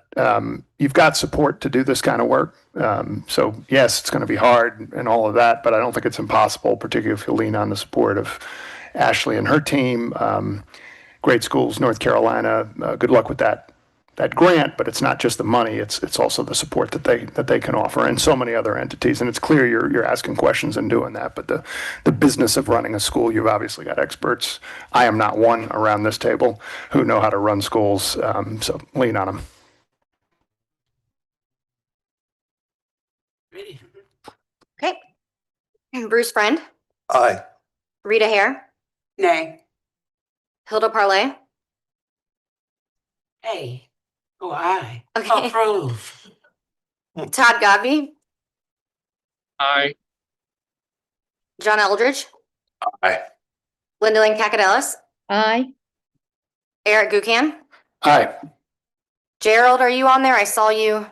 You've got support to do this kind of work. So yes, it's going to be hard and all of that, but I don't think it's impossible, particularly if you lean on the support of Ashley and her team. Great schools, North Carolina. Good luck with that grant, but it's not just the money, it's also the support that they can offer, and so many other entities. And it's clear you're asking questions and doing that, but the business of running a school, you've obviously got experts. I am not one around this table who know how to run schools, so lean on them. Okay. Bruce Friend, Aye. Rita Hare, Nay. Hilda Parlay, hey, oh, aye. Okay. Approve. Todd Godby, Aye. John Eldridge, Aye. Linda Lynn Cacadillas, Aye. Eric Gucan, Aye. Gerald, are you on there? I saw you.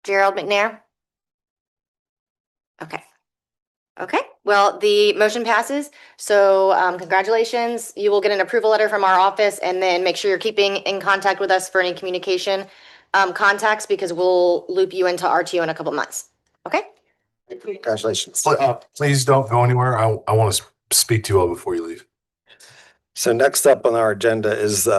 Gerald McNair? Okay. Okay, well, the motion passes. So congratulations. You will get an approval letter from our office, and then make sure you're keeping in contact with us for any communication contacts, because we'll loop you into RTO in a couple months. Okay? Congratulations. Please don't go anywhere. I want to speak to you all before you leave. So next up on our agenda is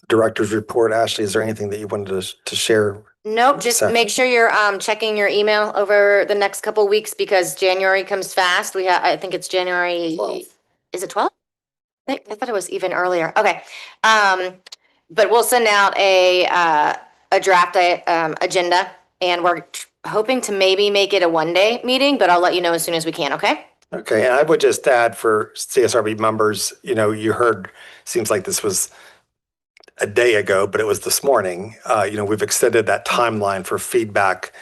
Director's Report. Ashley, is there anything that you wanted to share? Nope, just make sure you're checking your email over the next couple weeks, because January comes fast. I think it's January, is it 12? I thought it was even earlier. Okay. But we'll send out a draft agenda, and we're hoping to maybe make it a one-day meeting, but I'll let you know as soon as we can, okay? Okay, and I would just add for CSRB members, you heard, seems like this was a day ago, but it was this morning. We've extended that timeline for feedback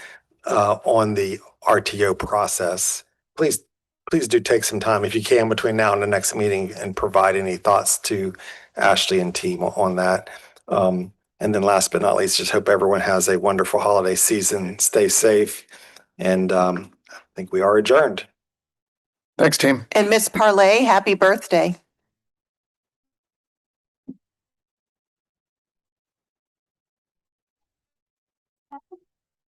on the RTO process. Please do take some time, if you can, between now and the next meeting, and provide any thoughts to Ashley and team on that. And then last but not least, just hope everyone has a wonderful holiday season. Stay safe. And I think we are adjourned. Thanks, team. And Miss Parlay, happy birthday.